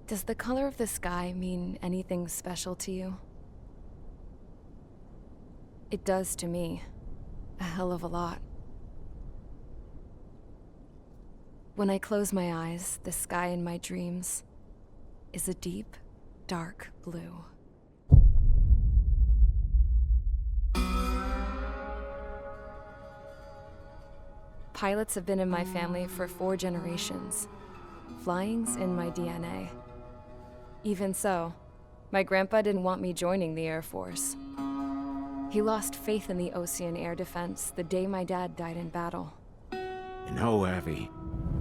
Does the color of the sky mean anything special to you? It does to me. A hell of a lot. When I close my eyes, the sky in my dreams is a deep, dark blue. Pilots have been in my family for 4 generations. Flying's in my DNA. Even so, my grandpa didn't want me joining the Air Force. He lost faith in the ocean air defense the day my dad died in battle. You know, Abby,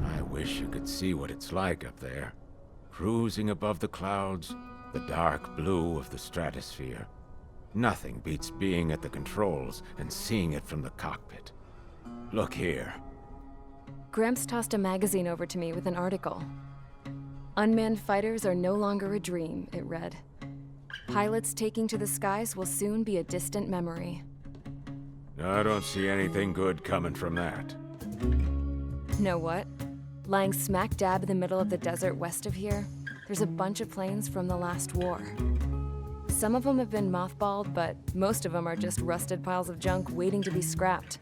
I wish you could see what it's like up there. Cruising above the clouds, the dark blue of the stratosphere. Nothing beats being at the controls and seeing it from the cockpit. Look here. Gramps tossed a magazine over to me with an article. Unmanned fighters are no longer a dream, it read. Pilots taking to the skies will soon be a distant memory. I don't see anything good coming from that. Know what? Lying smack dab in the middle of the desert west of here, there's a bunch of planes from the last war. Some of them have been mothballed, but most of them are just rusted piles of junk waiting to be scrapped.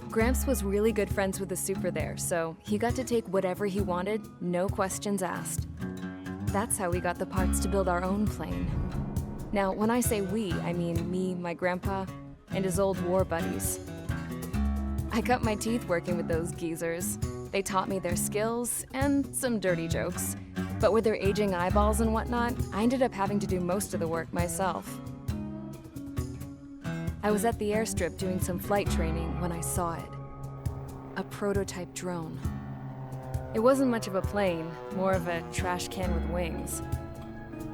Gramps was really good friends with the super there, so he got to take whatever he wanted, no questions asked. That's how we got the parts to build our own plane. Now, when I say we, I mean me, my grandpa, and his old war buddies. I cut my teeth working with those geezers. They taught me their skills and some dirty jokes. But with their aging eyeballs and whatnot, I ended up having to do most of the work myself. I was at the airstrip doing some flight training when I saw it. A prototype drone. It wasn't much of a plane, more of a trash can with wings.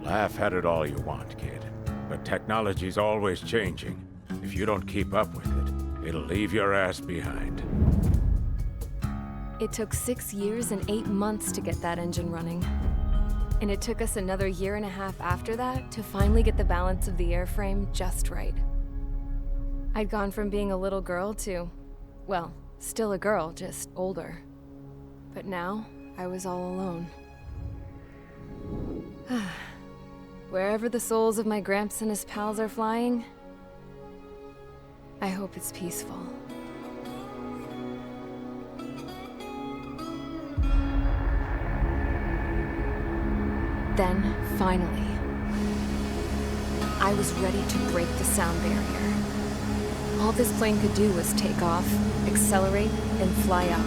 Laugh at it all you want, kid. But technology's always changing. If you don't keep up with it, it'll leave your ass behind. It took 6 years and 8 months to get that engine running. And it took us another 1.5 years after that to finally get the balance of the airframe just right. I'd gone from being a little girl to, well, still a girl, just older. But now, I was all alone. Wherever the souls of my Gramps and his pals are flying, I hope it's peaceful. Then, finally, I was ready to break the sound barrier. All this plane could do was take off, accelerate, and fly up.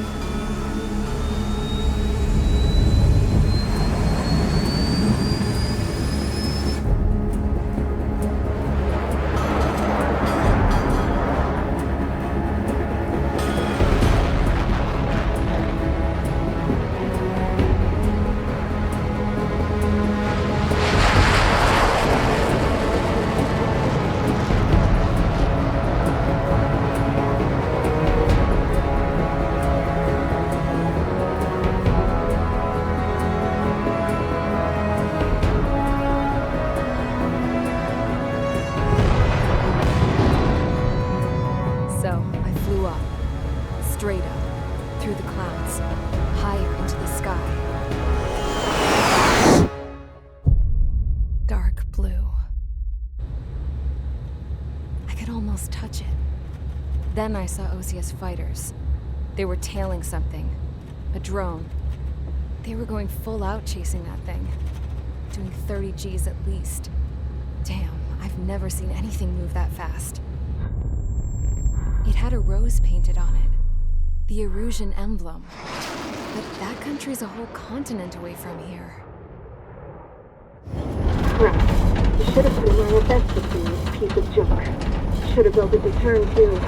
Straight up, through the clouds, higher into the sky. Dark blue. I could almost touch it. Then I saw OCS fighters. They were tailing something. A drone. They were going full out chasing that thing. Doing 30 Gs at least. Damn, I've never seen anything move that fast. It had a rose painted on it. The Erusian emblem. But that country's a whole continent away from here. Right. You should have been wearing a vest with me, you piece of junk. Should have built a return too.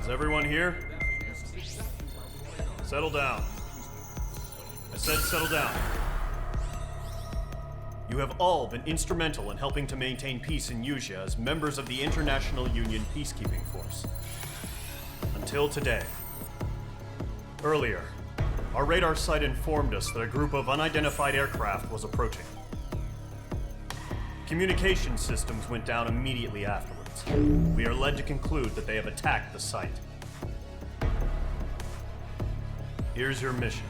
Is everyone here? Settle down. I said settle down. You have all been instrumental in helping to maintain peace in Uscia as members of the International Union Peacekeeping Force. Until today. Earlier, Our radar site informed us that a group of unidentified aircraft was approaching. Communication systems went down immediately afterwards. We are led to conclude that they have attacked the site. Here's your mission.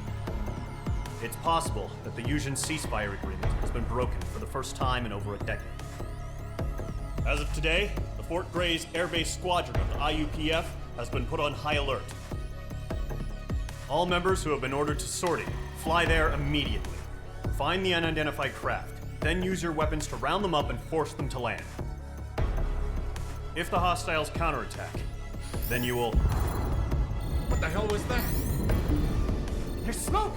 It's possible that the Yuuzhan ceasefire agreement has been broken for the first time in over a decade. As of today, the Fort Grays Air Base Squadron of the IUPF has been put on high alert. All members who have been ordered to sortie, fly there immediately. Find the unidentified craft, then use your weapons to round them up and force them to land. If the hostiles counterattack, then you will... What the hell was that? There's smoke!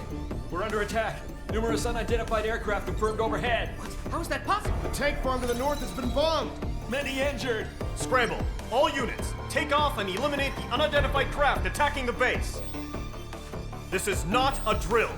We're under attack. Numerous unidentified aircraft confirmed overhead. What? How is that possible? The tank farm to the north has been bombed. Many injured. Scramble! All units, take off and eliminate the unidentified craft attacking the base. This is not a drill.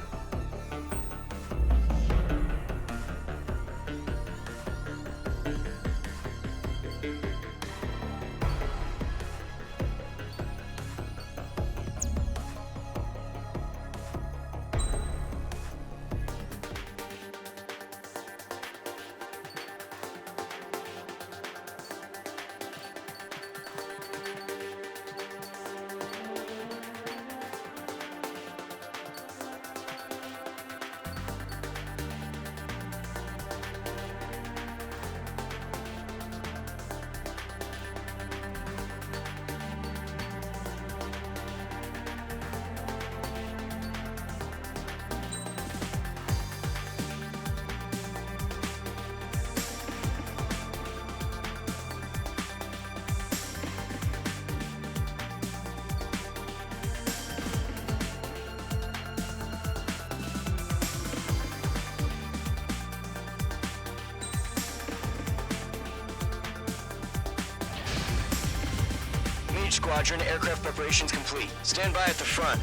Squadron, aircraft preparations complete. Stand by at the front.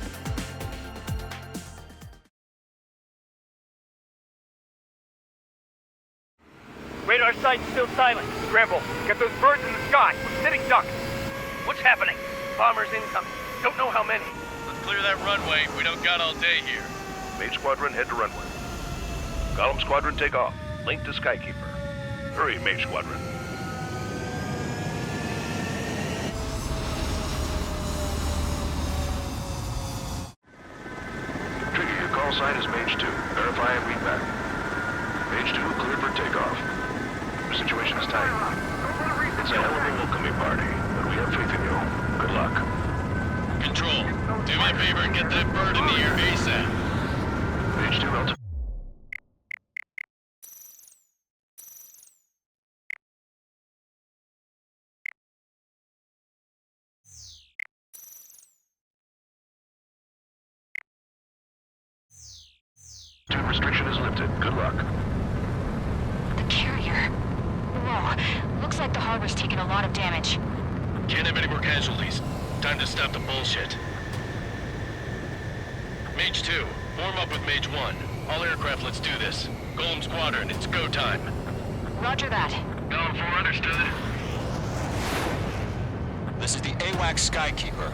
Radar site's still silent. Scramble. Get those birds in the sky. We're sitting ducks. What's happening? Bombers incoming. Don't know how many. Let's clear that runway. We don't got all day here. Main Squadron, head to runway. Column Squadron, take off. Link to Skykeeper. Hurry, Main Squadron. Trigger, your call sign is Mage 2. Verify and read back. Mage 2, cleared for takeoff. The situation is tight. It's a hell of a welcoming party, but we have faith in you. Good luck. Control, do me a favor and get that bird in the air ASAP. Mage 2, Delta. Restriction is lifted. Good luck. The carrier. Whoa. Looks like the harbor's taken a lot of damage. Can't have any more casualties. Time to stop the bullshit. Mage 2, form up with Mage 1. All aircraft, let's do this. Golem Squadron, it's go time. Roger that. Golem 4, understood. This is the AWACS Skykeeper.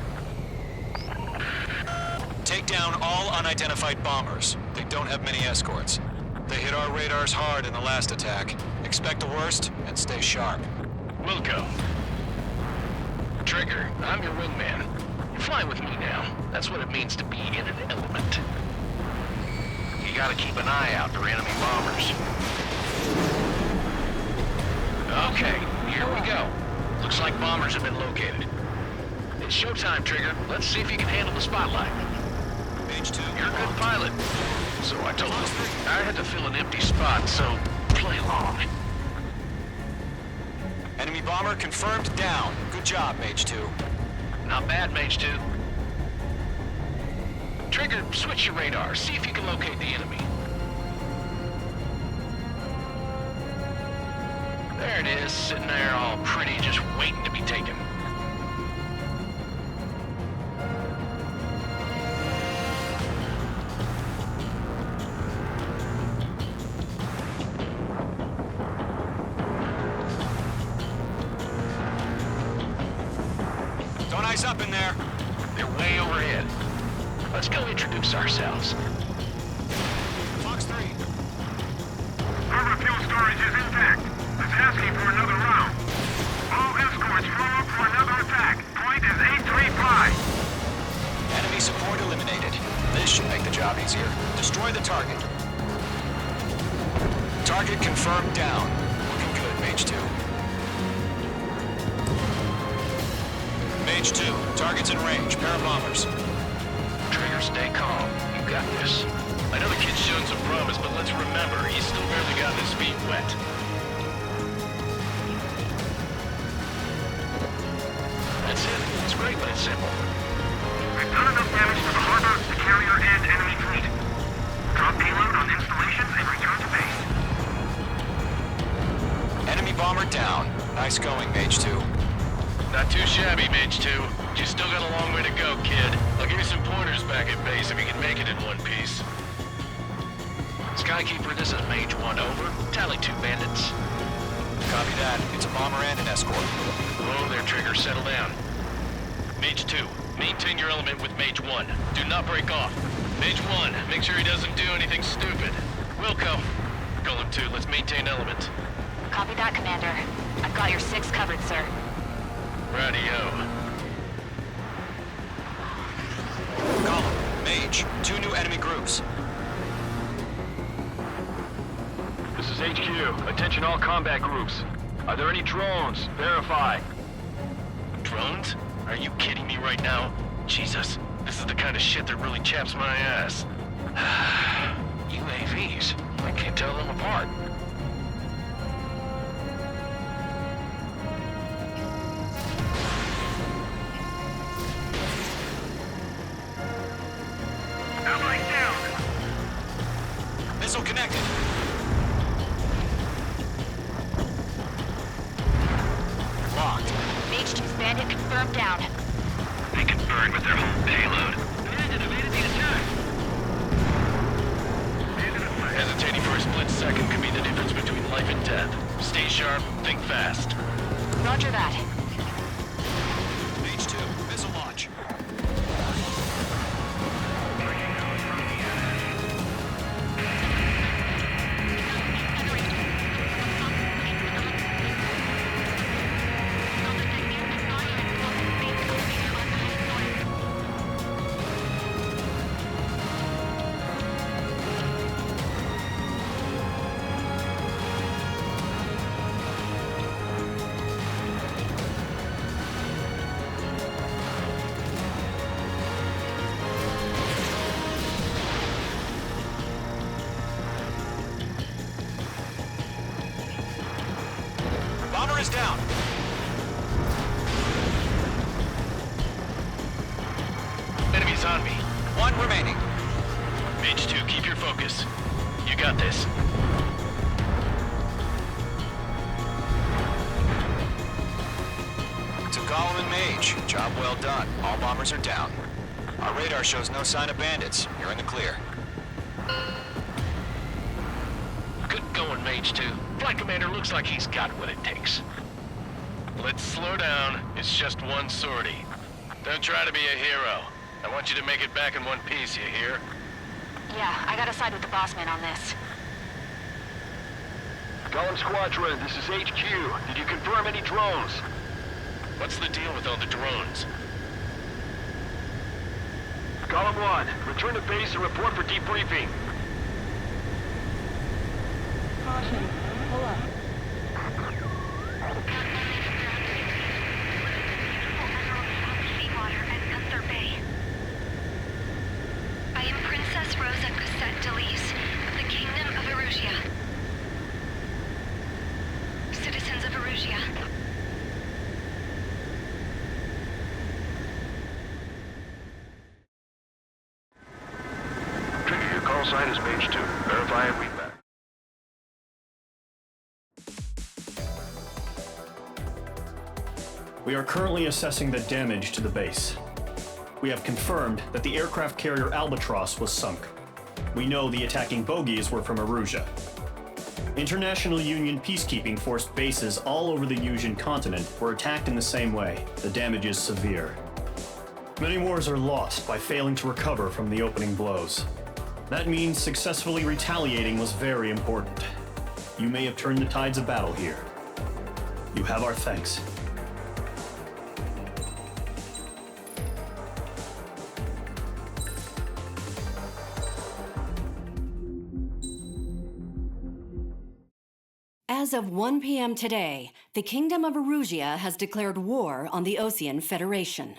Take down all unidentified bombers. They don't have many escorts. They hit our radars hard in the last attack. Expect the worst and stay sharp. Wilco. Trigger, I'm your wingman. You're flying with me now. That's what it means to be in an element. You gotta keep an eye out for enemy bombers. Okay, here we go. Looks like bombers have been located. It's showtime, Trigger. Let's see if you can handle the spotlight. Mage 2. You're a good pilot. So I told him. I had to fill an empty spot, so play along. Enemy bomber confirmed down. Good job, Mage 2. Not bad, Mage 2. Trigger, switch your radar. See if you can locate the enemy. There it is, sitting there all pretty, just waiting to be taken. Don't ice up in there. They're way overhead. let's go introduce ourselves. Fox 3. Our fuel storage is intact. It's asking for another round. All escorts flow up for another attack. Point is 835. Enemy support eliminated. This should make the job easier. Destroy the target. Target confirmed down. Looking good, Mage 2. Mage 2, target's in range. Pair of bombers. Trigger, stay calm. You got this. I know the kid's shown some promise, but let's remember, he's still barely gotten his feet wet. That's it. It's great, but it's simple. We've done enough damage to the harbor, the carrier, and enemy fleet. Drop payload on installations and return to base. Enemy bomber down. Nice going, Mage 2. Not too shabby, Mage 2. You still got a long way to go, kid. I'll give you some pointers back at base if you can make it in one piece. Skykeeper, this is Mage 1, over. Tally 2 bandits. Copy that. It's a bomber and an escort. Whoa there, Trigger. Settle down. Mage 2, maintain your element with Mage 1. Do not break off. Mage 1, make sure he doesn't do anything stupid. Wilco. Golem 2, let's maintain element. Copy that, Commander. I've got your 6 covered, sir. Radio. Column, Mage, 2 new enemy groups. This is HQ. Attention all combat groups. Are there any drones? Verify. Drones? Are you kidding me right now? Jesus, this is the kind of shit that really chaps my ass. UAVs. I can't tell them apart. Allied down. Missile connected. Locked. Mage 2's bandit confirmed down. They can burn with their whole payload. Bandit evaded the attack. Hesitating for a split second could be the difference between life and death. Stay sharp, think fast. Roger that. Mage 2, missile launch. Bomber is down. Enemies on me. 1 remaining. Mage 2, keep your focus. You got this. To Golem and Mage, job well done. All bombers are down. Our radar shows no sign of bandits. You're in the clear. Good going, Mage 2. Flight Commander looks like he's got what it takes. Let's slow down. It's just one sortie. Don't try to be a hero. I want you to make it back in one piece, you hear? Yeah, I gotta side with the boss man on this. Golem Squadron, this is HQ. Did you confirm any drones? What's the deal with all the drones? Golem 1, return to base and report for debriefing. Caution. Pull up. Seawater at Gunther Bay. I am Princess Rosa Cosette Delise of the Kingdom of Erusia. Citizens of Erusia. Trigger, your call sign is Mage 2. Verify and read back. We are currently assessing the damage to the base. We have confirmed that the aircraft carrier Albatross was sunk. We know the attacking bogies were from Erusia. International Union peacekeeping force bases all over the Usian continent were attacked in the same way. The damage is severe. Many wars are lost by failing to recover from the opening blows. That means successfully retaliating was very important. You may have turned the tides of battle here. You have our thanks. As of 1 p.m. today, the Kingdom of Erusia has declared war on the Osean Federation.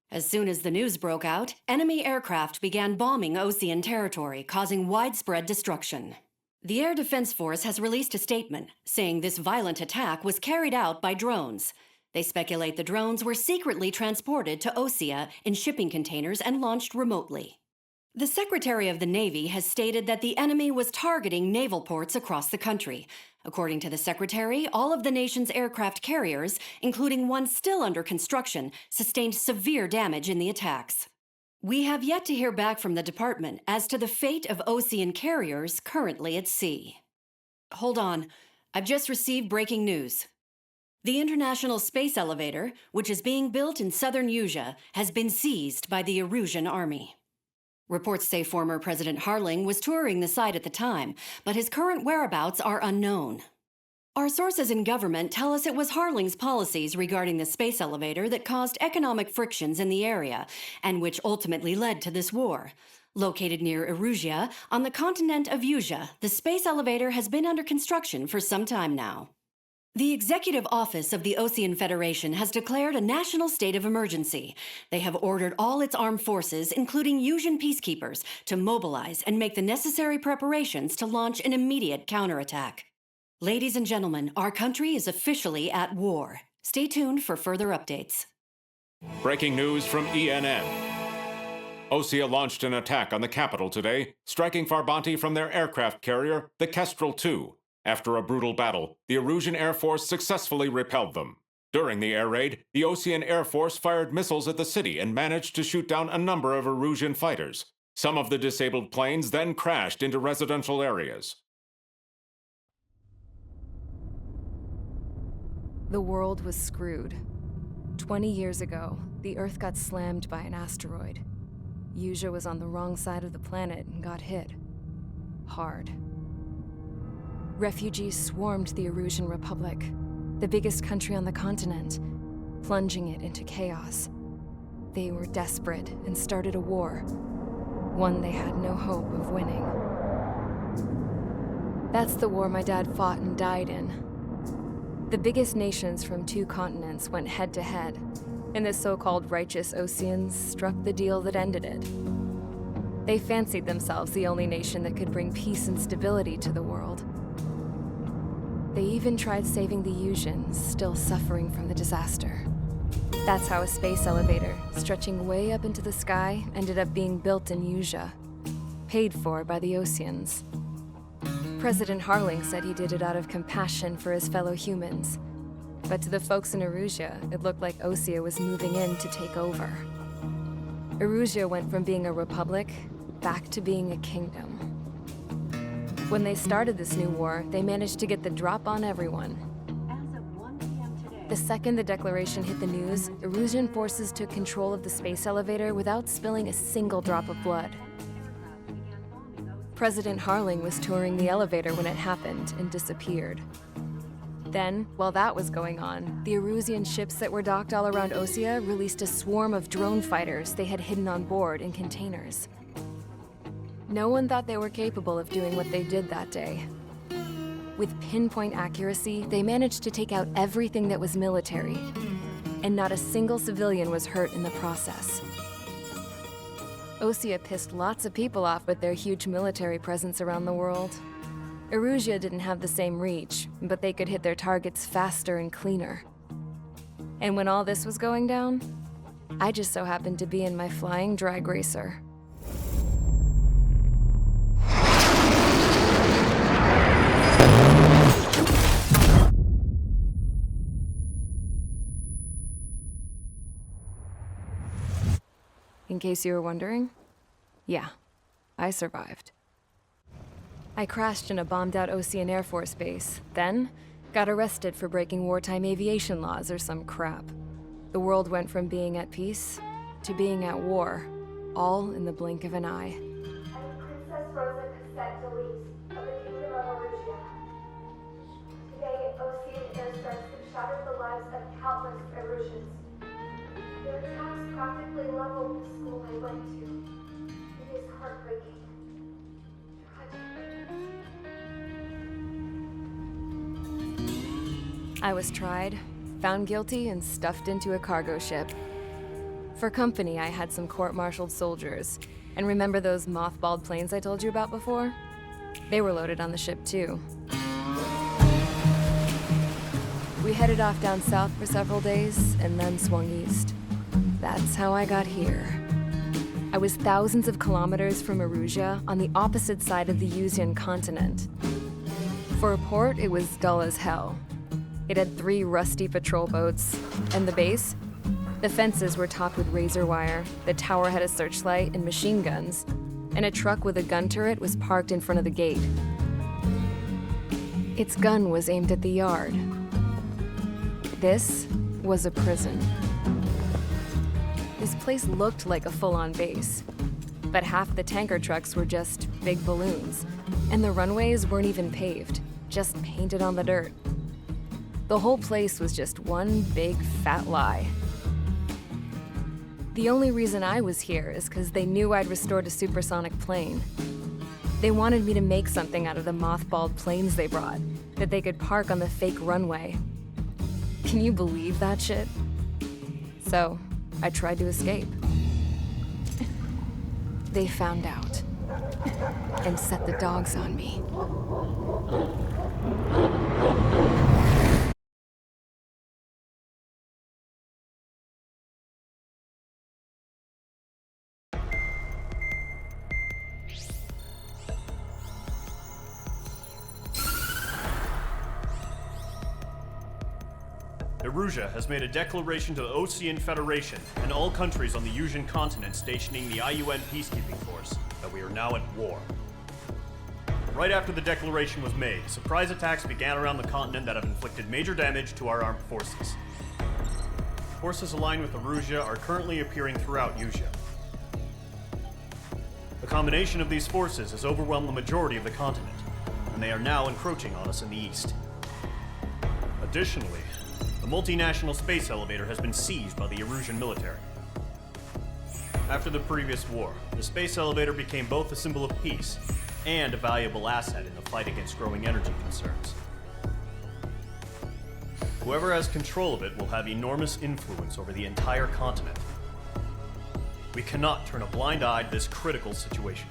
As soon as the news broke out, enemy aircraft began bombing Osean territory, causing widespread destruction. The Air Defense Force has released a statement saying this violent attack was carried out by drones. They speculate the drones were secretly transported to Osea in shipping containers and launched remotely. The Secretary of the Navy has stated that the enemy was targeting naval ports across the country. According to the Secretary, all of the nation's aircraft carriers, including one still under construction, sustained severe damage in the attacks. We have yet to hear back from the department as to the fate of Osean carriers currently at sea. Hold on, I've just received breaking news. The International Space Elevator, which is being built in southern Uscia, has been seized by the Erusian army. Reports say former President Harling was touring the site at the time, but his current whereabouts are unknown. Our sources in government tell us it was Harling's policies regarding the space elevator that caused economic frictions in the area, and which ultimately led to this war. Located near Erusia, on the continent of Uscia, the space elevator has been under construction for some time now. The Executive Office of the Osean Federation has declared a national state of emergency. They have ordered all its armed forces, including Usian peacekeepers, to mobilize and make the necessary preparations to launch an immediate counterattack. Ladies and gentlemen, our country is officially at war. Stay tuned for further updates. Breaking news from ENN. Osea launched an attack on the capital today, striking Abbatti from their aircraft carrier, the Kestrel II. After a brutal battle, the Erusian Air Force successfully repelled them. During the air raid, the Osean Air Force fired missiles at the city and managed to shoot down a number of Erusian fighters. Some of the disabled planes then crashed into residential areas. The world was screwed. 20 years ago, the Earth got slammed by an asteroid. Uscia was on the wrong side of the planet and got hit. Hard. Refugees swarmed the Erusian Republic, the biggest country on the continent, plunging it into chaos. They were desperate and started a war, one they had no hope of winning. That's the war my dad fought and died in. The biggest nations from 2 continents went head-to-head, and the so-called righteous Oseans struck the deal that ended it. They fancied themselves the only nation that could bring peace and stability to the world. They even tried saving the Usians, still suffering from the disaster. That's how a space elevator, stretching way up into the sky, ended up being built in Uscia, paid for by the Oseans. President Harling said he did it out of compassion for his fellow humans. But to the folks in Erusia, it looked like Osea was moving in to take over. Erusia went from being a republic back to being a kingdom. When they started this new war, they managed to get the drop on everyone. The second the declaration hit the news, Erusian forces took control of the space elevator without spilling a single drop of blood. President Harling was touring the elevator when it happened and disappeared. Then, while that was going on, the Erusian ships that were docked all around Osea released a swarm of drone fighters they had hidden on board in containers. No one thought they were capable of doing what they did that day. With pinpoint accuracy, they managed to take out everything that was military, and not a single civilian was hurt in the process. Osea pissed lots of people off with their huge military presence around the world. Erusia didn't have the same reach, but they could hit their targets faster and cleaner. And when all this was going down, I just so happened to be in my flying drag racer. In case you were wondering, yeah, I survived. I crashed in a bombed-out Osean Air Force base, then got arrested for breaking wartime aviation laws or some crap. The world went from being at peace to being at war, all in the blink of an eye. I'm Princess Rosa Cassette Delise of the Kingdom of Arusia. Today, Ocean airstrikes have shattered the lives of countless Erusians. Their attacks practically leveled the school I went to. It is heartbreaking. Tragic. I was tried, found guilty, and stuffed into a cargo ship. For company, I had some court-martialed soldiers. And remember those mothballed planes I told you about before? They were loaded on the ship, too. We headed off down south for several days, and then swung east. That's how I got here. I was thousands of kilometers from Arusia, on the opposite side of the Usian continent. For a port, it was dull as hell. It had 3 rusty patrol boats, and the base? The fences were topped with razor wire, the tower had a searchlight and machine guns, and a truck with a gun turret was parked in front of the gate. Its gun was aimed at the yard. This was a prison. This place looked like a full-on base, but half the tanker trucks were just big balloons, and the runways weren't even paved, just painted on the dirt. The whole place was just one big fat lie. The only reason I was here is because they knew I'd restored a supersonic plane. They wanted me to make something out of the mothballed planes they brought, that they could park on the fake runway. Can you believe that shit? So, I tried to escape. They found out, and set the dogs on me. Arusia has made a declaration to the Ocean Federation and all countries on the Usian continent stationing the IUN peacekeeping force that we are now at war. Right after the declaration was made, surprise attacks began around the continent that have inflicted major damage to our armed forces. Forces aligned with Arusia are currently appearing throughout Usia. The combination of these forces has overwhelmed the majority of the continent, and they are now encroaching on us in the east. Additionally, the multinational space elevator has been seized by the Erusian military. After the previous war, the space elevator became both a symbol of peace and a valuable asset in the fight against growing energy concerns. Whoever has control of it will have enormous influence over the entire continent. We cannot turn a blind eye to this critical situation.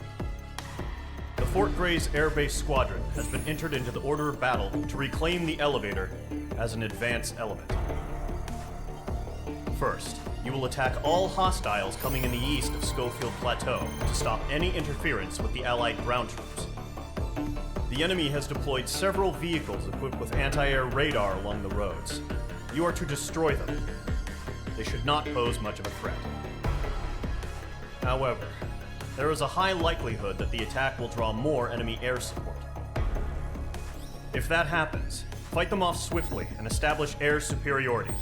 The Fort Gray's Air Base Squadron has been entered into the order of battle to reclaim the elevator as an advance element. First, you will attack all hostiles coming in the east of Schofield Plateau to stop any interference with the Allied ground troops. The enemy has deployed several vehicles equipped with anti-air radar along the roads. You are to destroy them. They should not pose much of a threat. However, there is a high likelihood that the attack will draw more enemy air support. If that happens, fight them off swiftly and establish air superiority.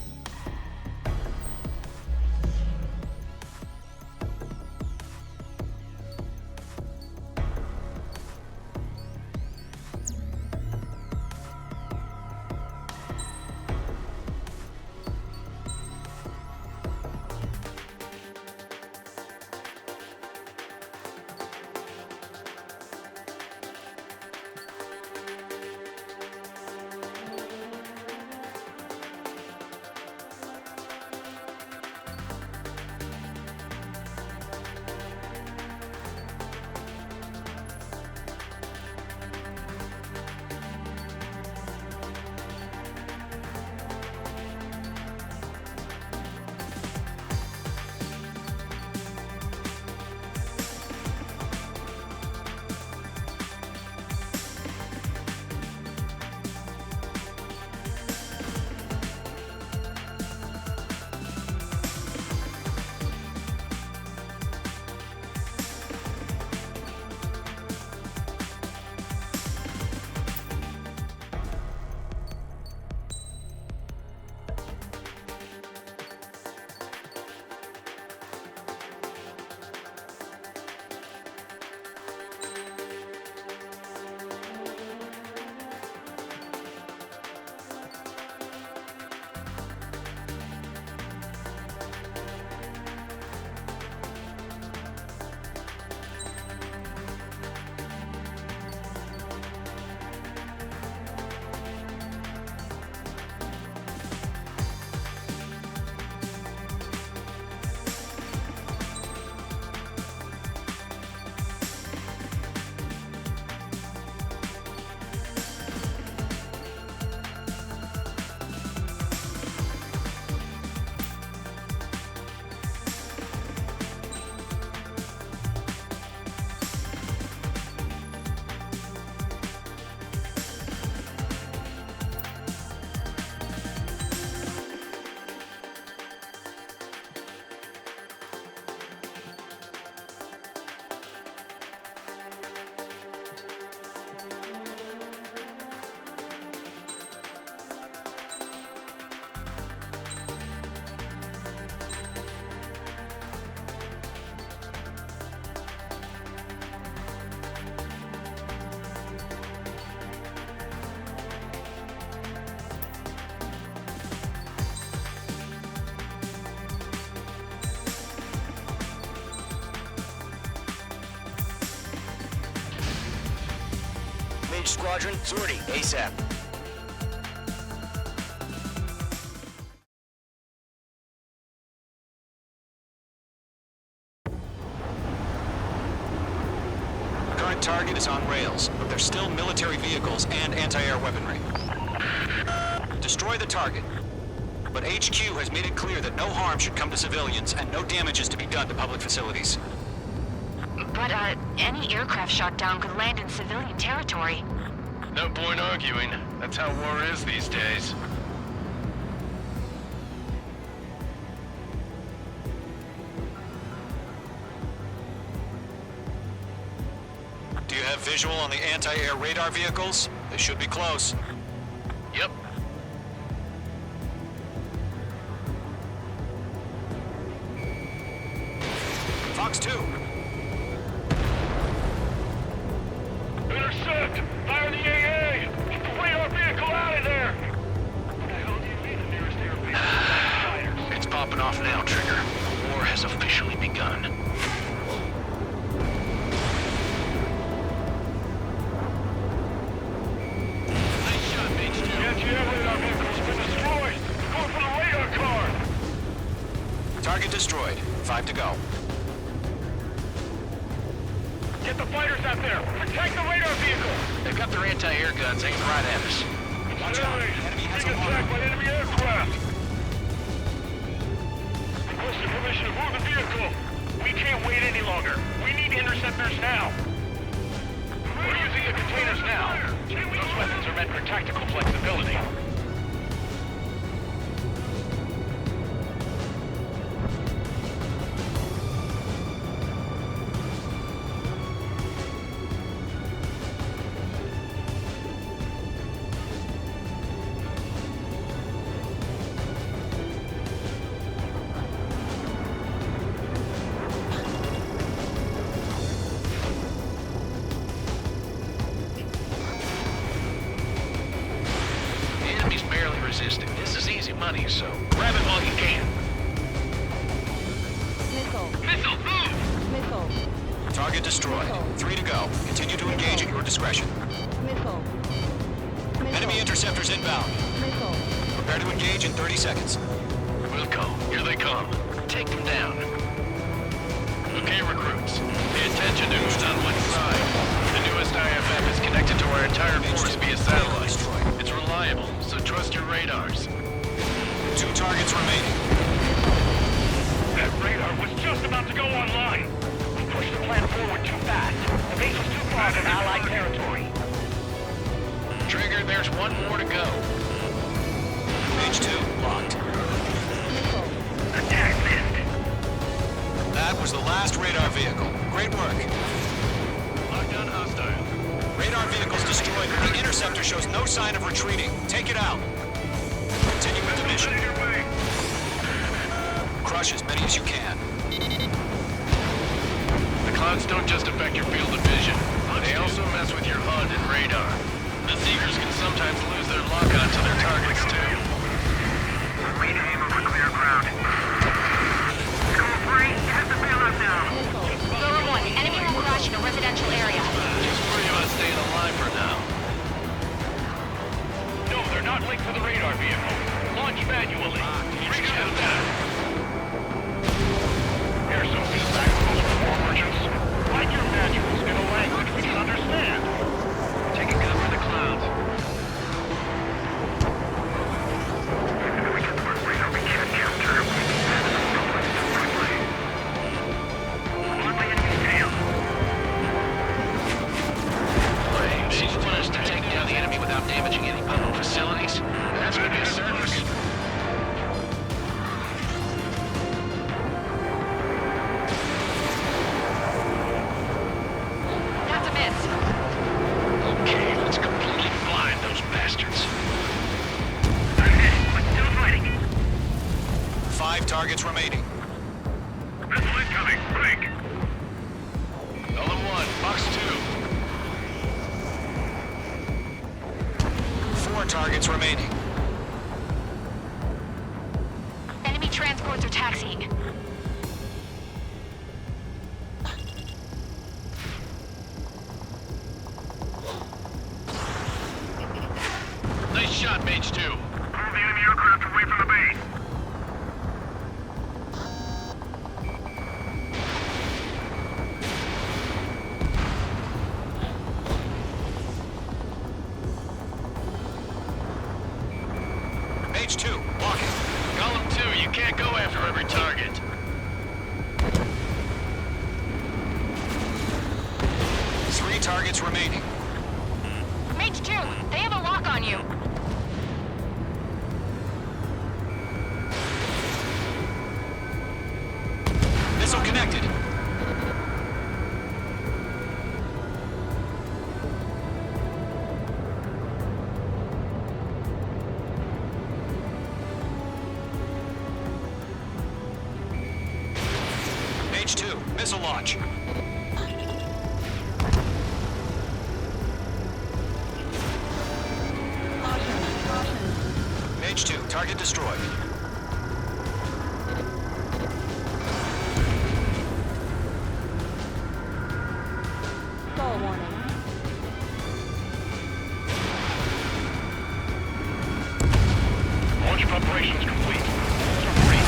Rogue Squadron, sortie ASAP. Current target is on rails, but there's still military vehicles and anti-air weaponry. Destroy the target. But HQ has made it clear that no harm should come to civilians and no damage is to be done to public facilities. But, any aircraft shot down could land in civilian territory. No point arguing. That's how war is these days. Do you have visual on the anti-air radar vehicles? They should be close. Yep. Fox 2. Intercept! Fire the AA! Get the radar vehicle out of there! What the hell do you mean the nearest airfield? It's popping off now, Trigger. The war has officially begun. Nice shot, Mage 2. The anti-air radar vehicle's been destroyed! Go for the radar car! Target destroyed. 5 to go. Get the fighters out there! Protect the radar vehicle! They've got their anti-air guns aimed right at us. Watch out. Enemy has Being a attacked by warrant. enemy aircraft! Requesting permission to move the vehicle! We can't wait any longer! We need interceptors now! We're using the containers now! Those weapons are meant for tactical flexibility. The enemy's barely resisting. This is easy money, so grab it while you can. Missile. Missile, move! Missile. Target destroyed. 3 to go. Continue to engage at your discretion. Missile. Enemy interceptors inbound. Missile. Prepare to engage in 30 seconds. Wilco, here they come. Take them down. Okay, recruits. Pay attention to who's on what side. The newest IFF is connected to our entire force via satellite. It's reliable, so trust your radars. 2 targets remaining. That radar was just about to go online! We pushed the plan forward too fast. The base was too far in Allied territory. Trigger, there's one more to go. Page 2 locked. Attack missed. That was the last radar vehicle. Great work. Lockdown hostile. Radar vehicles destroyed. The interceptor shows no sign of retreating. Take it out. Continue with the mission. Crush as many as you can. The clouds don't just affect your field of vision. They also mess with your HUD and radar. The Seekers can sometimes lose their lock-on to their targets, too. We aim over clear ground. School 3, hit the payload now. Rover 1, enemy will crash in a residential area. Just worry about staying alive for now. No, they're not linked to the radar vehicle. Launch manually. Reach to that. Here's some feedback from those war merchants. Write your manuals in a language we can understand. Taking cover in the clouds. We can't capture it. On the enemy's tail. Wait, you want us to take down the enemy without damaging any public facilities? That's gonna be a circus. That's a miss. Okay, let's completely blind those bastards. But still fighting. 5 targets remaining. Missile incoming. Blink. All in one, box 2. 4 targets remaining. Enemy transports are taxiing. shot, Mage 2. Move the enemy aircraft away from the base. Mage 2, walking. Golem 2, you can't go after every target. Three targets remaining. Mage 2, they have a lock on you. Missile connected. Mage 2, missile launch. Mage 2, target destroyed. Fall warning. Launch preparations complete. Three.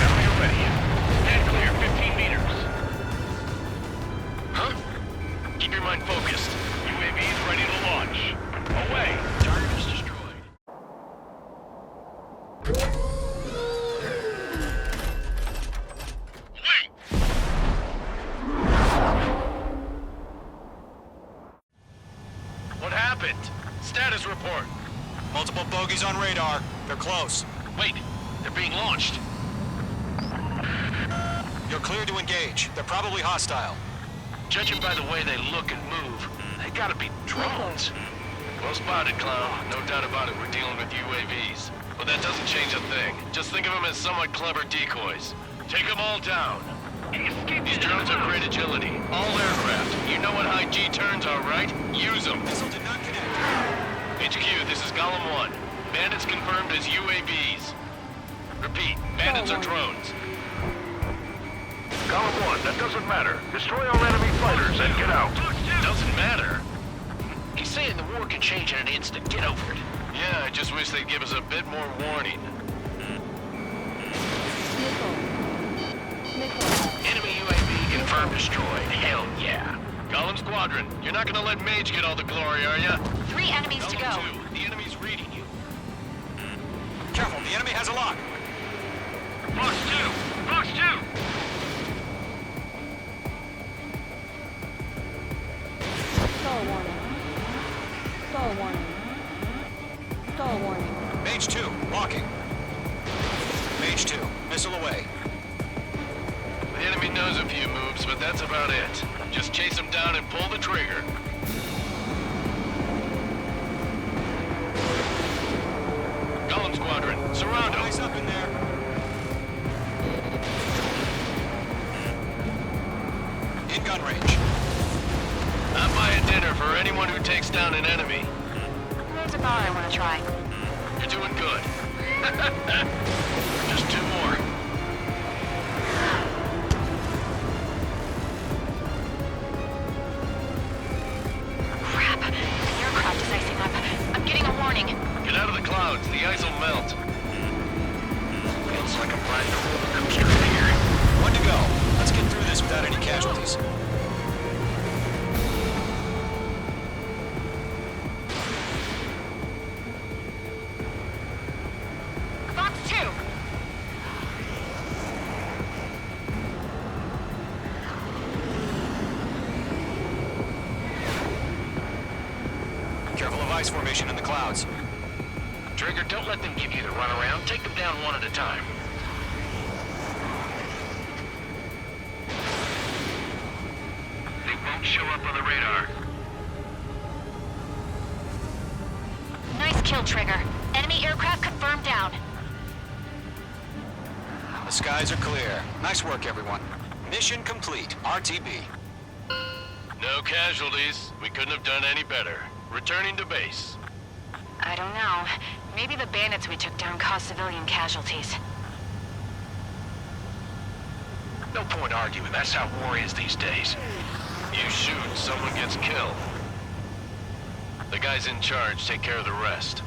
Now you're ready. Stand clear, 15 meters. Huh? Keep your mind focused. UAV is ready to launch. Away. Target is destroyed. Wait. What happened? Status report. Multiple bogeys on radar. They're close. Wait, they're being launched. You're clear to engage. They're probably hostile. Judging by the way they look and move, they gotta be drones. Well spotted, Clown. No doubt about it, we're dealing with UAVs. But that doesn't change a thing. Just think of them as somewhat clever decoys. Take them all down. These drones have great agility. All aircraft. You know what high G turns are, right? Use them. Missile did not connect. HQ, this is Golem 1. Bandits confirmed as UAVs. Repeat, bandits are drones. Golem 1, that doesn't matter. Destroy all enemy fighters and get out. Doesn't matter. He's saying the war can change in an instant. Get over it. Yeah, I just wish they'd give us a bit more warning. Enemy UAV confirmed destroyed. Hell yeah. Golem Squadron, you're not gonna let Mage get all the glory, are ya? 3 enemies to go. Golem 2, the enemy's reading you. Careful, the enemy has a lock. Fox 2! Fox 2! Fall warning. Fall warning. Fall warning. Mage 2, walking. Mage 2, missile away. The enemy knows a few moves, but that's about it. Just chase them down and pull the trigger. Golem Squadron, surround them. Eyes up in there. In gun range. I'm buying dinner for anyone who takes down an enemy. There's a bar I want to try. You're doing good. Just 2 more. Crap. The aircraft is icing up. I'm getting a warning. Get out of the clouds. The ice will melt. Feels like I'm riding a roller coaster in here. 1 to go. Let's get through this without any casualties. Fox 2. Careful of ice formation in the clouds. Trigger, don't let them give you the runaround. Take them down one at a time. They won't show up on the radar. Nice kill, Trigger. Enemy aircraft confirmed down. The skies are clear. Nice work, everyone. Mission complete. RTB. No casualties. We couldn't have done any better. Returning to base. I don't know. Maybe the bandits we took down caused civilian casualties. No point arguing. That's how war is these days. You shoot, someone gets killed. The guys in charge take care of the rest.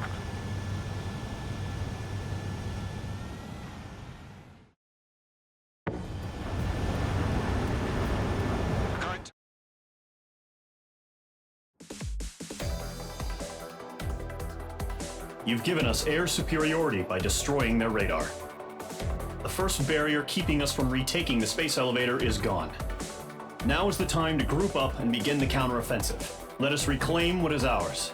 You've given us air superiority by destroying their radar. The first barrier keeping us from retaking the space elevator is gone. Now is the time to group up and begin the counteroffensive. Let us reclaim what is ours.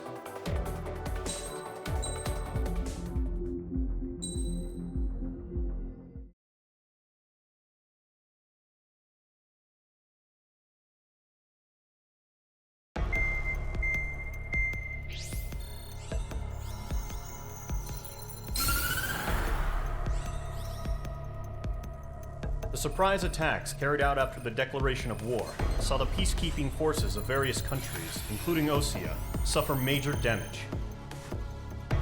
The surprise attacks carried out after the declaration of war saw the peacekeeping forces of various countries, including Osea, suffer major damage.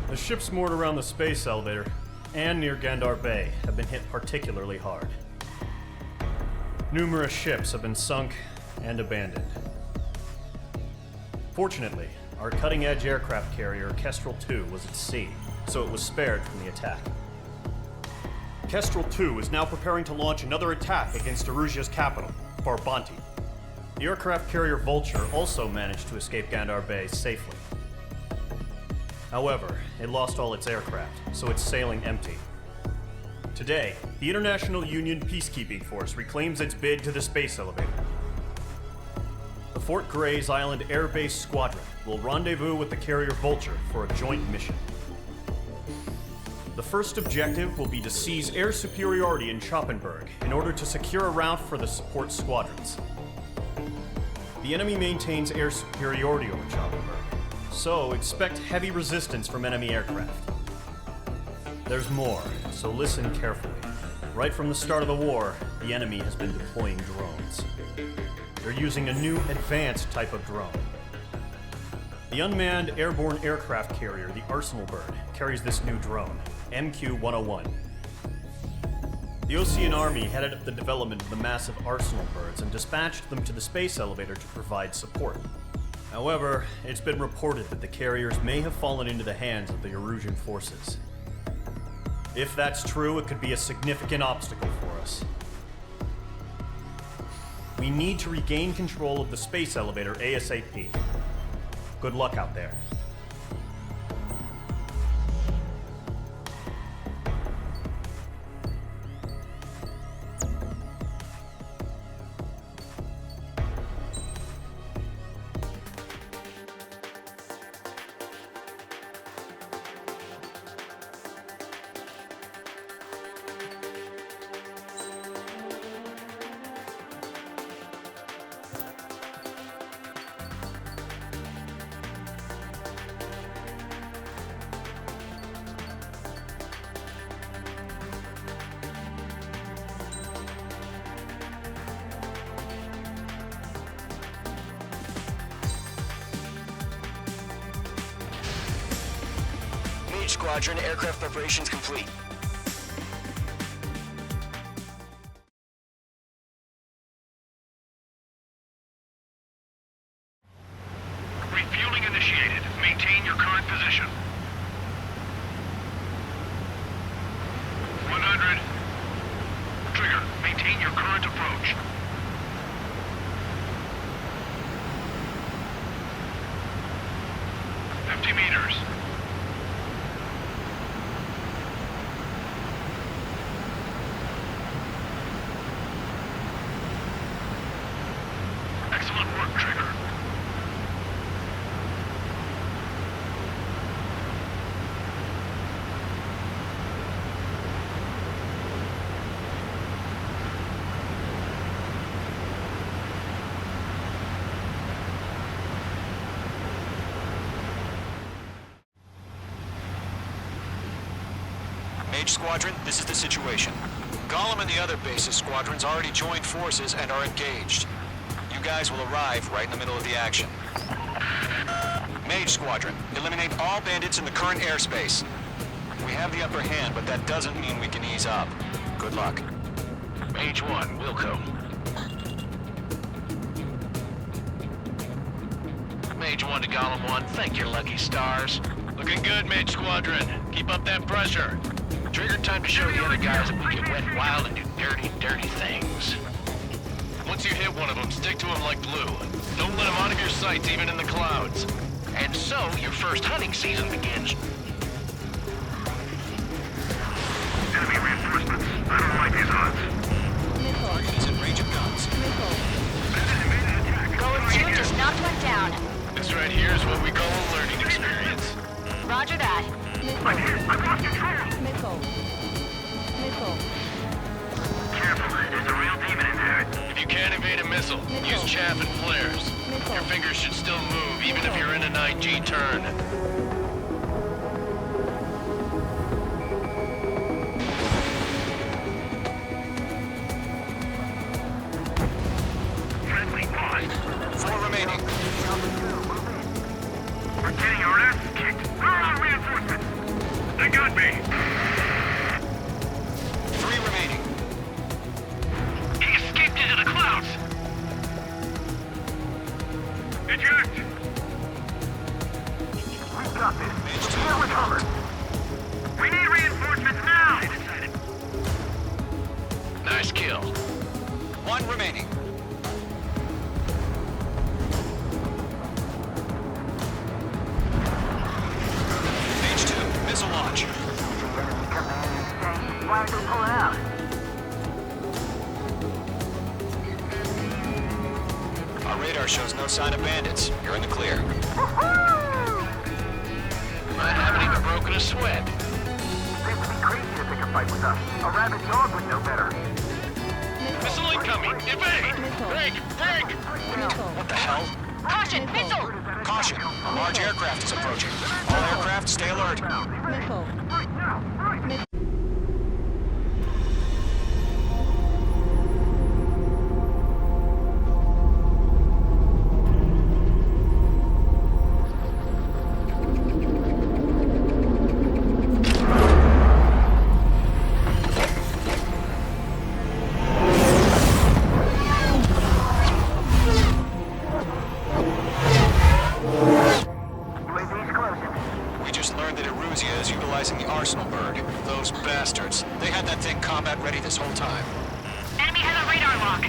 The ships moored around the space elevator and near Gandar Bay have been hit particularly hard. Numerous ships have been sunk and abandoned. Fortunately, our cutting-edge aircraft carrier Kestrel II was at sea, so it was spared from the attack. Kestrel II is now preparing to launch another attack against Erusia's capital, Abbatti. The aircraft carrier Vulture also managed to escape Gandar Bay safely. However, it lost all its aircraft, so it's sailing empty. Today, the International Union Peacekeeping Force reclaims its bid to the space elevator. The Fort Gray's Island Air Base Squadron will rendezvous with the carrier Vulture for a joint mission. The first objective will be to seize air superiority in Schoppenberg in order to secure a route for the support squadrons. The enemy maintains air superiority over Schoppenberg, so expect heavy resistance from enemy aircraft. There's more, so listen carefully. Right from the start of the war, the enemy has been deploying drones. They're using a new advanced type of drone. The unmanned airborne aircraft carrier, the Arsenal Bird, carries this new drone, MQ-101. The Osean Army headed up the development of the massive Arsenal Birds and dispatched them to the space elevator to provide support. However, it's been reported that the carriers may have fallen into the hands of the Erusian forces. If that's true, it could be a significant obstacle for us. We need to regain control of the space elevator ASAP. Good luck out there. Squadron, aircraft preparations complete. Refueling initiated. Maintain your current position. 100. Trigger, maintain your current approach. 50 meters. Excellent work, Trigger. Mage Squadron, this is the situation. Gollum and the other base's squadrons already joined forces and are engaged. You guys will arrive right in the middle of the action. Mage Squadron, eliminate all bandits in the current airspace. We have the upper hand, but that doesn't mean we can ease up. Good luck. Mage 1, Wilco. Mage 1 to Gollum 1, thank your lucky stars. Looking good, Mage Squadron. Keep up that pressure. Trigger time to show the other guys that we get wet wild and do dirty, dirty things. Once you hit one of them, stick to them like glue. Don't let them out of your sights, even in the clouds. And so, your first hunting season begins. I don't like these odds. Target is in range of guns. Golem 2 just knocked one down. This right here is what we call a learning experience. Roger that. I've lost control. Missile. Careful, there's a real demon in there. If you can't evade a missile, use chaff and flares. Your fingers should still move, even if you're in an IG turn. Friendly paused. 4 remaining. We're getting our asses kicked. Where are our reinforcements? They got me. 3 remaining. He escaped into the clouds. Eject. We've got this. We're recovered. We need reinforcements now. Nice kill. 1 remaining. Page 2, missile launch. Why did they pull out? Our radar shows no sign of bandits. You're in the clear. I haven't even broken a sweat. Seems to be crazy to pick a fight with us. A rabid dog would know better. Missile incoming! Evade! Break! Break! What the hell? Caution, missile! Caution! A large aircraft is approaching. All aircraft, stay alert. Missile. We just learned that Eruzia is utilizing the Arsenal bird. Those bastards. They had that thing combat ready this whole time. Enemy has a radar lock.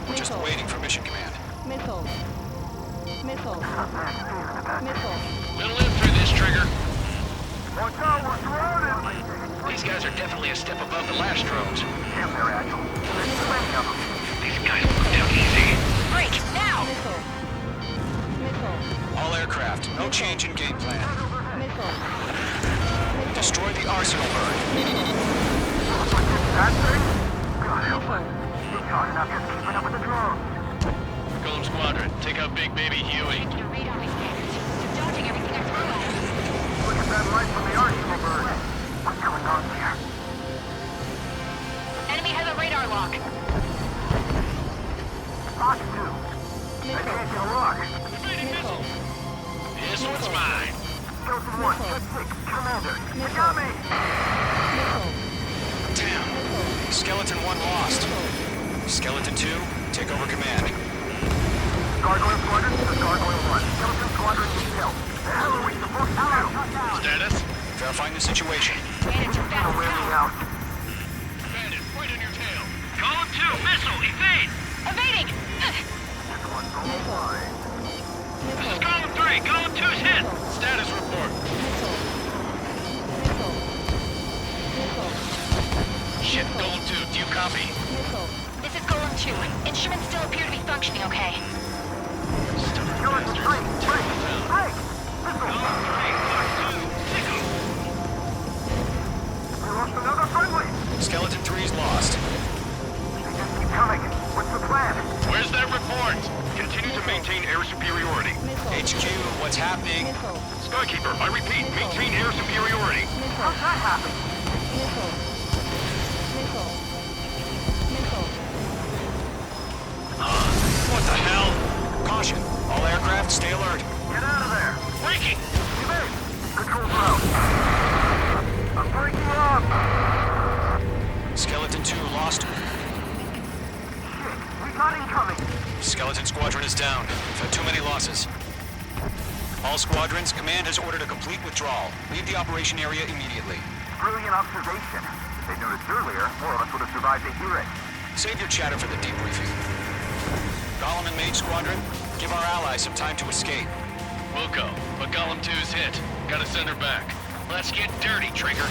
We're just waiting for mission command. Missile. Missile. Missile. We'll live through this, Trigger. Watch out, we're surrounded! These guys are definitely a step above the last drones. Damn, they're agile. There's plenty of them. These guys will go down easy. Break, now! Missile. Missile. All aircraft, no change in game plan. Missile. Destroy the Arsenal bird. That thing? God help us. He's hard enough just keeping up with the drones. Golem Squadron, take out Big Baby Huey. Your radar standards. They're dodging everything I threw at them. Look at that light from the Arsenal bird. What's going on here? Enemy has a radar lock. Box 2. They can't get a lock. Missile. This one's mine. Skeleton 1, Jet 6, Commander. They got me! Missile. Damn. Skeleton 1 lost. Skeleton 2, take over command. Gargoyle Squadron, this is Gargoyle 1. Skeleton Squadron detail. The hell are we supposed to do? Status? Verifying the situation. Bandits are fast Wear me now. out. Bandit, right on your tail. Column 2, missile, evade! Evading! This one's all mine. This is column 3, column 2's hit! Status report. Missile. Missile. Missile. Ship Golem 2, do you copy? Missile. This is Golem 2. Instruments still appear to be functioning okay. Skeleton 3, break! Break! Missile! We lost another friendly! Skeleton 3's lost. They just keep coming. What's the plan? Where's that report? Continue to maintain air superiority. HQ, what's happening? Missile. Skykeeper, I repeat, maintain air superiority. How's that happen? Missile. Missile. Missile. What the hell? Caution. All aircraft, stay alert. Get out of there! Breaking! Evade! Control out! I'm breaking up! Skeleton 2 lost. Shit, we got incoming! Skeleton Squadron is down. We've had too many losses. All squadrons, command has ordered a complete withdrawal. Leave the operation area immediately. Brilliant observation. If they'd noticed earlier, more of us would have survived to hear it. Save your chatter for the debriefing. Golem and Mage Squadron, give our allies some time to escape. We'll go, but Golem 2's hit. Gotta send her back. Let's get dirty, Trigger.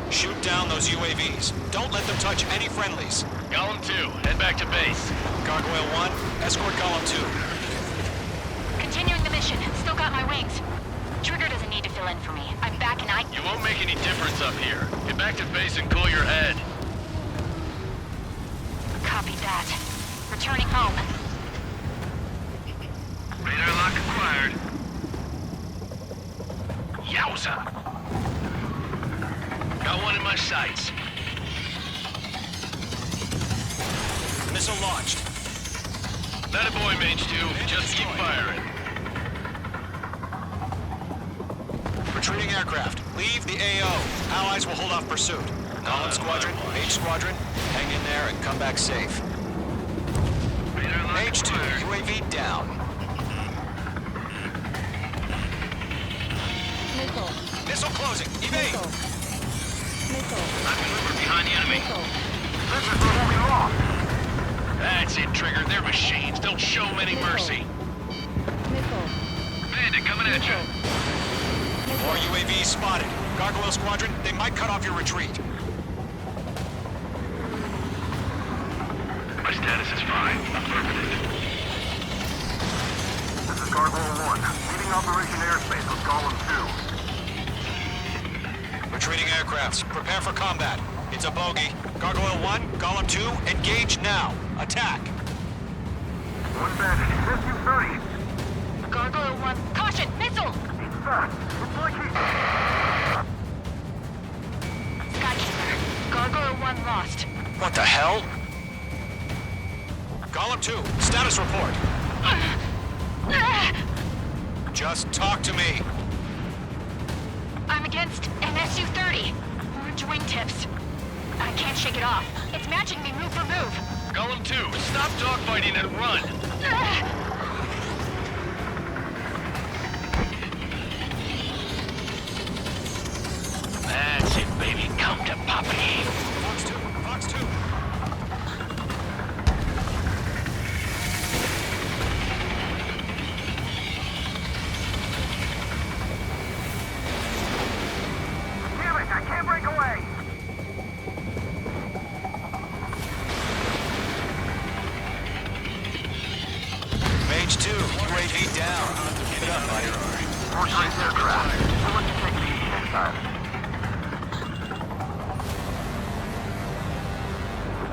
Shoot down those UAVs. Don't let them touch any friendlies. Golem 2, head back to base. Gargoyle 1, escort Golem 2. Continuing the mission. Still got my wings. Trigger doesn't need to fill in for me. I'm back and You won't make any difference up here. Get back to base and cool your head. Copy that. Returning home. Radar lock acquired. Yowza! Got one in my sights. Missile launched. That a boy, Mage 2. Just keep firing. Retreating aircraft. Leave the AO. Allies will hold off pursuit. Golem Squadron, Mage Squadron, hang in there and come back safe. Mage 2, UAV down. Missile. Missile closing. Evade. Missile. I'm delivered behind the enemy. This is the one we lost. That's it, Trigger. They're machines. Don't show them any mercy. Missile. Bandit coming at you. More UAVs spotted. Gargoyle Squadron, they might cut off your retreat. My status is fine. Affirmative. This is Gargoyle 1. Leading Operation Airspace with Golem 2. Retreating aircrafts, prepare for combat. It's a bogey. Gargoyle 1, Golem 2, engage now. Attack. One bandit. SU-30. Gargoyle 1. Caution! Missile! He's fast. Looks like he's... Skykeeper. Gargoyle 1 lost. What the hell? Golem 2, status report. Just talk to me. I'm against an SU-30. Orange wingtips. I can't shake it off. It's matching me move for move. Golem 2, stop dogfighting and run. That's it, baby. Come to Poppy. Fox 2, Fox 2. Damn it! I can't break away! Mage 2, UAV down. Get it up, buddy. Portrait aircraft. Someone can take it easy next time.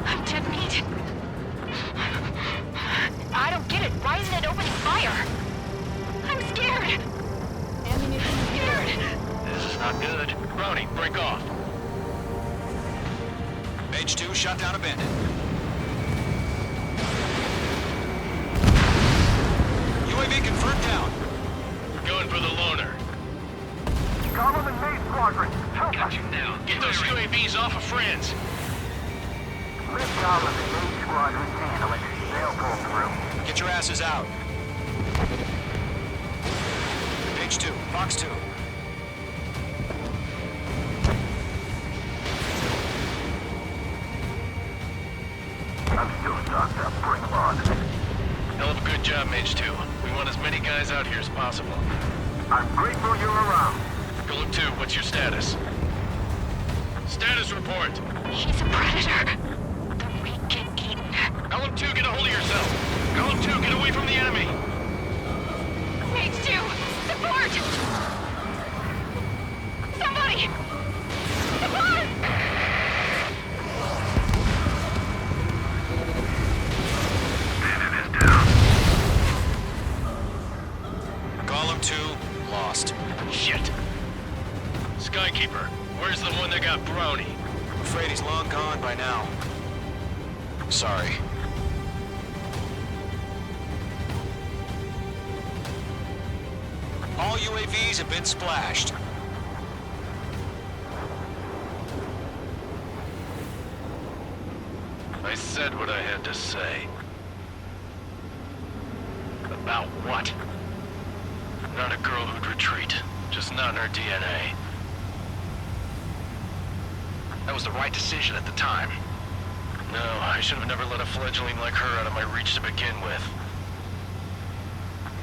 I'm dead meat. I don't get it. Why isn't it opening fire? I'm scared. Ammunition here. This is not good. Brownie, break off. Mage 2, shot down a bandit. UAV confirmed down. Going for the loner. Golem and Mage Squadron. Got you now. Get those UAVs off of friends. Let Golem and Mage Squadron handle it. They'll pull through. Get your asses out. Mage 2, Fox 2. I'm still stocked up. Bring them on. Hell of a good job, Mage 2. We want as many guys out here as possible. I'm grateful you're around. Golem 2, what's your status? Status report. He's a predator. The weak get eaten. Golem 2, get a hold of yourself. Golem 2, get away from the enemy. Mage 2, support! Somebody! Support! Golem 2, lost. Shit. Skykeeper, where's the one that got Brownie? I'm afraid he's long gone by now. Sorry. All UAVs have been splashed. I said what I had to say. About what? Not a girl who'd retreat. Just not in her DNA. That was the right decision at the time. No, I should have never let a fledgling like her out of my reach to begin with.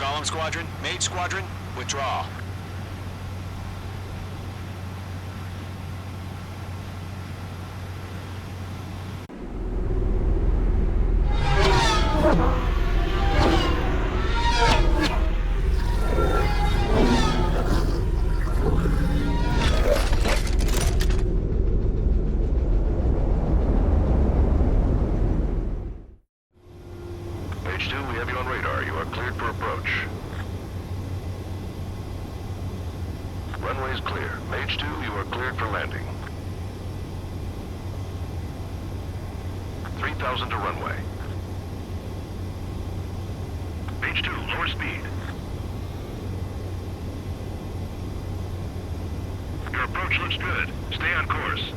Golem Squadron, Mage Squadron, withdraw. Mage 2, we have you on radar. You are cleared for approach. Runway is clear. Mage 2, you are cleared for landing. 3,000 to runway. Mage 2, lower speed. Your approach looks good. Stay on course.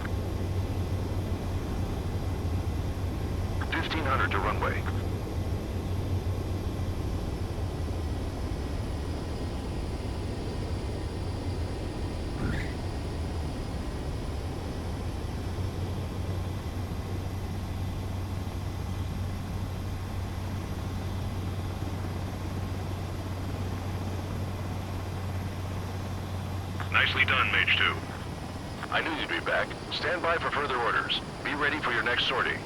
1,500 to runway. Nicely done, Mage 2. I knew you'd be back. Stand by for further orders. Be ready for your next sortie.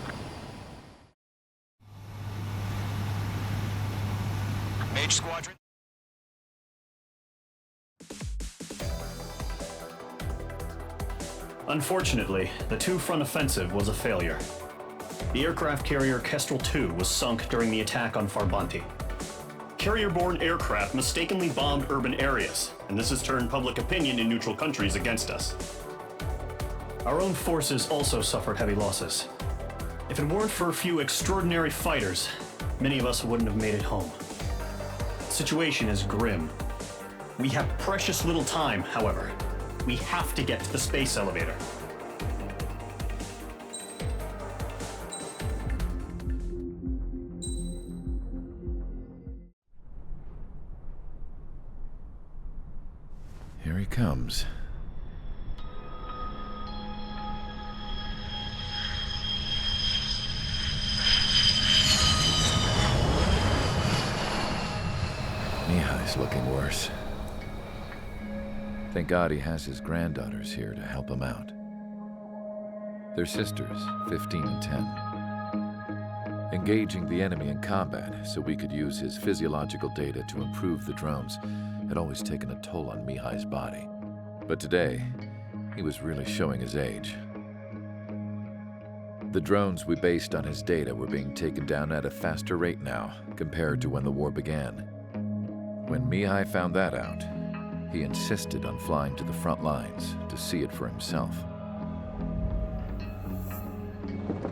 Mage Squadron. Unfortunately, the two-front offensive was a failure. The aircraft carrier Kestrel II was sunk during the attack on Farbanti. Carrier-borne aircraft mistakenly bombed urban areas, and this has turned public opinion in neutral countries against us. Our own forces also suffered heavy losses. If it weren't for a few extraordinary fighters, many of us wouldn't have made it home. The situation is grim. We have precious little time, however. We have to get to the space elevator. Here he comes. Mihai's looking worse. Thank God he has his granddaughters here to help him out. They're sisters, 15 and 10. Engaging the enemy in combat so we could use his physiological data to improve the drones had always taken a toll on Mihai's body. But today, he was really showing his age. The drones we based on his data were being taken down at a faster rate now compared to when the war began. When Mihai found that out, he insisted on flying to the front lines to see it for himself.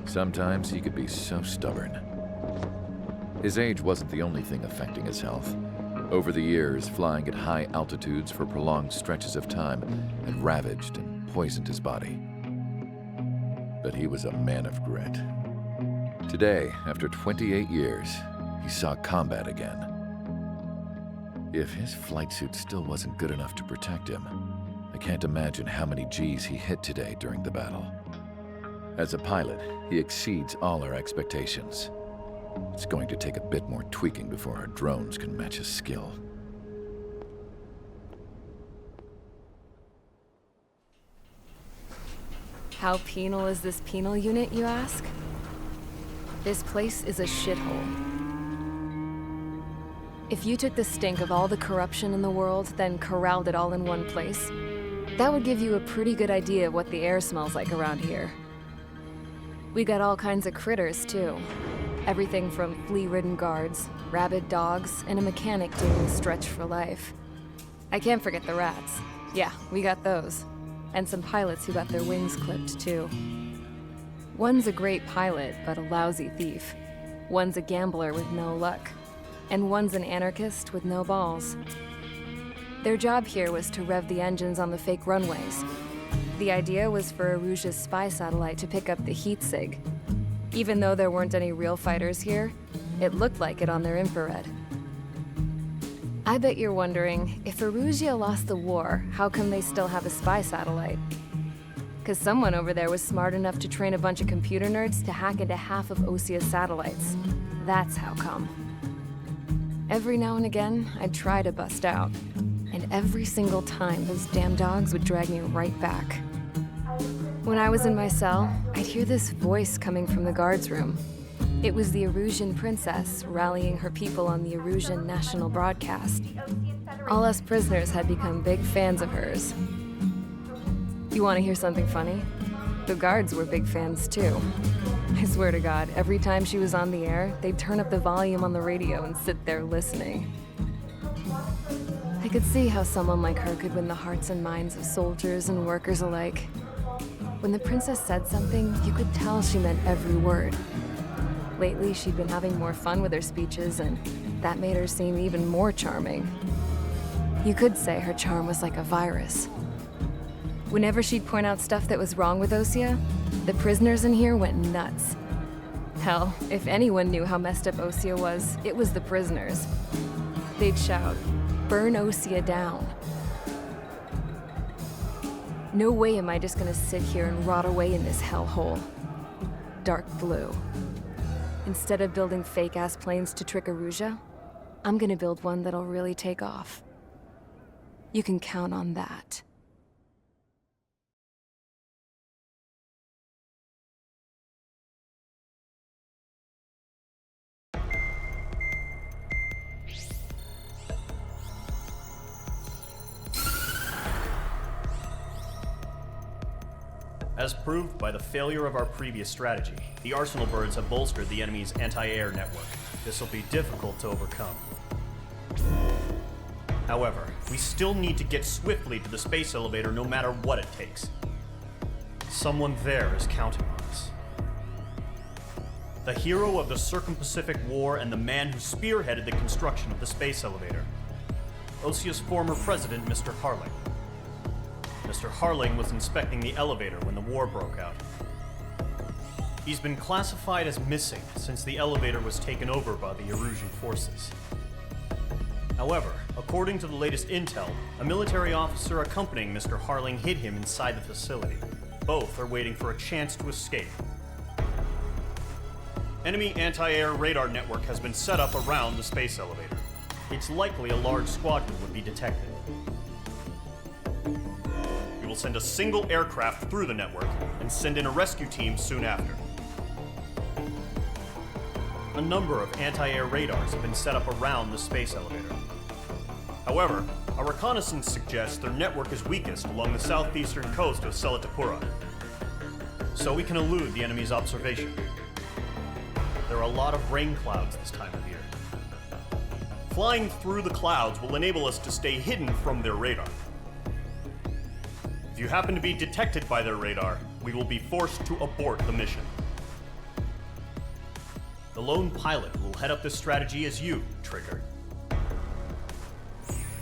Sometimes he could be so stubborn. His age wasn't the only thing affecting his health. Over the years, flying at high altitudes for prolonged stretches of time had ravaged and poisoned his body. But he was a man of grit. Today, after 28 years, he saw combat again. If his flight suit still wasn't good enough to protect him, I can't imagine how many G's he hit today during the battle. As a pilot, he exceeds all our expectations. It's going to take a bit more tweaking before our drones can match his skill. How penal is this penal unit, you ask? This place is a shithole. If you took the stink of all the corruption in the world, then corralled it all in one place, that would give you a pretty good idea of what the air smells like around here. We got all kinds of critters, too. Everything from flea-ridden guards, rabid dogs, and a mechanic doing the stretch for life. I can't forget the rats. Yeah, we got those. And some pilots who got their wings clipped, too. One's a great pilot, but a lousy thief. One's a gambler with no luck. And one's an anarchist with no balls. Their job here was to rev the engines on the fake runways. The idea was for Arusia's spy satellite to pick up the heat sig. Even though there weren't any real fighters here, it looked like it on their infrared. I bet you're wondering, if Arusia lost the war, how come they still have a spy satellite? 'Cause someone over there was smart enough to train a bunch of computer nerds to hack into half of Osia's satellites. That's how come. Every now and again, I'd try to bust out. And every single time, those damn dogs would drag me right back. When I was in my cell, I'd hear this voice coming from the guards room. It was the Erusian princess rallying her people on the Erusian national broadcast. All us prisoners had become big fans of hers. You want to hear something funny? The guards were big fans too. I swear to God, every time she was on the air, they'd turn up the volume on the radio and sit there listening. I could see how someone like her could win the hearts and minds of soldiers and workers alike. When the princess said something, you could tell she meant every word. Lately, she'd been having more fun with her speeches, and that made her seem even more charming. You could say her charm was like a virus. Whenever she'd point out stuff that was wrong with Osea, the prisoners in here went nuts. Hell, if anyone knew how messed up Osea was, it was the prisoners. They'd shout, "Burn Osea down." No way am I just gonna sit here and rot away in this hellhole. Dark blue. Instead of building fake-ass planes to trick Erusia, I'm gonna build one that'll really take off. You can count on that. As proved by the failure of our previous strategy, the Arsenal birds have bolstered the enemy's anti-air network. This will be difficult to overcome. However, we still need to get swiftly to the space elevator no matter what it takes. Someone there is counting on us. The hero of the Circum-Pacific War and the man who spearheaded the construction of the space elevator. Osea's former president, Mr. Harling. Mr. Harling was inspecting the elevator when the war broke out. He's been classified as missing since the elevator was taken over by the Erusian forces. However, according to the latest intel, a military officer accompanying Mr. Harling hid him inside the facility. Both are waiting for a chance to escape. Enemy anti-air radar network has been set up around the space elevator. It's likely a large squadron would be detected. We will send a single aircraft through the network and send in a rescue team soon after. A number of anti-air radars have been set up around the space elevator. However, our reconnaissance suggests their network is weakest along the southeastern coast of Selatapura, so we can elude the enemy's observation. There are a lot of rain clouds this time of year. Flying through the clouds will enable us to stay hidden from their radar. If you happen to be detected by their radar, we will be forced to abort the mission. The lone pilot will head up this strategy as you, Trigger.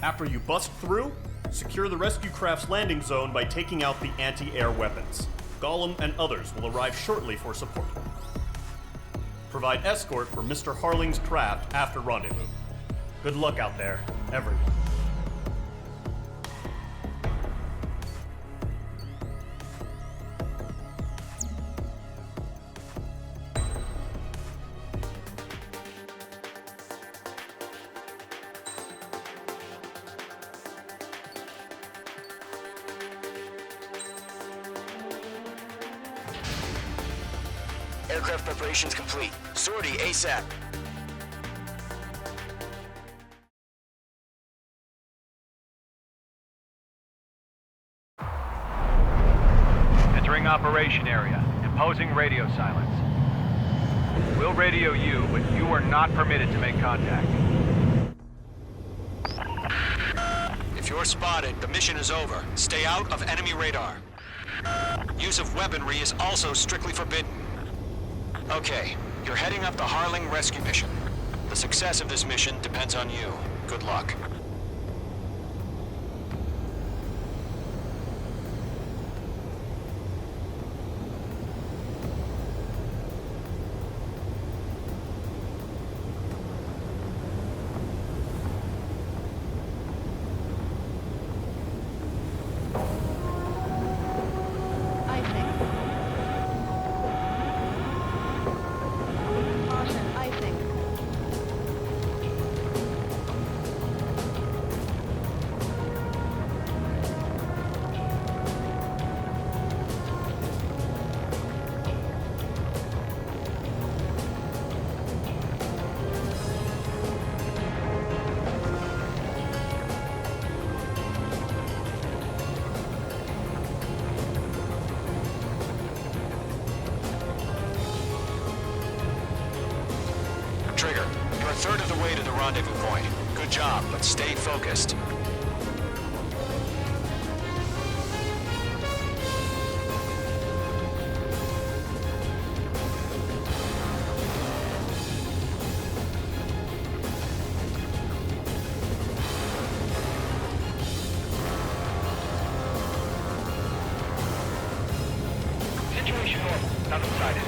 After you bust through, secure the rescue craft's landing zone by taking out the anti-air weapons. Gollum and others will arrive shortly for support. Provide escort for Mr. Harling's craft after rendezvous. Good luck out there, everyone. Aircraft preparations complete. Sortie ASAP. Entering operation area. Imposing radio silence. We'll radio you, but you are not permitted to make contact. If you're spotted, the mission is over. Stay out of enemy radar. Use of weaponry is also strictly forbidden. Okay, you're heading up the Harling rescue mission. The success of this mission depends on you. Good luck. Trigger, you're a third of the way to the rendezvous point. Good job, but stay focused. Situation normal. Nothing sighted.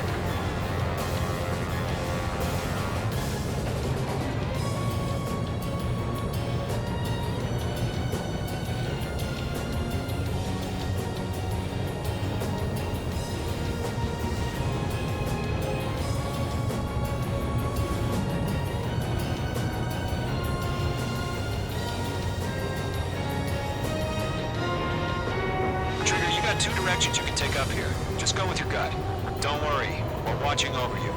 Trigger, you got two directions you can take up here. Just go with your gut. Don't worry, we're watching over you.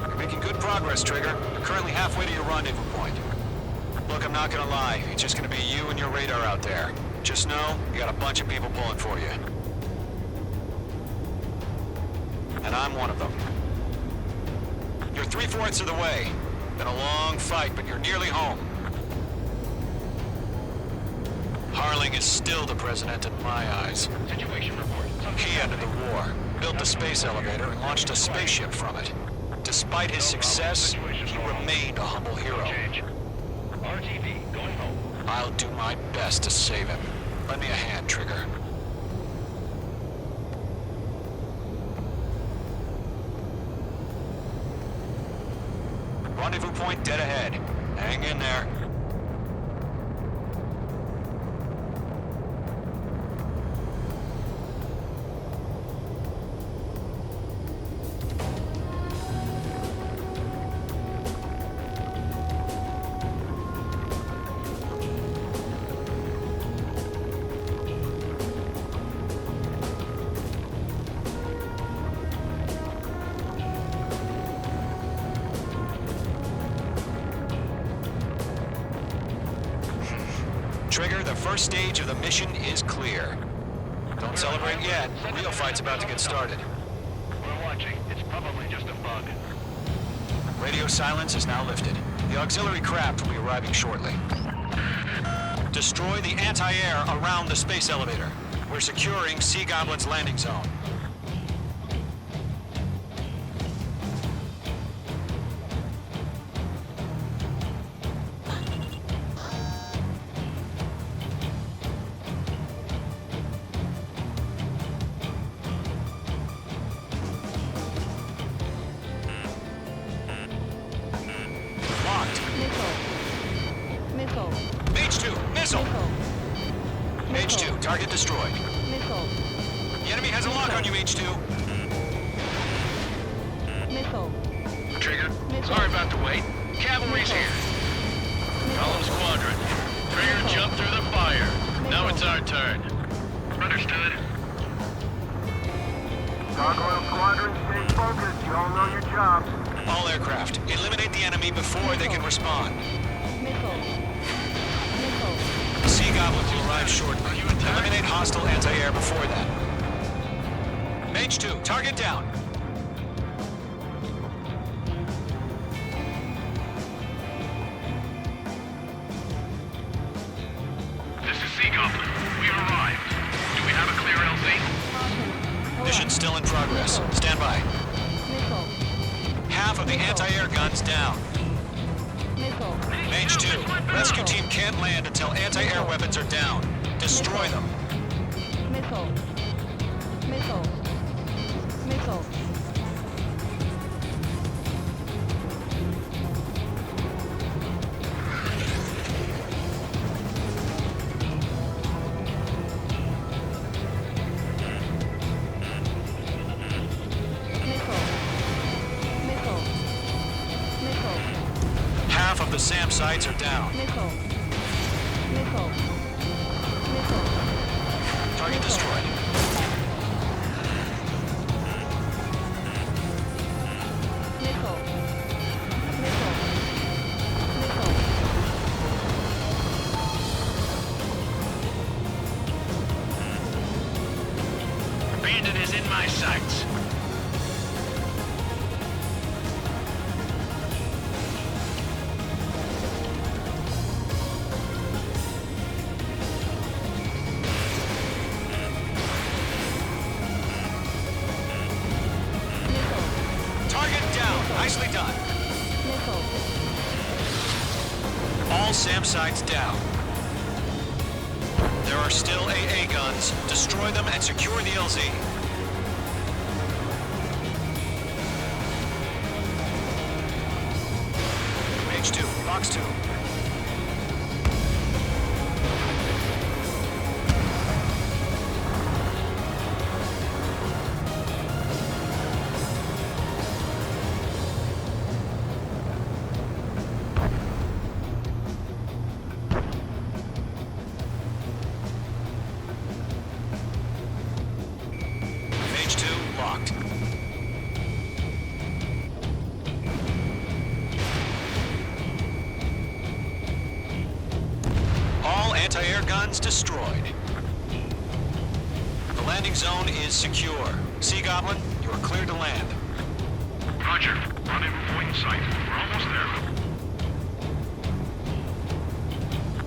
You're making good progress, Trigger. You're currently halfway to your rendezvous point. Look, I'm not gonna lie. It's just gonna be you and your radar out there. Just know, you got a bunch of people pulling for you. And I'm one of them. You're 3/4 of the way. Been a long fight, but you're nearly home. Harling is still the president in my eyes. Situation report. He ended the war, built the space elevator, and launched a spaceship from it. Despite his success, he remained a humble hero. RTV, going home. I'll do my best to save him. Lend me a hand, Trigger. Rendezvous point dead ahead. Hang in there. Trigger, the first stage of the mission is clear. Don't celebrate yet. Real fight's about to get started. We're watching. It's probably just a bug. Radio silence is now lifted. The auxiliary craft will be arriving shortly. Destroy the anti-air around the space elevator. We're securing Sea Goblin's landing zone. Locked. Missile. H2, missile! H2, target destroyed. Missile. The enemy has a lock on you, H2. Missile. Trigger, sorry about the wait. Cavalry's here. Column squadron. Trigger, jump through the fire. Now it's our turn. Understood. Gargoyle Squadron, stay focused. You all know your jobs. All aircraft, eliminate the enemy before they can respond. The Sea Goblin will arrive shortly. Eliminate hostile anti-air before that. H2, target down. This is Sea Goblin. We arrived. Do we have a clear LZ? Mission still in progress. Stand by. Half of the anti-air guns down. H2, rescue team can't land until anti-air weapons are down. Destroy them. Missile. Half of the SAM sites are down. Target destroyed. Missile. Nicely done. Missile. All SAM sites down. There are still AA guns. Destroy them and secure the LZ. H2, box 2. H2 locked. All anti-air guns destroyed. The landing zone is secure. Sea Goblin, you are cleared to land. Roger. Rendezvous point in sight. We're almost there.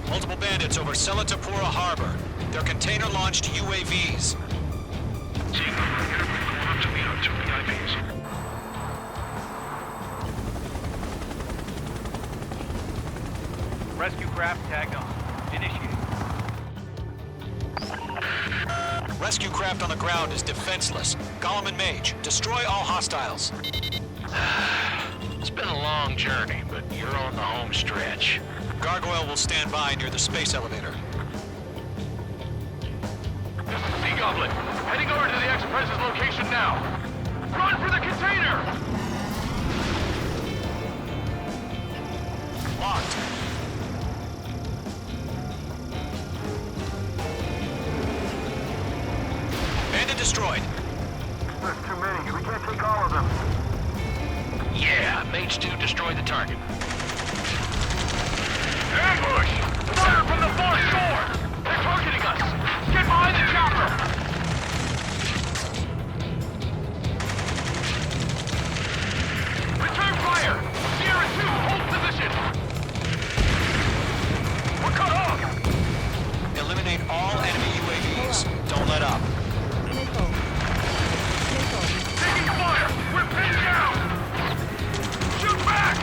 Multiple bandits over Selatapura Harbor. They're container-launched UAVs. Seeing over here, we're going up to meet our 2 PIVs. Rescue craft tagged on. Initiate. Rescue craft on the ground is defenseless. Golem and Mage, destroy all hostiles. It's been a long journey, but you're on the home stretch. Gargoyle will stand by near the space elevator. This is Sea Goblin. Heading over to the Express's location now. Run for the container! Locked. Bandit destroyed. There's too many. We can't take all of them. Yeah, Mage 2 destroyed the target. Ambush! Fire from the far shore! They're targeting us! Get behind the chopper! Return fire! Sierra 2, hold position! We're cut off! Eliminate all enemy UAVs. Don't let up. Missile. Missile. Taking fire! We're pinned down! Shoot back!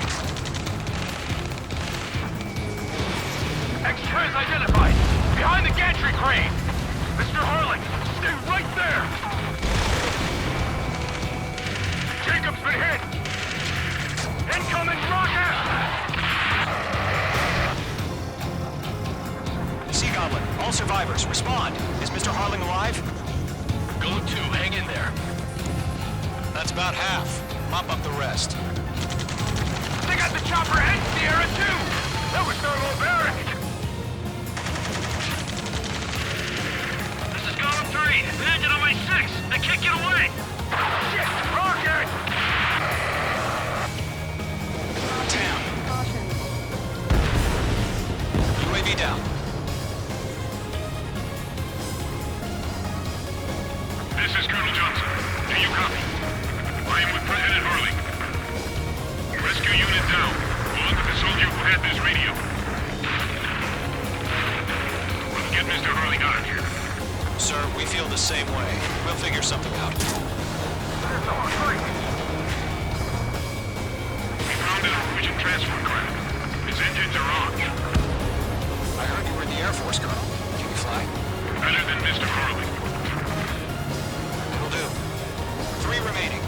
Express identified! Behind the gantry crane! Mr. Harling, stay right there! Jacob's been hit! Incoming rocket! Sea Goblin, all survivors, respond. Is Mr. Harling alive? Go to, hang in there. That's about half. Mop up the rest. They got the chopper and Sierra too! That was thermobaric! This is Golem 3. Bandit on my 6. I can't get away! Shit! Rocket! Damn. Caution. UAV down. This is Colonel Johnson. Do you copy? I am with President Harling. Rescue unit down. Go look at the soldier who had this radio. We'll get Mr. Harling out of here. Sir, we feel the same way. We'll figure something out. We found an Norwegian transfer craft. His engines are on. I heard you were in the Air Force, Colonel. Can you fly? Better than Mr. Harling. It'll do. 3 remaining.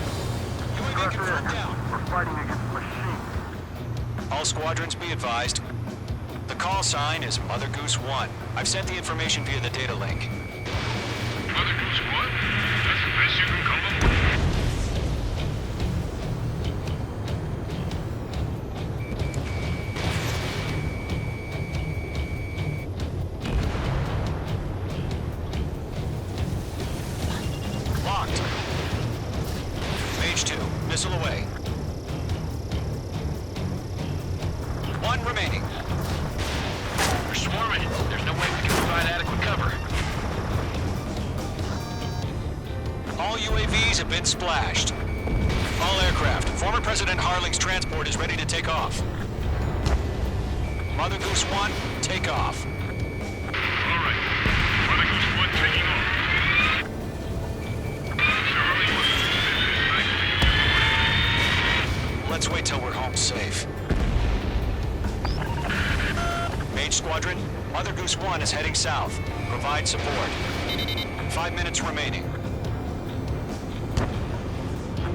UAV confirmed down. We're fighting against machines. All squadrons be advised. The call sign is Mother Goose 1. I've sent the information via the data link. Mother Goose what? That's the best you can come up with? Locked. Mage 2, missile away. 1 remaining. We're swarming. There's no way we can provide adequate cover. All UAVs have been splashed. All aircraft. Former President Harling's transport is ready to take off. Mother Goose 1, take off. All right. Mother Goose 1 taking off. Mr. Harling, Let's wait till we're home safe. Mage Squadron, Mother Goose 1 is heading south. Provide support. 5 minutes remaining.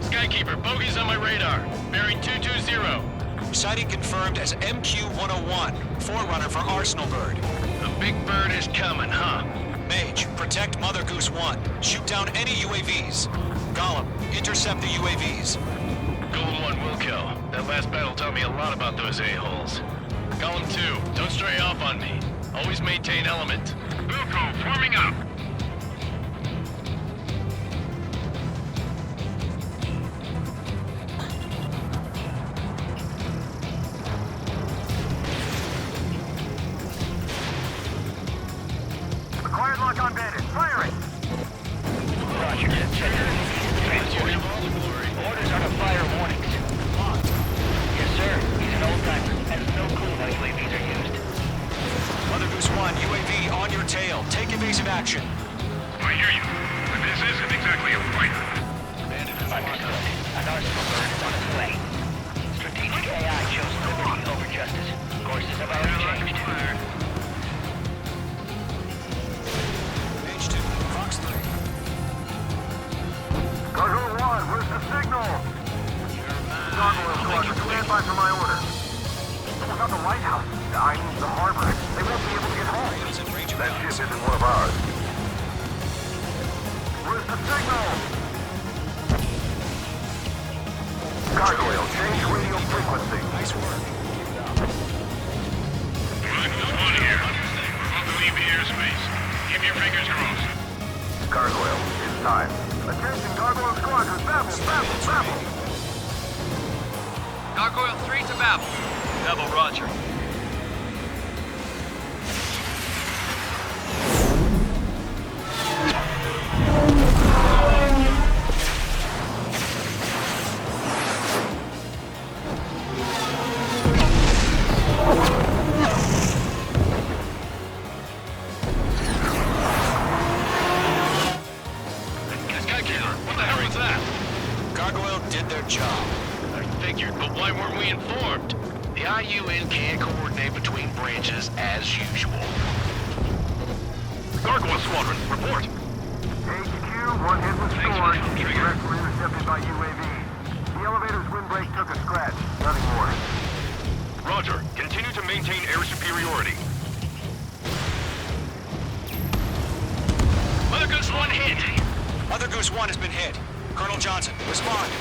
Skykeeper, bogey's on my radar. Bearing 220. Sighting confirmed as MQ-101, forerunner for Arsenal Bird. The big bird is coming, huh? Mage, protect Mother Goose 1. Shoot down any UAVs. Gollum, intercept the UAVs. Golem 1 Wilco. That last battle taught me a lot about those a-holes. Golem 2, don't stray off on me. Always maintain element. Wilco, forming up. Acquired lock on bandit. Firing. Roger, check. Transport. Orders are to fire warnings. Locked. Yes, sir. He's an old-timer. Has no clue how UAVs are used. Mother Goose 1, UAV on your tail. Take evasive action. I hear you. But this isn't exactly a fight. Understood. An Arsenal Bird is on its way. Strategic AI chose liberty over justice. Courses have already changed. Mage 2, Fox 3. Cargo 1, where's the signal? Gargoyle Squadron, stand by for my order. What about the lighthouse? I mean the harbor. They won't be able to get home. That ship isn't one of ours. Where's the signal? Gargoyle, change radio frequency. Nice work. One here. We're about to leave the airspace. Keep your fingers crossed. Gargoyle, it's time. Attention, Gargoyle Squadron, babble, babble, babble. Gargoyle 3 to Babel. Babel, roger. Skykeeper, what the hell was that? Gargoyle did their job. I figured, but why weren't we informed? The IUN can't coordinate between branches as usual. Gargoyle Squadron, report. HQ, one hit was scored. Threats were intercepted by UAV. The elevator's windbreak took a scratch. Nothing more. Roger. Continue to maintain air superiority. Mother Goose 1 hit! Mother Goose 1 has been hit. Colonel Johnson, respond.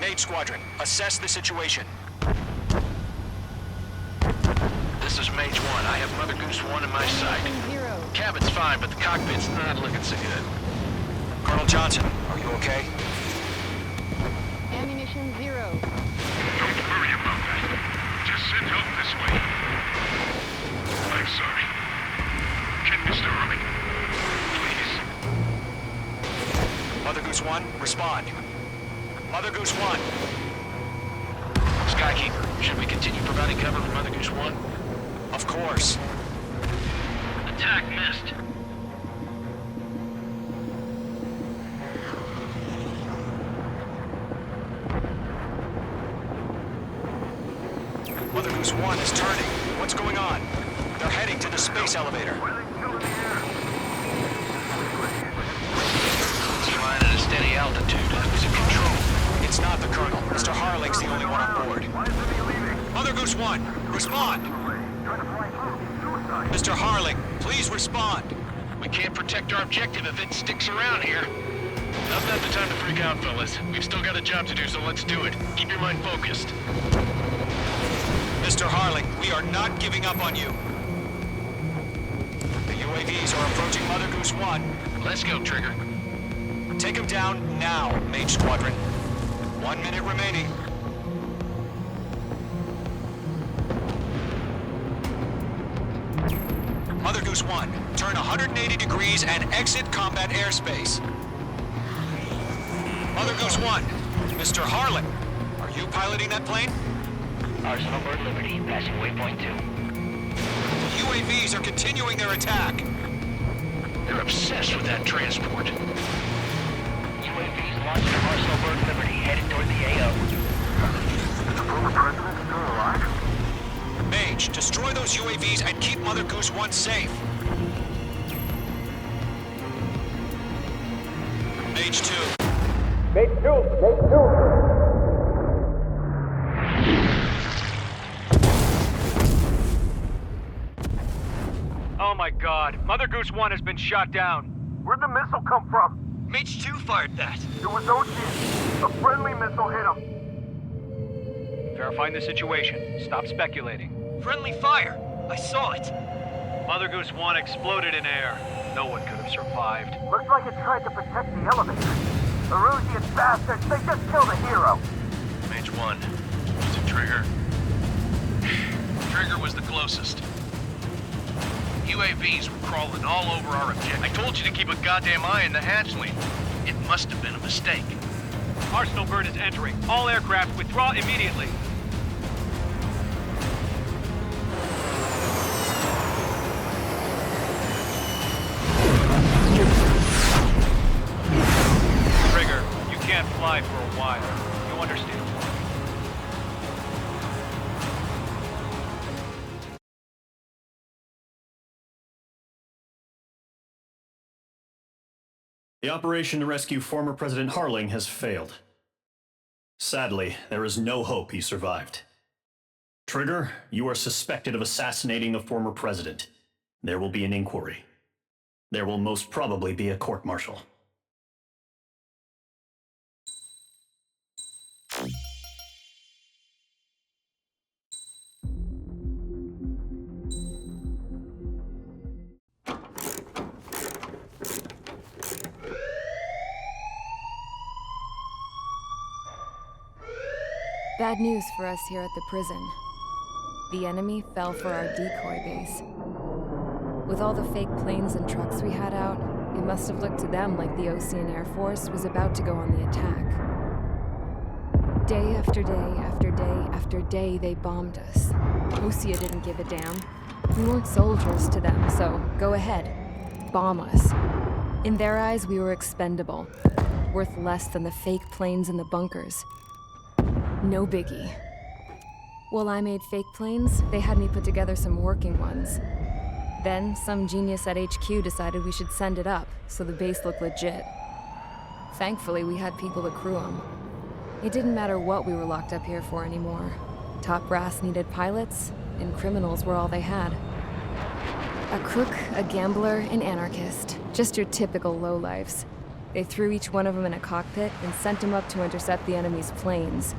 Mage Squadron, assess the situation. This is Mage 1. I have Mother Goose 1 in my sight. 0. Cabin's fine, but the cockpit's not looking so good. Colonel Johnson, are you okay? Ammunition 0. Don't worry about that. Just send help this way. I'm sorry. Get Mr. Early. Please. Mother Goose 1, respond. Mother Goose 1. Skykeeper, should we continue providing cover for Mother Goose 1? Of course. Attack missed. Mother Goose 1 is turning. What's going on? They're heading to the space elevator. It's flying at a steady altitude. Who's in control? It's not the Colonel. Mr. Harling's the only one on board. Mother Goose 1, respond! Mr. Harling, please respond. We can't protect our objective if it sticks around here. Now's not the time to freak out, fellas. We've still got a job to do, so let's do it. Keep your mind focused. Mr. Harling, we are not giving up on you. The UAVs are approaching Mother Goose 1. Let's go, Trigger. Take him down now, Mage Squadron. 1 minute remaining. Mother Goose 1, turn 180 degrees and exit combat airspace. Mother Goose 1, Mr. Harlan, are you piloting that plane? Arsenal Bird Liberty, passing waypoint 2. UAVs are continuing their attack. They're obsessed with that transport. UAVs launched from Arsenal Bird Liberty, headed toward the AO. those UAVs and keep Mother Goose 1 safe. Mage 2. Mage 2. Oh my god, Mother Goose 1 has been shot down. Where'd the missile come from? Mage 2 fired that. It was Ocean. A friendly missile hit him. Verifying the situation. Stop speculating. Friendly fire! I saw it! Mother Goose 1 exploded in air. No one could have survived. Looks like it tried to protect the elevator. The Erusian bastards, they just killed a hero. Mage 1. Was it Trigger? Trigger was the closest. UAVs were crawling all over our objective. I told you to keep a goddamn eye on the hatchling. It must have been a mistake. Arsenal bird is entering. All aircraft withdraw immediately. Trigger, you can't fly for a while. You understand? The operation to rescue former President Harling has failed. Sadly, there is no hope he survived. Trigger, you are suspected of assassinating the former president. There will be an inquiry. There will most probably be a court-martial. Bad news for us here at the prison. The enemy fell for our decoy base. With all the fake planes and trucks we had out, it must have looked to them like the Ocean Air Force was about to go on the attack. Day after day after day after day, they bombed us. Osea didn't give a damn. We weren't soldiers to them, so go ahead. Bomb us. In their eyes, we were expendable. Worth less than the fake planes in the bunkers. No biggie. While I made fake planes, they had me put together some working ones. Then, some genius at HQ decided we should send it up, so the base looked legit. Thankfully, we had people to crew them. It didn't matter what we were locked up here for anymore. Top brass needed pilots, and criminals were all they had. A crook, a gambler, an anarchist. Just your typical lowlifes. They threw each one of them in a cockpit and sent them up to intercept the enemy's planes.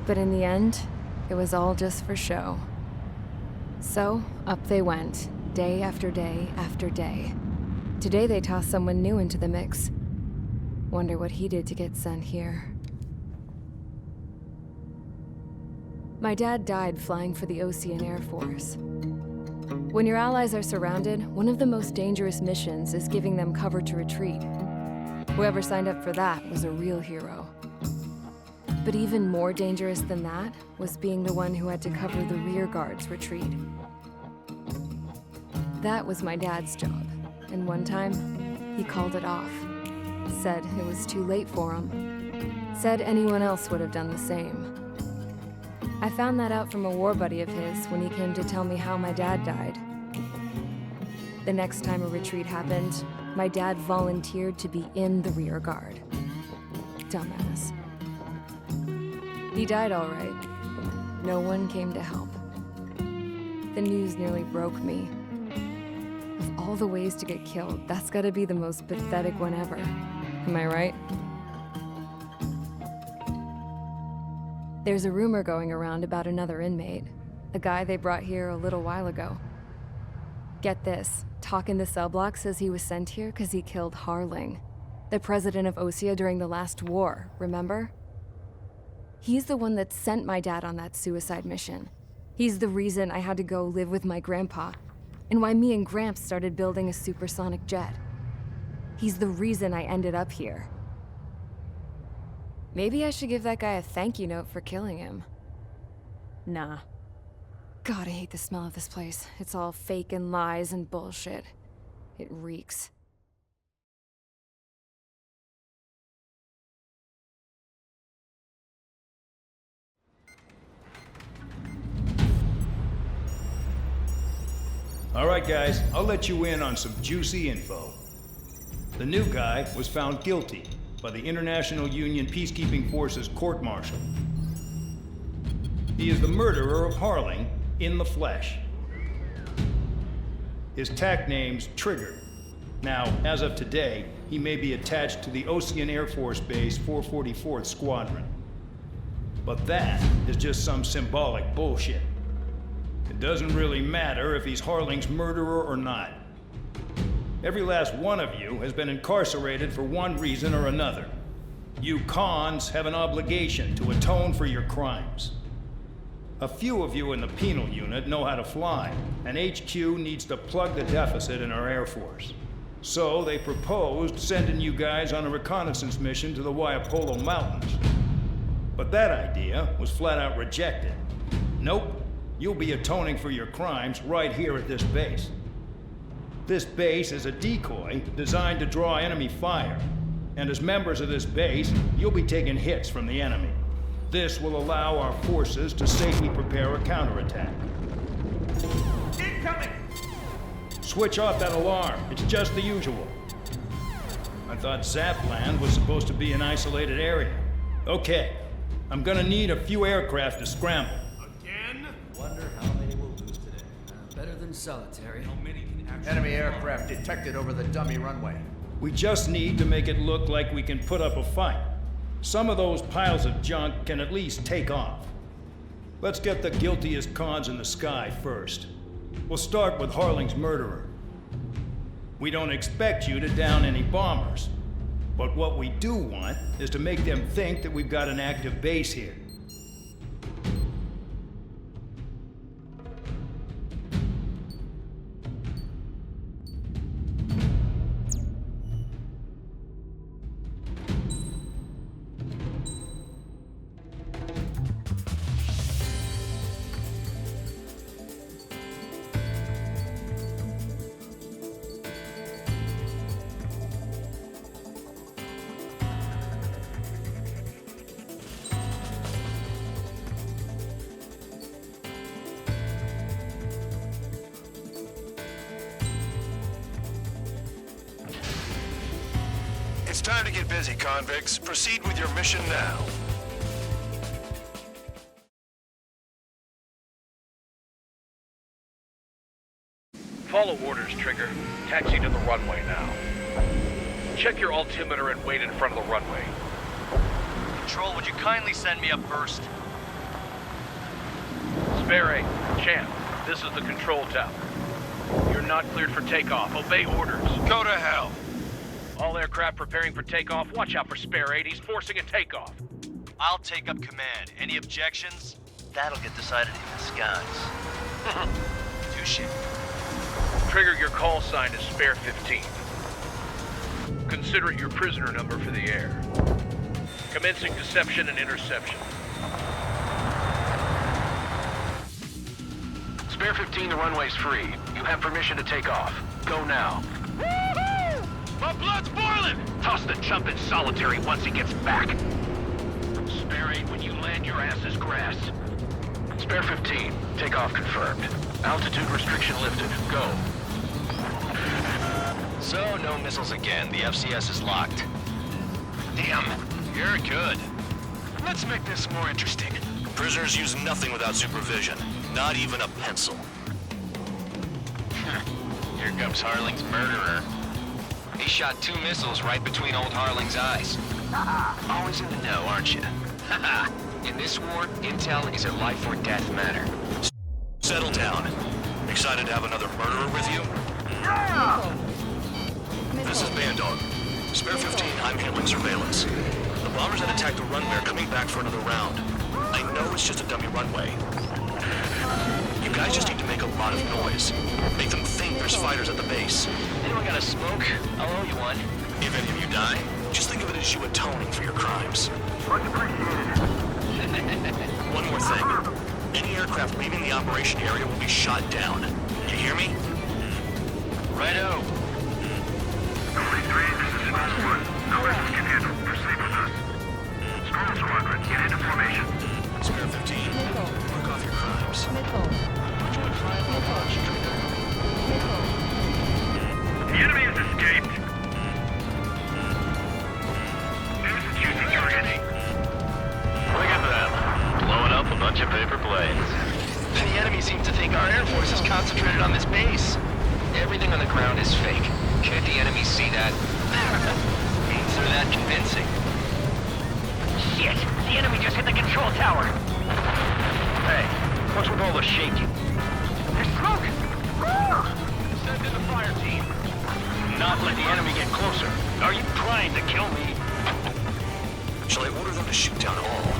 But in the end, it was all just for show. So, up they went, day after day after day. Today they tossed someone new into the mix. Wonder what he did to get sent here. My dad died flying for the Ocean Air Force. When your allies are surrounded, one of the most dangerous missions is giving them cover to retreat. Whoever signed up for that was a real hero. But even more dangerous than that was being the one who had to cover the rear guard's retreat. That was my dad's job, and one time, he called it off. Said it was too late for him. Said anyone else would have done the same. I found that out from a war buddy of his when he came to tell me how my dad died. The next time a retreat happened, my dad volunteered to be in the rear guard. Dumbass. He died all right. No one came to help. The news nearly broke me. Of all the ways to get killed, that's gotta be the most pathetic one ever. Am I right? There's a rumor going around about another inmate. A guy they brought here a little while ago. Get this, Talk in the cell block says he was sent here because he killed Harling, the president of Osea during the last war, remember? He's the one that sent my dad on that suicide mission. He's the reason I had to go live with my grandpa, and why me and Gramps started building a supersonic jet. He's the reason I ended up here. Maybe I should give that guy a thank you note for killing him. Nah. God, I hate the smell of this place. It's all fake and lies and bullshit. It reeks. All right, guys, I'll let you in on some juicy info. The new guy was found guilty by the International Union Peacekeeping Forces court-martial. He is the murderer of Harling in the flesh. His tag name's Trigger. Now, as of today, he may be attached to the Ocean Air Force Base 444th Squadron. But that is just some symbolic bullshit. It doesn't really matter if he's Harling's murderer or not. Every last one of you has been incarcerated for one reason or another. You cons have an obligation to atone for your crimes. A few of you in the penal unit know how to fly, and HQ needs to plug the deficit in our Air Force. So they proposed sending you guys on a reconnaissance mission to the Waiapolo Mountains. But that idea was flat out rejected. Nope, you'll be atoning for your crimes right here at this base. This base is a decoy designed to draw enemy fire, and as members of this base, you'll be taking hits from the enemy. This will allow our forces to safely prepare a counterattack. Incoming! Switch off that alarm. It's just the usual. I thought Zapland was supposed to be an isolated area. Okay, I'm gonna need a few aircraft to scramble. Again? Wonder how many we'll lose today. Better than solitary. How many can actually... Enemy aircraft detected over the dummy runway. We just need to make it look like we can put up a fight. Some of those piles of junk can at least take off. Let's get the guiltiest cons in the sky first. We'll start with Harling's murderer. We don't expect you to down any bombers, but what we do want is to make them think that we've got an active base here. It's time to get busy, convicts. Proceed with your mission now. Follow orders, Trigger. Taxi to the runway now. Check your altimeter and wait in front of the runway. Control, would you kindly send me up first? Spare 8, Champ, this is the control tower. You're not cleared for takeoff. Obey orders. Go to hell. All aircraft preparing for takeoff. Watch out for Spare 8. He's forcing a takeoff. I'll take up command. Any objections? That'll get decided in the skies. Touche. Trigger, your call sign is Spare 15. Consider it your prisoner number for the air. Commencing deception and interception. Spare 15, the runway's free. You have permission to take off. Go now. Woohoo! My blood's boiling! Toss the chump in solitary once he gets back. Spare 8, when you land, your ass is grass. Spare 15, takeoff confirmed. Altitude restriction lifted. Go. So, no missiles again. The FCS is locked. Damn, you're good. Let's make this more interesting. Prisoners use nothing without supervision. Not even a pencil. Here comes Harling's murderer. He shot 2 missiles right between old Harling's eyes. Always in the know, aren't you? In this war, intel is a life or death matter. Settle down. Excited to have another murderer with you? Yeah! This is Bandog. Spare 15, I'm handling surveillance. The bombers that attacked the runway are coming back for another round. I know it's just a dummy runway. You guys just need to make a lot of noise. Make them think there's fighters at the base. Anyone got a smoke? I'll owe you one. If any of you die, just think of it as you atoning for your crimes. Much appreciated. One more thing. Any aircraft leaving the operation area will be shot down. You hear me? Righto. Complete 3, this is Small 1. No missiles can handle. Proceed with us. Small Squadron, get into formation. Spare 15. Mark off your crimes. Nickel. Join 5 on launch, Trigger. bunch of paper planes. The enemy seems to think our Air Force is concentrated on this base. Everything on the ground is fake. Can't the enemy see that? Ain't so that convincing. Shit! The enemy just hit the control tower! Hey, what's with all the shaking? There's smoke! Send in the fire team. Not let the enemy get closer. Are you trying to kill me? Shall I order them to shoot down all?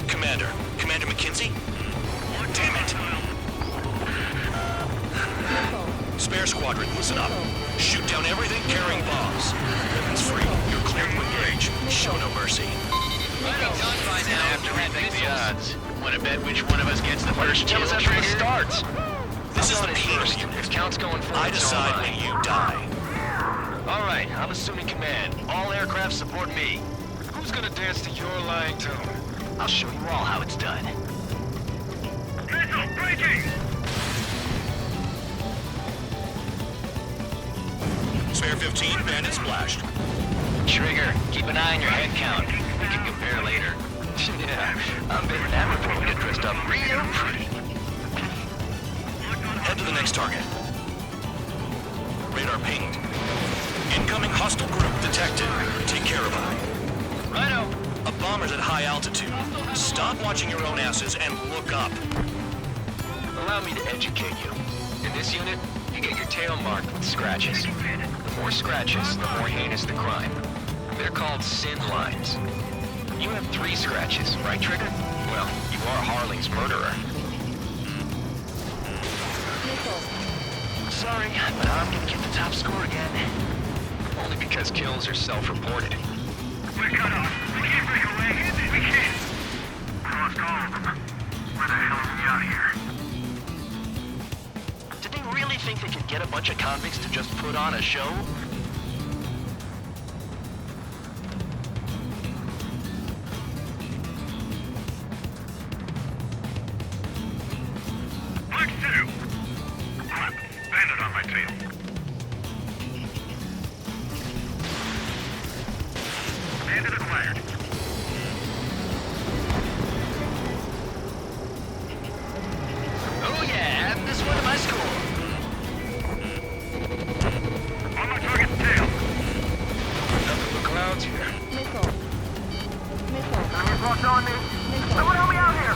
Commander McKenzie? Damn it! Spare squadron, listen up. Shoot down everything carrying bombs. Weapons free. You're cleared to engage. Show no mercy. I'd be done by now after we think the odds. Want to bet which one of us gets the first kill after it starts. This is the penal unit. If count's going for I decide when you die. All right, I'm assuming command. All aircraft support me. Who's gonna dance to your lying tune? I'll show you all how it's done. Missile breaking! Spare 15, bandit splashed. Trigger, keep an eye on your head count. We can compare later. Yeah, I'm betting that report will get dressed up real pretty. Head to the next target. Radar pinged. Incoming hostile group detected. Take care of them. Righto. A bomber's at high altitude. Stop watching your own asses and look up. Allow me to educate you. In this unit, you get your tail marked with scratches. The more scratches, the more heinous the crime. They're called sin lines. You have 3 scratches, right, Trigger? Well, you are Harley's murderer. Sorry, but I'm gonna get the top score again. Only because kills are self-reported. We're cut off. We can't break away. We can't. I lost all of them. Where the hell are we out here? Did they really think they could get a bunch of convicts to just put on a show? Mark 2. Bandit on my tail. Bandit acquired. Oh yeah, add this one to my score. On my target's tail. Nothing but clouds here. Missile. Missile. Enemy's locked on me. Missile. Someone help me out here.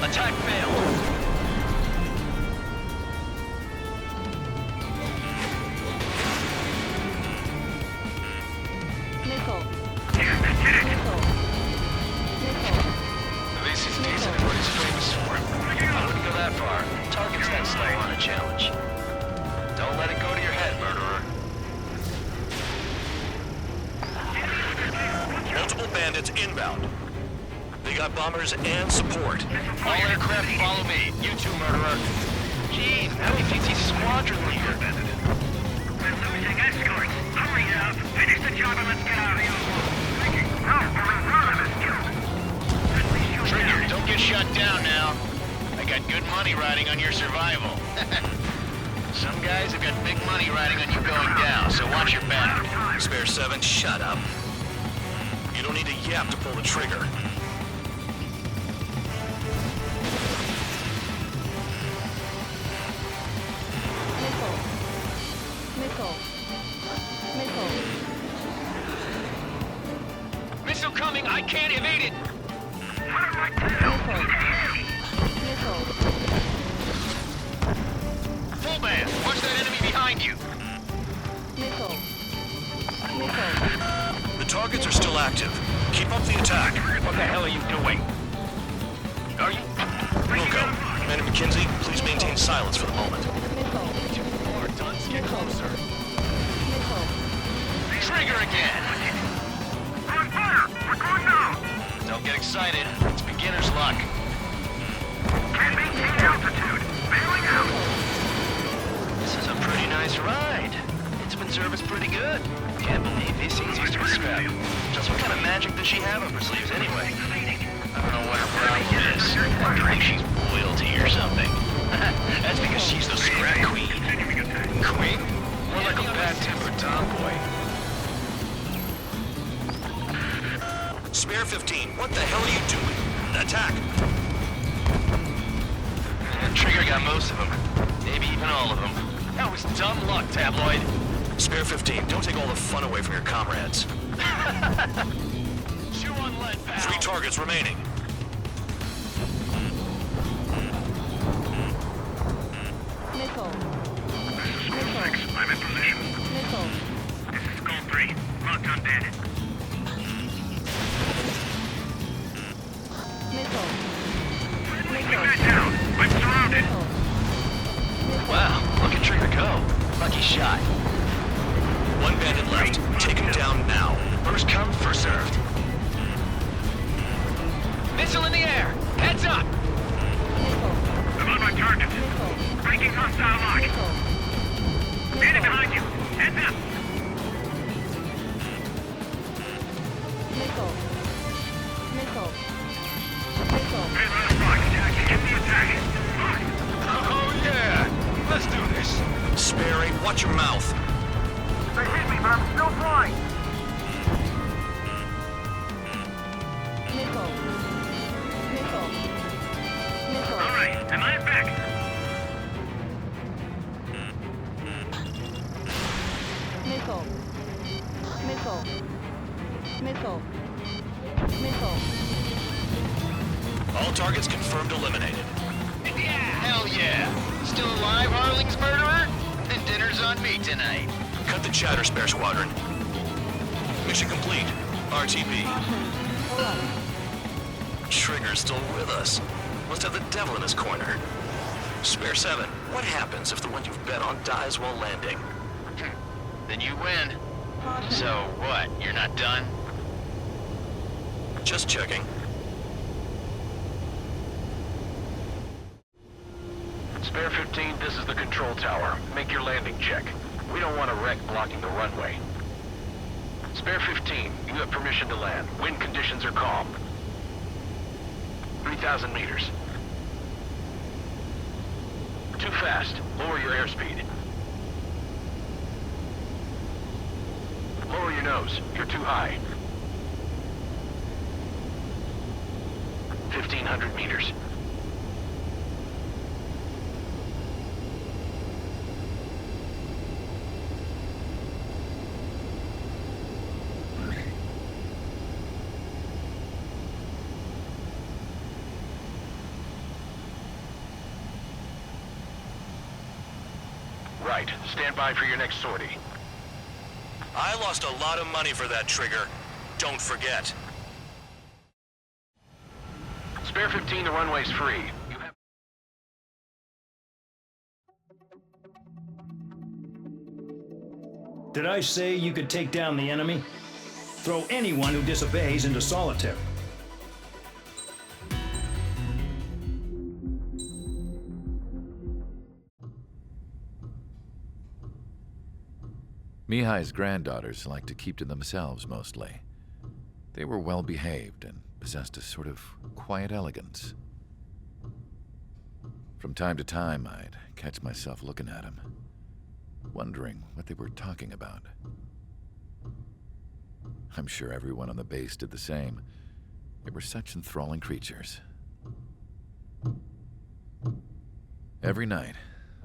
Attack failed. Missile. Yeah, that did it. Missile. Missile. This is decent at what he's famous for. I wouldn't go that far. Target's that slow on a challenge. Don't let it go to your head, murderer. Multiple bandits inbound. They got bombers and support. All aircraft follow me. You too, murderer. Jeez, now he thinks he's squadron leader. We're losing escorts. Hurry up. Finish the job and let's get out of here. No, we're in this. Trigger, don't get shut down now. I got good money riding on your survival. Some guys have got big money riding on you going down, so watch your back. Spare 7, shut up. You don't need a yap to pull the trigger. Missile. Missile. Missile. Missile coming, I can't evade it. Missile. Missile. Full band, watch that enemy behind you. Missile. Missile. The targets are still active. Keep up the attack. What the hell are you doing? Are you? Wilco, Commander McKenzie, please maintain silence for the moment. Missile. More tons, get closer. Missile. Trigger again. We're on fire. We're going down. Don't get excited. It's beginner's luck. Can't maintain altitude. Bailing out. This is a pretty nice ride. It's been serviced pretty good. Can't believe these things used to be scrapped. Just what kind of magic does she have up her sleeves anyway? I don't know what her problem is. I think she's royalty or something. That's because she's the scrap queen. Queen? More like a bad-tempered tomboy. Spare 15, what the hell are you doing? Attack! Trigger got most of them. Maybe even all of them. That was dumb luck, Tabloid. Spare 15, don't take all the fun away from your comrades. Chew on lead, pal. 3 targets remaining. Missile. Skull 6, I'm in position. Missile. This is Skull 3, locked on bandit. Missile. Keep that down, I'm surrounded. Wow, look at Trigger go. Lucky shot. 1 bandit left. Take him down now. First come, first served. Missile in the air. Heads up. I'm on my target. Breaking hostile lock. Bandit behind you. Heads up. Missile. Missile. Missile. Here's another block. Get the attack. Oh yeah. Let's do this. Spare 8, watch your mouth. They hit me, but I'm still flying. Missile. Missile. Missile. All right, am I back? Missile. Missile. Missile. Missile. All targets confirmed eliminated. Hell yeah. Still alive, Harling's murderer? Then dinner's on me tonight. Cut the chatter, Spare Squadron. Mission complete. RTB. Trigger's still with us. Must have the devil in his corner. Spare 7, what happens if the one you've bet on dies while landing? Then you win. So what, you're not done? Just checking. Spare 15, this is the control tower. Make your landing check. We don't want a wreck blocking the runway. Spare 15, you have permission to land. Wind conditions are calm. 3,000 meters. Too fast. Lower your airspeed. Lower your nose. You're too high. 1,500 meters. Right. Stand by for your next sortie. I lost a lot of money for that Trigger. Don't forget. Spare 15, the runway's free. Did I say you could take down the enemy? Throw anyone who disobeys into solitary. Mihai's granddaughters liked to keep to themselves mostly. They were well behaved and possessed a sort of quiet elegance. From time to time, I'd catch myself looking at them, wondering what they were talking about. I'm sure everyone on the base did the same. They were such enthralling creatures. Every night,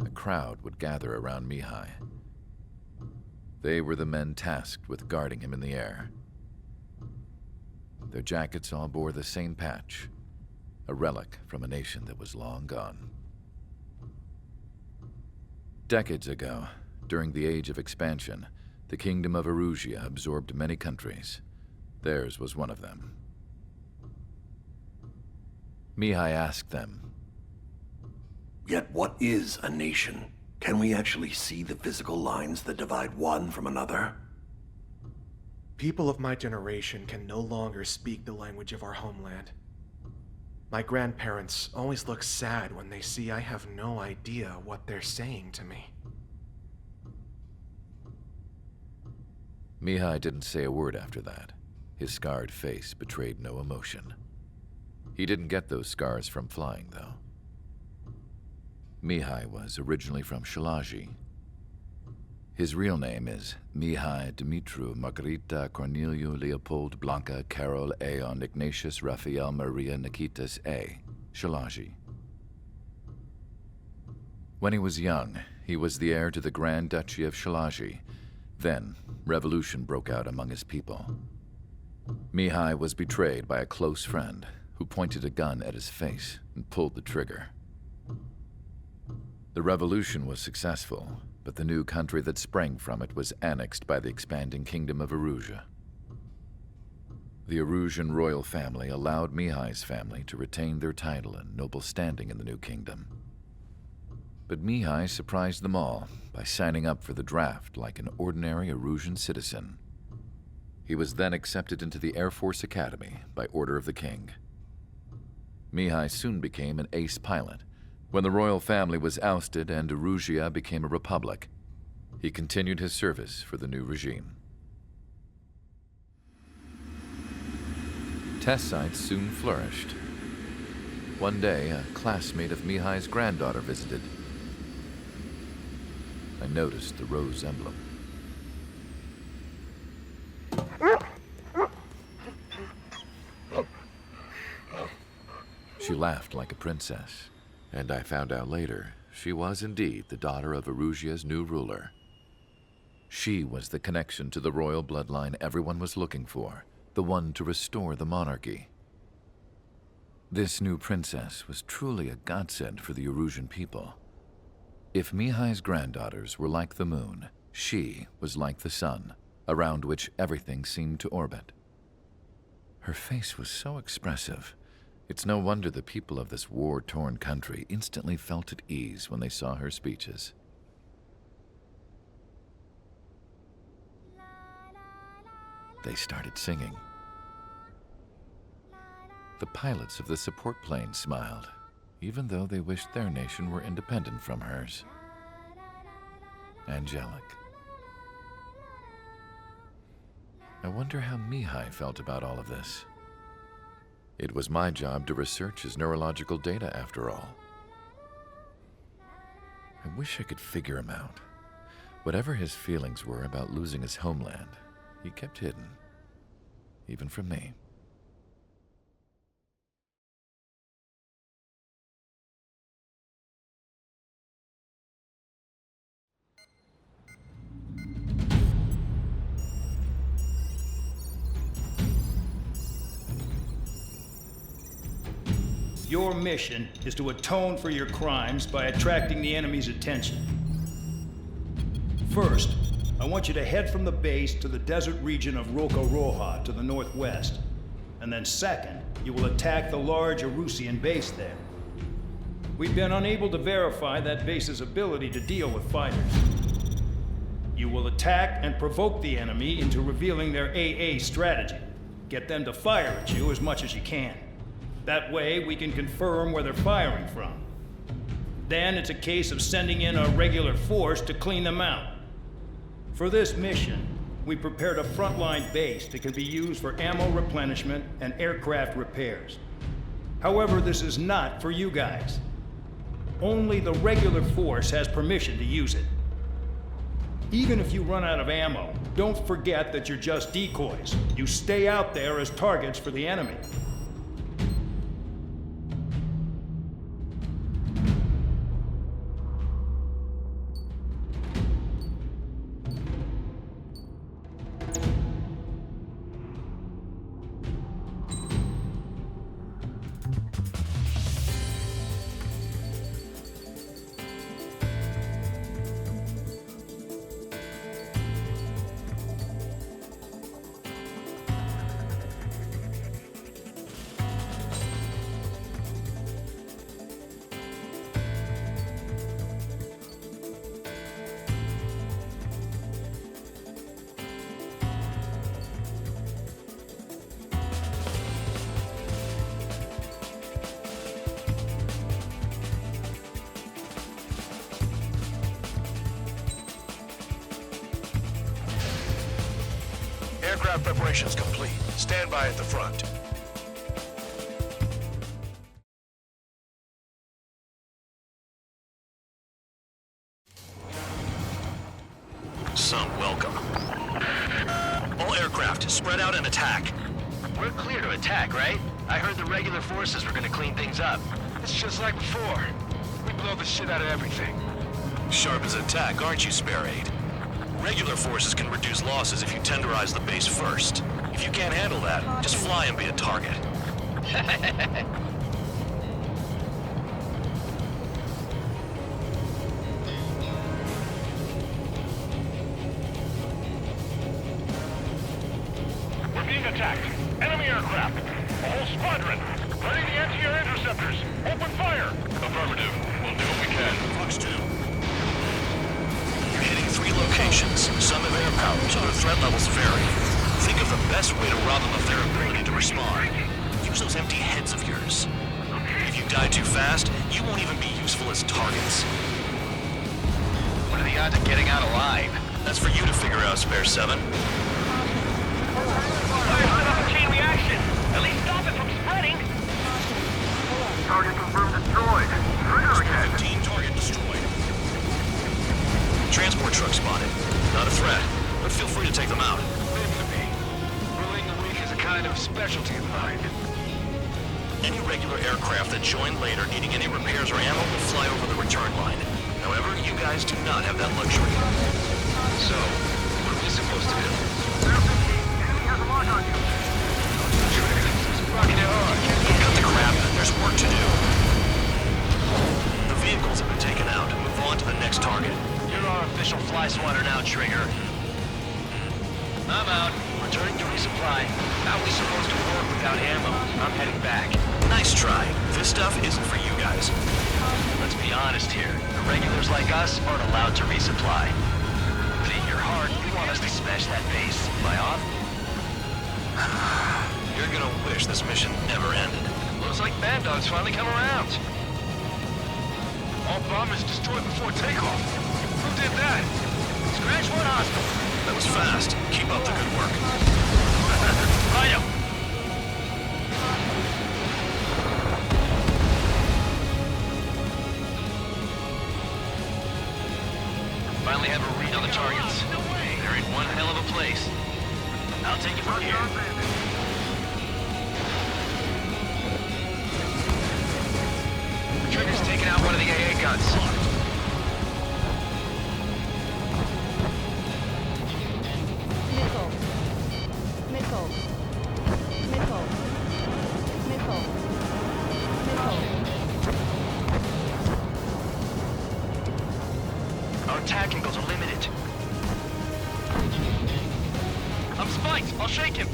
a crowd would gather around Mihai. They were the men tasked with guarding him in the air. Their jackets all bore the same patch, a relic from a nation that was long gone. Decades ago, during the Age of Expansion, the Kingdom of Erusia absorbed many countries. Theirs was one of them. Mihai asked them, "Yet what is a nation? Can we actually see the physical lines that divide one from another?" People of my generation can no longer speak the language of our homeland. My grandparents always look sad when they see I have no idea what they're saying to me. Mihai didn't say a word after that. His scarred face betrayed no emotion. He didn't get those scars from flying, though. Mihai was originally from Shalaji. His real name is Mihai Dumitru Margarita Corneliu Leopold Blanca Carol Aeon Ignatius Raphael Maria Nikitas A. Szilagyi. When he was young, he was the heir to the Grand Duchy of Szilagyi. Then, revolution broke out among his people. Mihai was betrayed by a close friend who pointed a gun at his face and pulled the trigger. The revolution was successful, but the new country that sprang from it was annexed by the expanding kingdom of Arusia. The Arusian royal family allowed Mihai's family to retain their title and noble standing in the new kingdom. But Mihai surprised them all by signing up for the draft like an ordinary Arusian citizen. He was then accepted into the Air Force Academy by order of the king. Mihai soon became an ace pilot. When the royal family was ousted and Arusia became a republic, he continued his service for the new regime. Test sites soon flourished. One day, a classmate of Mihai's granddaughter visited. I noticed the rose emblem. She laughed like a princess. And I found out later, she was indeed the daughter of Arusia's new ruler. She was the connection to the royal bloodline everyone was looking for, the one to restore the monarchy. This new princess was truly a godsend for the Arusian people. If Mihai's granddaughters were like the moon, she was like the sun, around which everything seemed to orbit. Her face was so expressive. It's no wonder the people of this war-torn country instantly felt at ease when they saw her speeches. They started singing. The pilots of the support plane smiled, even though they wished their nation were independent from hers. Angelic. I wonder how Mihai felt about all of this. It was my job to research his neurological data, after all. I wish I could figure him out. Whatever his feelings were about losing his homeland, he kept hidden, even from me. Your mission is to atone for your crimes by attracting the enemy's attention. First, I want you to head from the base to the desert region of Roca-Roja to the northwest. And then second, you will attack the large Arusian base there. We've been unable to verify that base's ability to deal with fighters. You will attack and provoke the enemy into revealing their AA strategy. Get them to fire at you as much as you can. That way, we can confirm where they're firing from. Then it's a case of sending in a regular force to clean them out. For this mission, we prepared a frontline base that can be used for ammo replenishment and aircraft repairs. However, this is not for you guys. Only the regular force has permission to use it. Even if you run out of ammo, don't forget that you're just decoys. You stay out there as targets for the enemy. Aircraft preparations complete. Stand by at the front. We're clear to attack, right? I heard the regular forces were gonna clean things up. It's just like before. We blow the shit out of everything. Sharp as attack, aren't you, Spare Aid? Regular forces can reduce losses if you tenderize the base first. If you can't handle that, just fly and be a target. We're being attacked. Enemy aircraft. A whole squadron. Ready the anti-air interceptors. Open fire. Affirmative. We'll do what we can. Fox 2. You're hitting 3 locations. Some have air power, so their threat levels vary. Think of the best way to rob them of their ability to respond. Use those empty heads of yours. If you die too fast, you won't even be useful as targets. What are the odds of getting out alive? That's for you to figure out, Spare 7. Fire set up a chain reaction. At least stop it from spreading. Target confirmed destroyed. Trigger again. 15 target destroyed. Transport truck spotted. Not a threat, but feel free to take them out. Ruling the weak is a kind of specialty of mine. Any regular aircraft that join later needing any repairs or ammo will fly over the return line. However, you guys do not have that luxury. So, what are we supposed to do? Enemy has a lock on you. Rocking it hard. Cut the crap. There's work to do. The vehicles have been taken out. Move on to the next target. You're our official fly swatter now, Trigger. I'm out. Returning to resupply. How are we supposed to work without ammo? I'm heading back. Nice try. This stuff isn't for you guys. Let's be honest here. The regulars like us aren't allowed to resupply. But in your heart, you want us to smash that base. Am I off? You're gonna wish this mission never ended. Looks like Bad Dog's finally come around. All bombers destroyed before takeoff. Who did that? Scratch one hostile. That was fast. Keep up the good work. Righto. Finally have a read on the targets. They're in one hell of a place. I'll take it from here. Trigger's taking out one of the AA guns. Missile. Missile. Missile. Missile. Missile. Our attack angles are limited. I'm spiked. I'll shake him.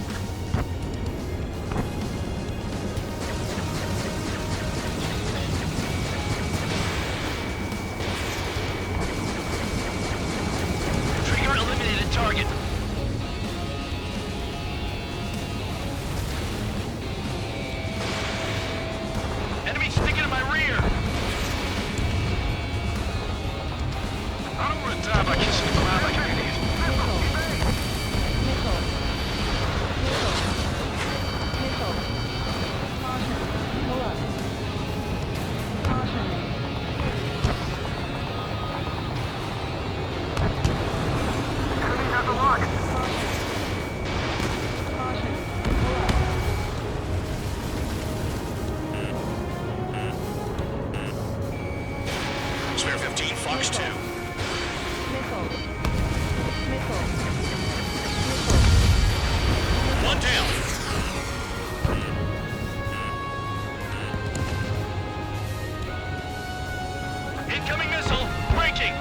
Trigger eliminated target. Enemy sticking in my rear. I don't want to die by kissing the ground like an idiot. Missile. Missile. Missile. Caution. Pull up. Caution. Enemy has a lock. Caution. Pull up. Spare 15, Fox 2. Missile. Missile. One down. Incoming missile. Breaking.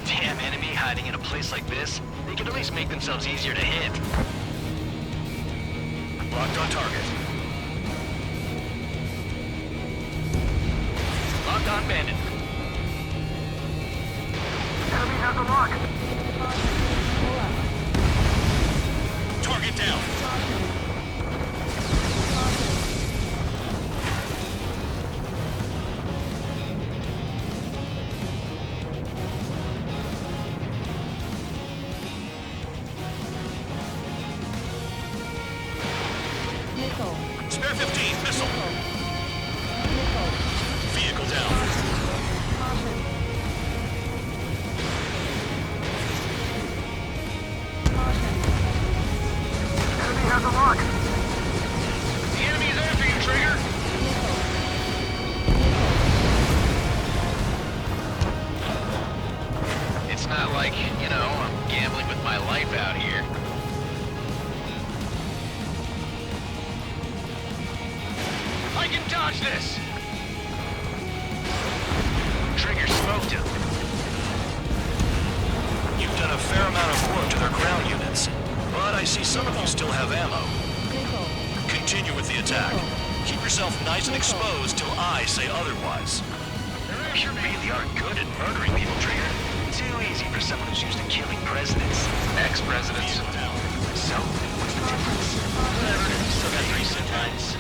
Damn enemy hiding in a place like this. They could at least make themselves easier to hit. Locked on target. Locked on bandit. Enemy has a lock. Target down. Missile. Spare 15, missile. Missile. Vehicle down. Caution. Caution. Enemy has a lock. The enemy's after you, Trigger. It's not like, you know, I'm gambling with my life out here. I can dodge this. Trigger smoked him. You've done a fair amount of work to their ground units, but I see some of you still have ammo. Continue with the attack. Keep yourself nice and exposed till I say otherwise. You really are good at murdering people, Trigger. Too easy for someone who's used to killing presidents. Ex-presidents. So, what's the difference? Whatever, still got 3 sit lines.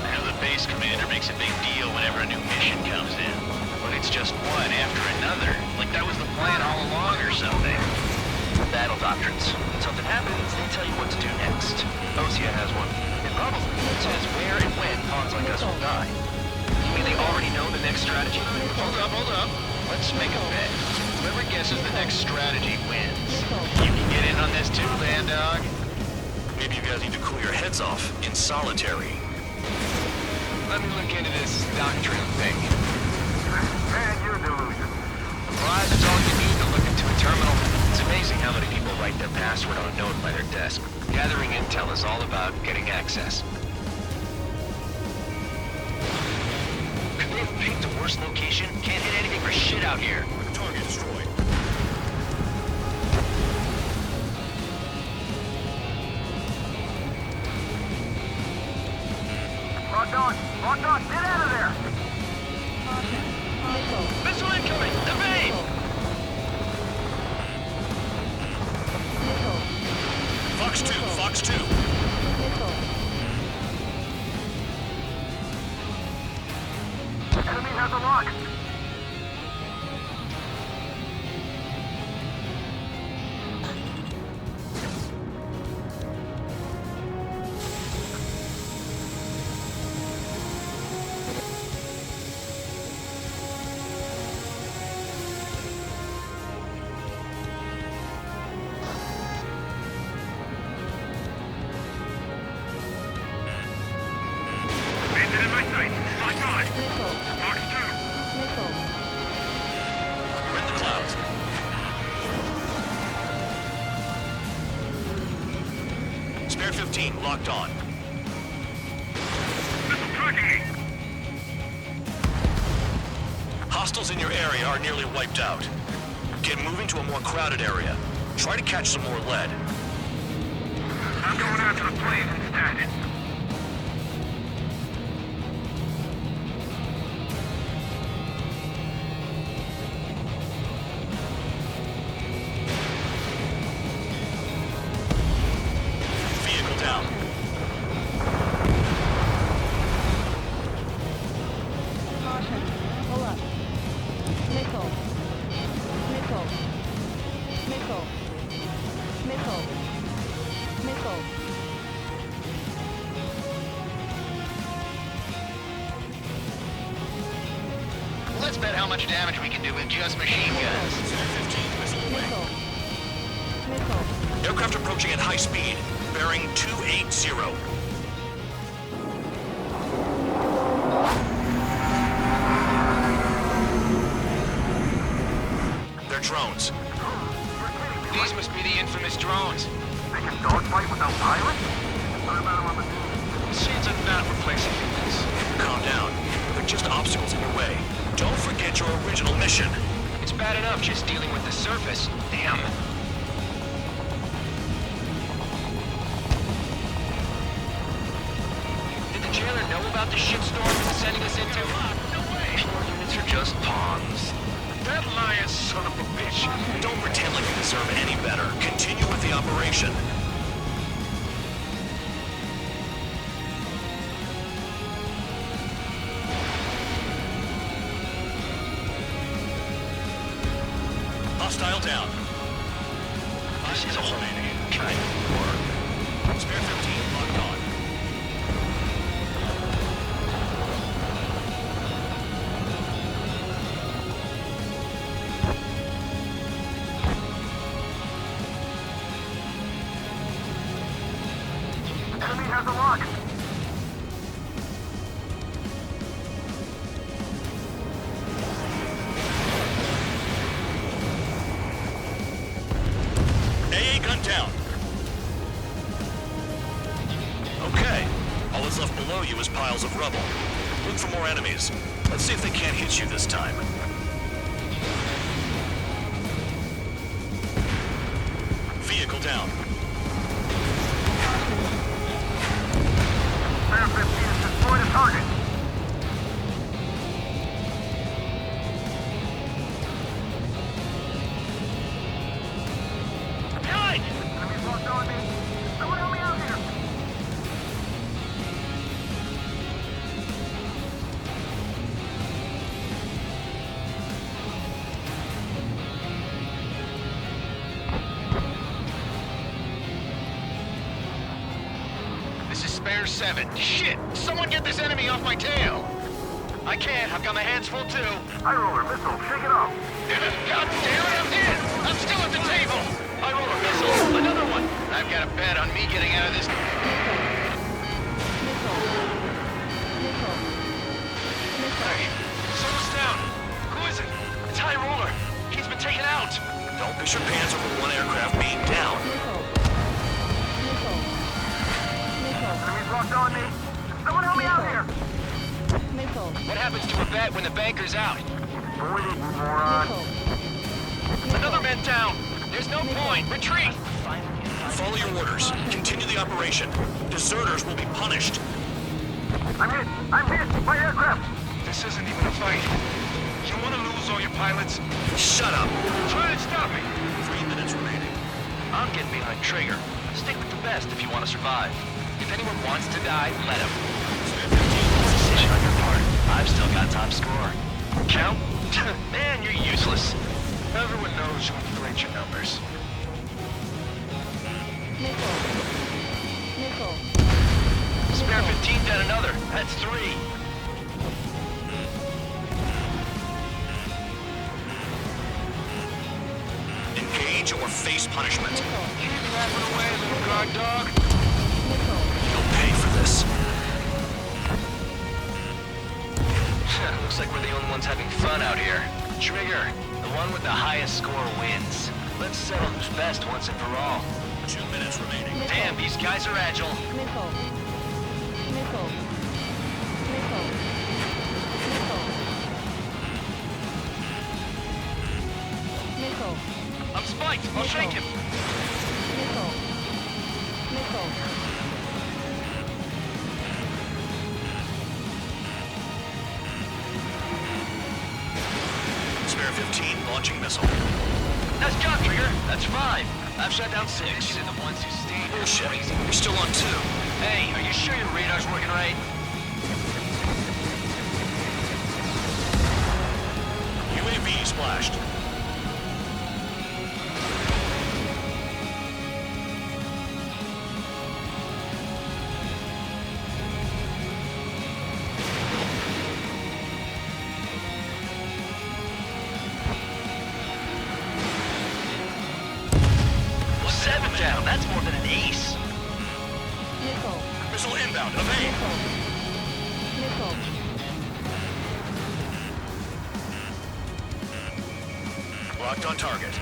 I know the base commander makes a big deal whenever a new mission comes in. But it's just one after another. Like that was the plan all along or something. Battle doctrines. When something happens, they tell you what to do next. Osea has one. It probably says where and when pawns like us will die. You mean they already know the next strategy? Hold up. Let's make a bet. Whoever guesses the next strategy wins. You can get in on this too, Land Dog. Maybe you guys need to cool your heads off in solitary. Let me look into this doctrine thing. And your delusion. Surprise is all you need to look into a terminal. It's amazing how many people write their password on a note by their desk. Gathering intel is all about getting access. Could they have picked the worst location? Can't hit anything for shit out here. Target destroyed. Locked on, get out of there! Missile incoming. Evade. Fox 2, Fox 2. Enemy has a lock. Bandit in my sight. Lock on. Fox 2. We're in the clouds. Spare 15, locked on. Missile tracking me. Hostiles in your area are nearly wiped out. Get moving to a more crowded area. Try to catch some more lead. I'm going after the planes instead. Vehicle down. Caution. Pull up. Missile. Missile. Missile. Missile. Missile. Let's bet how much damage we can do with just machine guns. Missile. Missile. Aircraft approaching at high speed. Bearing 280. They're drones. These must be the infamous drones. They can dogfight without pilots? Machines are not replacing humans. Calm down. They're just obstacles in your way. Don't forget your original mission. It's bad enough just dealing with the surface. Damn. Did the jailer know about the shitstorm he was sending us into? Pure units are just pawns. That lion son of a bitch. Don't pretend like you deserve any better. Continue with the operation. Hostile down. This is a whole kind of work. Spare 15 locked on. Enemy has a lock. AA gun down. Okay. All that's left below you is piles of rubble. Look for more enemies. Let's see if they can't hit you this time. Vehicle down. Spare 15 has destroyed a target. Behind! Enemies locked on me. Someone help me out here. This is Spare 7. Shit! Someone get this enemy off my tail! I can't. I've got my hands full too. High roller missile, shake it off. God damn it, I'm in! I'm still at the table! I roll a missile. Another one! I've got a bet on me getting out of this. Hey, someone's down. Who is it? It's High Roller. He's been taken out. Don't piss your pants over one aircraft being down. Enemies locked on me. Someone help me out here. What happens to a bet when the banker's out? Avoid it, you moron. Another man down. There's no point. Retreat. Follow your orders. Continue the operation. Deserters will be punished. I'm hit. I'm hit. My aircraft. This isn't even a fight. You want to lose all your pilots? Shut up. Try and stop me. 3 minutes remaining. I'm getting behind Trigger. Stick with the best if you want to survive. If anyone wants to die, let him. Decision on your part. I've still got top score. Count? Man, you're useless. Everyone knows you inflate your numbers. Spare 15 down another. That's 3. Engage or face punishment. Keep laughing away, little guard dog. You'll pay for this. Looks like we're the only ones having fun out here. Trigger, the one with the highest score wins. Let's settle who's best once and for all. 2 minutes remaining. Damn, these guys are agile. I'm spiked. I'll shake him. Spare 15 launching missile. Nice job, Trigger. That's 5. I've shot down 6. They're the ones who stayed. Bullshit. You're still on 2. Hey, are you sure your radar's working right? UAV splashed. Down. That's more than an ace. Missile inbound. Evade. Locked on target.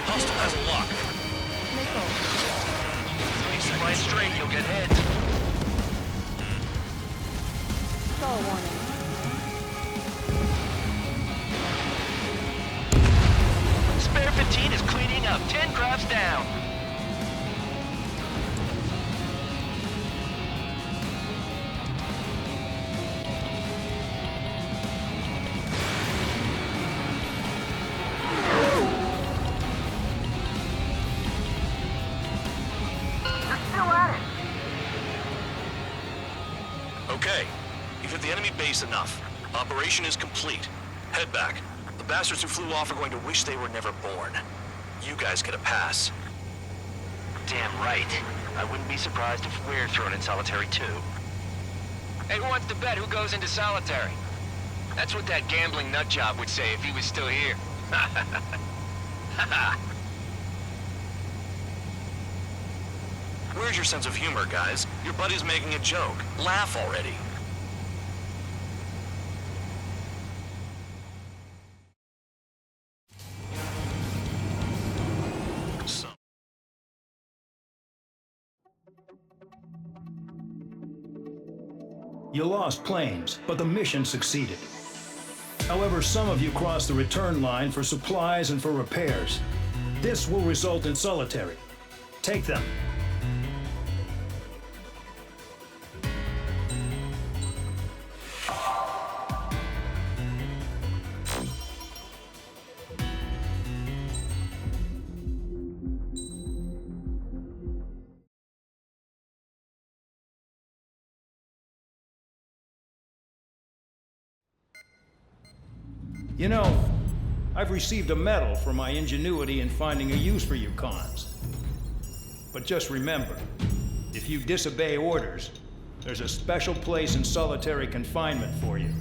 Hostile has a lock. Fly straight, you'll get hit. Stall warning. Spare 15 is cleaning up. 10 crafts down. Okay, you've hit the enemy base enough. Operation is complete. Head back. The bastards who flew off are going to wish they were never born. You guys get a pass. Damn right. I wouldn't be surprised if we're thrown in solitary too. Hey, who wants to bet who goes into solitary? That's what that gambling nutjob would say if he was still here. Where's your sense of humor, guys? Your buddy's making a joke. Laugh already. You lost planes, but the mission succeeded. However, some of you crossed the return line for supplies and for repairs. This will result in solitary. Take them. You know, I've received a medal for my ingenuity in finding a use for you cons. But just remember, if you disobey orders, there's a special place in solitary confinement for you.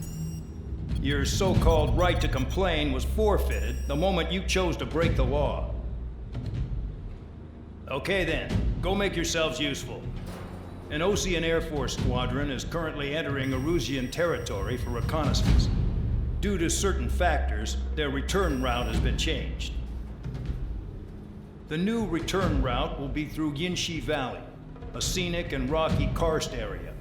Your so-called right to complain was forfeited the moment you chose to break the law. Okay then, go make yourselves useful. An Osean Air Force squadron is currently entering Erusian territory for reconnaissance. Due to certain factors, their return route has been changed. The new return route will be through Yinshi Valley, a scenic and rocky karst area.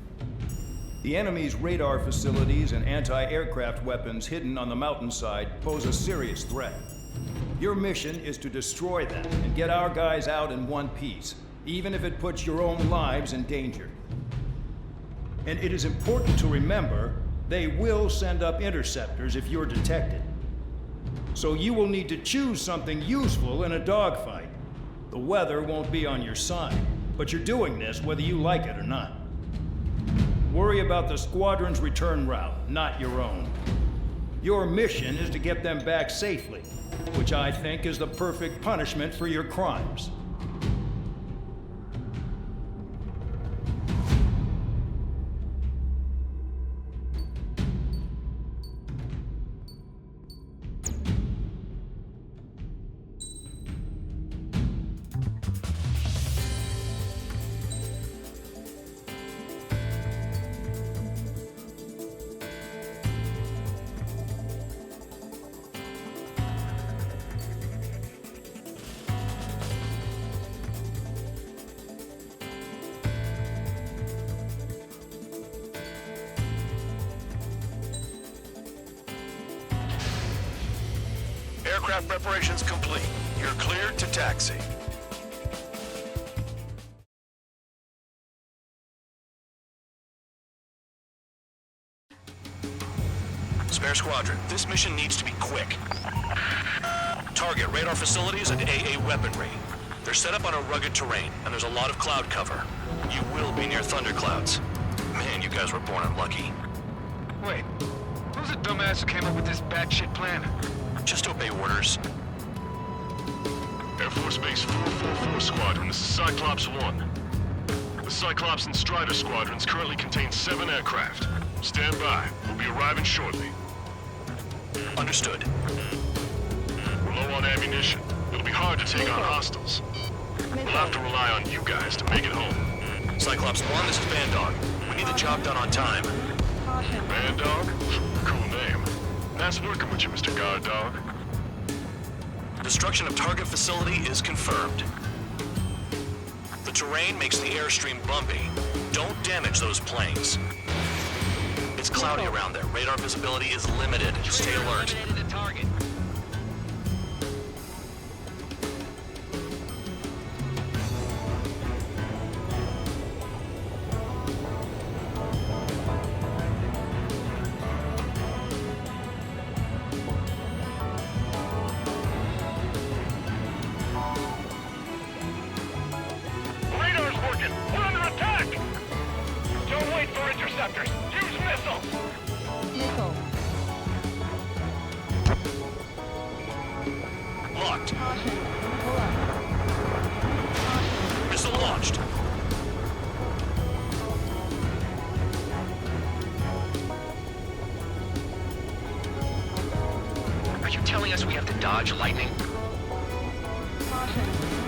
The enemy's radar facilities and anti-aircraft weapons hidden on the mountainside pose a serious threat. Your mission is to destroy them and get our guys out in one piece, even if it puts your own lives in danger. And it is important to remember they will send up interceptors if you're detected. So you will need to choose something useful in a dogfight. The weather won't be on your side, but you're doing this whether you like it or not. Worry about the squadron's return route, not your own. Your mission is to get them back safely, which I think is the perfect punishment for your crimes. Aircraft preparations complete. You're cleared to taxi. Spare squadron, this mission needs to be quick. Target radar facilities and AA weaponry. They're set up on a rugged terrain, and there's a lot of cloud cover. You will be near thunderclouds. Man, you guys were born unlucky. Wait, who's the dumbass who came up with this batshit plan? Just obey orders. Air Force Base 444 Squadron, this is Cyclops 1. The Cyclops and Strider squadrons currently contain 7 aircraft. Stand by. We'll be arriving shortly. Understood. We're low on ammunition. It'll be hard to take on hostiles. We'll have to rely on you guys to make it home. Cyclops 1, this is Bandog. We need the job done on time. Bandog? Cool name. Nice working with you, Mr. Guard Dog. Destruction of target facility is confirmed. The terrain makes the airstream bumpy. Don't damage those planes. It's cloudy around there. Radar visibility is limited. Stay alert. Radar's working! We're under attack! Don't wait for interceptors! launched. Are you telling us we have to dodge lightning? Caution.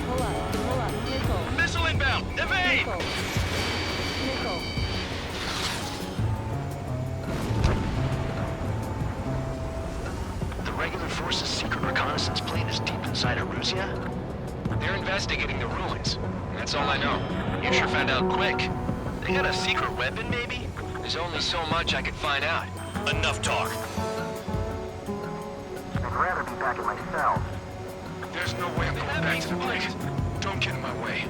Pull up. Missile. Missile inbound! Evade! Missile. The regular force's secret reconnaissance plane is deep inside Erusea? They're investigating the ruins. That's all I know. You sure found out quick. They got a secret weapon, maybe? There's only so much I could find out. Enough talk. I'd rather be back in my cell. There's no way I'm going back to the base. Don't get in my way.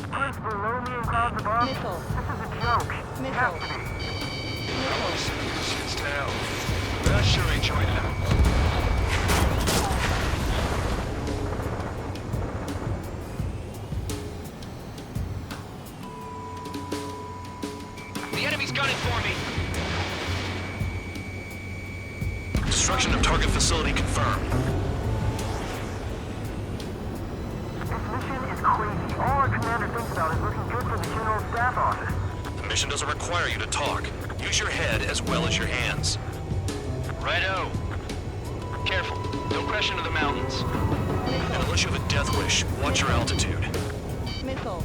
Clouds below me and clouds above? Missile. This is a joke. It has to be. I sure enjoyed it. The enemy's gunning for me. Destruction of target facility confirmed. This mission is crazy. All our commander thinks about is looking good for the General Staff Office. The mission doesn't require you to talk. Use your head as well as your hands. Righto. Careful. Don't crash into the mountains. And unless you have a death wish, watch your altitude. Missile.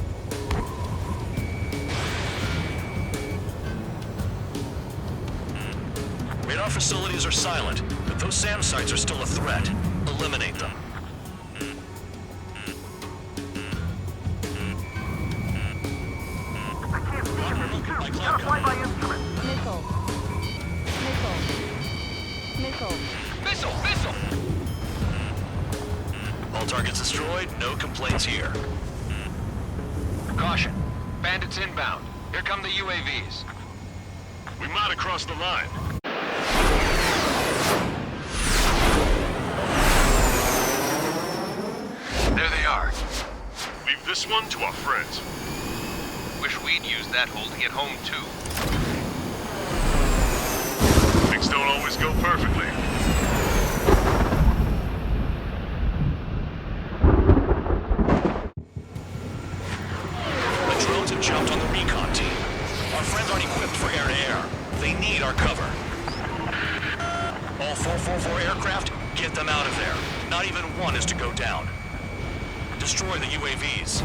Radar facilities are silent, but those SAM sites are still a threat. Eliminate them. I can't see him. Gotta fly by instrument. Missile. Missile! All targets destroyed, no complaints here. Caution. Bandits inbound. Here come the UAVs. We might have crossed the line. There they are. Leave this one to our friends. Wish we'd used that hole to get home, too. Things don't always go perfectly. The drones have jumped on the recon team. Our friends aren't equipped for air-to-air. They need our cover. All 444 aircraft, get them out of there. Not even one is to go down. Destroy the UAVs.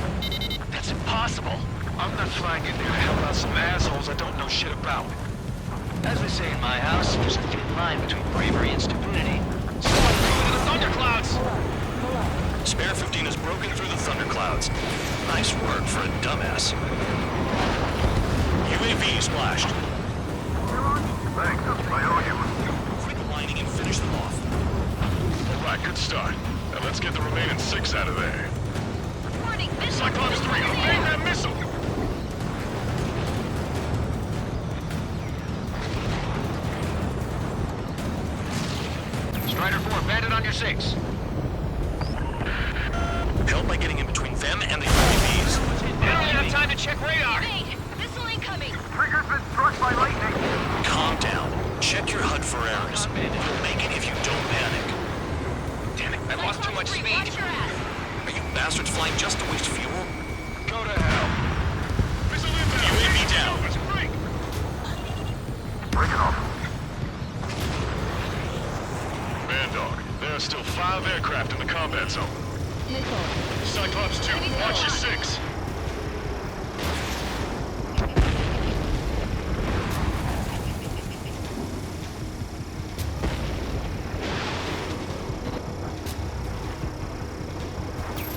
That's impossible. I'm not flying in there to help out some assholes I don't know shit about. As they say in my house, there's a thin line between bravery and stupidity. Someone through into the thunderclouds! Spare 15 has broken through the thunderclouds. Nice work for a dumbass. UAV splashed. Thanks, I owe you. Quick lining and finish them off. All right, good start. Now let's get the remaining 6 out of there. Warning, missile! Cyclops 3, evade that missile! Strider 4, bandit on your 6. Help by getting in between them and the UAVs. They don't even have time to check radar. Evade! Missile incoming! Trigger's been struck by lightning. Calm down. Check your HUD for errors. You'll make it if you don't panic. Damn it, I lost too much Watch speed. your ass! Are you bastards flying just to waste fuel? Go to hell. Missile inbound! UAV down. Let's break! Bring it off. Man dog, there are still 5 aircraft in the combat zone. Missile. Cyclops 2, watch your 6.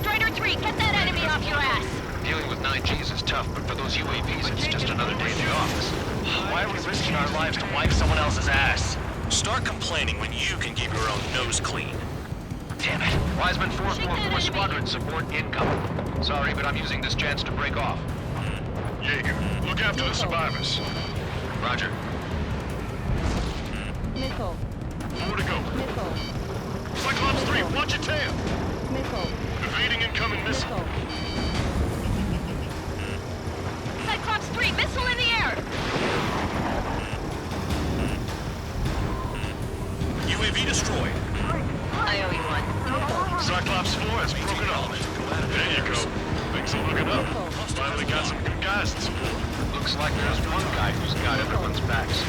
Strider 3, get that enemy off your ass! Dealing with 9Gs is tough, but for those UAVs, it's just another day in the office. Why are we risking our lives to wipe someone else's ass? Start complaining when you can keep your own nose clean. Damn it. Wiseman 444 Squadron support incoming. Sorry, but I'm using this chance to break off. Jaeger, look after the survivors. Roger. Missile. More to go. Missile. Cyclops 3, watch your tail. Missile. Evade like there's one guy who's got everyone's backs.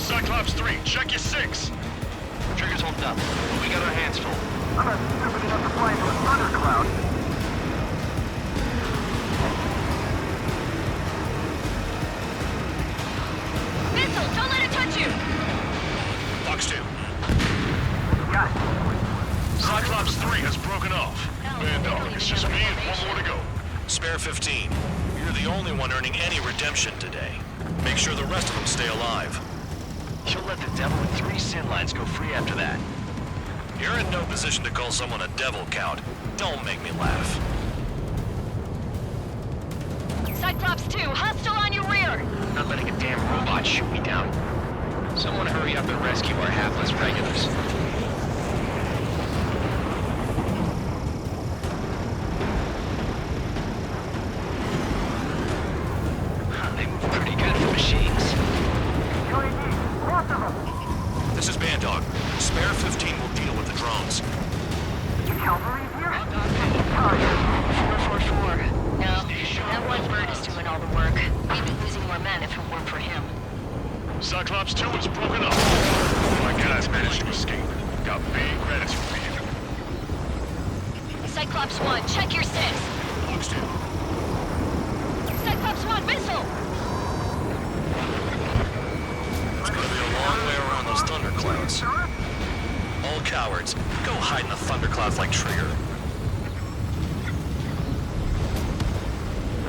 Cyclops 3, check your 6. Trigger's holding up, but we got our hands full. I'm not stupid enough to fly into a thundercloud. Missile, don't let it touch you! Fox 2. Got it. Cyclops 3 has broken off. Man, dog, it's just me and one more to go. Spare 15. You're the only one earning any redemption today. Make sure the rest of them stay alive. You'll let the devil with 3 sin lines go free after that. You're in no position to call someone a devil, Count. Don't make me laugh. Cyclops 2, hostile on your rear! Not letting a damn robot shoot me down. Someone hurry up and rescue our hapless regulars. They move pretty good for machines. This is Band Dog. Spare 15 will deal with the drones. Cavalry here? 444. No, that one bird is doing all the work. We'd be losing more men if it weren't for him. Cyclops 2 is broken up. My guys managed to escape. Got big gratitude for you. Cyclops 1, check your 6. Fox 2. Cyclops 1, missile! It's gonna be a long way around those thunderclouds. All cowards, go hide in the thunderclouds like Trigger.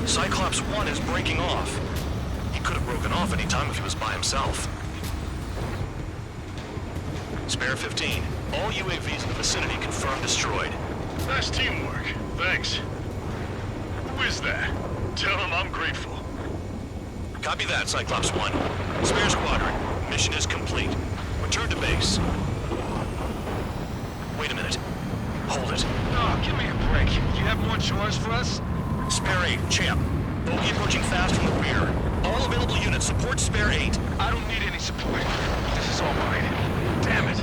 Cyclops 1 is breaking off. He could have broken off any time if he was by himself. Spare 15. All UAVs in the vicinity confirmed destroyed. Nice teamwork. Thanks. Who is that? Tell him I'm grateful. Copy that, Cyclops 1. Spare squadron. Mission is complete. Return to base. Wait a minute. Hold it. Oh, give me a break. You have more chores for us? Spare 8, champ. Bogey approaching fast from the rear. All available units support Spare 8. I don't need any support. This is all mine. Damn it.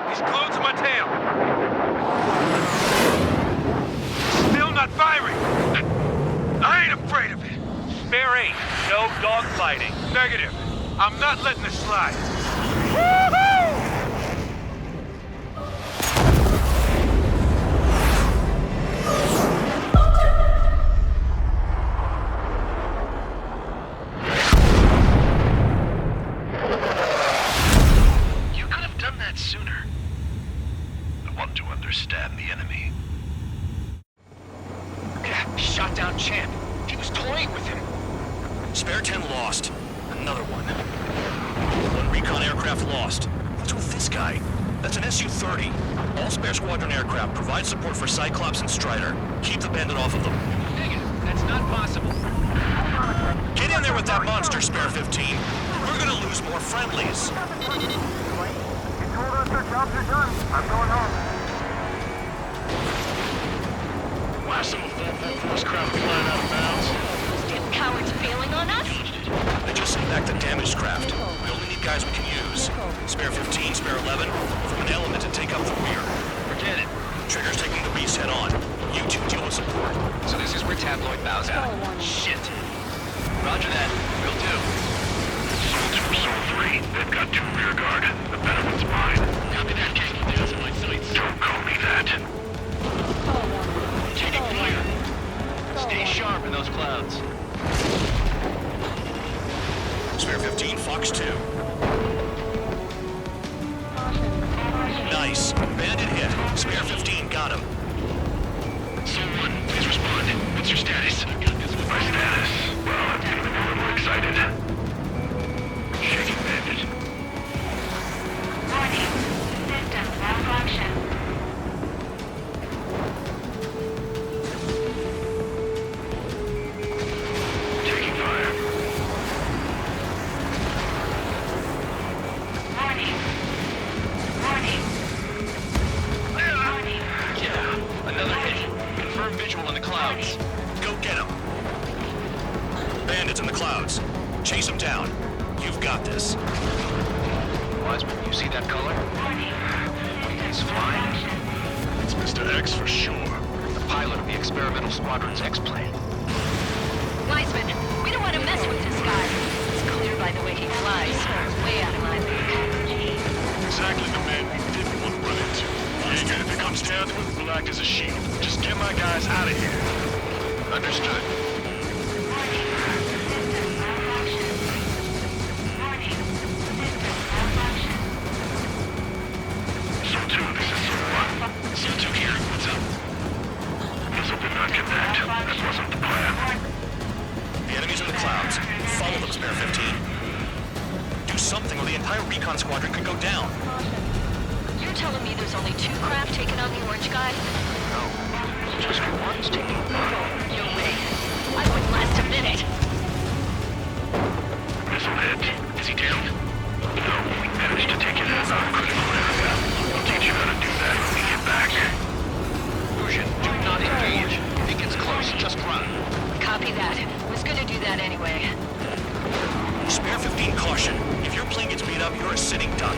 He's glued to my tail. Still not firing. I ain't afraid of it. Spare 8, no dogfighting. Negative. I'm not letting this slide. Woohoo! You could have done that sooner. I want to understand the enemy. Shot down Champ. He was toying with him. Spare 10 lost. Another one. One recon aircraft lost. What's with this guy? That's an Su-30. All Spare Squadron aircraft provide support for Cyclops and Strider. Keep the bandit off of them. Negative. That's not possible. Get in there with that monster, Spare 15. We're gonna lose more friendlies. You told us our jobs are done. I'm going home. Some of that force craft flying out of bounds. Those damn cowards bailing on us? They just sent back the damaged craft. We only need guys we can use. Spare 15, Spare 11, from an element to take up the rear. Forget it. Trigger's taking the beast head on. You two deal with support. So this is where tabloid bows out. Shit. Roger that. Will do. Soul 2, Soul 3. They've got 2 rear guard. The better one's mine. Copy that, King. There's my sights. Don't call me that. Taking fire. Stay sharp in those clouds. Spare 15, Fox 2. Nice. Bandit hit. Spare 15, got him. Soul 1, please respond. What's your status? My status? Well, I'm getting a little excited. Shaking bandit. Warning. System malfunction. Taking fire. Warning. Warning. Warning. Yeah, another hit. Confirm visual in the clouds. Go get him. Bandits in the clouds. Chase them down. You've got this. Wiseman, you see that color? He's flying. That's Mr. X for sure. The pilot of the experimental squadron's X-plane. Weisman, we don't want to mess with this guy. It's clear by the way he flies. Way out of my league. Exactly the man we didn't want to run into. Jaeger, if it comes down to it, we'll act as a shield. Just get my guys out of here. Understood. So-2, this is So-1. So-2 here, what's up? Missile did not connect. That wasn't the plan. The enemy's in the clouds. Follow them, Spare 15. Do something or the entire recon squadron could go down. You're telling me there's only 2 craft taking on the orange guy? No, just one's taking control. No way. I wouldn't last a minute. Missile hit. Is he down? No, we managed to take it out of a critical area. I'll teach you how to do that when we get back. Fusion, do not engage. If he gets close, just run. Copy that. Was gonna do that anyway. Spare 15, caution. If your plane gets beat up, you're a sitting duck.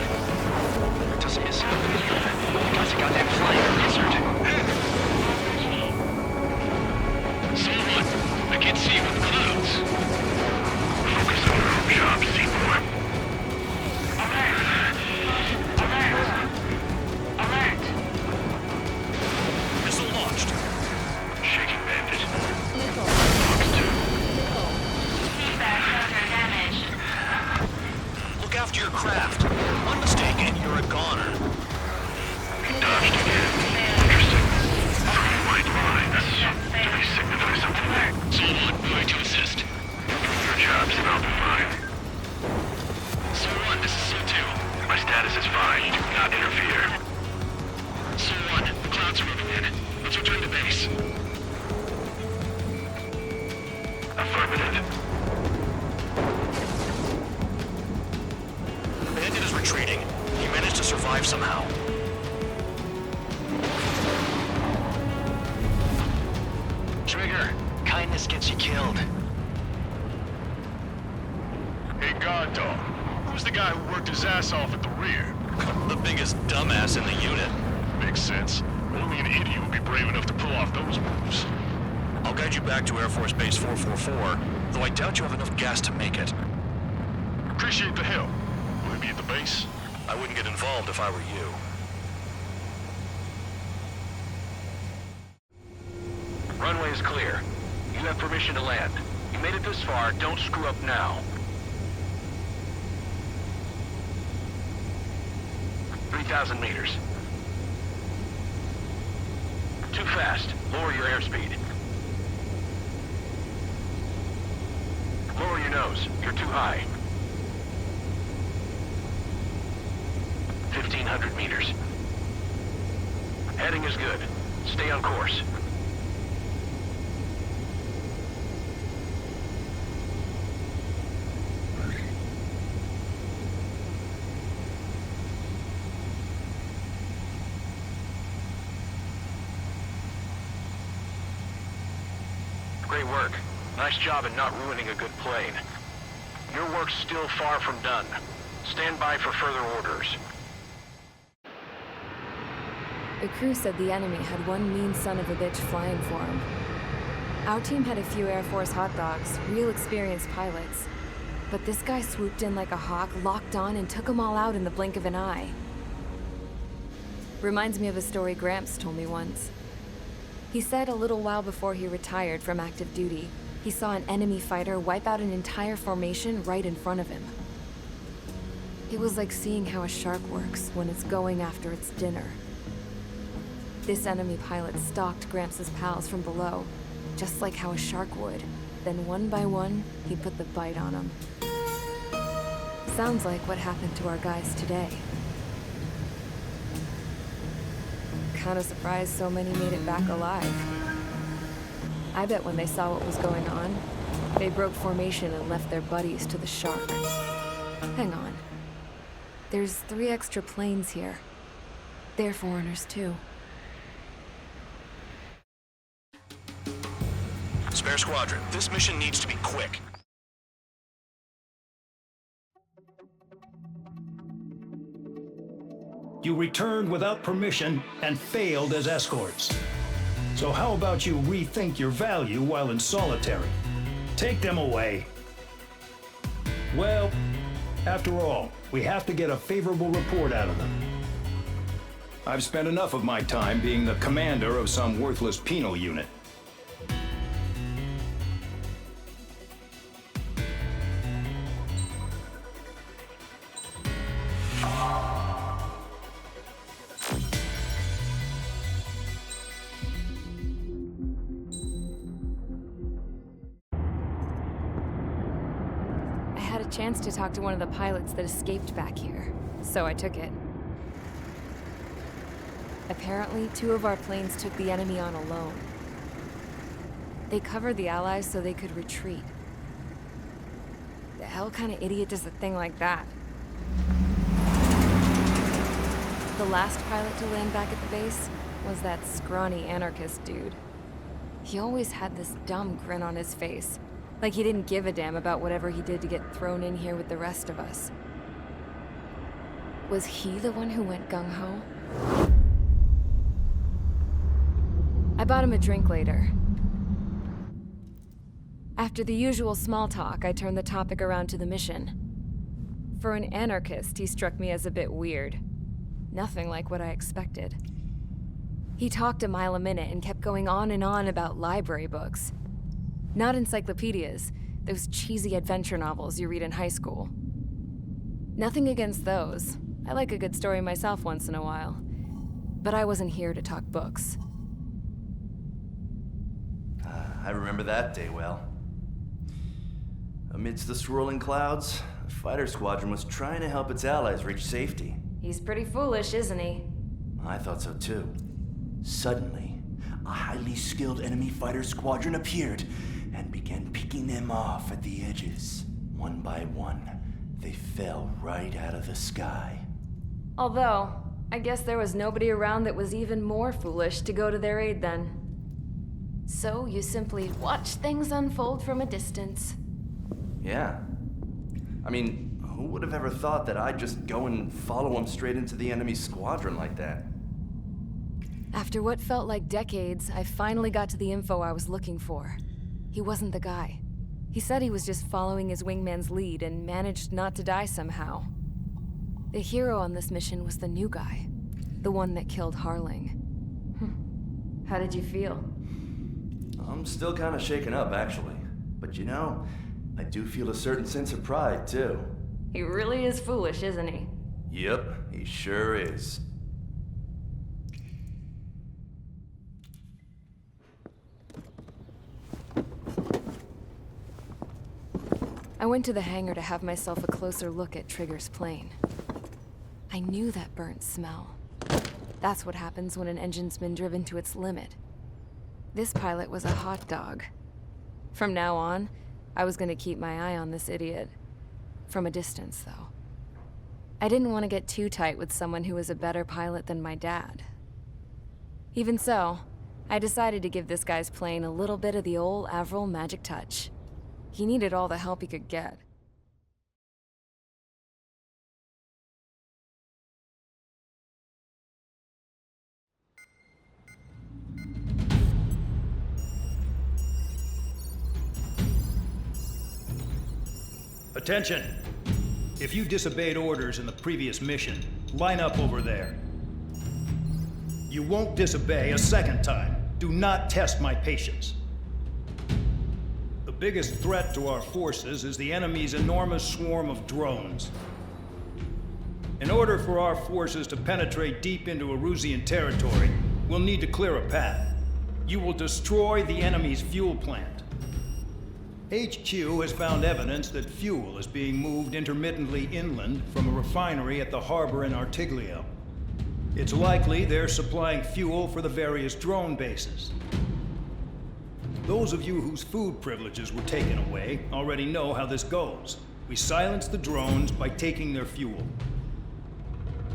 Doesn't miss it. Guy's a goddamn flying lizard. So-1, I can't see with the clouds. Focus on your own job, Seymour. Alert! Missile launched. Shaking bandit. Missile. Fox 2. Missile. Look after your craft. Unmistaken, you're a goner. Dodged again. Interesting. White lines. Do they signify something? So-1, going to assist. Your jobs and I'll be fine. So-1, this is So-2. My status is fine. Do not interfere. So-1, the clouds are moving in. Let's return to base. Affirmative. Bandit is retreating. He managed to survive somehow. Trigger, kindness gets you killed. Hey, guard dog. Who's the guy who worked his ass off at the rear? The biggest dumbass in the unit. Makes sense. Only an idiot would be brave enough to pull off those moves. I'll guide you back to Air Force Base 444, though I doubt you have enough gas to make it. Appreciate the help. Will it be at the base? I wouldn't get involved if I were you. Runway is clear. You have permission to land. You made it this far, don't screw up now. 3,000 meters. Too fast. Lower your airspeed. Lower your nose. You're too high. 1,500 meters. Heading is good. Stay on course. Great work. Nice job in not ruining a good plane. Your work's still far from done. Stand by for further orders. The crew said the enemy had one mean son of a bitch flying for him. Our team had a few Air Force hot dogs, real experienced pilots. But this guy swooped in like a hawk, locked on, and took them all out in the blink of an eye. Reminds me of a story Gramps told me once. He said a little while before he retired from active duty, he saw an enemy fighter wipe out an entire formation right in front of him. It was like seeing how a shark works when it's going after its dinner. This enemy pilot stalked Gramps' pals from below, just like how a shark would. Then one by one, he put the bite on them. Sounds like what happened to our guys today. Kinda surprised so many made it back alive. I bet when they saw what was going on, they broke formation and left their buddies to the shark. Hang on. There's 3 extra planes here. They're foreigners too. Spare Squadron, this mission needs to be quick. You returned without permission and failed as escorts. So how about you rethink your value while in solitary? Take them away. Well, after all, we have to get a favorable report out of them. I've spent enough of my time being the commander of some worthless penal unit. I had a chance to talk to one of the pilots that escaped back here, so I took it. Apparently, 2 of our planes took the enemy on alone. They covered the Allies so they could retreat. The hell kind of idiot does a thing like that? The last pilot to land back at the base was that scrawny anarchist dude. He always had this dumb grin on his face, like he didn't give a damn about whatever he did to get thrown in here with the rest of us. Was he the one who went gung-ho? I bought him a drink later. After the usual small talk, I turned the topic around to the mission. For an anarchist, he struck me as a bit weird. Nothing like what I expected. He talked a mile a minute and kept going on and on about library books. Not encyclopedias, those cheesy adventure novels you read in high school. Nothing against those. I like a good story myself once in a while. But I wasn't here to talk books. I remember that day well. Amidst the swirling clouds, a fighter squadron was trying to help its allies reach safety. He's pretty foolish, isn't he? I thought so too. Suddenly, a highly skilled enemy fighter squadron appeared and began picking them off at the edges. One by one, they fell right out of the sky. Although, I guess there was nobody around that was even more foolish to go to their aid then. So you simply watch things unfold from a distance. Yeah. I mean, who would have ever thought that I'd just go and follow him straight into the enemy squadron like that? After what felt like decades, I finally got to the info I was looking for. He wasn't the guy. He said he was just following his wingman's lead and managed not to die somehow. The hero on this mission was the new guy. The one that killed Harling. How did you feel? I'm still kind of shaken up, actually. But you know, I do feel a certain sense of pride, too. He really is foolish, isn't he? Yep, he sure is. I went to the hangar to have myself a closer look at Trigger's plane. I knew that burnt smell. That's what happens when an engine's been driven to its limit. This pilot was a hot dog. From now on, I was gonna keep my eye on this idiot. From a distance, though. I didn't want to get too tight with someone who was a better pilot than my dad. Even so, I decided to give this guy's plane a little bit of the old Avril magic touch. He needed all the help he could get. Attention! If you disobeyed orders in the previous mission, line up over there. You won't disobey a second time. Do not test my patience. The biggest threat to our forces is the enemy's enormous swarm of drones. In order for our forces to penetrate deep into Erusian territory, we'll need to clear a path. You will destroy the enemy's fuel plant. HQ has found evidence that fuel is being moved intermittently inland from a refinery at the harbor in Artiglio. It's likely they're supplying fuel for the various drone bases. Those of you whose food privileges were taken away already know how this goes. We silence the drones by taking their fuel.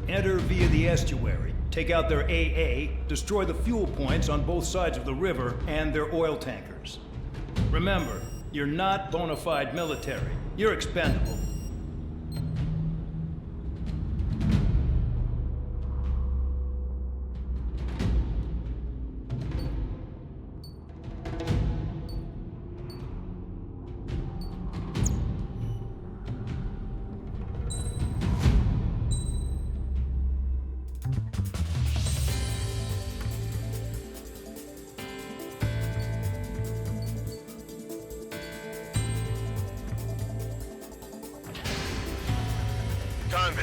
Enter via the estuary, take out their AA, destroy the fuel points on both sides of the river and their oil tankers. Remember, you're not bona fide military. You're expendable.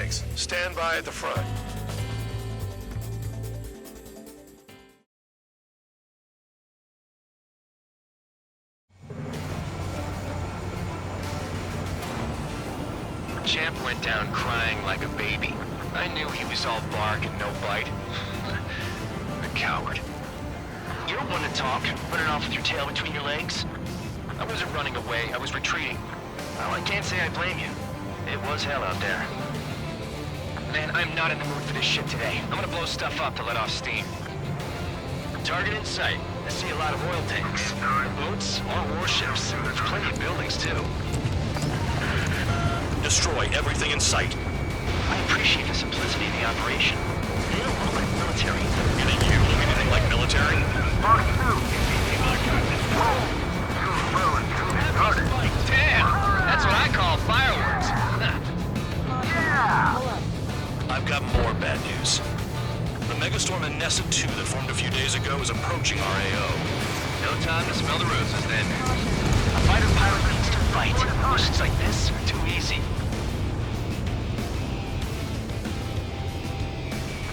Thanks. Stand by at the front. Champ went down crying like a baby. I knew he was all bark and no bite. A coward. You're one to talk, running off with your tail between your legs. I wasn't running away, I was retreating. Well, I can't say I blame you. It was hell out there. Man, I'm not in the mood for this shit today. I'm gonna blow stuff up to let off steam. Target in sight. I see a lot of oil tanks. Boats or warships. There's plenty of buildings, too. Destroy everything in sight. I appreciate the simplicity of the operation. They don't look like military. You think you look anything like military? Damn! That's what I call fireworks. I've got more bad news. The megastorm in Nessa 2 that formed a few days ago is approaching our AO. No time to smell the roses, then. A fighter pilot needs to fight. Missions like this are too easy.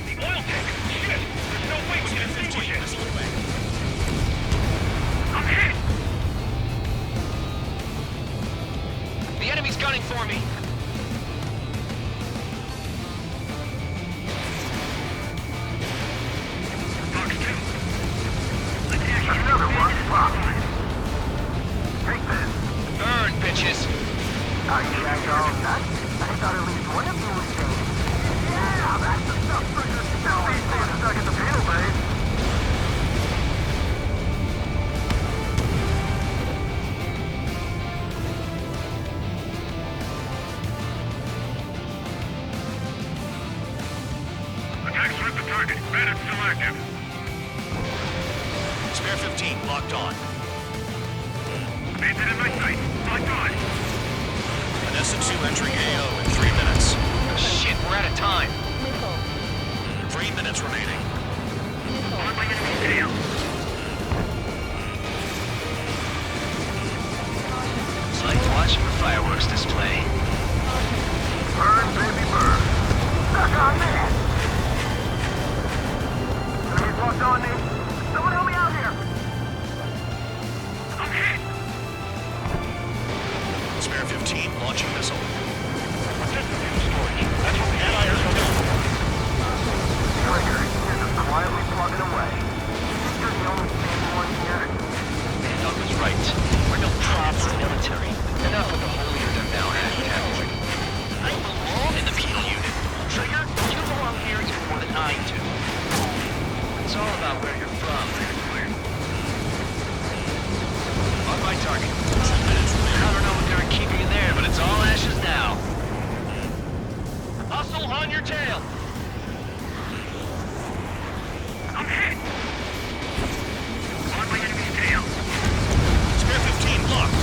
The oil tank! Shit! There's no way we can extinguish it! I'm hit! The enemy's gunning for me. Another one spot. Take this. Burn, bitches. Are you guys all nuts? I thought at least one of you was dead. Yeah, that's the stuff for your silly thing stuck in the panel, babe. Attack swept the target. Bandit still active. Spare 15, locked on. Bandit in my sight. Locked on. Nessa 2 entering AO in 3 minutes. Shit, we're out of time. 3 minutes remaining. On my enemy's tail. It's like watching a fireworks display. Burn, baby, burn. Suck on that. Somebody's walked on me. Someone help me out here. I'm hit. Spare 15, launching missile. Storage. That's what the Allies are doing. Trigger, you're just quietly plugging away. You're the only sane one here. Doug was right. We're no props to military. Enough with the holier than thou attitude. I belong in the penal unit. Trigger, you belong here even more than I do. It's all about where you're from. On my target. 2 minutes remaining. I don't know what they're keeping you there, but it's all ashes now. Hustle on your tail. I'm hit. On my enemy's tail. Spare 15, locked.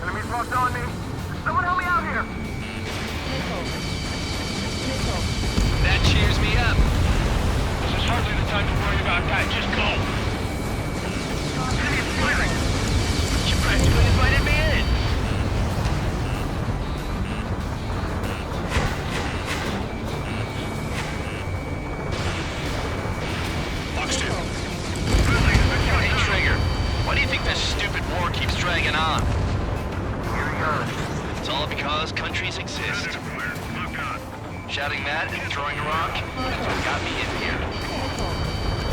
Enemies locked on me. Someone help me out here. That cheers me up. This is hardly the time to worry about that. Just go. Enemy is firing. You practically invited me in. Fox 2. Hey, Trigger. Why do you think this stupid war keeps dragging on? Here he goes. It's all because countries exist. Shouting mad and throwing a rock, that's what got me in here.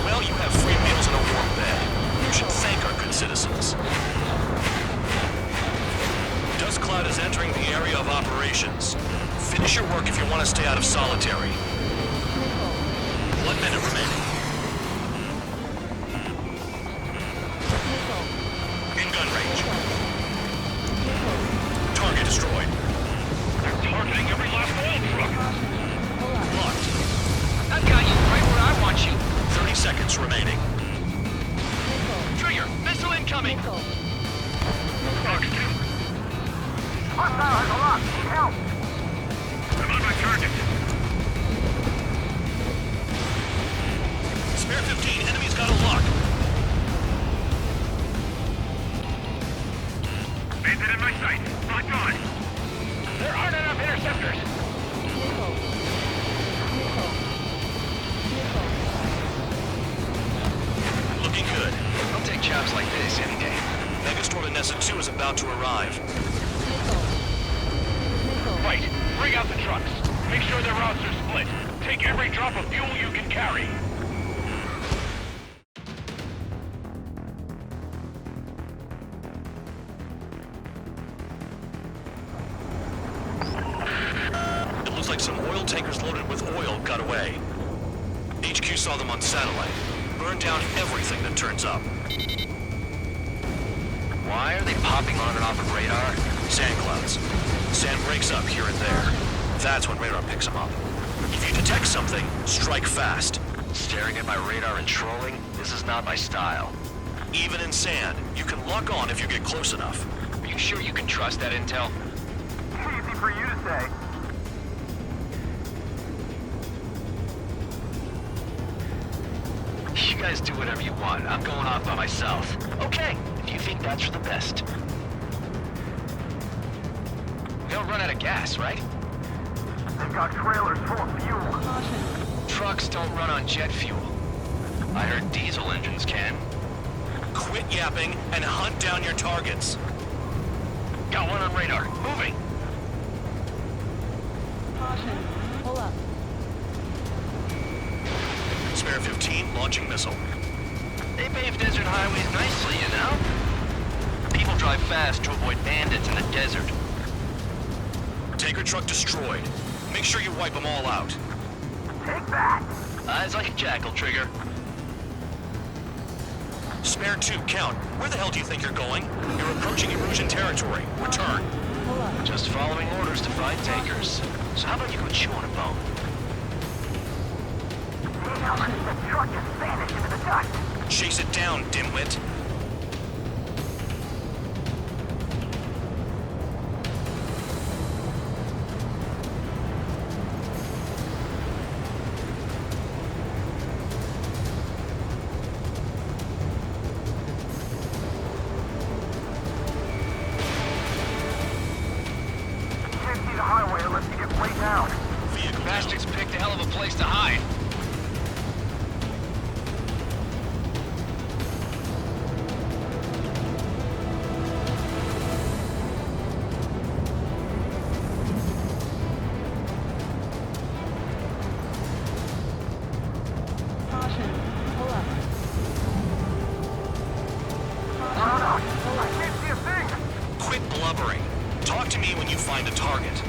Well, you have free meals and a warm bed. You should thank our good citizens. Dust Cloud is entering the area of operations. Finish your work if you want to stay out of solitary. 1 minute remaining. In gun range. Target destroyed. They're targeting every last oil truck. Locked. I've got you right where I want you. 30 seconds remaining. Trigger, missile incoming. Fox 2. Hostile has a lock. Help. I'm on my target. Spare 15, enemy's got a lock. coordinates. Nickel. Nickel. Nickel. Looking good. I'll take jobs like this any day. Megastore Nessa 2 is about to arrive. Right. Bring out the trucks. Make sure their routes are split. Take every drop of fuel you can carry. It looks like some oil tankers loaded with oil got away. HQ saw them on satellite. Burned down everything that turns up. Why are they popping on and off of radar? Sand clouds. Sand breaks up here and there. That's when radar picks them up. If you detect something, strike fast. Staring at my radar and trolling? This is not my style. Even in sand, you can lock on if you get close enough. Are you sure you can trust that intel? Easy for you to say. You guys do whatever you want. I'm going off by myself. Okay, if you think that's for the best. They'll run out of gas, right? They've got trailers full of fuel. Trucks don't run on jet fuel. I heard diesel engines can. Quit yapping and hunt down your targets. Got one on radar. Moving. Caution. Pull up. Spare 15 launching missile. They pave desert highways nicely, you know? People drive fast to avoid bandits in the desert. Tanker truck destroyed. Make sure you wipe them all out. Take that! Eyes like a jackal, Trigger. Spare 2, count. Where the hell do you think you're going? You're approaching Erusian territory. Return. Just following orders to find tankers. So how about you go chew on a bone? The truck just vanished into the dust. Chase it down, dimwit. Bastards picked a hell of a place to hide. Caution. Pull up. I can't see a thing. Quit blubbering. Talk to me when you find a target.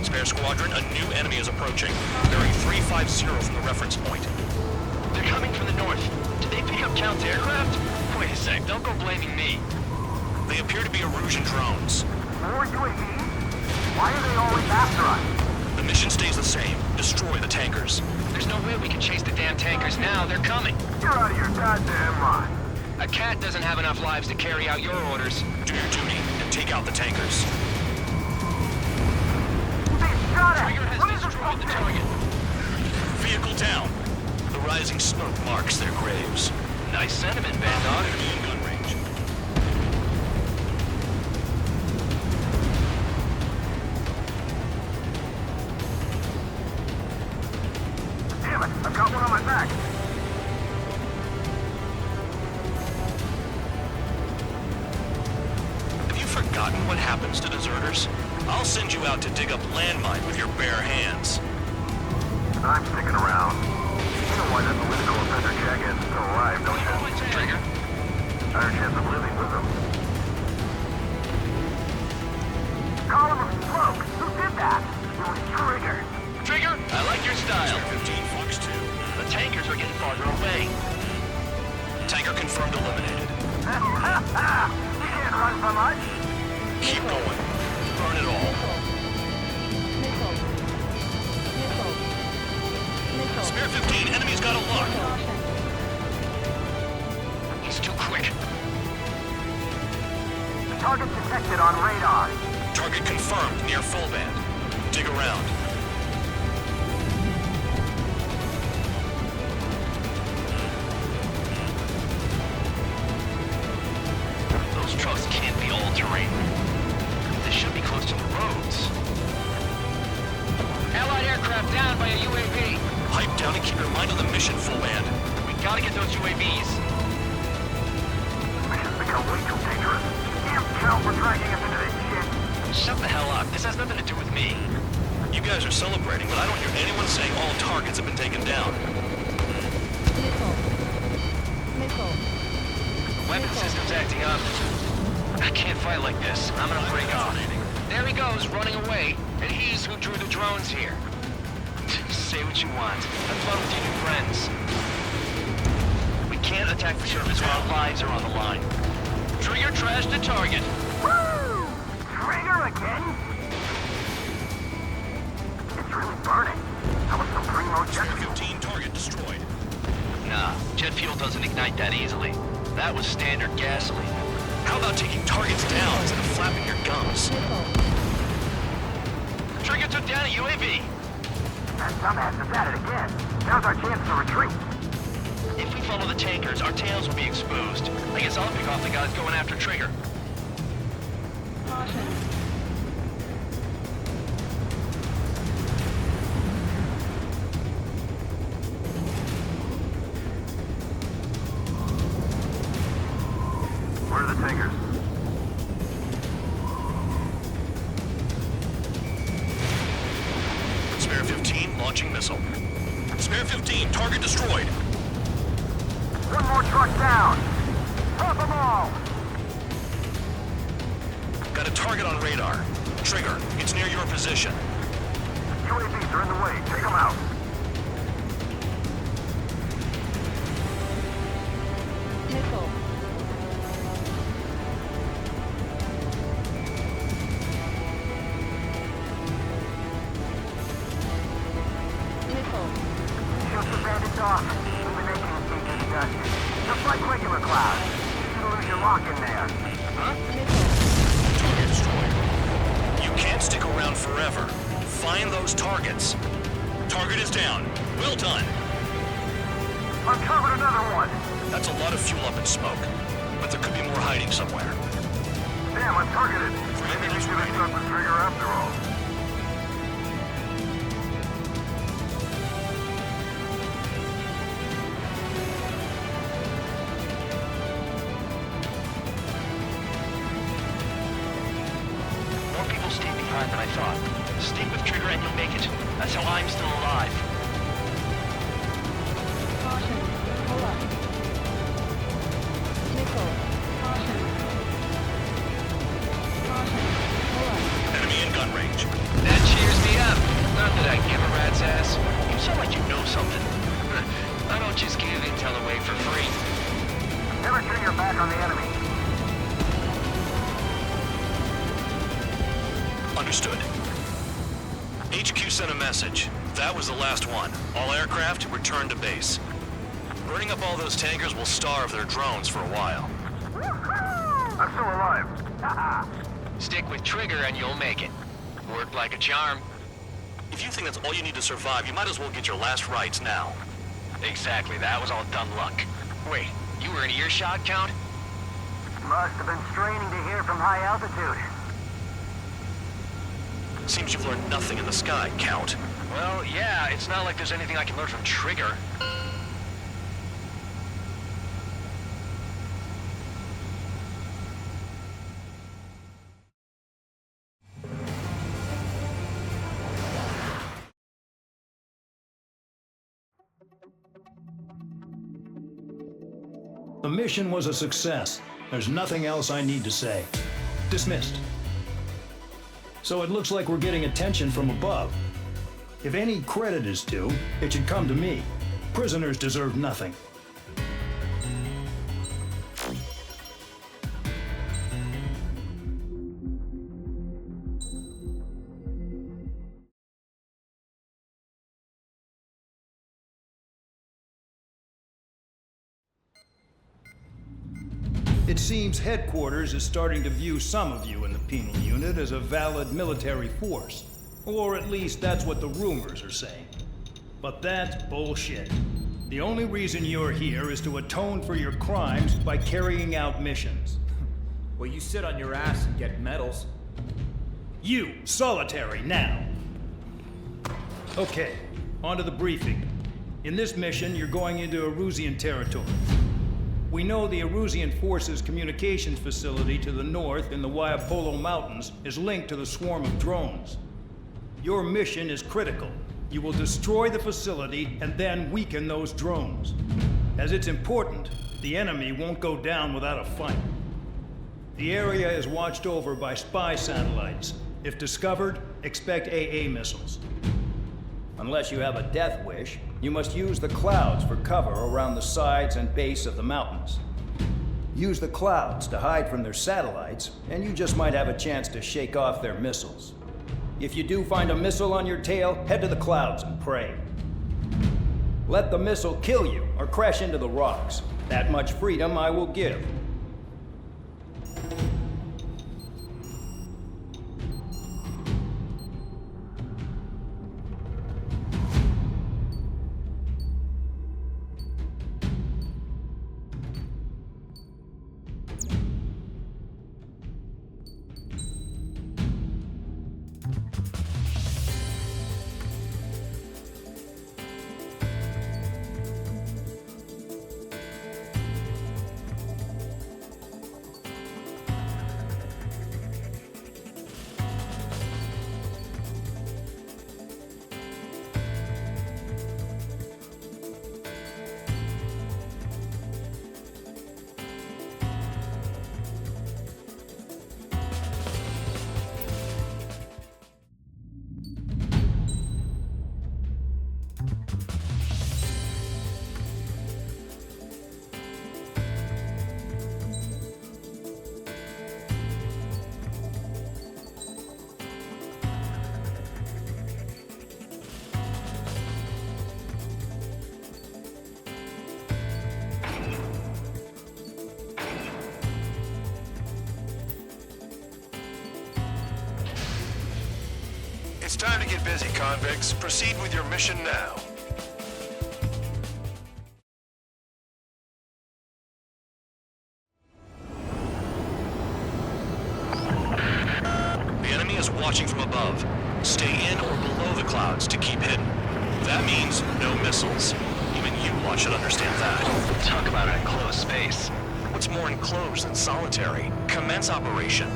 Spare squadron, a new enemy is approaching. Bearing 350 from the reference point. They're coming from the north. Did they pick up Count's aircraft? Wait a sec, don't go blaming me. They appear to be Erusian drones. More UAVs? Why are they always after us? The mission stays the same. Destroy the tankers. There's no way we can chase the damn tankers now. They're coming. You're out of your goddamn mind. A cat doesn't have enough lives to carry out your orders. Do your duty and take out the tankers. Trigger has destroyed the target. Vehicle down. The rising smoke marks their graves. Nice sentiment, Bad Dog. Enemy in gun range. Damn it, I've got one on my back. Have you forgotten what happens to deserters? I'll send you out to dig up landmine with your bare hands. I'm sticking around. You know why that political offender jackass is still alive, don't you? Trigger. Higher chance of living with him. Column of smoke! Who did that? It was Trigger. Trigger, I like your style. 15 Fox 2. The tankers are getting farther away. Tanker confirmed eliminated. You can't run from us. Keep going. Burn it all. Nickel. Nickel. Nickel. Spare 15, enemy's got a lock. He's too quick. Target detected on radar. Target confirmed near full band. Dig around. Those trucks can't be all terrain. They should be close to the roads. mission, full band. We gotta get those UAVs. Mission's become way too dangerous. Damn count we're dragging us into this shit. Shut the hell up. This has nothing to do with me. You guys are celebrating, but I don't hear anyone saying all targets have been taken down. Missile. Weapon system's acting up. I can't fight like this. I'm gonna break off. There he goes, running away, and he's who drew the drones here. Say what you want. Have fun with your new friends. We can't attack the surface while our lives are on the line. Trigger trashed the target. Woo! Trigger again? It's really burning. That was some primo jet fuel. 15 target destroyed. Nah, jet fuel doesn't ignite that easily. That was standard gasoline. How about taking targets down instead of flapping your gums? Trigger took down a UAV. That dumbass is at it again. Now's our chance to retreat. If we follow the tankers, our tails will be exposed. I guess I'll pick off the guys going after Trigger. Caution. Where are the tankers? Spare 15, launching missile. Spare 15, target destroyed. One more truck down. Drop them all. Got a target on radar. Trigger, it's near your position. UAVs are in the way. Take them out. Missile. Missile. Shoot the bandits off. Elimination is done. Just like regular clouds. You should lose your lock in there. Huh? Target destroyed. You can't stick around forever. Find those targets. Target is down. Well done. Uncovered another one. That's a lot of fuel up in smoke. But there could be more hiding somewhere. Damn, I'm targeted. Maybe we should have stuck with Trigger after all. More people stay behind than I thought. Stick with Trigger and you'll make it. That's how I'm still alive. Caution. Pull up. Missile. Caution. Caution. Pull up. Enemy in gun range. That cheers me up. Not that I give a rat's ass. You sound like you know something. I don't just give intel away for free. Never turn your back on the enemy. Understood. HQ sent a message. That was the last one. All aircraft return to base. Burning up all those tankers will starve their drones for a while. I'm still alive. Stick with Trigger and you'll make it. Worked like a charm. If you think that's all you need to survive, you might as well get your last rites now. Exactly, that was all dumb luck. Wait, you were in earshot, Count? Must have been straining to hear from high altitude. Seems you've learned nothing in the sky, Count. Well, yeah, it's not like there's anything I can learn from Trigger. The mission was a success. There's nothing else I need to say. Dismissed. So it looks like we're getting attention from above. If any credit is due, it should come to me. Prisoners deserve nothing. It seems headquarters is starting to view some of you in the penal unit as a valid military force. Or at least that's what the rumors are saying. But that's bullshit. The only reason you're here is to atone for your crimes by carrying out missions. Well, you sit on your ass and get medals. You, solitary, now. Okay, on to the briefing. In this mission, you're going into Erusian territory. We know the Erusian Forces communications facility to the north in the Waiapolo Mountains is linked to the swarm of drones. Your mission is critical. You will destroy the facility and then weaken those drones. As it's important, the enemy won't go down without a fight. The area is watched over by spy satellites. If discovered, expect AA missiles. Unless you have a death wish, you must use the clouds for cover around the sides and base of the mountains. Use the clouds to hide from their satellites, and you just might have a chance to shake off their missiles. If you do find a missile on your tail, head to the clouds and pray. Let the missile kill you or crash into the rocks. That much freedom I will give. It's time to get busy, convicts. Proceed with your mission now. The enemy is watching from above. Stay in or below the clouds to keep hidden. That means no missiles. Even you lot should understand that. Talk about an enclosed space. What's more enclosed than solitary? Commence operation.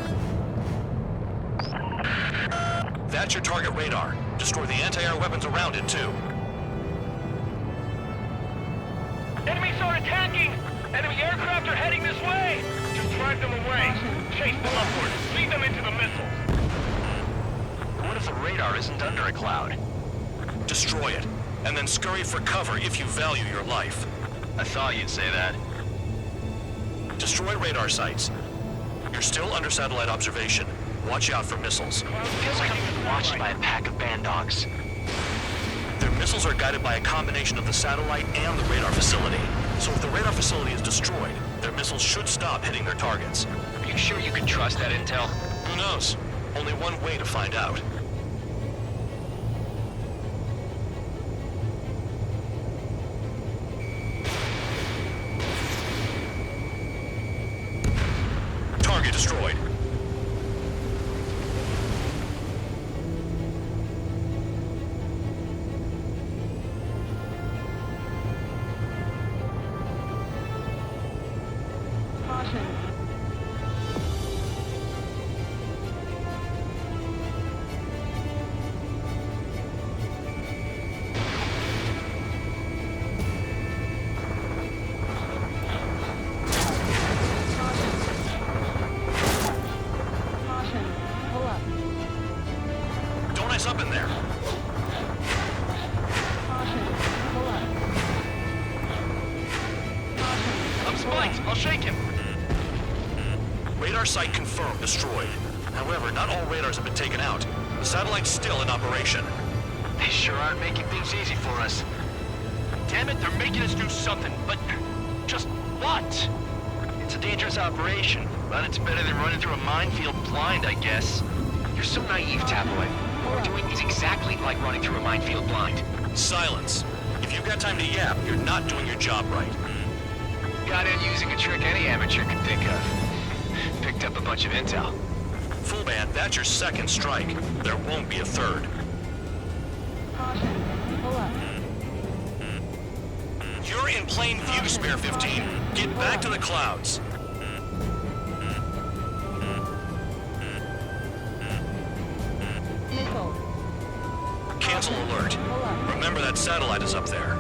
That's your target radar. Destroy the anti-air weapons around it, too. Enemies are attacking! Enemy aircraft are heading this way! Just drive them away. Chase them upward. Lead them into the missiles. What if the radar isn't under a cloud? Destroy it, and then scurry for cover if you value your life. I thought you'd say that. Destroy radar sites. You're still under satellite observation. Watch out for missiles. Feels like I'm being watched by a pack of band dogs. Their missiles are guided by a combination of the satellite and the radar facility. So if the radar facility is destroyed, their missiles should stop hitting their targets. Are you sure you can trust that intel? Who knows? Only one way to find out. Target destroyed. Up in there. I'm spiked. I'll shake him. Radar site confirmed destroyed. However, not all radars have been taken out. The satellite's still in operation. They sure aren't making things easy for us. Damn it, they're making us do something, but just what? It's a dangerous operation, but it's better than running through a minefield blind, I guess. You're so naive, Tabloid. What we're doing is exactly like running through a minefield blind. Silence. If you've got time to yap, you're not doing your job right. Got in using a trick any amateur could think of. Picked up a bunch of intel. Full band, that's your second strike. There won't be a third. Caution. Pull up. You're in plain view, Spare 15. Get back to the clouds. Missile. Cancel alert. Remember that satellite is up there.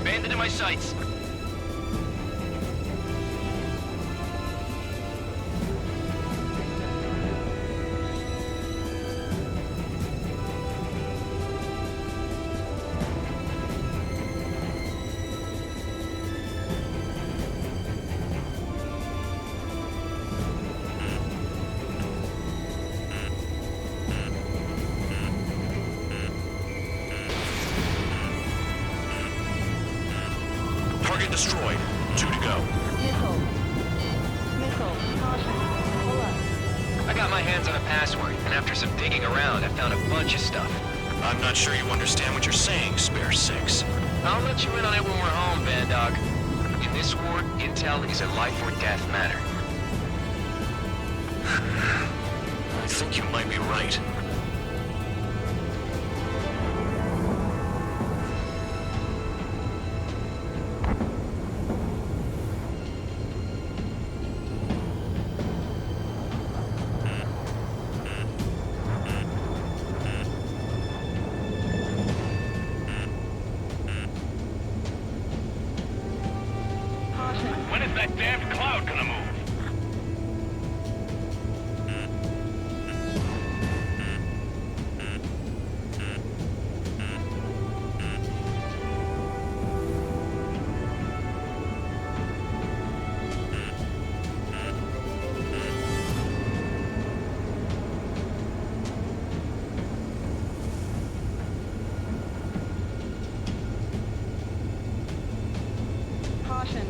Bandit in my sights. Target destroyed. 2 to go. Missile. Missile. Caution. Pull up. I got my hands on a password, and after some digging around, I found a bunch of stuff. I'm not sure you understand what you're saying, Spare 6. I'll let you in on it when we're home, Bad Dog. In this war, intel is a life or death matter. I think you might be right. When is that damned cloud gonna move? Caution.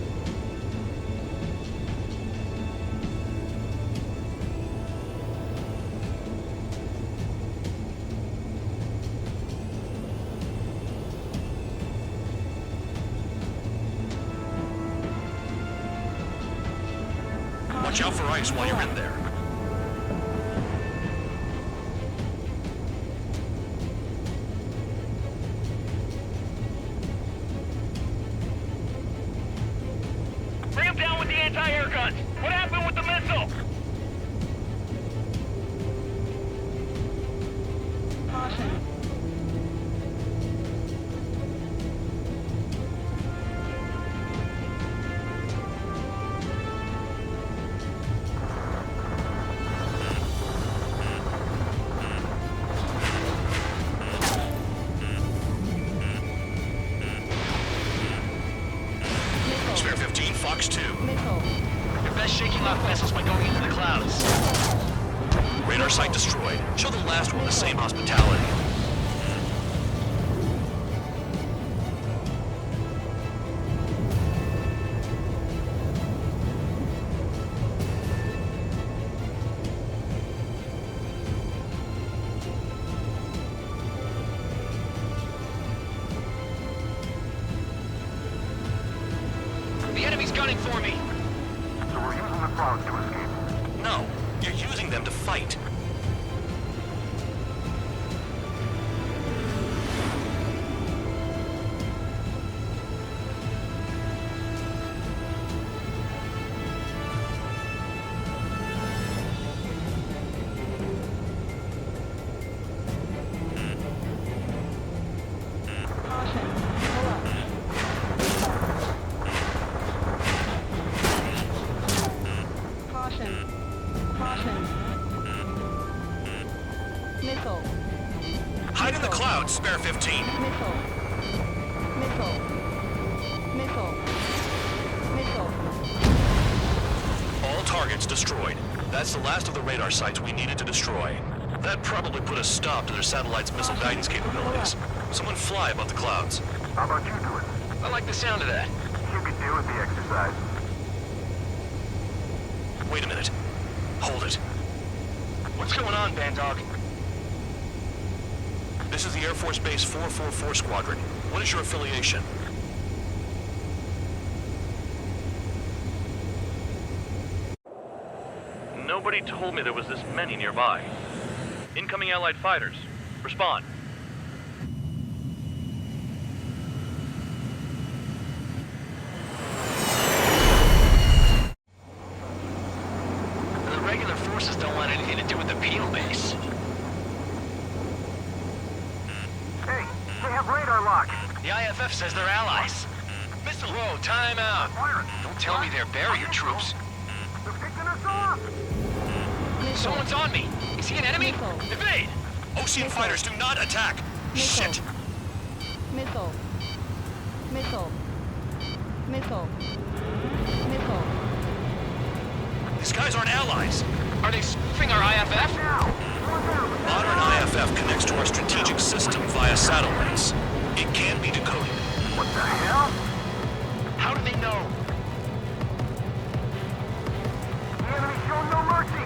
Watch out for ice while you're in there. Bring him down with the anti-air guns. What happened with the missile? Caution. Spare 15, Fox 2. Missile. You're best shaking off vessels by going into the clouds. Radar site destroyed. Show the last one the same hospitality. The enemy's gunning for me. So we're using the clouds to escape. No, you're using them to fight. Caution. Pull up. Caution. Caution. Missile. Hide in the clouds, Spare 15. Missile. Missile. Missile. Missile. All targets destroyed. That's the last of the radar sites we needed to destroy. That probably put a stop to their satellite's missile guidance capabilities. Someone fly above the clouds. How about you do it? I like the sound of that. You could do with the exercise. Wait a minute. Hold it. What's going on, Band Dog? This is the Air Force Base 444 Squadron. What is your affiliation? Nobody told me there was this many nearby. Incoming Allied fighters. Respond. The regular forces don't want anything to do with the penal base. Hey, they have radar lock. The IFF says they're allies. Missile, whoa, time out. Don't tell me they're barrier troops. They're picking us off. Someone's on me. Is he an enemy? Evade! Ocean fighters do not attack! Shit! Missile. Missile. Missile. Missile. These guys aren't allies! Are they spoofing our IFF? Modern IFF connects to our strategic system via satellites. It can be decoded. What the hell? How do they know? The enemy's showing no mercy.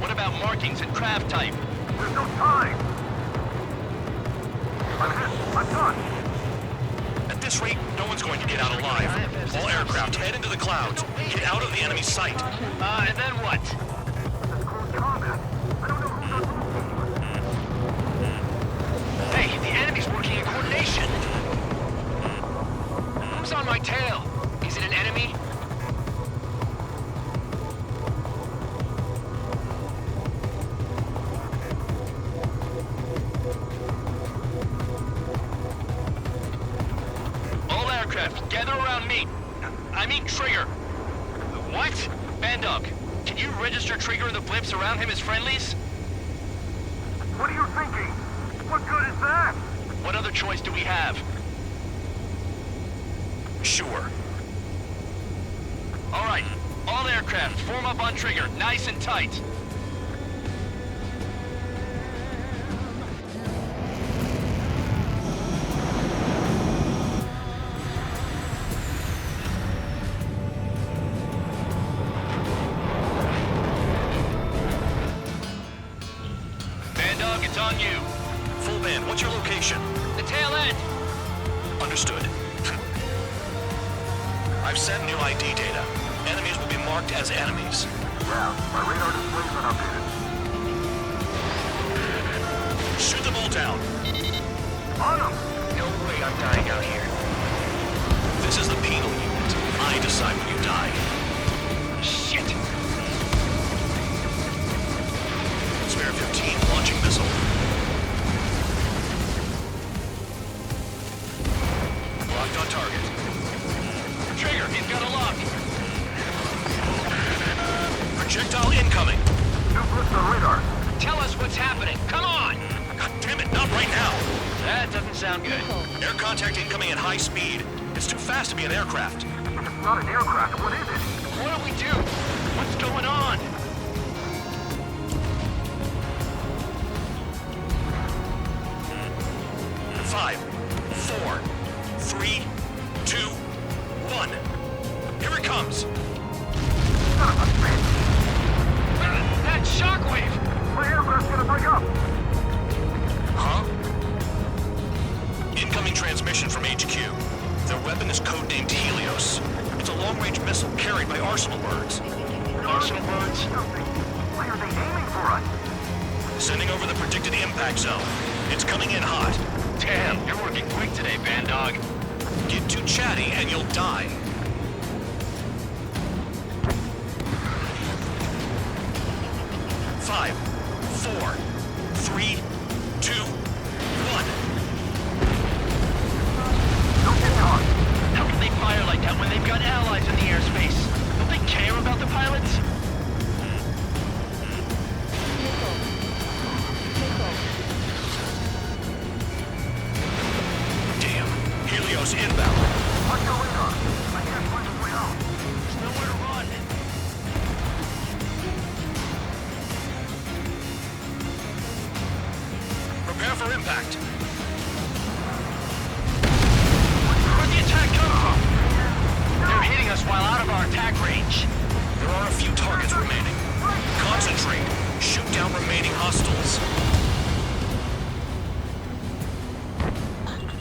What about markings and craft type? There's no time. I'm hit. I'm done. At this rate, no one's going to get out alive. All aircraft head into the clouds. Get out of the enemy's sight. And then what? That's close combat. I don't know who's on who. Hey, the enemy's working in coordination. Who's on my tail? Is it an enemy? All aircraft, gather around me. I mean Trigger. What? Bandog, can you register Trigger and the blips around him as friendlies? What are you thinking? What good is that? What other choice do we have? Sure. All right, all aircraft, form up on Trigger, nice and tight. Bandog, it's on you. Full band, what's your location? The tail end. Understood. I've sent new ID data. Enemies will be marked as enemies. Yeah, my radar display's been updated. Shoot them all down. On them! No way I'm dying out here. This is the penal unit. I decide when you die. Shit! Spare 15 launching missile. Locked on target. Trigger, he's got a lock. Projectile incoming. New blips on radar. Tell us what's happening. Come on! God damn it, not right now. That doesn't sound good. Air contact incoming at high speed. It's too fast to be an aircraft. If it's not an aircraft, what is it? What do we do? What's going on? Five, 4, 3, 2, 1. Here it comes. Son of a bitch! That shockwave! My aircraft's gonna break up! Huh? Incoming transmission from HQ. Their weapon is codenamed Helios. It's a long-range missile carried by arsenal birds. Arsenal birds? Why are they aiming for us? Sending over the predicted impact zone. It's coming in hot. Damn, you're working quick today, Bandog. Get too chatty and you'll die. Five, 4, 3, 2, 1. Don't get caught! How can they fire like that when they've got allies in the airspace? Don't they care about the pilots? Damn, Helios inbound. Watch your radar! I can't find a way out! There's nowhere to run. Prepare for impact. Where'd the attack come from? They're hitting us while out of our attack range. There are a few targets remaining. Concentrate. Shoot down remaining hostiles.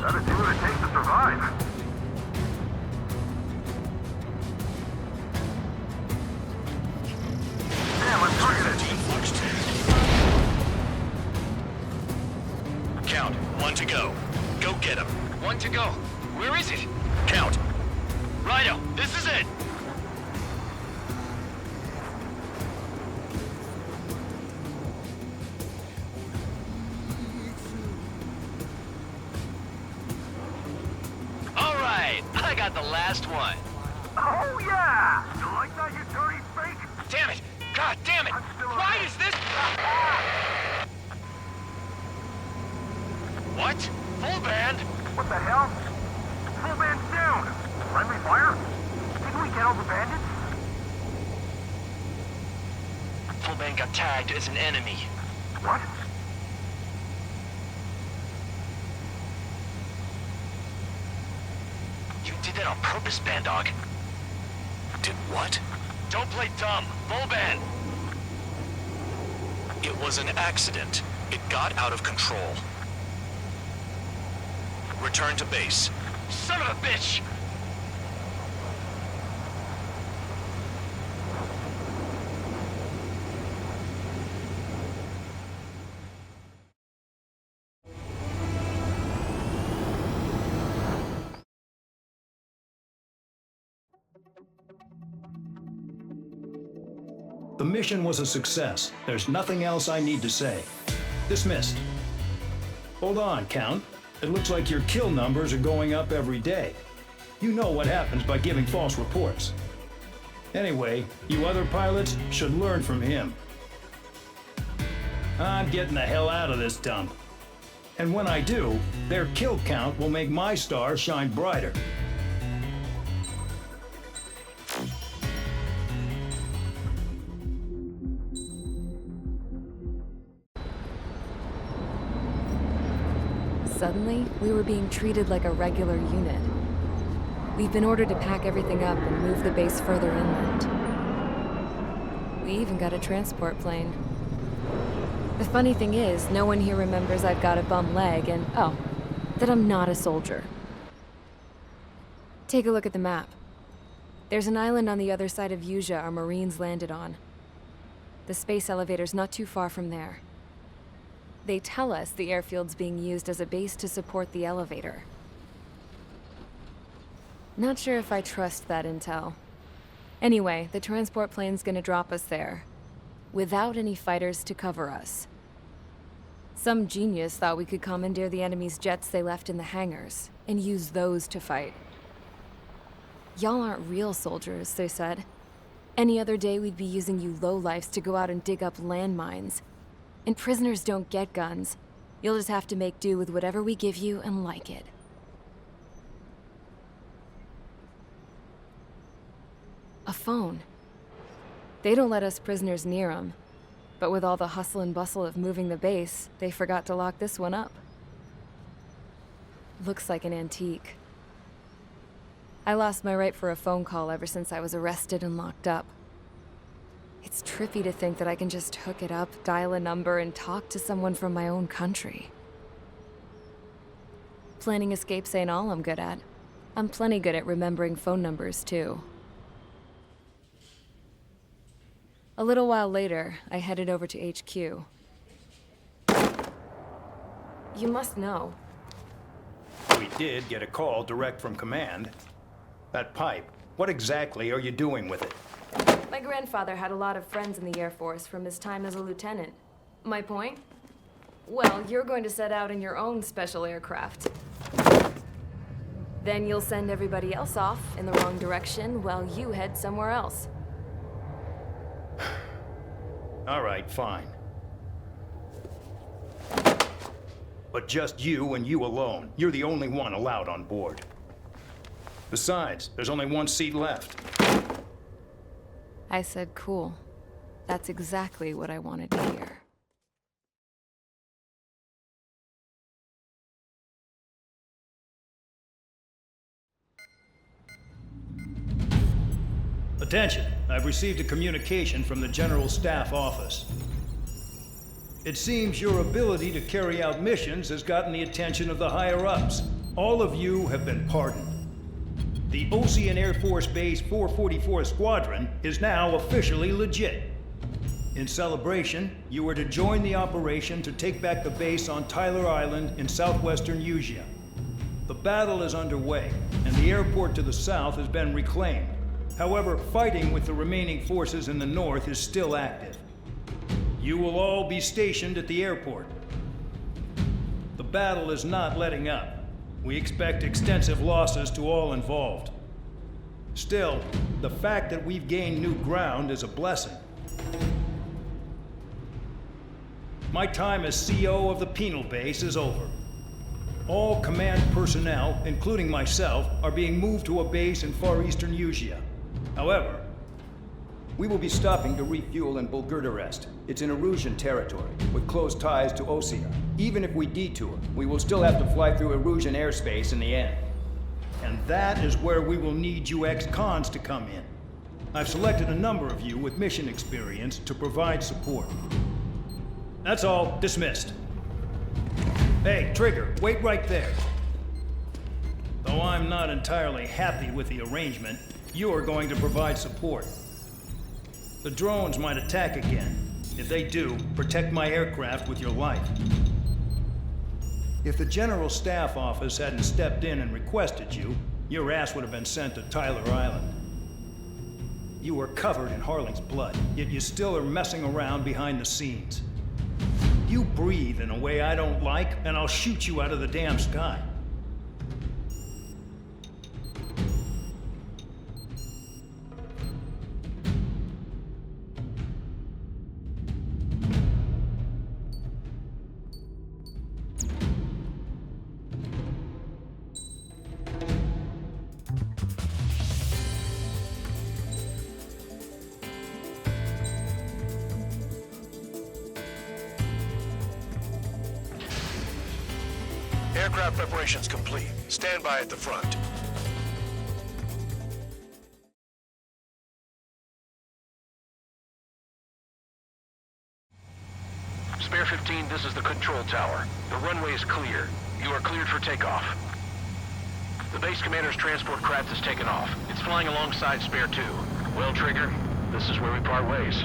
Gotta do what it takes to survive. Damn, I'm targeted. Team Flux Where is it? Count. Righto, this is it. All right, I got the last one. Oh, yeah! You like that, you dirty fake? Damn it! God damn it! Why is this... What? Full band? What the hell? Full band's down! Friendly fire? Didn't we get all the bandits? Full band got tagged as an enemy. What? You did that on purpose, Bandog. Did what? Don't play dumb. Full band. It was an accident. It got out of control. Return to base. Son of a bitch! The mission was a success. There's nothing else I need to say. Dismissed. Hold on, Count. It looks like your kill numbers are going up every day. You know what happens by giving false reports. Anyway, you other pilots should learn from him. I'm getting the hell out of this dump. And when I do, their kill count will make my star shine brighter. Suddenly, we were being treated like a regular unit. We've been ordered to pack everything up and move the base further inland. We even got a transport plane. The funny thing is, no one here remembers I've got a bum leg and, oh, that I'm not a soldier. Take a look at the map. There's an island on the other side of Uscia our Marines landed on. The space elevator's not too far from there. They tell us the airfield's being used as a base to support the elevator. Not sure if I trust that intel. Anyway, the transport plane's gonna drop us there, without any fighters to cover us. Some genius thought we could commandeer the enemy's jets they left in the hangars, and use those to fight. Y'all aren't real soldiers, they said. Any other day we'd be using you lowlifes to go out and dig up landmines. And prisoners don't get guns. You'll just have to make do with whatever we give you and like it. A phone. They don't let us prisoners near them. But with all the hustle and bustle of moving the base, they forgot to lock this one up. Looks like an antique. I lost my right for a phone call ever since I was arrested and locked up. It's trippy to think that I can just hook it up, dial a number, and talk to someone from my own country. Planning escapes ain't all I'm good at. I'm plenty good at remembering phone numbers, too. A little while later, I headed over to HQ. You must know. We did get a call direct from command. That pipe, what exactly are you doing with it? My grandfather had a lot of friends in the Air Force from his time as a lieutenant. My point? Well, you're going to set out in your own special aircraft. Then you'll send everybody else off in the wrong direction while you head somewhere else. All right, fine. But just you and you alone. You're the only one allowed on board. Besides, there's only one seat left. I said, cool. That's exactly what I wanted to hear. Attention, I've received a communication from the General Staff Office. It seems your ability to carry out missions has gotten the attention of the higher-ups. All of you have been pardoned. The Ocean Air Force Base 444 Squadron is now officially legit. In celebration, you are to join the operation to take back the base on Tyler Island in southwestern Uscia. The battle is underway, and the airport to the south has been reclaimed. However, fighting with the remaining forces in the north is still active. You will all be stationed at the airport. The battle is not letting up. We expect extensive losses to all involved. Still, the fact that we've gained new ground is a blessing. My time as CO of the penal base is over. All command personnel, including myself, are being moved to a base in far eastern Uscia. However, we will be stopping to refuel in Bulgurdarest. It's in Erusian territory, with close ties to Osea. Even if we detour, we will still have to fly through Erusian airspace in the end. And that is where we will need you ex-cons to come in. I've selected a number of you with mission experience to provide support. That's all. Dismissed. Hey, Trigger, wait right there. Though I'm not entirely happy with the arrangement, you are going to provide support. The drones might attack again. If they do, protect my aircraft with your life. If the General Staff Office hadn't stepped in and requested you, your ass would have been sent to Tyler Island. You are covered in Harling's blood, yet you still are messing around behind the scenes. You breathe in a way I don't like, and I'll shoot you out of the damn sky. Aircraft preparations complete. Stand by at the front. Spare 15, this is the control tower. The runway is clear. You are cleared for takeoff. The base commander's transport craft has taken off. It's flying alongside Spare 2. Well, Trigger, this is where we part ways.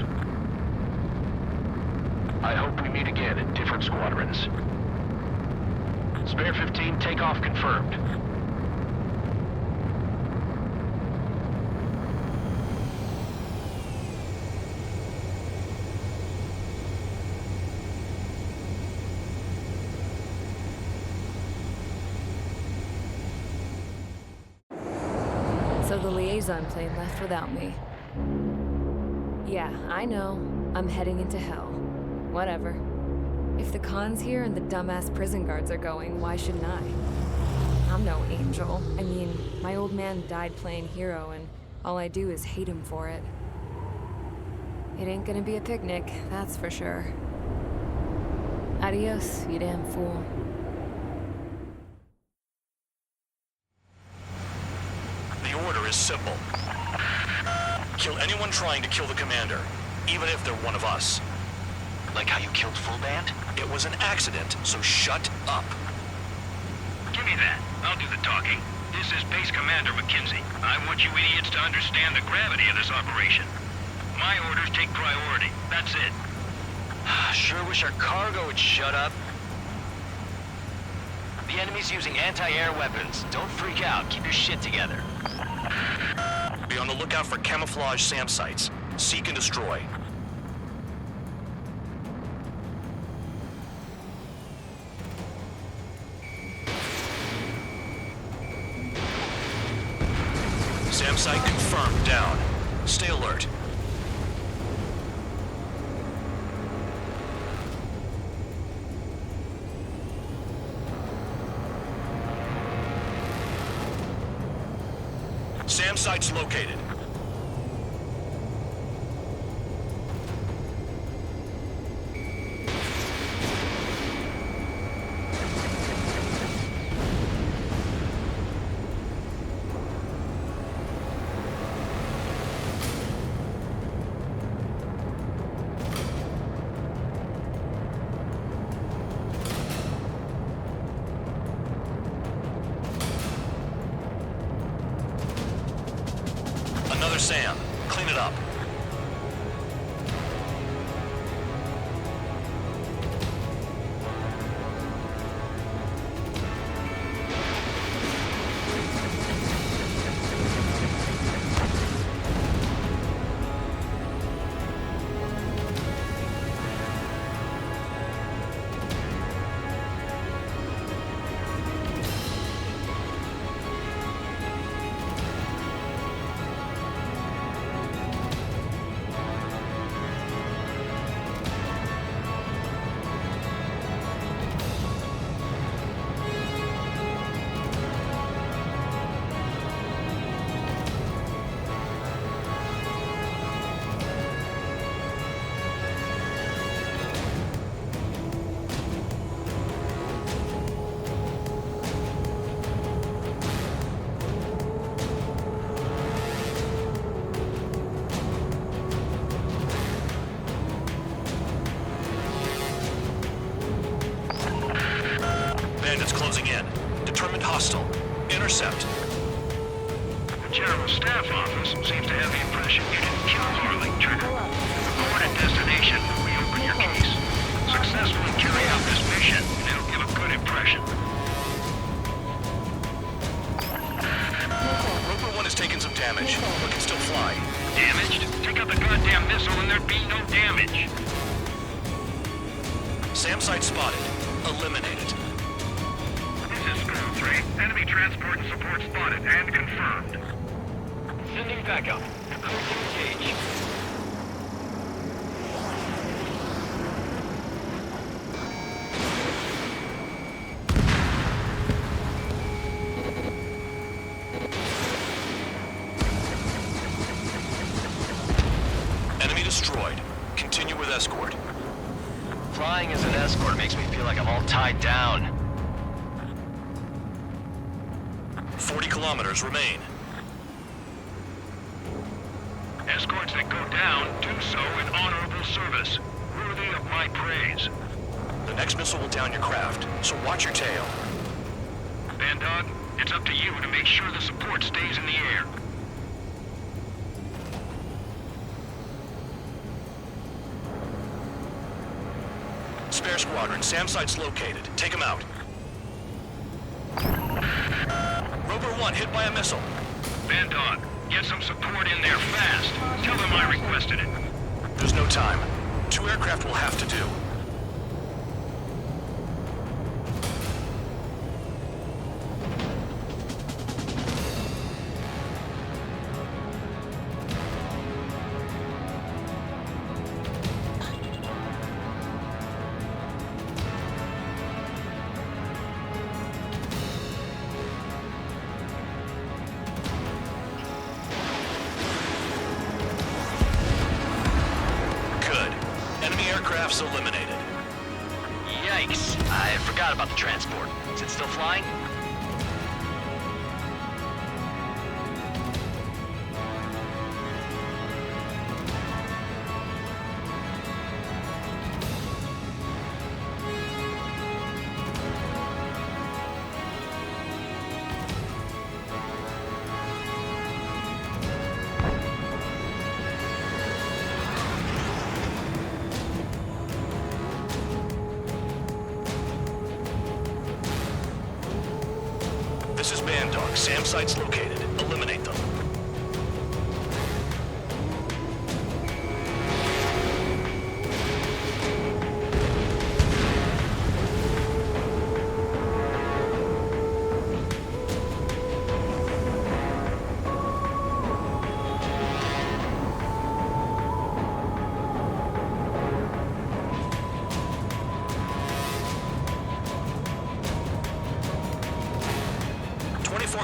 I hope we meet again in different squadrons. Spare 15, takeoff confirmed. So the liaison plane left without me. Yeah, I know. I'm heading into hell. Whatever. If the con's here and the dumbass prison guards are going, why shouldn't I? I'm no angel. I mean, my old man died playing hero, and all I do is hate him for it. It ain't gonna be a picnic, that's for sure. Adios, you damn fool. The order is simple. Kill anyone trying to kill the commander, even if they're one of us. Like how you killed Full Band? It was an accident, so shut up. Give me that. I'll do the talking. This is Base Commander McKenzie. I want you idiots to understand the gravity of this operation. My orders take priority. That's it. Sure wish our cargo would shut up. The enemy's using anti-air weapons. Don't freak out. Keep your shit together. Be on the lookout for camouflage SAM sites. Seek and destroy. SAM site confirmed down. Stay alert. SAM site's located. Another SAM. Clean it up. The General Staff Office seems to have the impression you didn't kill Harley, Trigger. Report at destination when we open your case. Successfully carry out this mission, and it'll give a good impression. Roper 1 has taken some damage, but can still fly. Damaged? Take out the goddamn missile and there'd be no damage. SAM site spotted. Eliminated. This is School 3. Enemy transport and support spotted and confirmed. Sending backup. Clear to engage. Enemy destroyed. Continue with escort. Flying as an escort makes me feel like I'm all tied down. 40 kilometers remain. Escorts that go down do so in honorable service, worthy of my praise. The next missile will down your craft, so watch your tail. Bandog, it's up to you to make sure the support stays in the air. Spare squadron, SAM site's located. Take him out. Roper 1 hit by a missile. Bandog, get some support in there fast. Tell them I requested it. There's no time. 2 aircraft will have to do. Aircraft's eliminated. Yikes. I forgot about the transport. Is it still flying? This is Bandog. SAM site's located. Eliminate them.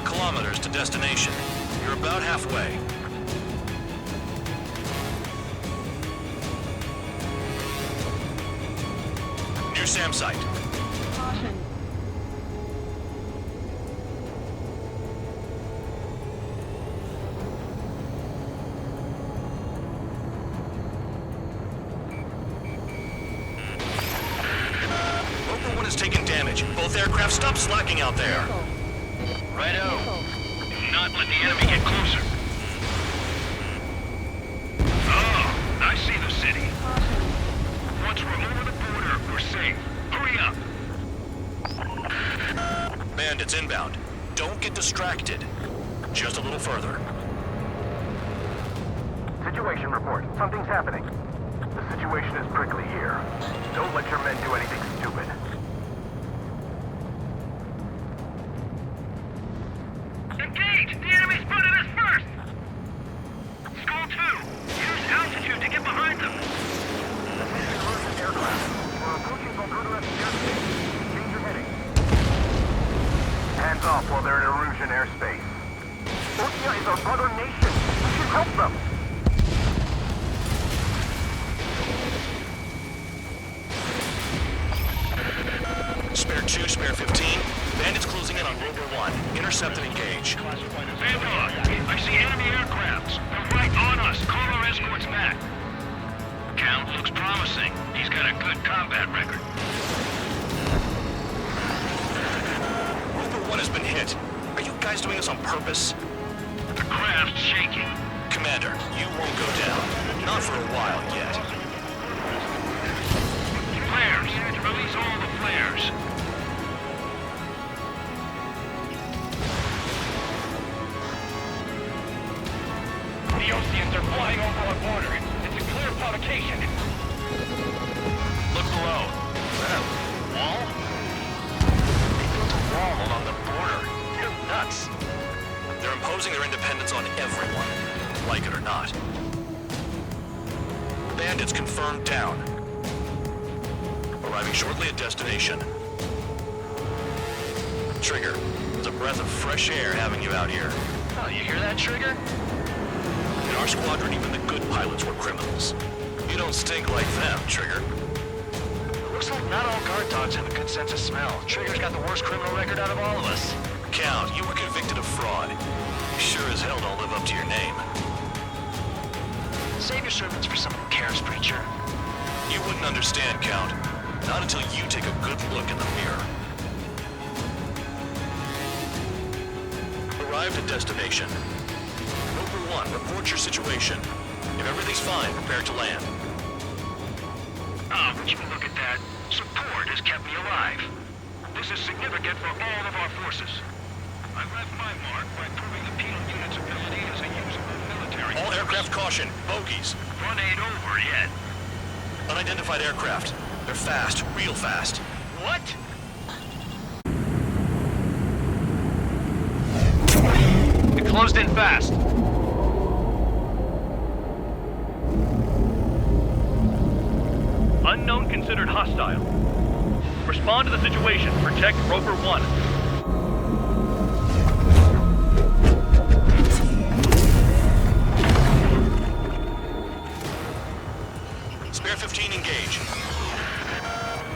Kilometers to destination. You're about halfway. New SAM site. Caution. Roper 1 has taken damage. Both aircraft stop slacking out there. Righto. Do not let the enemy get closer. Oh, I see the city. Once we're over the border, we're safe. Hurry up. Bandits inbound. Don't get distracted. Just a little further. Situation report. Something's happening. The situation is prickly here. Don't let your men do anything stupid. Engage! The enemy spotted us first! Skull 2, use altitude to get behind them. Attention aircraft. We're approaching Valverde's airspace. Change your heading. Hands off while they're in Erusian airspace. Osia is our brother nation. We should help them. Spare 2, spare 15. Bandits closing in on Roper 1. Intercept and engage. Bandog, I see enemy aircrafts. They're right on us. Call our escorts back. Count looks promising. He's got a good combat record. Roper 1 has been hit. Are you guys doing this on purpose? The craft's shaking. Commander, you won't go down. Not for a while yet. Flares! Release all the flares! The Oceans are flying over our border. It's a clear provocation. Look below. Is that a wall? They built a wall along the border. They're nuts. They're imposing their independence on everyone, like it or not. Bandits confirmed down. Arriving shortly at destination. Trigger, it's a breath of fresh air having you out here. Oh, you hear that, Trigger? In our squadron, even the good pilots were criminals. You don't stink like them, Trigger. Looks like not all guard dogs have a good sense of smell. Trigger's got the worst criminal record out of all of us. Count, you were convicted of fraud. You sure as hell don't live up to your name. Save your servants for someone who cares, Preacher. You wouldn't understand, Count. Not until you take a good look in the mirror. Arrived at destination. Roper 1, report your situation. If everything's fine, prepare to land. Ah, would you look at that? Support has kept me alive. This is significant for all of our forces. I left my mark by proving the penal unit's ability as a usable military. All aircraft caution, bogies. Run ain't over yet. Unidentified aircraft. They're fast, real fast. What? It closed in fast. Unknown considered hostile. Respond to the situation. Protect Roper 1. Spare 15 engage.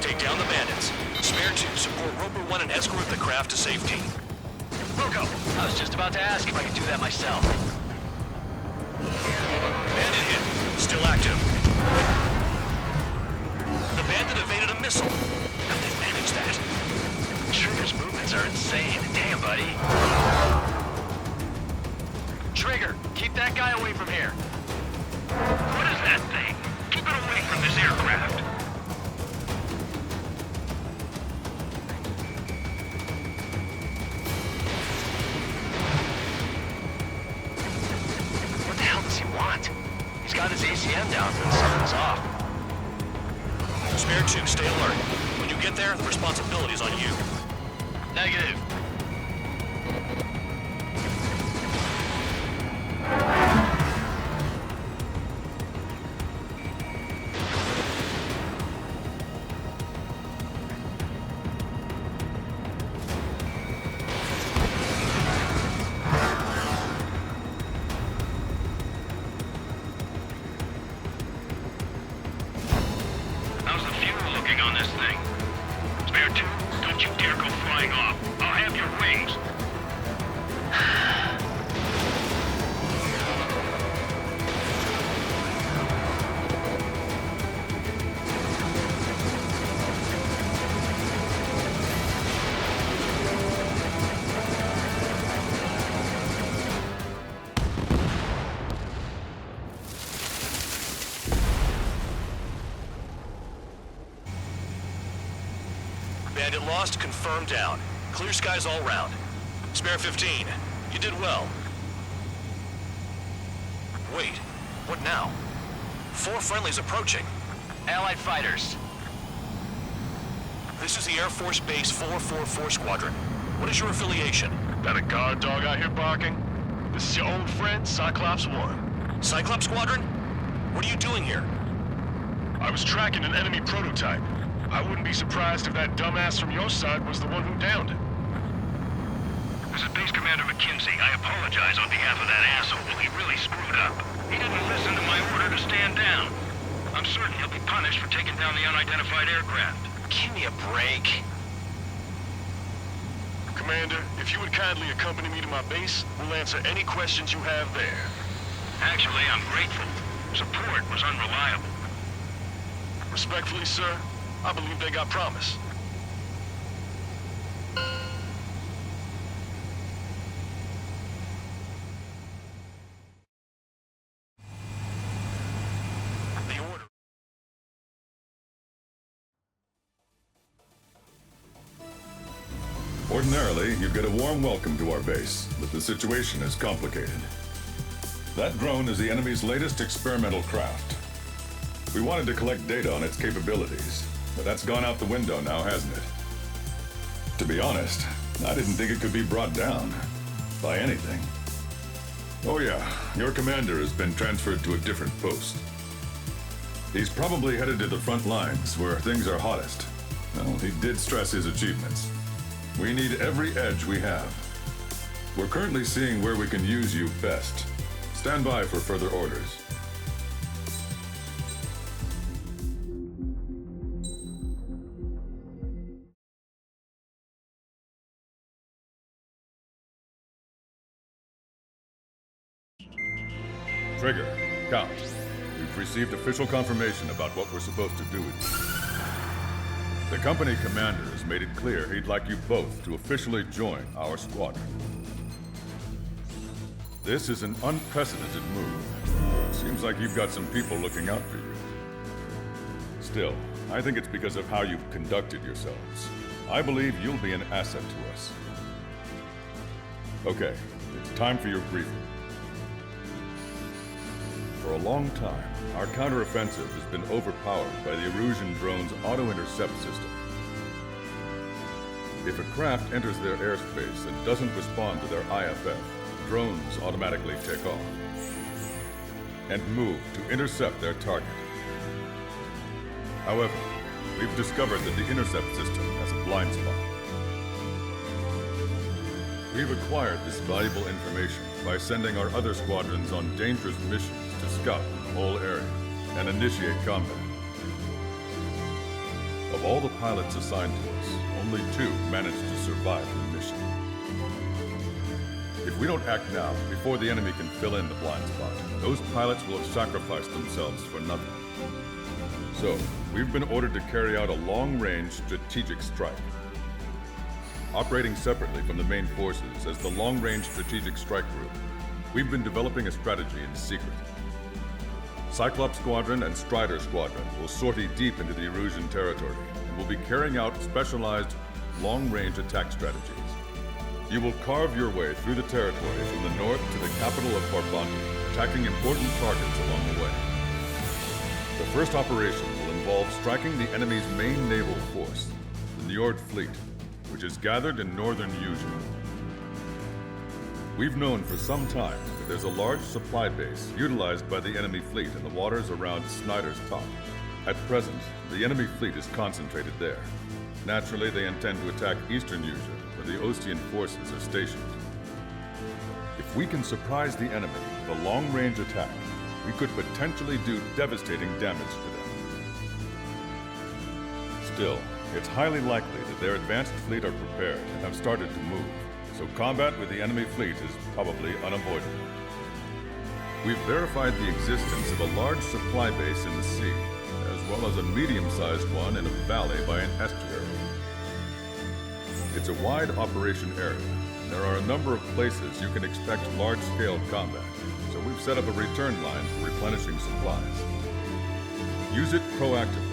Take down the bandits. Spare 2 support Roper 1 and escort the craft to safety. Wilco, I was just about to ask if I could do that myself. Bandit hit. Still active. The bandit evaded a missile. How'd they manage that? Trigger's movements are insane. Damn, buddy. Trigger, keep that guy away from here. What is that thing? Keep it away from this aircraft. What the hell does he want? He's got his ACM down, but something's off. Spare 2, stay alert. When you get there, the responsibility is on you. Negative. How's the fuel looking on this thing? Spare 2, don't you dare go flying off. I'll have your wings. Bandit lost, confirmed down. Clear skies all round. Spare 15. You did well. Wait, what now? 4 friendlies approaching. Allied fighters. This is the Air Force Base 444 Squadron. What is your affiliation? That a guard dog out here barking? This is your old friend, Cyclops 1. Cyclops Squadron? What are you doing here? I was tracking an enemy prototype. I wouldn't be surprised if that dumbass from your side was the one who downed it. This is Base Commander McKinsey. I apologize on behalf of that asshole. He really screwed up. He didn't listen to my order to stand down. I'm certain he'll be punished for taking down the unidentified aircraft. Give me a break. Commander, if you would kindly accompany me to my base, we'll answer any questions you have there. Actually, I'm grateful. Support was unreliable. Respectfully, sir, I believe they got promise. Ordinarily, you'd get a warm welcome to our base, but the situation is complicated. That drone is the enemy's latest experimental craft. We wanted to collect data on its capabilities, but that's gone out the window now, hasn't it? To be honest, I didn't think it could be brought down by anything. Oh yeah, your commander has been transferred to a different post. He's probably headed to the front lines where things are hottest. Well, he did stress his achievements. We need every edge we have. We're currently seeing where we can use you best. Stand by for further orders. Trigger, Count. We've received official confirmation about what we're supposed to do with you. The company commander has made it clear he'd like you both to officially join our squadron. This is an unprecedented move. Seems like you've got some people looking out for you. Still, I think it's because of how you've conducted yourselves. I believe you'll be an asset to us. Okay, it's time for your briefing. For a long time, our counteroffensive has been overpowered by the Erusian drone's auto-intercept system. If a craft enters their airspace and doesn't respond to their IFF, drones automatically take off and move to intercept their target. However, we've discovered that the intercept system has a blind spot. We've acquired this valuable information by sending our other squadrons on dangerous missions to scout the whole area and initiate combat. Of all the pilots assigned to us, only 2 managed to survive the mission. If we don't act now, before the enemy can fill in the blind spot, those pilots will have sacrificed themselves for nothing. So, we've been ordered to carry out a long-range strategic strike. Operating separately from the main forces as the Long-Range Strategic Strike Group, we've been developing a strategy in secret. Cyclops Squadron and Strider Squadron will sortie deep into the Erusian territory and will be carrying out specialized long-range attack strategies. You will carve your way through the territory from the north to the capital of Abbatti, attacking important targets along the way. The first operation will involve striking the enemy's main naval force, the Njord Fleet, which is gathered in northern Usha. We've known for some time that there's a large supply base utilized by the enemy fleet in the waters around Snyder's Top. At present, the enemy fleet is concentrated there. Naturally, they intend to attack eastern Usha, where the Osean forces are stationed. If we can surprise the enemy with a long-range attack, we could potentially do devastating damage to them. Still, it's highly likely that their advanced fleet are prepared and have started to move, so combat with the enemy fleet is probably unavoidable. We've verified the existence of a large supply base in the sea, as well as a medium-sized one in a valley by an estuary. It's a wide operation area. There are a number of places you can expect large-scale combat, so we've set up a return line for replenishing supplies. Use it proactively.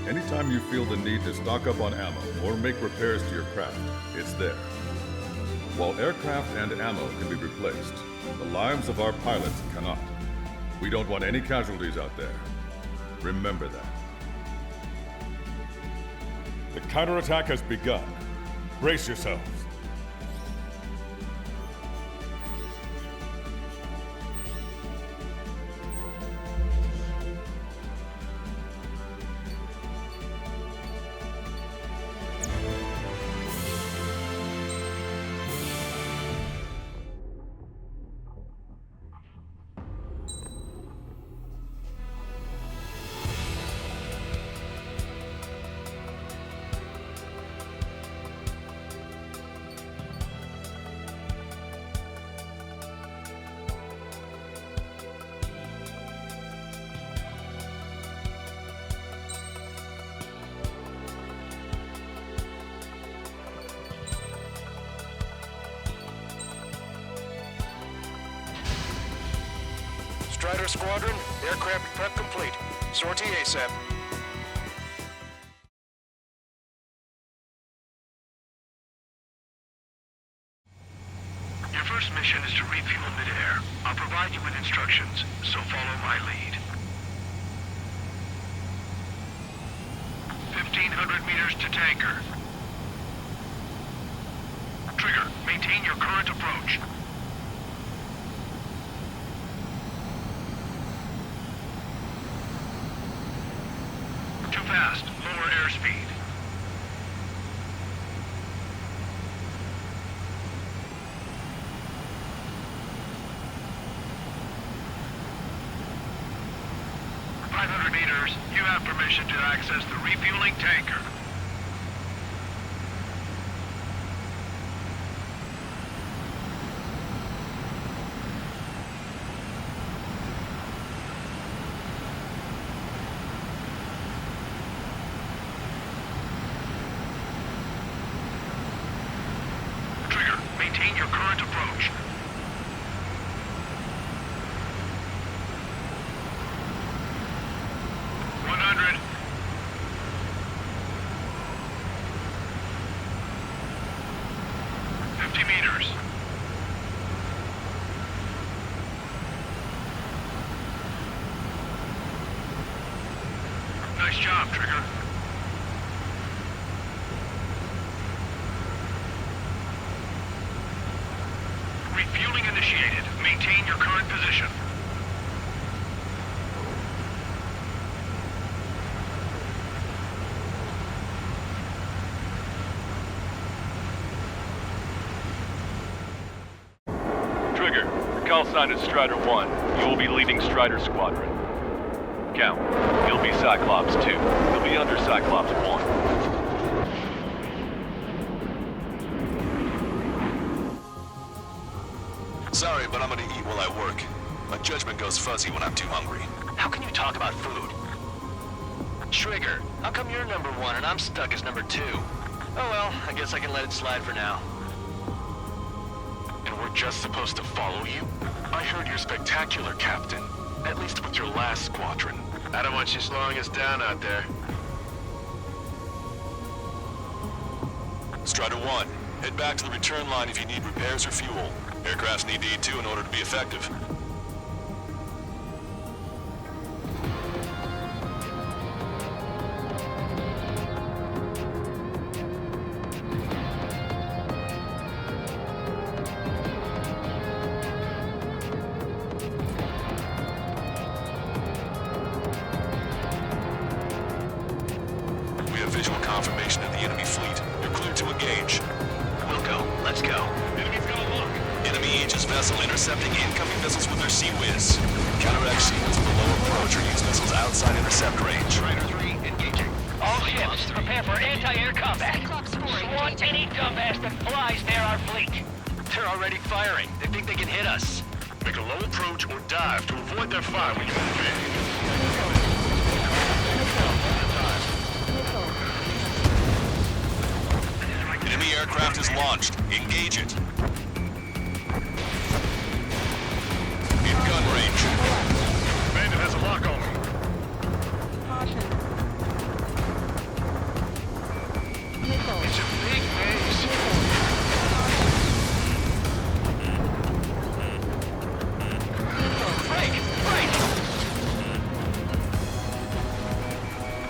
Anytime you feel the need to stock up on ammo or make repairs to your craft, it's there. While aircraft and ammo can be replaced, the lives of our pilots cannot. We don't want any casualties out there. Remember that. The counterattack has begun. Brace yourselves. Strider Squadron, aircraft prep complete. Sortie ASAP. provide you with instructions, so follow my lead. 1,500 meters to tanker. Trigger, maintain your current approach. Too fast. Lower airspeed. Meters, you have permission to access the refueling tanker. Trigger, maintain your current approach. Nice job, Trigger. Refueling initiated. Maintain your current position. Trigger, your call sign is Strider 1. You will be leading Strider Squadron. Count. You'll be Cyclops 2. You'll be under Cyclops 1. Sorry, but I'm gonna eat while I work. My judgment goes fuzzy when I'm too hungry. How can you talk about food? Trigger, how come you're number 1 and I'm stuck as number 2? Oh well, I guess I can let it slide for now. And we're just supposed to follow you? I heard you're spectacular, Captain. At least with your last squadron. I don't want you slowing us down out there. Strider 1, head back to the return line if you need repairs or fuel. Aircrafts need to eat too in order to be effective. Visual confirmation of the enemy fleet. You're clear to engage. We'll go. Let's go. Enemy's got a look. Enemy Aegis vessel intercepting incoming missiles with their Sea Whiz. Counteract Sea Whiz with a low approach or use missiles outside intercept range. Strider 3 engaging. All ships, prepare for anti-air combat. Swat any dumbass that flies near our fleet. They're already firing. They think they can hit us. Make a low approach or dive to avoid their fire when you move in. Enemy aircraft is launched. Engage it. In gun range. Bandit has a lock on me. Caution. Missile. It's a big base. Break! Break!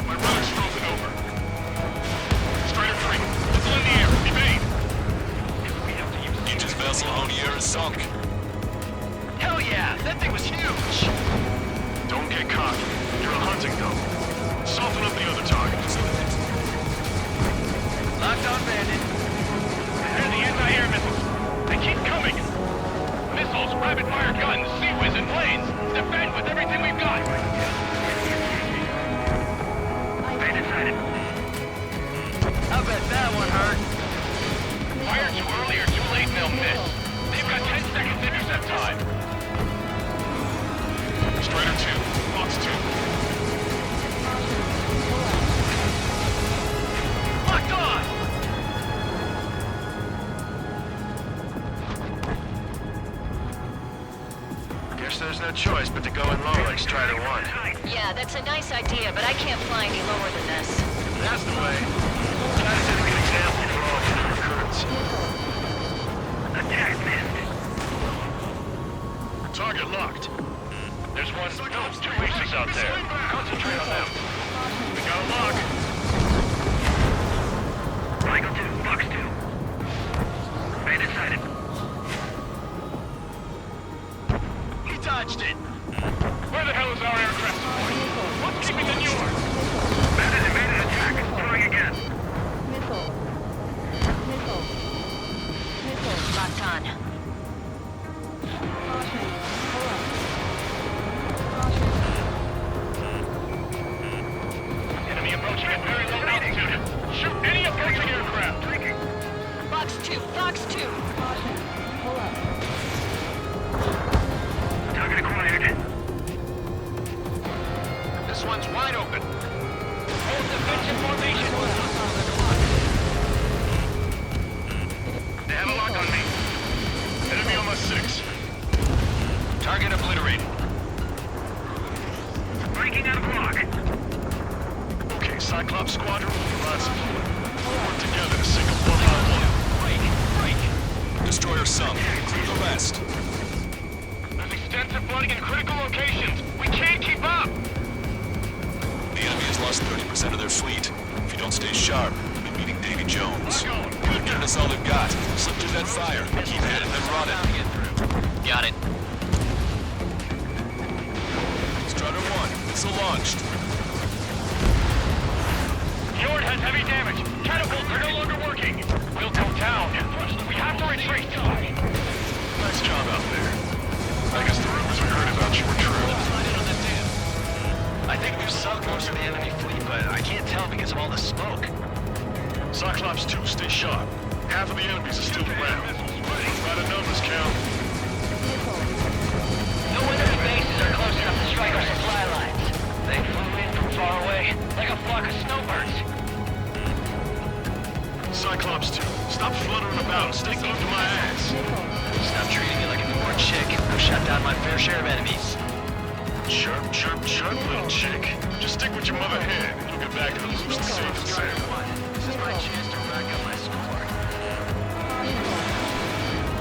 My rudder's frozen over. Strider 3, missile in the air. Evade. If we have to use Aegis vessel Honier is sunk. Hell yeah! That thing was huge! Don't get cocky. You're a hunting dog. Soften up the other targets. Locked on, Bandit. They're the anti-air missiles. They keep coming. Missiles, rapid-fire guns, Sea Whiz, and planes. Defend with everything we've got. Bandit sighted. I bet that one hurt. Fire too early or too late and they'll miss. They've got 10 seconds intercept time. Strider 2, Fox 2. Locked on! Guess there's no choice but to go in low like Strider 1. Yeah, that's a nice idea, but I can't fly any lower than this. That's the way. Try to set a good example for all future recruits. Attack missed. Target locked. There's one, no, two aces out there. Concentrate on them. We got a lock. Michael 2, Fox 2. Bandit sighted. He dodged it. Where the hell is our aircraft support? What's keeping the newer? Bandit evaded attack. Trying again. Missile. Locked on. Caution. Pull up. Enemy approaching at very low altitude. Shoot any approaching aircraft. Fox 2, Fox 2. Caution. Pull up. Target acquired. This one's wide open. Hold defensive formation. They have a lock on me. Enemy on my 6. Target obliterated. Breaking out of lock. Okay, Cyclops Squadron will provide support. We'll work together to sink them one by one. Break. Destroyer sunk. Clear the rest. There's extensive flooding in critical locations. We can't keep up. The enemy has lost 30% of their fleet. If you don't stay sharp, you'll be meeting Davy Jones. Good, giving us all they've got. Slip through that fire. Keep at it, then run it. Got it. Strutter 1, missile launched. Fjord has heavy damage. Catapults are no longer working. We'll go down. We have to retreat. Nice job out there. I guess the rumors we heard about you were true. I think we've sunk most of the enemy fleet, but I can't tell because of all the smoke. Cyclops 2, stay sharp. Half of the enemies are still around. By the numbers count. No enemy bases are close enough to strike our supply lines. They flew in from far away, like a flock of snowbirds. Cyclops 2, stop fluttering about. Stay glued to my ass. Stop treating me like a newborn chick. I've shot down my fair share of enemies. Chirp, chirp, chirp, little chick. Just stick with your mother hen, and you'll get back to the roost safe and sound. This is my chance to rack up my score.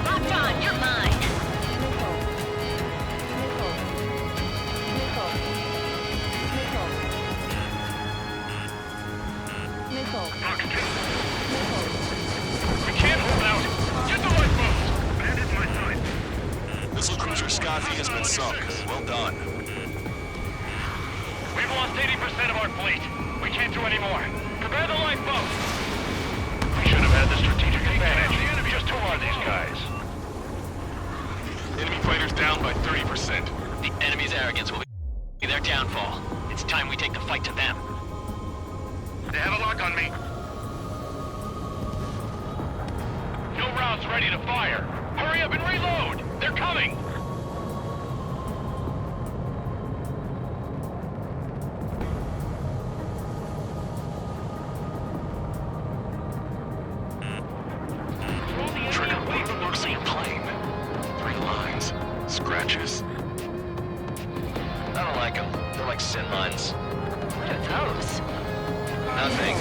Locked on, you're mine. We can't hold out. Get the lifeboats. Bandit my side. Missile cruiser Scotty has been sunk. Well done. We've lost 80% of our fleet. We can't do any more. Prepare the lifeboat. We should have had the strategic advantage. Just who are these guys? Enemy fighters down by 30%. The enemy's arrogance will be their downfall. It's time we take the fight to them. They have a lock on me. No rounds ready to fire. Hurry up and reload. They're coming. Trigger, what are the marks on your plane? 3 lines. Scratches. I don't like them. They're like sin lines. What are those? Nothing.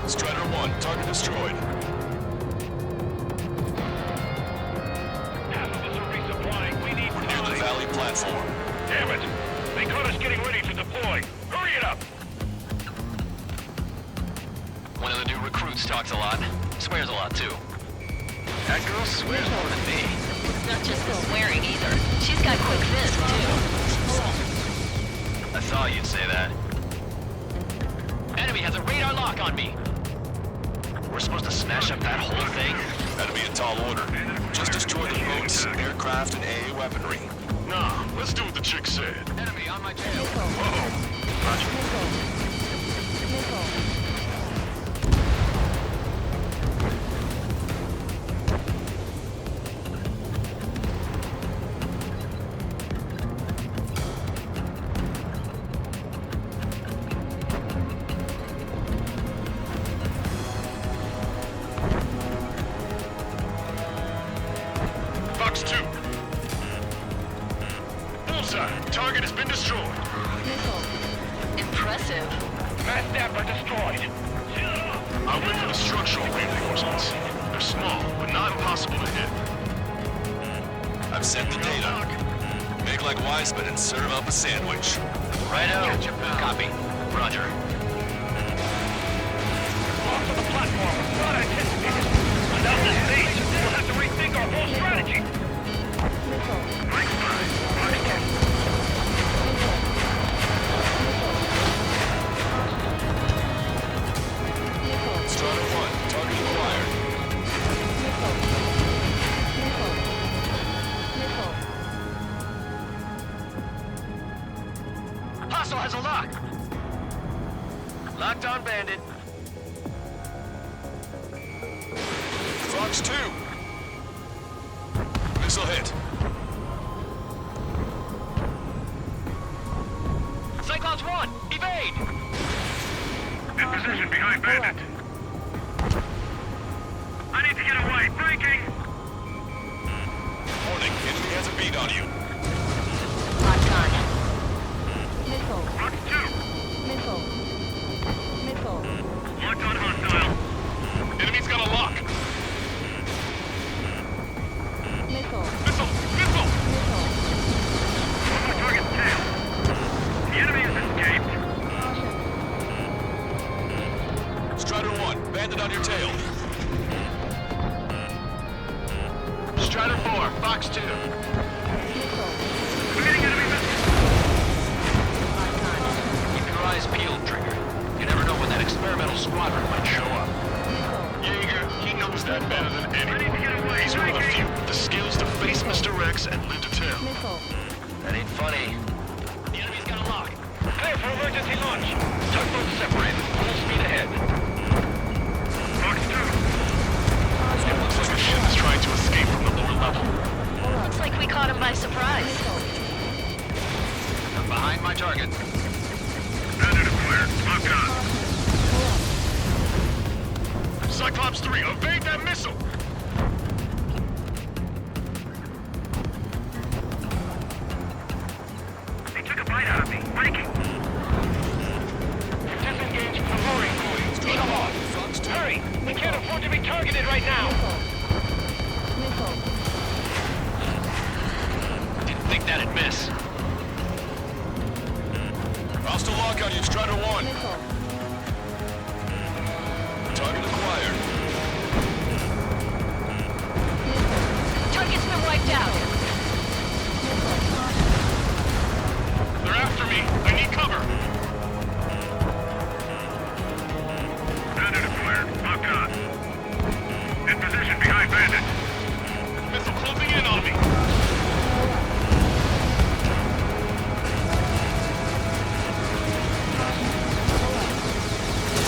Strider 1, target destroyed. Half of us are resupplying. We need We're near the valley platform. Damn it! They caught us getting ready to deploy. Hurry it up! One of the new recruits talks a lot. Swears a lot, too. That girl swears more than me. It's not just the swearing either. She's got quick fists, too. I thought you'd say that. Enemy has a radar lock on me. We're supposed to smash up that whole thing? That'd be a tall order. Just destroy the boats, aircraft, and AA weaponry. Nah, let's do what the chick said. Enemy on my tail. Whoa. Roger. Fox 2. Bullseye. Target has been destroyed. Impressive. Mass Dapper destroyed. I went for the structural reinforcements. They're small, but not impossible to hit. I've sent the data. Make like Wiseman and serve up a sandwich. Righto. Copy. Roger. Off to the platform. Not anticipated. Without this base, we'll have to rethink our whole strategy. Mike 5. Strata 1, target acquired. Hostile has a lock. Locked on bandit. Fox 2. Missile hit. Cyclops 1, evade! In position behind bandit. I need to get away. Breaking! Warning, enemy has a beat on you. Locked on. Missile. Fox 2. Missile. Missile. Locked on hostile. Enemy's got a lock. Missile. Missile! Missile! Missile. On my target's tail. The enemy has escaped. Caution. Strider 1, bandit on your tail. Strider 4, Fox 2. Missile. Committing enemy missile. Keep your eyes peeled, Trigger. You never know when that experimental squadron might show up. Jaeger, he knows that better than anyone. He's one of the few with the skills to face Mr. X and live to tell. Missile. That ain't funny. The enemy's got a lock. Clear for emergency launch. Tugboats separated. Full speed ahead. Fox 2. It looks like a ship is trying to escape from the lower level. Looks like we caught him by surprise. I'm behind my target. Bandit acquired. Locked on. Cyclops 3, evade that missile! They took a bite out of me. Breaking. Disengage from the roaring buoy. Come on. Hurry. We can't afford to be targeted right now. Missile. Didn't think that'd miss. Hostile lock on you, Strider 1. Missile. Target acquired. Target's been wiped out. They're after me. I need cover. Bandit acquired. Locked on. In position behind bandit. Missile closing in on me.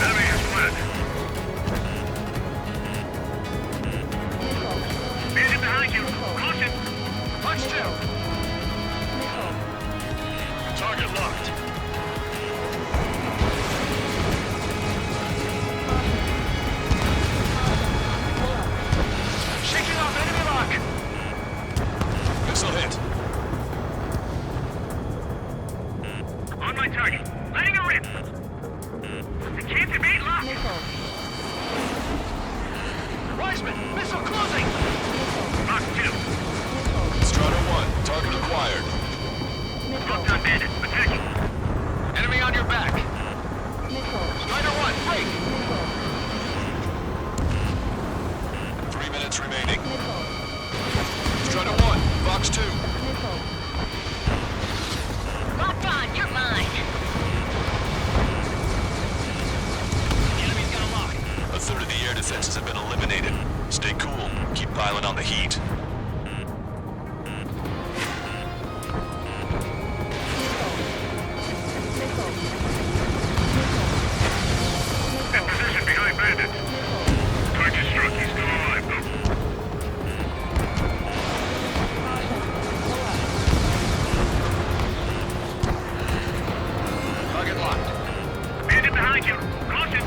Enemy has fled. Bandit behind you. Caution. Punch 2. Target locked. Shaking off enemy lock. Missile hit. On my target. Letting her rip. The chance to beat locked. Wiseman, missile closing. Lock 2. Strider 1, target acquired. Locked on bandit. Attacking. Enemy on your back. Strider 1, break. 3 minutes remaining. Strider 1, Fox 2. Locked on, you're mine. The enemy's got a lock. A third of the air defenses have been eliminated. Stay cool. Keep piling on the heat. In position behind bandit. Target struck. He's still alive, though. Target locked. Bandit behind you. Caution.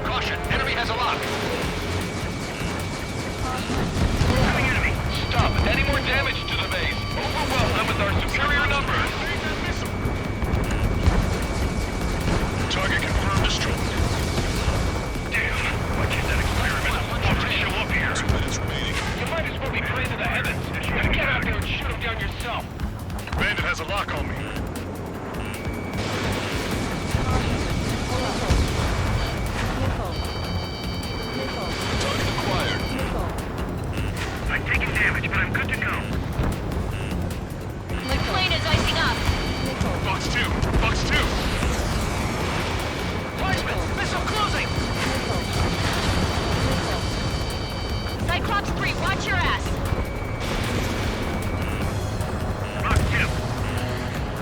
Caution, enemy has a lock. Coming enemy. Stop. Any more damage to the base? Overwhelm them with our superior numbers. Target confirmed destroyed. Damn. Why can't that experiment want to show up here? 2 minutes remaining. You might as well be praying to the heavens. You gotta get out go. Bandit has a lock on me. Target acquired. I'm taking damage, but I'm good to go. The plane is icing up. Box 2! Box 2! Horseman, missile closing. Cyclops 3, watch your ass. Box 2!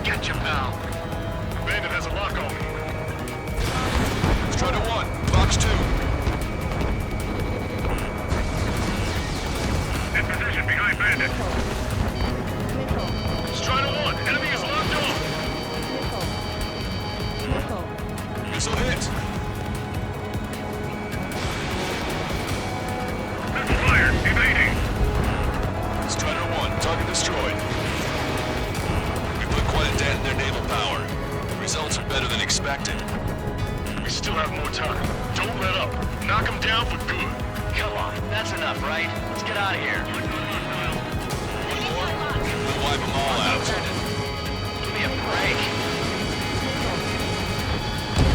Gotcha, pal. Bandit has a lock on me. Strider 1, Box 2. In position behind Bandit. Strider 1, enemy is locked on. Missile hit. Missile fired, evading. Strider 1, target destroyed. We put quite a dent in their naval power. The results are better than expected. We still have more time. Don't let up. Knock them down for good. Come on, that's enough, right? Let's get out of here. One more, we'll wipe them all out. Give me a break.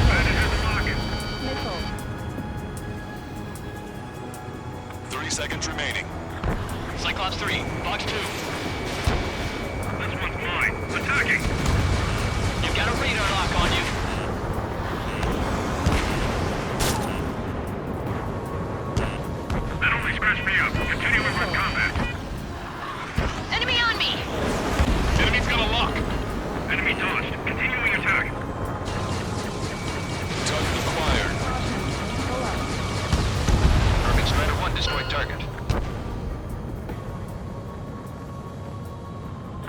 Bandit has a lock. 30 seconds remaining. Cyclops 3, Box 2. This one's mine. Attacking. You've got a radar lock on you. That only scratched me up. Continuing with combat. Enemy on me. Enemy's got a lock. Enemy dodged. Continuing attack. Target acquired. Urban Strider 1 destroyed target.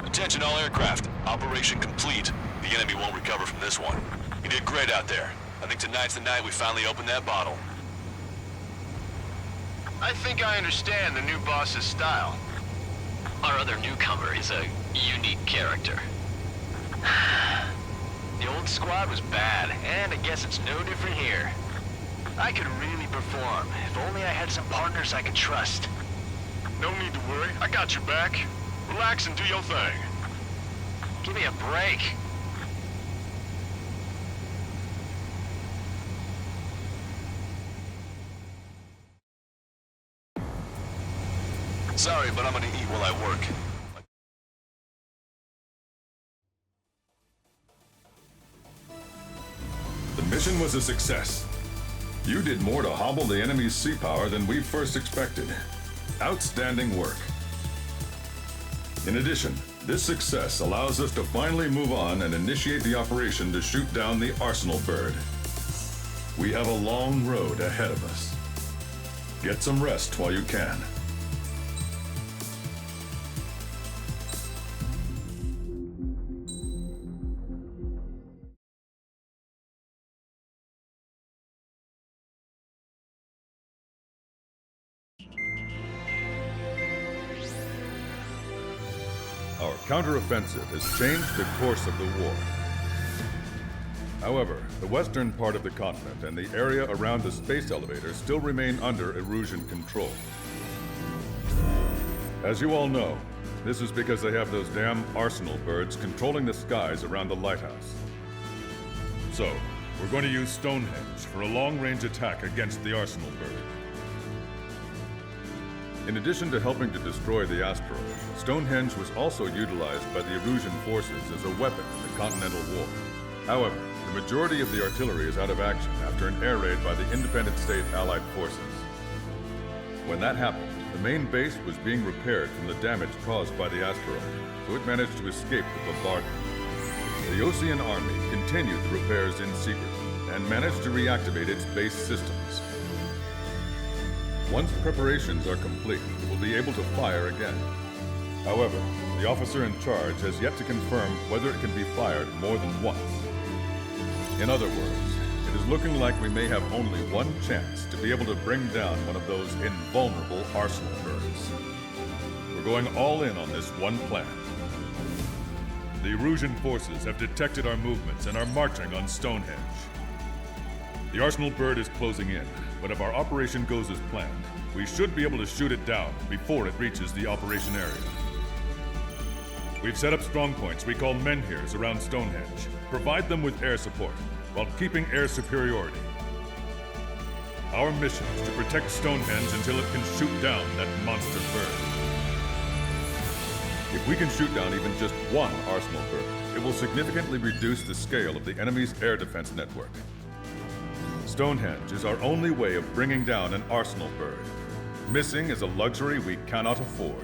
Attention all aircraft. Operation complete. The enemy won't recover from this one. You did great out there. I think tonight's the night we finally open that bottle. I think I understand the new boss's style. Our other newcomer is a unique character. The old squad was bad, and I guess it's no different here. I could really perform, if only I had some partners I could trust. No need to worry. I got your back. Relax and do your thing. Give me a break. Sorry, but I'm gonna eat while I work. The mission was a success. You did more to hobble the enemy's sea power than we first expected. Outstanding work. In addition, this success allows us to finally move on and initiate the operation to shoot down the Arsenal bird. We have a long road ahead of us. Get some rest while you can. Our counteroffensive has changed the course of the war. However, the western part of the continent and the area around the space elevator still remain under Erusian control. As you all know, this is because they have those damn Arsenal birds controlling the skies around the lighthouse. So, we're going to use Stonehenge for a long-range attack against the Arsenal bird. In addition to helping to destroy the asteroid, Stonehenge was also utilized by the Erusian forces as a weapon in the Continental War. However, the majority of the artillery is out of action after an air raid by the independent state Allied forces. When that happened, the main base was being repaired from the damage caused by the asteroid, so it managed to escape the bombardment. The Osean Army continued the repairs in secret and managed to reactivate its base systems. Once preparations are complete, it will be able to fire again. However, the officer in charge has yet to confirm whether it can be fired more than once. In other words, it is looking like we may have only one chance to be able to bring down one of those invulnerable Arsenal birds. We're going all in on this one plan. The Erusian forces have detected our movements and are marching on Stonehenge. The Arsenal bird is closing in, but if our operation goes as planned, we should be able to shoot it down before it reaches the operation area. We've set up strongpoints we call menhirs around Stonehenge. Provide them with air support, while keeping air superiority. Our mission is to protect Stonehenge until it can shoot down that monster bird. If we can shoot down even just one arsenal bird, it will significantly reduce the scale of the enemy's air defense network. Stonehenge is our only way of bringing down an arsenal bird. Missing is a luxury we cannot afford.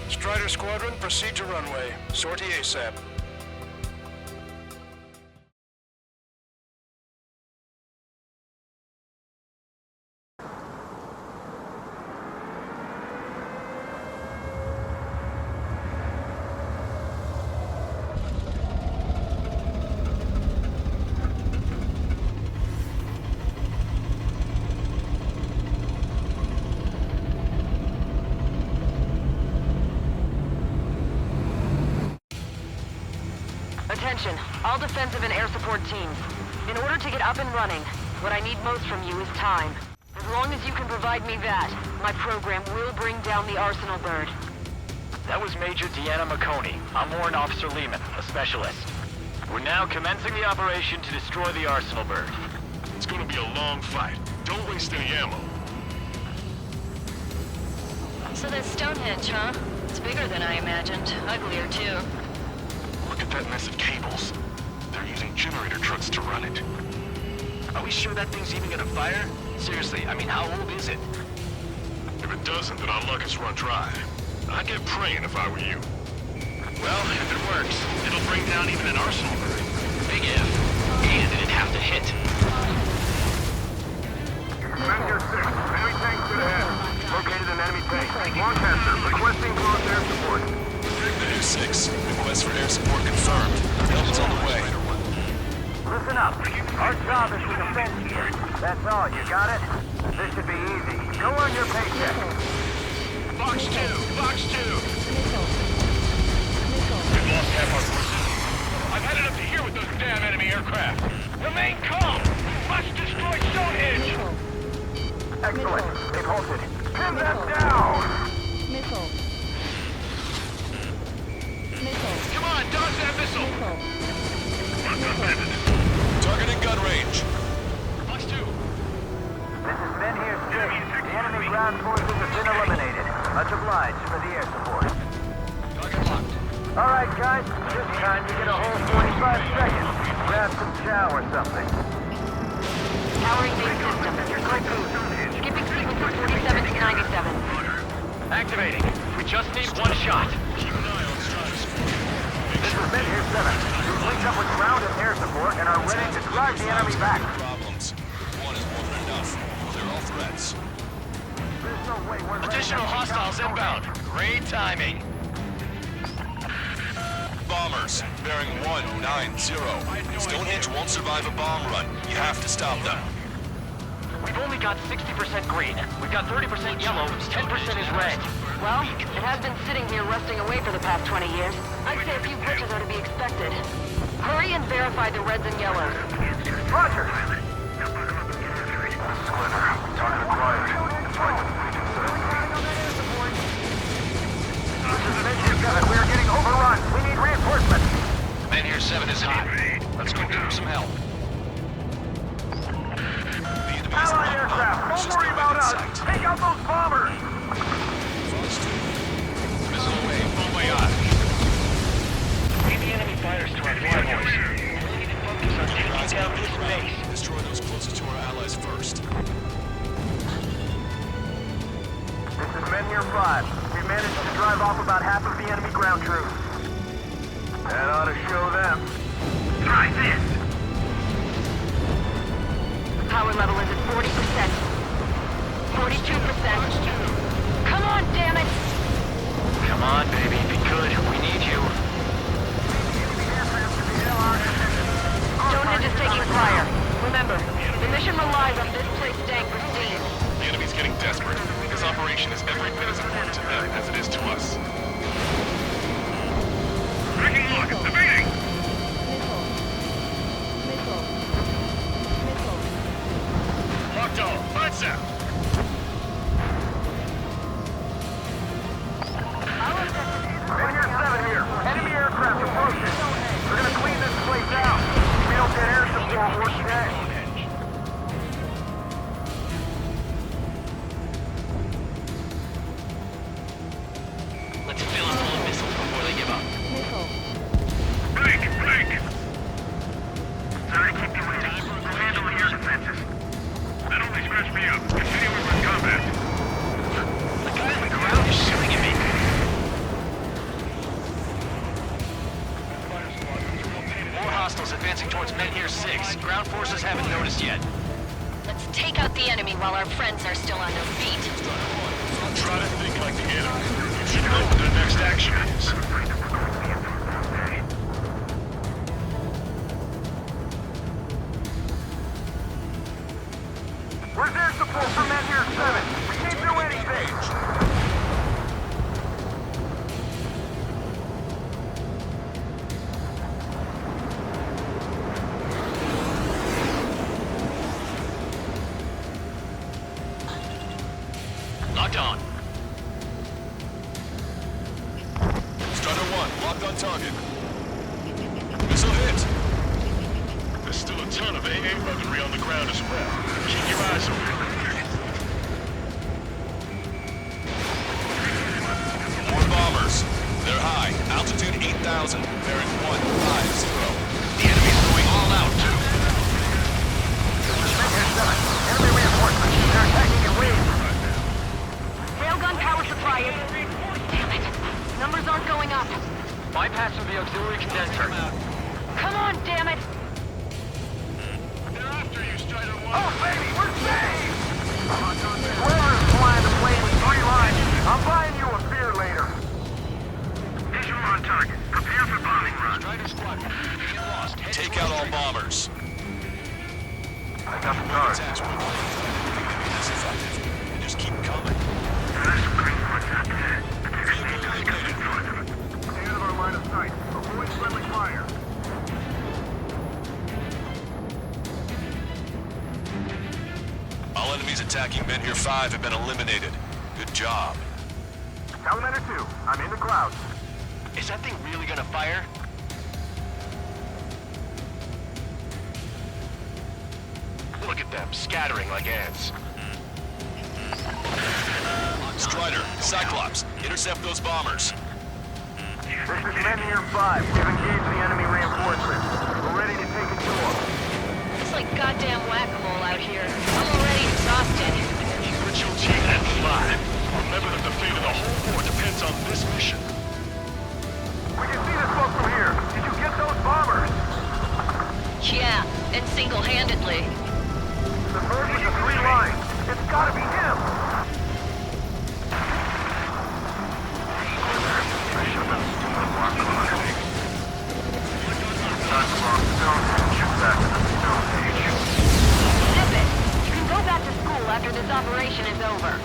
Strider Squadron, proceed to runway. Sortie ASAP. Attention, all defensive and air support teams. In order to get up and running, what I need most from you is time. As long as you can provide me that, my program will bring down the Arsenal bird. That was Major Deanna McConey. I'm Warrant Officer Lehman, a specialist. We're now commencing the operation to destroy the Arsenal bird. It's gonna be a long fight. Don't waste any ammo. So that's Stonehenge, huh? It's bigger than I imagined. Uglier, too. Look at that mess of cables. They're using generator trucks to run it. Are we sure that thing's even gonna fire? Seriously, I mean, how old is it? If it doesn't, then our luck is run dry. I'd get praying if I were you. Well, if it works, it'll bring down even an Arsenal bird. Big if. And it'd have to hit. Messenger 6, enemy tank stood ahead. Located an enemy tank. Lancaster, requesting close air support. Messenger 6, request for air support confirmed. Help is on the way. Listen up. Our job is to defend here. That's all. You got it? This should be easy. Go on your paycheck. Box 2! Box 2! We've lost half our forces. I'm headed up to here with those damn enemy aircraft. Remain calm! Must destroy Stonehenge! Excellent. They've halted. Pin them down! Missile. Missile. Come on, dodge that missile! Target in gun range. Box 2. This is Menhir 6. The enemy ground forces have been eliminated. Much obliged for the air support. Target locked. All right, guys. This time you get a whole 45 seconds. Grab some chow or something. Powering main system. Good boost. Skipping sequence of 47 to 97. Activating. We just need one shot. Keep an eye on Strider Squadron. This is Menhir 7. We've linked up with ground and air support and are ready to drive the enemy back. Problems. One is more than enough. Clear all threats. There's no way we're Additional hostiles inbound. Great timing. Bombers, bearing 190. Stonehenge won't survive a bomb run. You have to stop them. We've only got 60% green. We've got 30% yellow, 10% is red. Well, it has been sitting here rusting away for the past 20 years. I'd say a few glitches are to be expected. Hurry and verify the reds and yellows. Roger! Splinter, target acquired. Deployment reconsidered. This is Menhir 7. We are getting overrun. We need reinforcements. Menhir 7 is hot. Let's go give him some help. Allied aircraft, don't worry about us. Take out those bombers. Missile away, bon voyage. Lead the enemy fighters to our fly boys. We need to focus on taking down this base. Destroy those closest to our allies first. This is Menhir 5. We managed to drive off about half of the enemy ground troops. That ought to show them. Try this! Power level is at 40%. 42%. Come on, damn it! Come on, baby. Be good. We need you. Stonehenge is taking fire. Remember, the mission relies on this place staying pristine. The enemy's getting desperate. This operation is every bit as important to them as it is to us. Taking a look at the meeting! Locked on. Lights out. Ranger 7 here. Enemy aircraft approaching. We're gonna clean this place out. We don't get air support, we're dead. Let's fill them full of missiles before they give up. Break! Break! Sorry to keep you waiting. We'll handle the air defenses. That only scratched me up. Continue with combat. The guy on the ground is shooting at me. More hostiles advancing towards Menhir 6. Ground forces haven't noticed yet. Let's take out the enemy while our friends are still on their feet. Try to think like the enemy. You should know what their next action is. Where's air support for Menhir 7? We can't do anything. Locked on. Strider 1, locked on target. Missile hit. There's still a ton of AA weaponry on the ground as well. Keep your eyes open. More bombers. They're high. Altitude 8,000. Bearing 150. The enemy's going all out, too. Enemy reinforcements. They're attacking in waves. Railgun power supply is... Damn it. Numbers aren't going up. Bypass through the auxiliary condenser. Come on, damn it! They're after you, Strider 1. Oh, baby, we're saved! Whoever's flying the plane with 3 lines, I'm buying you a beer later. Visual on target. Prepare for bombing run. Strider squad. Get lost. Take out all bombers. I got the guard. That's effective. Just keep coming. Stay out of our line of sight. Avoid friendly fire. All enemies attacking Menhir 5 have been eliminated. Good job. Salamander 2, I'm in the clouds. Is that thing really gonna fire? Look at them, scattering like ants. Strider, Cyclops, intercept those bombers. This is Menhir 5. We've engaged the enemy reinforcements. We're ready to take it to them. It's like goddamn whack-a-mole out here. I'm already exhausted. Put your team at 5. Remember that the fate of the whole war depends on this mission. We can see the smoke from here. Did you get those bombers? Yeah, and single-handedly. Submerging the 3 lines. It's gotta be him. Epic! You can go back to school after this operation is over.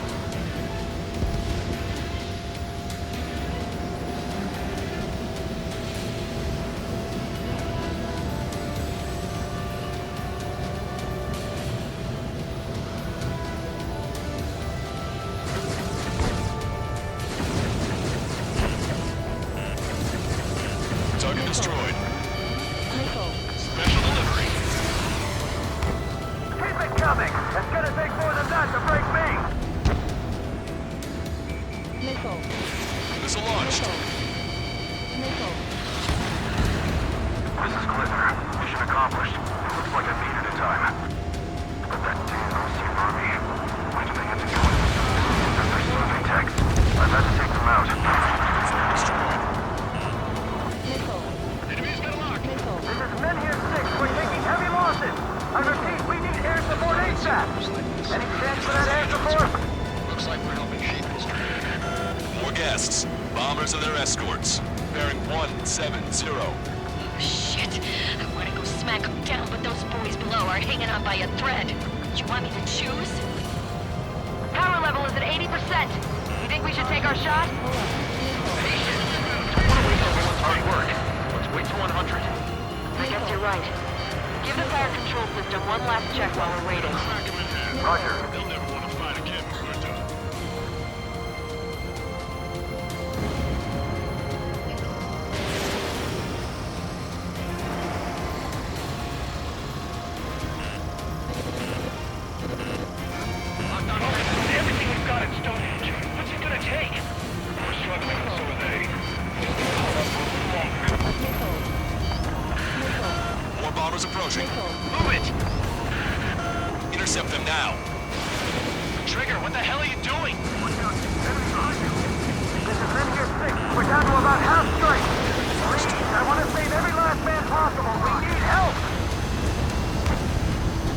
Target destroyed. Special delivery. Keep it coming. It's gonna take more than that to break me. Missile launched. This is Clipper. Mission accomplished. Looks like I needed a time. But that damn Ocean army. Why do they have to go in so soon as they're serving techs? I've had to take them out. Enemy's got a lock. This is Menhir 6. We're taking heavy losses. I repeat, we need air support ASAP. Any chance for that air support? Looks like we're helping shape history. More guests. Bombers and their escorts. Bearing 170. Shit. I want to go smack them down, but those boys below are hanging on by a thread. You want me to choose? Power level is at 80%. You think we should take our shot? Patience. Don't want to waste everyone's hard work. Let's wait to 100. I guess you're right. Give the fire control system one last check while we're waiting. Roger. They'll never want to fight again before it's done. Everything we've got at Stonehenge. What's it gonna take? We're struggling, and so are they. More bombers approaching. Move it! Intercept them now. Trigger, what the hell are you doing? This is Linear 6. We're down to about half strength. Please, I want to save every last man possible. We need help.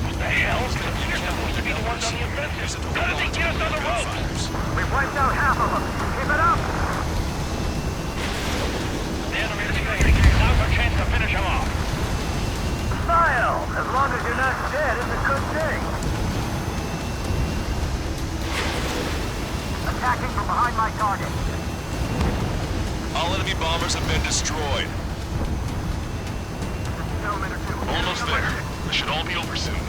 What the hell? You're supposed to be the ones on the offensive. How did they get us on the ropes? We've wiped out half of them. Keep it up. The enemy is fading. Now's our chance to finish them off. Style. As long as you're not dead, it's a good thing. Attacking from behind my target. All enemy bombers have been destroyed. Almost there. This should all be over soon.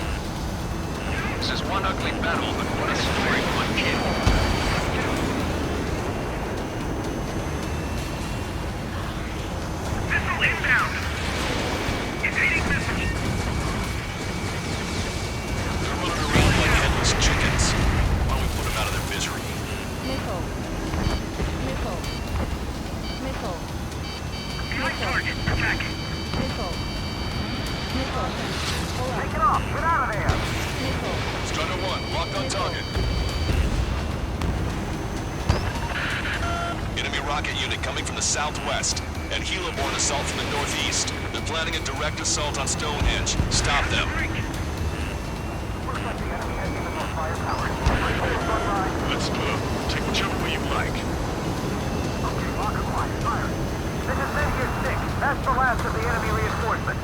This is one ugly battle, but what a story for my kid. Missile inbound. Evading missile. They're running around like headless chickens. Why don't we put them out of their misery? Missile. Missile. Missile. My target. Attacking. Missile. Missile. Take it off. Get out of there. Missile. Strider 1, locked on target. Enemy rocket unit coming from the southwest, and helo-borne assault from the northeast. They're planning a direct assault on Stonehenge. Stop them. Looks like the enemy has even more firepower. Let's take whichever way you like. Okay, lock and line. Fire. This is Linear 6. That's the last of the enemy reinforcements.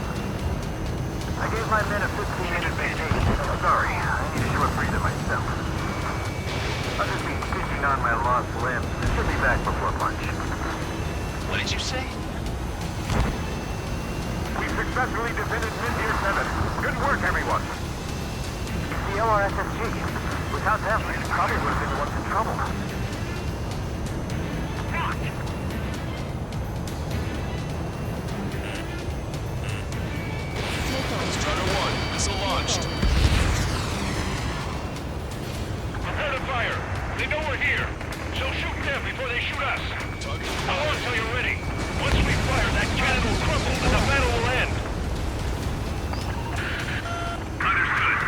I gave my men a 15-minute vacation. Sorry, I need a short breather myself. I'll just be stitching on my lost limbs. Should be back before lunch. What did you say? We successfully defended Linear 7. Good work, everyone. The LRSSG. Without them, we probably would have been the ones in trouble. Strider 1, missile launched. Prepare to fire. They know we're here, so shoot them before they shoot us. Hold on until you're ready. Once we fire, that cannon will crumble and the battle will end. Understood.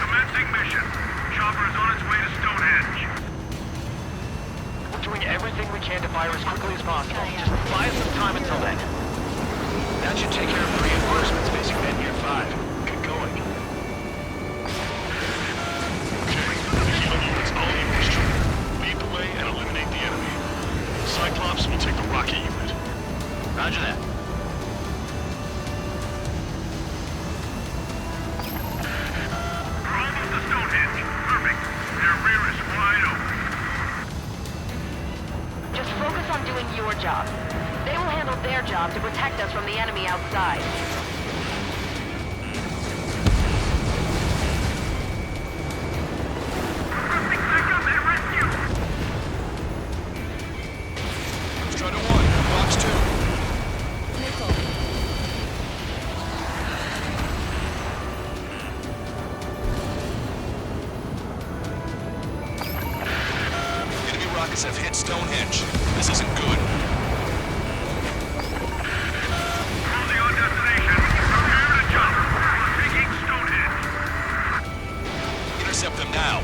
Commencing mission. Chopper is on its way to Stonehenge. We're doing everything we can to fire as quickly as possible. Just buy us some time until then. That should take care of the reinforcements facing Linear 5. Get going. Okay, the helo unit's all yours, Trigger. Lead the way and eliminate the enemy. Cyclops will take the rocket unit. Roger that. We're almost to Stonehenge. Perfect. Their rear is wide open. Just focus on doing your job. They will handle their job to protect us from the enemy outside. Strider 1, box 2. Missile. Enemy rockets have hit Stonehenge. This isn't good. Cruising on destination. Prepare to jump. We're taking Stonehenge. Intercept them now.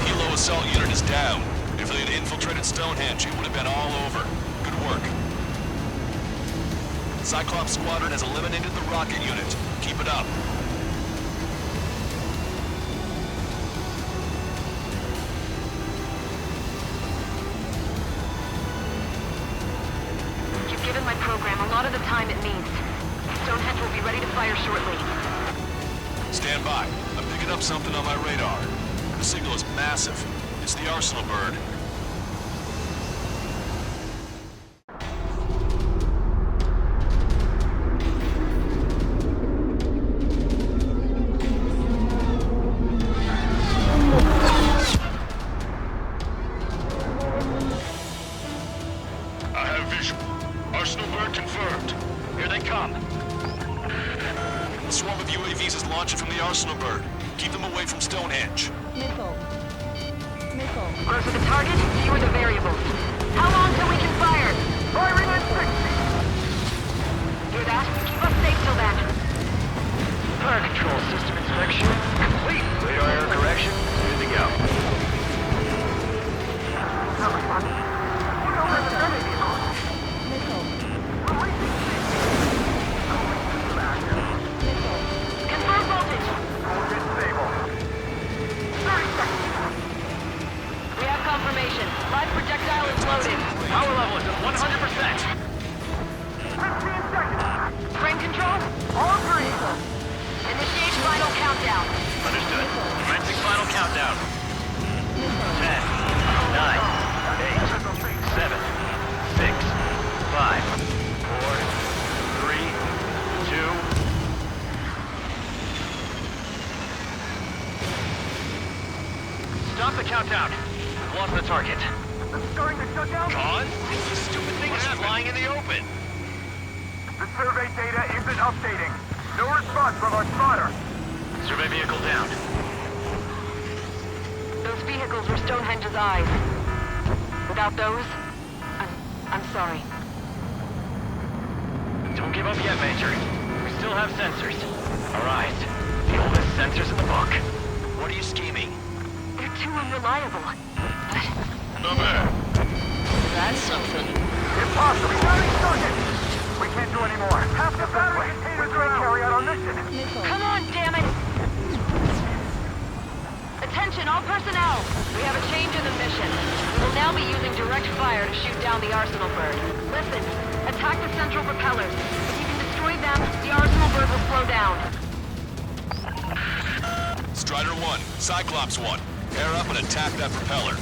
Helo assault unit is down. If they had infiltrated Stonehenge, it would have been all over. Good work. Cyclops Squadron has eliminated the rocket unit. Keep it up. time it needs. Stonehenge will be ready to fire shortly. Stand by. I'm picking up something on my radar. The signal is massive. It's the Arsenal bird. I have visual. Arsenal bird confirmed. Here they come. The swarm of UAVs is launching from the Arsenal bird. Keep them away from Stonehenge. Missile. Missile. Closer the target, fewer the variables. How long till we can fire? Firing at 60! Hear that? Keep us safe till then. Fire control system inspection complete. Radar error correction, good to go. Confirm voltage! We have confirmation. Live projectile is loaded. Power level is at 100%. Frame control? All green. Initiate final countdown. Understood. Commencing final countdown. 10, 9, 8, 7, 6, 5, 4, 3, 2. Stop the countdown. We've lost the target. It's starting to shut down? Cause? This stupid thing is flying in the open. The survey data isn't updating. No response from our spotter. Survey vehicle down. Those vehicles were Stonehenge's eyes. Without those, I'm sorry. Don't give up yet, Major. We still have sensors. All right. The oldest sensors in the book. What are you scheming? They're too unreliable. No bad. That's something. Impossible. We can't do any more. Half the battery containers are carry out our mission. Come on, damn it! Attention, all personnel! We have a change in the mission. We will now be using direct fire to shoot down the Arsenal bird. Listen, attack the central propellers. If you can destroy them, the Arsenal bird will slow down. Strider 1, Cyclops 1. Air up and attack that propeller.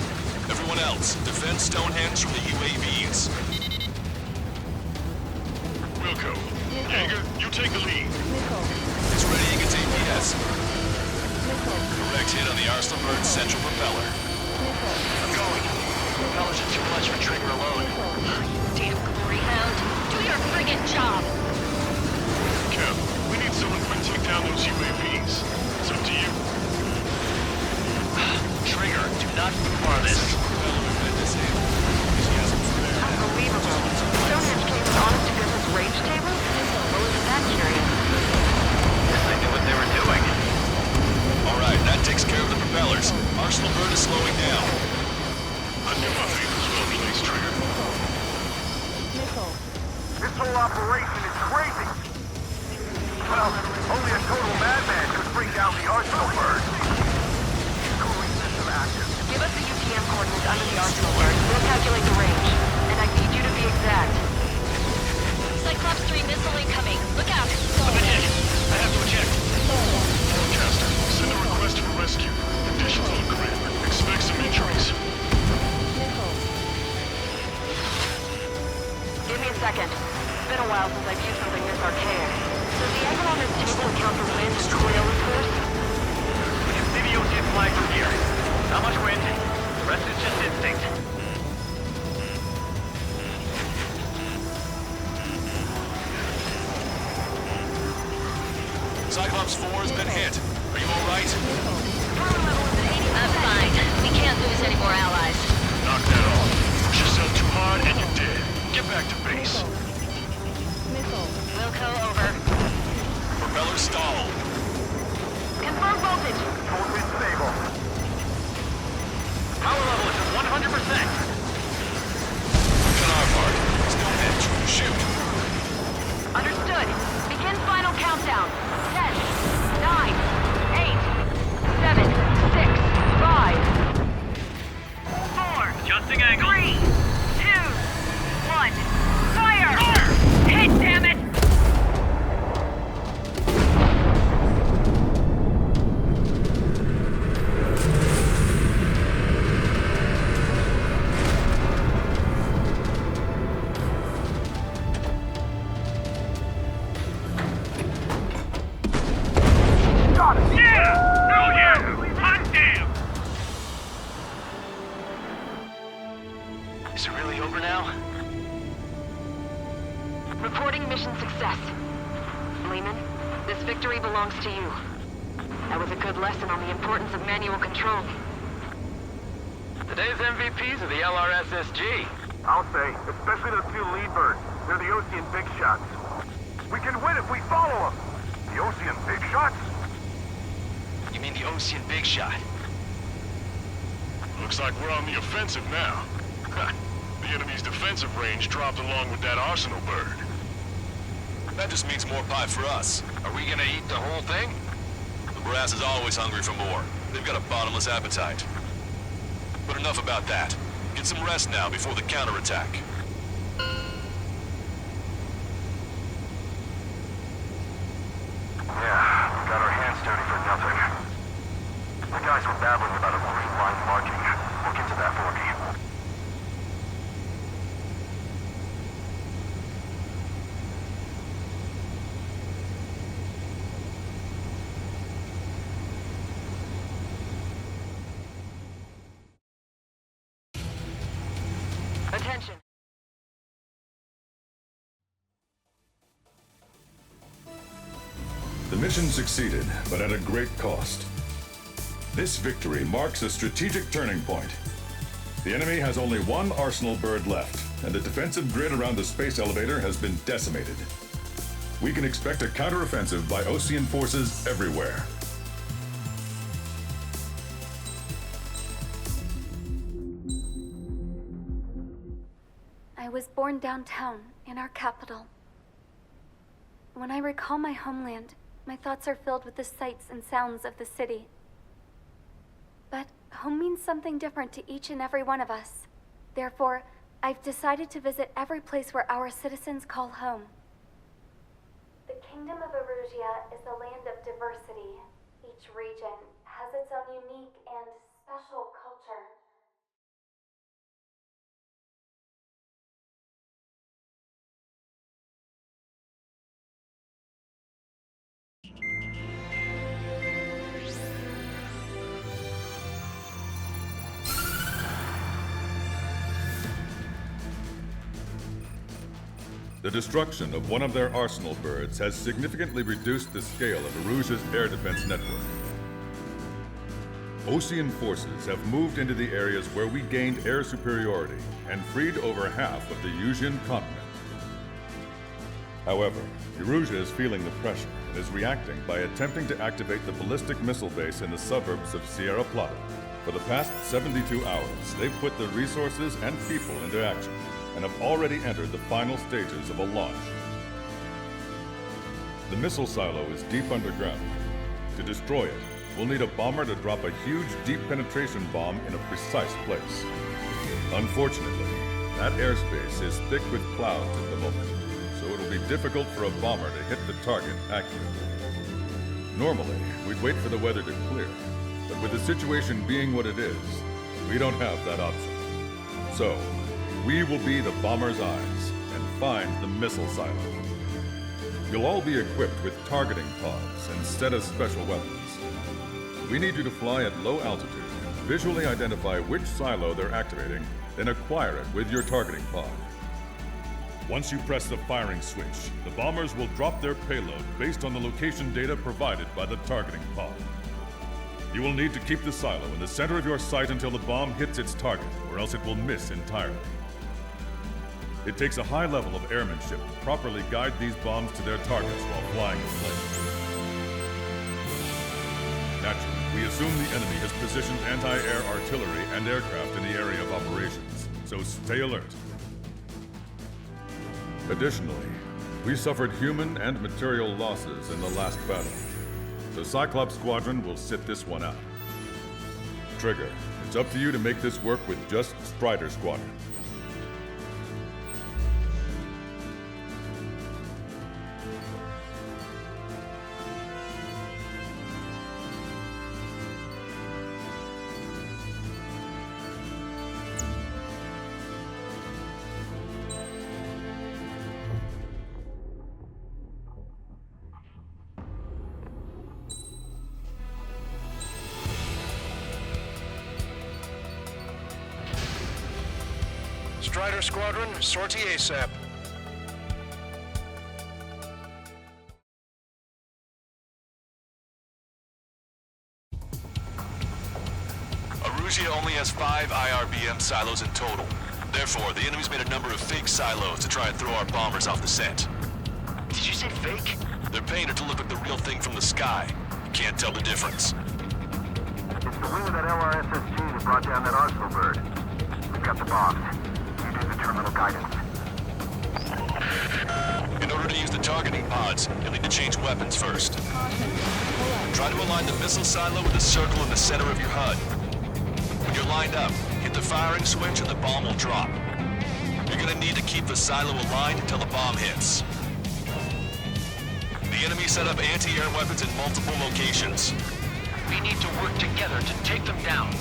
Everyone else, defend Stonehenge from the UAVs. Wilco. Jaeger, you take the lead. It's readying its APS. Direct hit on the Arsenal bird's central propeller. I'm going. Propellers are too much for Trigger alone. Damn glory hound. Do your friggin' job. Kev, we need someone who can take down those UAVs. It's up to you. Trigger, do not move farthest. Unbelievable. Stonehenge came with honest to goodness rage table? Well, isn't that curious? Guess they knew what they were doing. Alright, that takes care of the propellers. Arsenal bird is slowing down. I knew my fate was well placed, Trigger. This whole operation is crazy. Well, only a total madman could bring down the Arsenal bird. Cooling system active. Give us the UTM coordinates under the Arsenal bird. We'll calculate the range. And I need you to be exact. Cyclops 3 missile incoming. Look out. Look ahead. I have to eject. Forecaster, send a request for rescue. Conditions on grid. Expect some injuries. Give me a second. It's been a while since I've used something this archaic. Does the angle on this table account for wind and Coriolis force? We can see the ocean flag from here. Not much wind. The rest is just instinct. Cyclops 4 has been hit. Are you alright? I'm fine. We can't lose any more allies. Knock that off. Push yourself too hard and you're dead. Get back to base. Wilco, over. Propeller stalled. Confirm voltage. Totally stable. Power level is at 100%. Got our part. Stonehenge, shoot. Understood. Begin final countdown. 10, 9, Is it really over now? Reporting mission success. Lehman, this victory belongs to you. That was a good lesson on the importance of manual control. Today's MVPs are the LRSSG. I'll say, especially those two lead birds. They're the Ocean big shots. We can win if we follow them. The Ocean big shots? You mean the Ocean big shot? Looks like we're on the offensive now. The enemy's defensive range dropped along with that arsenal bird. That just means more pie for us. Are we gonna eat the whole thing? The brass is always hungry for more. They've got a bottomless appetite. But enough about that. Get some rest now before the counterattack. Yeah, we got our hands dirty for nothing. The guys were babbling about a green line marking. Look into that for me. Attention. The mission succeeded, but at a great cost. This victory marks a strategic turning point. The enemy has only one arsenal bird left, and the defensive grid around the space elevator has been decimated. We can expect a counteroffensive by Ocean forces everywhere. I was born downtown, in our capital. When I recall my homeland, my thoughts are filled with the sights and sounds of the city. But home means something different to each and every one of us. Therefore, I've decided to visit every place where our citizens call home. The Kingdom of Erusia is a land of diversity. Each region has its own unique and special culture. The destruction of one of their arsenal birds has significantly reduced the scale of Erusia's air defense network. Ocean forces have moved into the areas where we gained air superiority and freed over half of the Eusian continent. However, Erusia is feeling the pressure and is reacting by attempting to activate the ballistic missile base in the suburbs of Sierra Plata. For the past 72 hours, they've put the resources and people into action and have already entered the final stages of a launch. The missile silo is deep underground. To destroy it, we'll need a bomber to drop a huge deep penetration bomb in a precise place. Unfortunately, that airspace is thick with clouds at the moment, so it'll be difficult for a bomber to hit the target accurately. Normally, we'd wait for the weather to clear, but with the situation being what it is, we don't have that option. So, we will be the bomber's eyes and find the missile silo. You'll all be equipped with targeting pods instead of special weapons. We need you to fly at low altitude, visually identify which silo they're activating, then acquire it with your targeting pod. Once you press the firing switch, the bombers will drop their payload based on the location data provided by the targeting pod. You will need to keep the silo in the center of your sight until the bomb hits its target, or else it will miss entirely. It takes a high level of airmanship to properly guide these bombs to their targets while flying in place. Naturally, we assume the enemy has positioned anti-air artillery and aircraft in the area of operations, so stay alert. Additionally, we suffered human and material losses in the last battle. The Cyclops Squadron will sit this one out. Trigger, it's up to you to make this work with just Strider Squadron. Strider Squadron, sortie ASAP. Arusia only has 5 IRBM silos in total. Therefore, the enemy's made a number of fake silos to try and throw our bombers off the scent. Did you say fake? They're painted to look like the real thing from the sky. You can't tell the difference. It's the wing of that LRSSG that brought down that arsenal bird. We've got the bombs. You do the terminal guidance. In order to use the targeting pods, you'll need to change weapons first. Try to align the missile silo with the circle in the center of your HUD. When you're lined up, hit the firing switch and the bomb will drop. You're gonna need to keep the silo aligned until the bomb hits. The enemy set up anti-air weapons in multiple locations. We need to work together to take them down.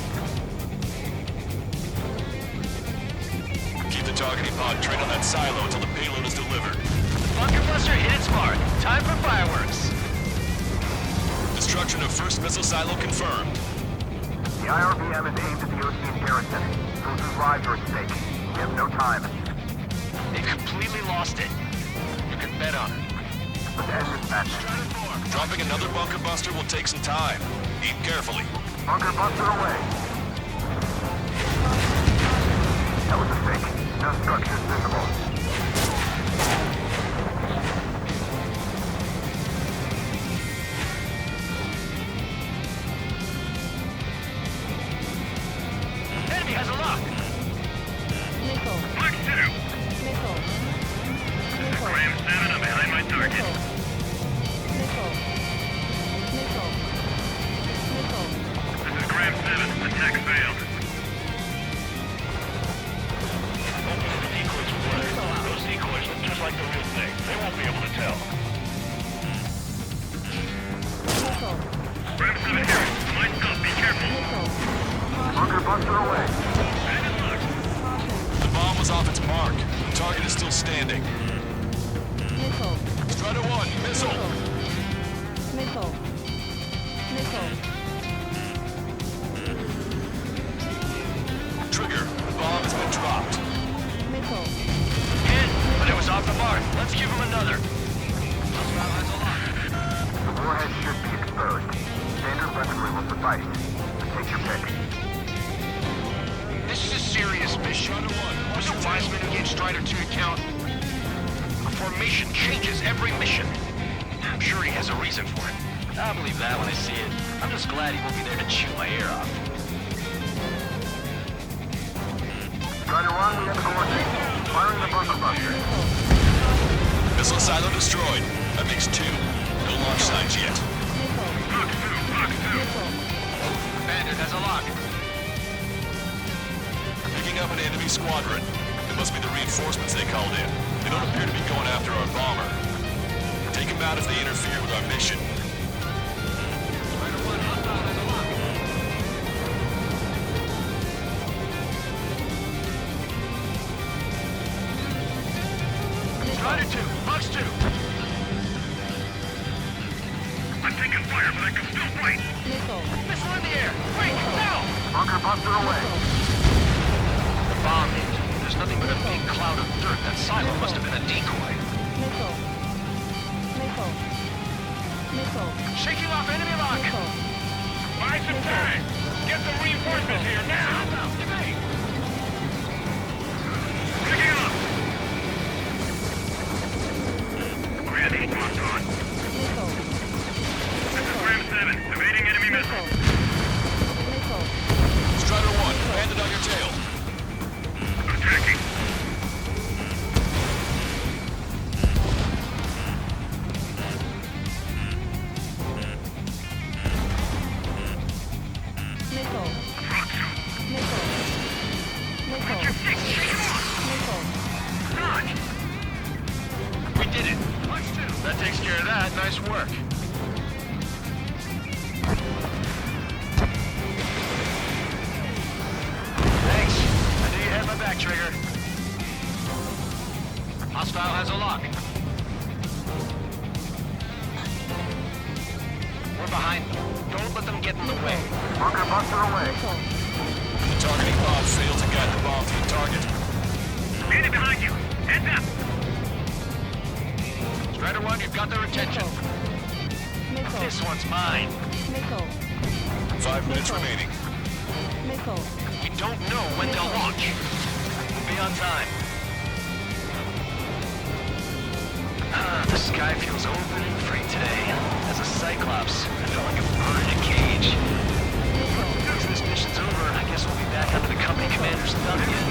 Keep the targeting pod trained on that silo until the payload is delivered. Bunker buster hit its mark. Time for fireworks. Destruction of first missile silo confirmed. The IRBM is aimed at the Ocean garrison. Soldiers' lives are at stake. We have no time. They've completely lost it. You can bet on it. Let's end this match. Dropping another bunker buster will take some time. Aim carefully. Bunker buster away. That was a fake. No structures visible. Enemy has a lock. Missile. Mark 2. Missile. Missile. Ram 7, I'm behind my target. Missile. Missile. Missile. This is Ram 7. Attack failed. Hopefully the decoys will work. Those decoys look just like the real thing. They won't be able to tell. Missile. Ram 7 here. Lights up. Be careful. Missile. Bunker buster away. The bomb was off its mark. The target is still standing. Missile. Strider 1, missile. Missile. Missile. Trigger, the bomb has been dropped. Missile. Hit, but it was off the mark. Let's give him another. The warhead should be exposed. Standard weaponry will suffice. Take your pick. This is a serious mission. Mr. Wiseman who gave Strider 2 account. A formation changes every mission. I'm sure he has a reason for it. I'll believe that when I see it. I'm just glad he won't be there to chew my ear off. Strider 1, we have coordinates. Firing the bunker buster. Missile silo destroyed. That makes 2. No launch signs yet. Box 2. Bandit has a lock. Picking up an enemy squadron. It must be the reinforcements they called in. They don't appear to be going after our bomber. Take them out if they interfere with our mission. Strider 2, Box 2. I'm taking fire, but I can still fight. Missile. Missile in the air. Wait, now! Bunker buster away. The bomb hit. There's nothing but a big cloud of dirt. That silo must have been a decoy. Missile. Missile. Missile. Shaking off enemy lock. Missile. Buy some time. Get the reinforcements here now. Picking up. Ready, locked on. Missile. This is Ram 7, evading enemy missiles. Missile. Strider 1, bandit on your tail. Attacking. Missile. Missile. Missile. Missile. Dodge. We did it. That takes care of that. Nice work. Thanks. I knew you had my back, Trigger. Hostile has a lock. We're behind them. Don't let them get in the way. Bunker buster away. The targeting pod failed to guide the bomb to the target. Snap! Strider 1, you've got their attention. Missile. This one's mine. Missile. 5 minutes remaining. Missile. We don't know when they'll launch. We'll be on time. The sky feels open and free today. As a Cyclops, I feel like a bird in a cage. Once this mission's over, I guess we'll be back under the company commander's thumb again.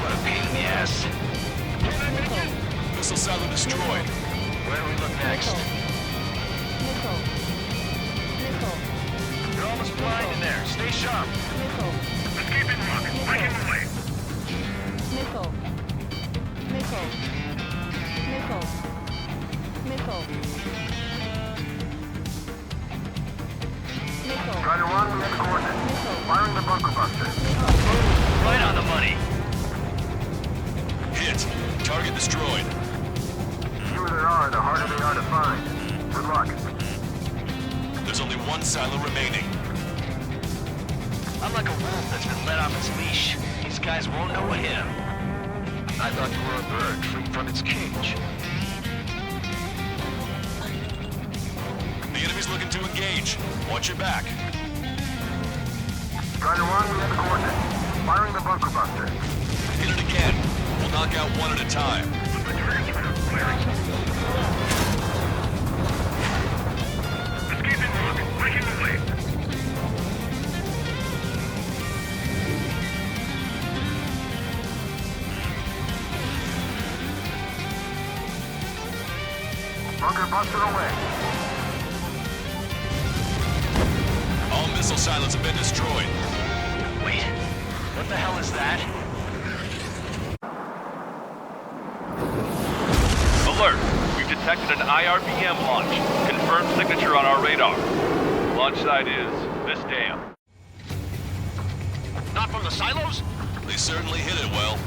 What a pain in the ass. Missile silo destroyed. Where do we look next? Missile. Missile. You're almost blind in there. Stay sharp. Missile. Escaping rocket. Breaking away. Missile. Missile. Missile. Missile. Missile. Strider 1, we have the coordinates. Missile. Firing the bunker buster. Right on the money. Hit. Target destroyed. The fewer there are, the harder they are to find. Good luck. There's only one silo remaining. I'm like a wolf that's been let off its leash. These guys won't know what hit him. I thought you were a bird free from its cage. The enemy's looking to engage. Watch your back. Strider 1, we have the coordinates. Firing the bunker buster. Hit it again. We'll knock out one at a time. Escaping rocket. Breaking away. Bunker buster away. All missile silos have been destroyed. Wait. What the hell is that? Alert! We've detected an IRBM launch. Confirmed signature on our radar. Launch site is this dam. Not from the silos? They certainly hit it well.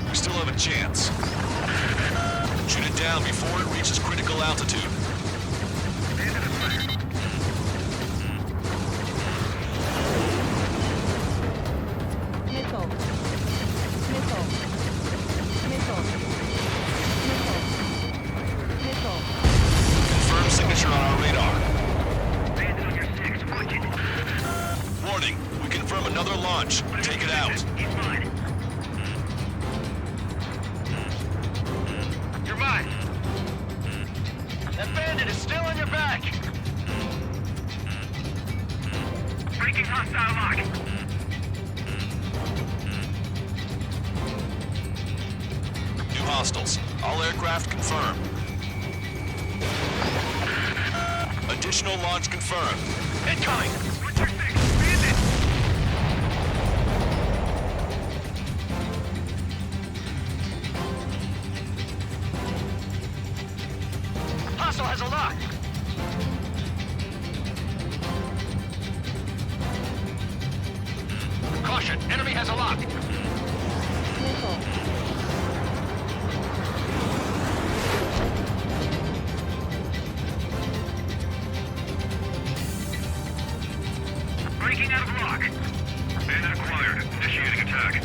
We still have a chance. Shoot it down before it reaches critical altitude. Missile. Missile. Missile. Missile. Missile. Confirmed signature on our radar. Warning, we confirm another launch. Take it out. You're mine. That bandit is still on your back. Breaking hostile lock. New hostiles. All aircraft confirmed. Additional launch confirmed. Incoming. What's your six? Bandit. Hostile has a lock. Caution, enemy has a lock. Missile. Breaking out of lock. Bandit acquired. Initiating attack.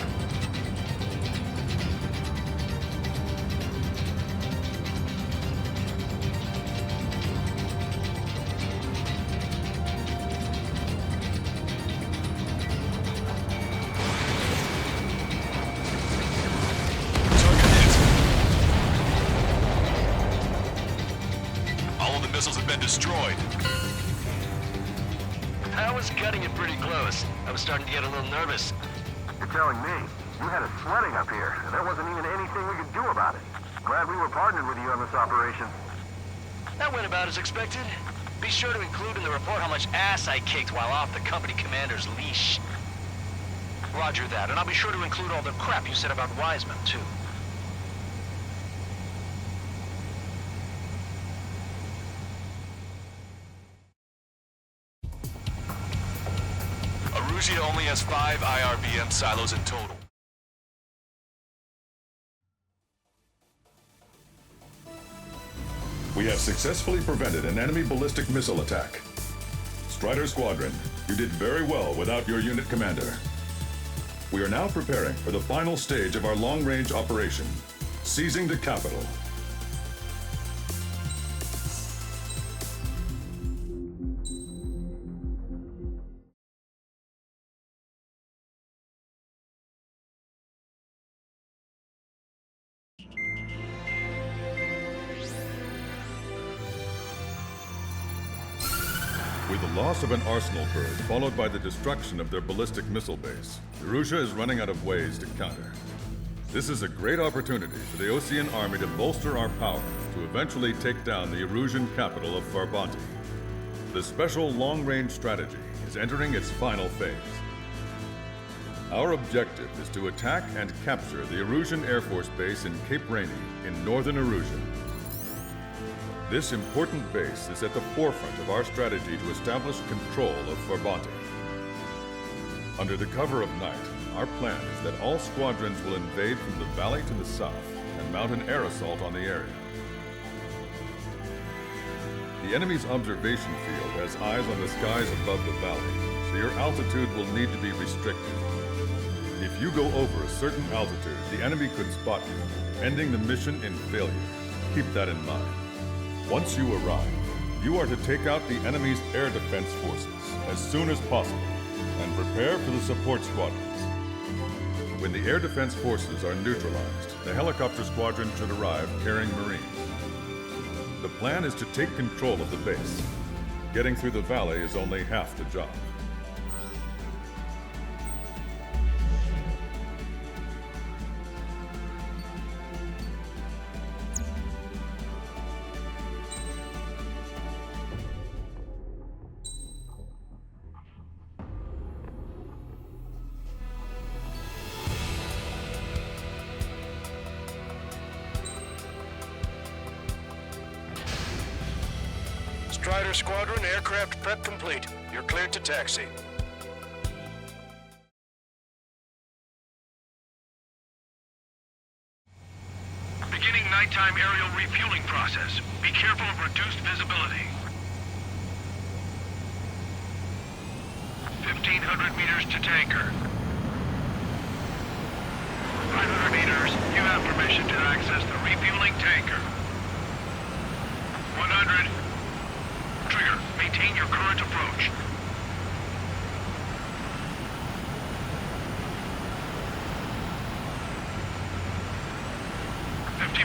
All of the missiles have been destroyed. I was cutting it pretty close. I was starting to get a little nervous. You're telling me. You had us sweating up here, and there wasn't even anything we could do about it. Glad we were partnered with you on this operation. That went about as expected. Be sure to include in the report how much ass I kicked while off the company commander's leash. Roger that, and I'll be sure to include all the crap you said about Wiseman, too. Arusia only has 5 IRBM silos in total. We have successfully prevented an enemy ballistic missile attack. Strider Squadron, you did very well without your unit commander. We are now preparing for the final stage of our long-range operation, seizing the capital. With the loss of an arsenal bird, followed by the destruction of their ballistic missile base, Erussia is running out of ways to counter. This is a great opportunity for the Osean army to bolster our power to eventually take down the Erusian capital of Farbanti. The special long-range strategy is entering its final phase. Our objective is to attack and capture the Erusian Air Force Base in Cape Rainy in northern Erussia. This important base is at the forefront of our strategy to establish control of Farbanti. Under the cover of night, our plan is that all squadrons will invade from the valley to the south and mount an air assault on the area. The enemy's observation field has eyes on the skies above the valley, so your altitude will need to be restricted. If you go over a certain altitude, the enemy could spot you, ending the mission in failure. Keep that in mind. Once you arrive, you are to take out the enemy's air defense forces as soon as possible and prepare for the support squadrons. When the air defense forces are neutralized, the helicopter squadron should arrive carrying Marines. The plan is to take control of the base. Getting through the valley is only half the job. Strider Squadron, aircraft prep complete. You're cleared to taxi. Beginning nighttime aerial refueling process. Be careful of reduced visibility. 1,500 meters to tanker. 500 meters. You have permission to access the refueling tanker. 100. Trigger, maintain your current approach.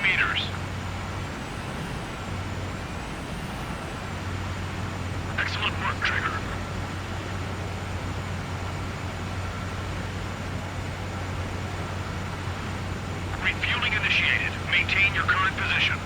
Meters. Excellent work, Trigger. Refueling initiated. Maintain your current position.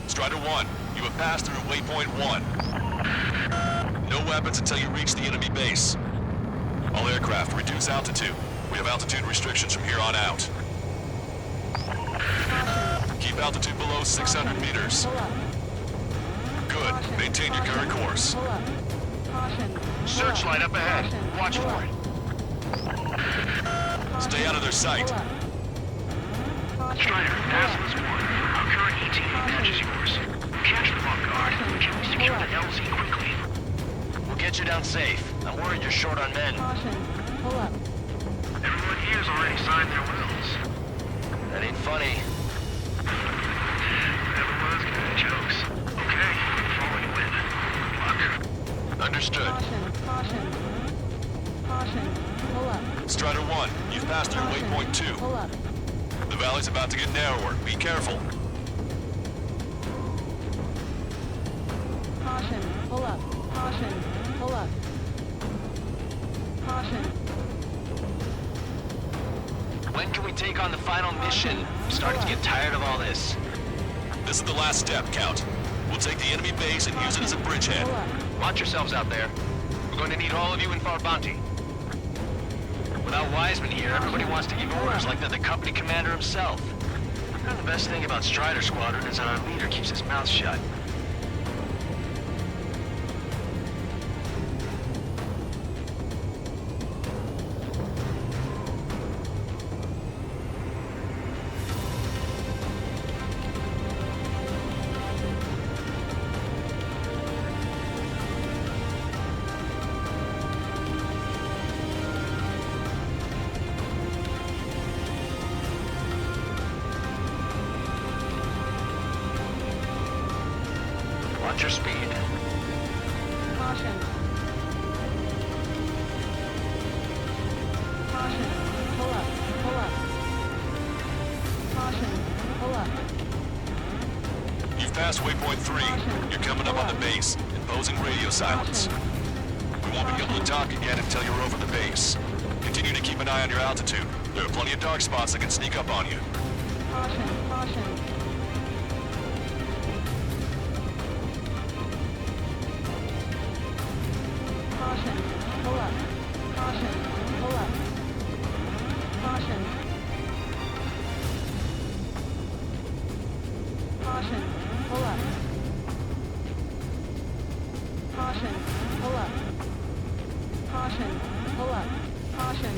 Strider 1, you have passed through waypoint 1. No weapons until you reach the enemy base. All aircraft, reduce altitude. We have altitude restrictions from here on out. Keep altitude below 600 meters. Good. Maintain your current course. Searchlight up ahead. Watch for it. Stay out of their sight. Strider, Assless 1. Our current ETA matches yours. Catch them off guard. Can we secure the LZ quickly? We'll get you down safe. I'm worried you're short on men. Everyone here's already signed their wills. That ain't funny. Never was good at jokes. Okay, following win. Luck. Understood. Strider 1, you've passed through waypoint 2. The valley's about to get narrower. Be careful. Caution, pull up. Caution, pull up. Caution. When can we take on the final mission? I'm starting to get tired of all this. This is the last step, Count. We'll take the enemy base and use it as a bridgehead. Watch yourselves out there. We're going to need all of you in Farbanti. Without Wiseman here, everybody wants to give orders like they're the company commander himself. And the best thing about Strider Squadron is that our leader keeps his mouth shut. Watch your speed. Caution. Caution. Pull up. Pull up. Caution. Pull up. You've passed waypoint 3. You're coming up on the base, imposing radio silence. We won't be able to talk again until you're over the base. Continue to keep an eye on your altitude. There are plenty of dark spots that can sneak up on you. Caution. Caution. Caution. Pull up. Caution. Pull up. Caution. Caution. Pull up. Caution. Pull up. Caution. Pull up. Caution.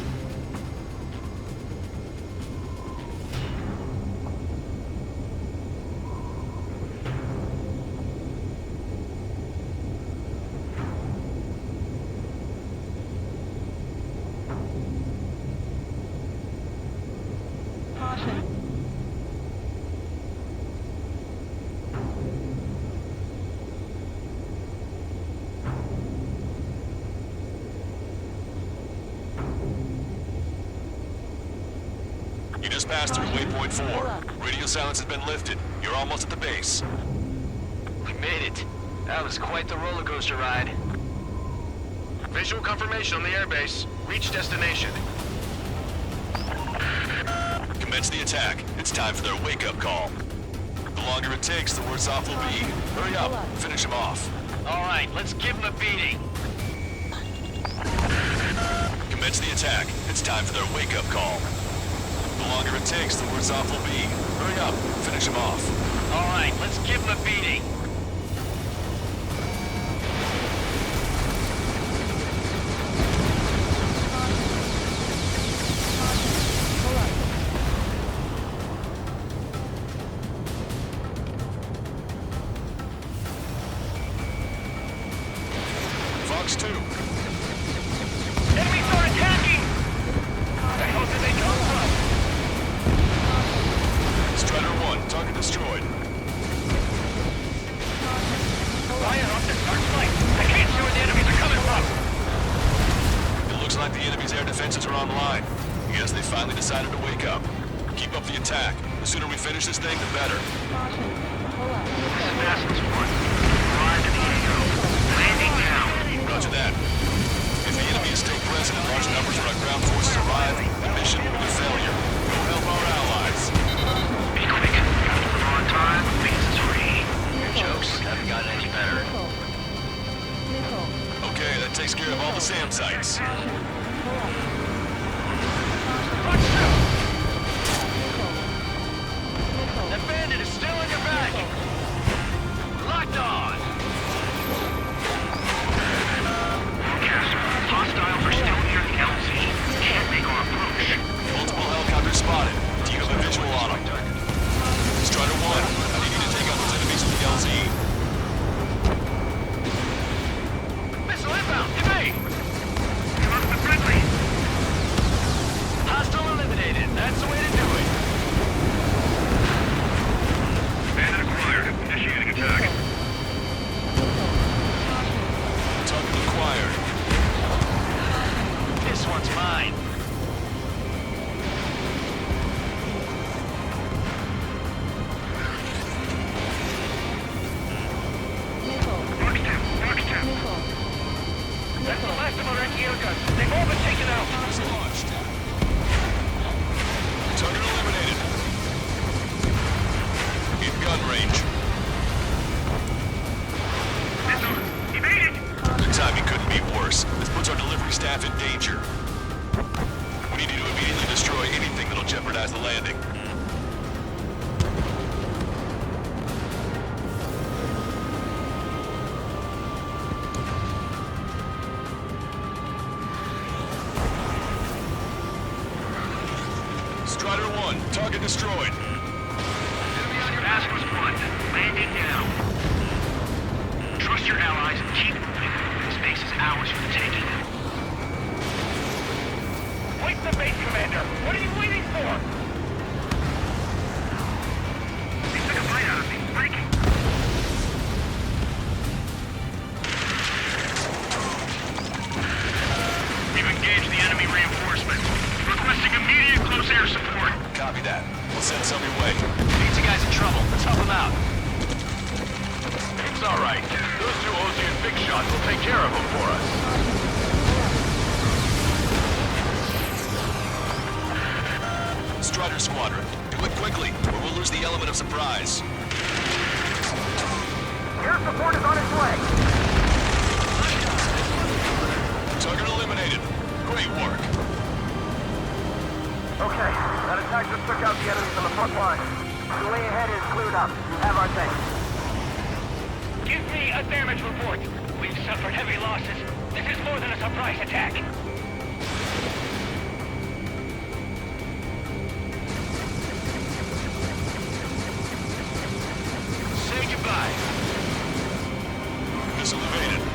Caution. You just passed through waypoint 4. Radio silence has been lifted. You're almost at the base. We made it. That was quite the roller coaster ride. Visual confirmation on the airbase. Reach destination. Commence the attack. It's time for their wake-up call. The longer it takes, the worse off we'll be. Hurry up. Finish them off. All right, let's give them a beating. Commence the attack. It's time for their wake-up call. The longer it takes, the worse off we'll be. Hurry up. Finish them off. All right, let's give them a beating. Fox 2. Enemies are attacking! Where the hell did they come from? Strider 1, target destroyed. Fire up the searchlight! I can't see where the enemies are coming from! It looks like the enemy's air defenses are online. Yes, they finally decided to wake up. Keep up the attack. The sooner we finish this thing, the better. Fastest one. Arrive at the AO. Landing now. Roger that. If the enemy is still present in large numbers when our ground forces arrive, the mission will be a failure. Go help our allies. Be quick. We're on time. Base is free. Your jokes haven't gotten any better. Okay, that takes care of all the SAM sites. The bandit is still in your back! Locked on! Forecaster. Hostiles are still near the LZ. Can't make our approach. Multiple helicopters spotted. Do you have a visual on them? Strider 1, I need you to take out those enemies with the LZ. Missile inbound! To me! You must be friendly. Hostile eliminated. That's the way to do it. Bandit acquired. Initiating attack. Target acquired. This one's mine. That's the last of our NGO guns. They've all been taken out. It's launched. Target eliminated. In gun range. Evaded! The timing couldn't be worse. This puts our delivery staff in danger. We need you to immediately destroy anything that'll jeopardize the landing. Strider 1, target destroyed. Enemy on your task was 1. Landing now. Trust your allies and keep moving. This base is ours for the taking. Wait the base, Commander! What are you waiting for? They took a bite out of me. Breaking. Requesting immediate close air support. Copy that. We'll send some your way. Pizza guy's in trouble. Let's help him out. It's all right. Those two Ocean big shots will take care of him for us. Strider Squadron, do it quickly, or we'll lose the element of surprise. Air support is on its way. Target eliminated. Great work. Okay, that attack just took out the enemies on the front line. The way ahead is cleared up. You have our thanks. Give me a damage report. We've suffered heavy losses. This is more than a surprise attack. Say goodbye. Missile evaded.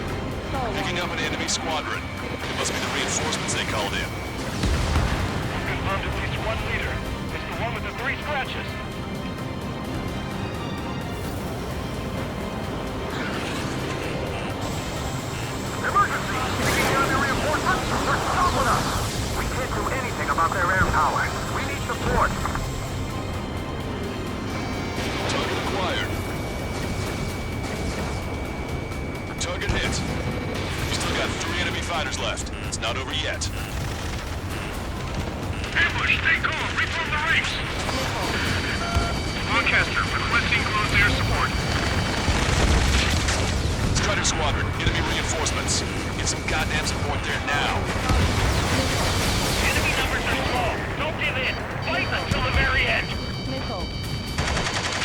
Picking up an enemy squadron. It must be the reinforcements they called in. Confirmed at least one leader. It's the one with the 3 scratches. Emergency! Picking enemy reinforcements? They're stopping us! We can't do anything about their air power. We need support. Target acquired. Target hit. We still got 3 enemy fighters left. It's not over yet. Ambush, stay calm. Reform the ranks. Lancaster, requesting close air support. Strider Squadron, enemy reinforcements. Get some goddamn support there now. Enemy numbers are small. Don't give in. Fight until the very end. Missile.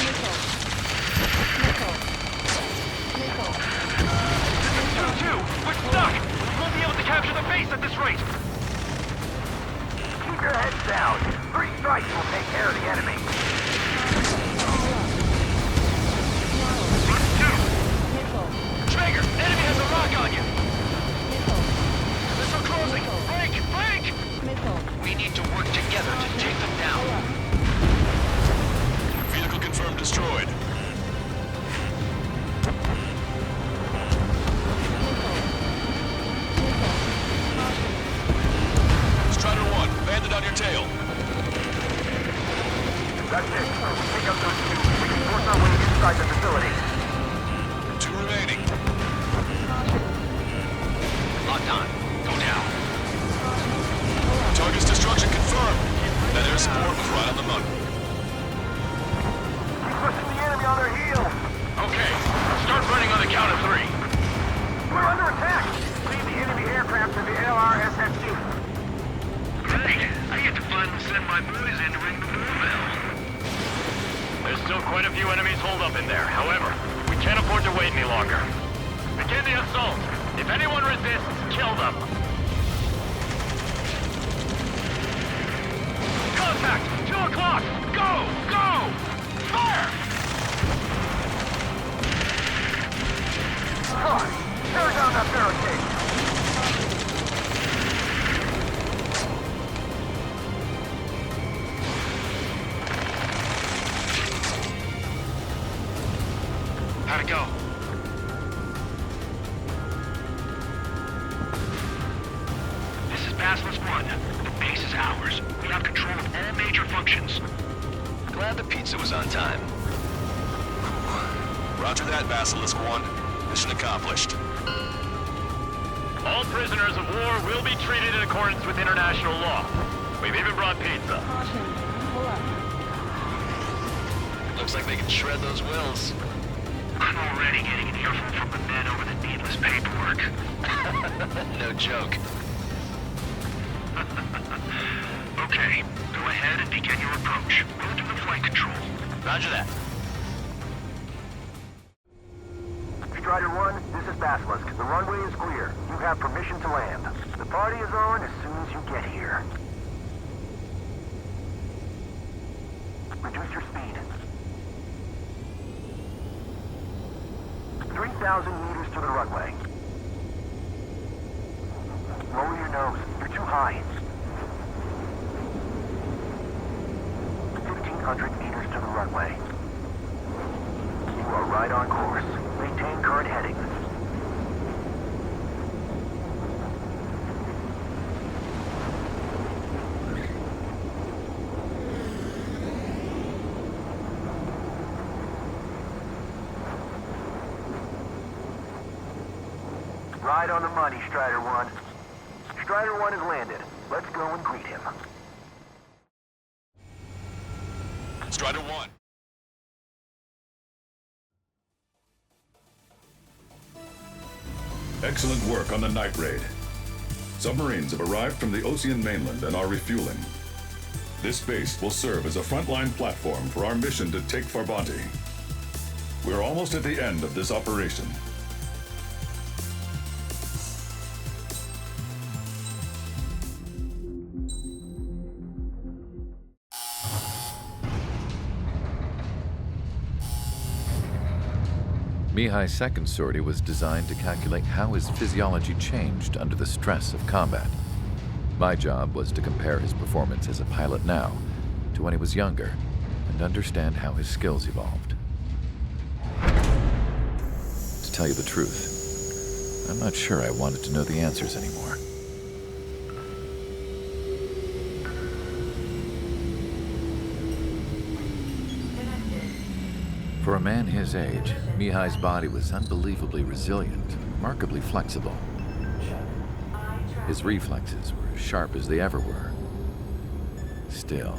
Missile. Missile. Missile. 2-2! We're stuck! We won't be able to capture the base at this rate! Keep your heads down. 3 strikes will take care of the enemy. Run 2! Traeger, enemy has a rock on you! Missile closing! Break! Break! We need to work together to take them down. Vehicle confirmed destroyed. Strider 1, bandit on your tail. That's it. Take out those 2. We can force our way inside the facility. 2 remaining. Locked on. Go down. Target's destruction confirmed. That air support was right on the money. Keep pushing the enemy on their heels. Okay. Start running on the count of 3. We're under attack. Lead the enemy aircraft to the LRSSG. Great. I get to finally send my boys in to ring the doorbell. There's still quite a few enemies holed up in there. However, we can't afford to wait any longer. Begin the assault. If anyone resists, kill them. Contact! 2 o'clock! Go! Go! Fire! Car! Tear down that barricade! How'd it go? This is Basilisk 1. The base is ours. We have control of all major functions. Glad the pizza was on time. Roger that, Basilisk 1. Mission accomplished. All prisoners of war will be treated in accordance with international law. We've even brought pizza. Caution. Pull up. Looks like they can shred those wills. I'm already getting an earful from the men over the needless paperwork. No joke. Okay, go ahead and begin your approach. Go to the flight control. Roger that. Strider 1, this is Basilisk. The runway is clear. You have permission to land. The party is on as soon as you get here. Reduce your speed. 3,000 meters to the runway. Lower your nose. You're too high. 1,500 meters to the runway. You are right on course. Maintain current heading. Right on the money, Strider 1. Strider 1 has landed. Let's go and greet him. Strider 1. Excellent work on the night raid. Submarines have arrived from the Ocean mainland and are refueling. This base will serve as a frontline platform for our mission to take Farbanti. We're almost at the end of this operation. Mihai's second sortie was designed to calculate how his physiology changed under the stress of combat. My job was to compare his performance as a pilot now to when he was younger and understand how his skills evolved. To tell you the truth, I'm not sure I wanted to know the answers anymore. For a man his age, Mihai's body was unbelievably resilient, remarkably flexible. His reflexes were as sharp as they ever were. Still,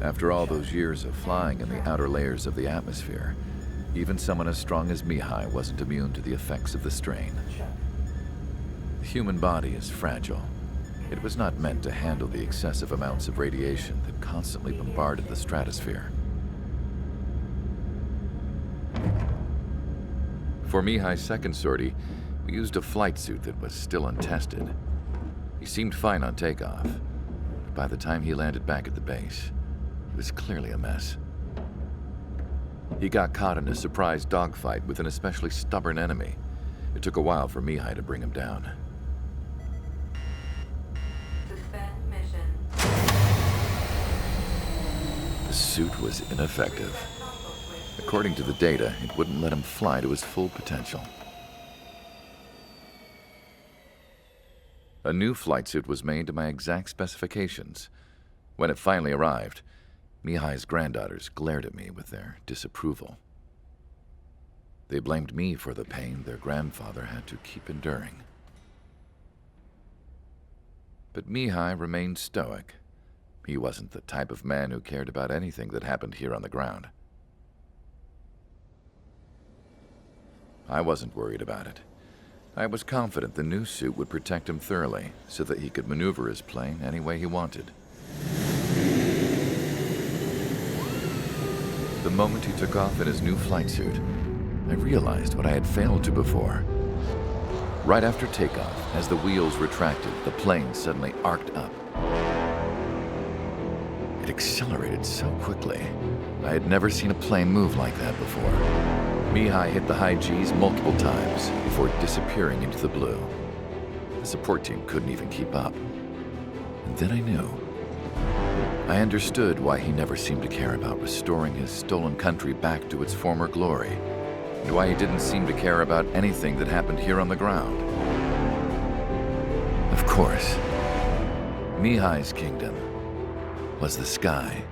after all those years of flying in the outer layers of the atmosphere, even someone as strong as Mihai wasn't immune to the effects of the strain. The human body is fragile. It was not meant to handle the excessive amounts of radiation that constantly bombarded the stratosphere. For Mihai's second sortie, we used a flight suit that was still untested. He seemed fine on takeoff, but by the time he landed back at the base, he was clearly a mess. He got caught in a surprise dogfight with an especially stubborn enemy. It took a while for Mihai to bring him down. Suspend mission. The suit was ineffective. According to the data, it wouldn't let him fly to his full potential. A new flight suit was made to my exact specifications. When it finally arrived, Mihai's granddaughters glared at me with their disapproval. They blamed me for the pain their grandfather had to keep enduring. But Mihai remained stoic. He wasn't the type of man who cared about anything that happened here on the ground. I wasn't worried about it. I was confident the new suit would protect him thoroughly so that he could maneuver his plane any way he wanted. The moment he took off in his new flight suit, I realized what I had failed to before. Right after takeoff, as the wheels retracted, the plane suddenly arced up. It accelerated so quickly. I had never seen a plane move like that before. Mihai hit the high G's multiple times before disappearing into the blue. The support team couldn't even keep up. And then I knew. I understood why he never seemed to care about restoring his stolen country back to its former glory, and why he didn't seem to care about anything that happened here on the ground. Of course, Mihai's kingdom was the sky.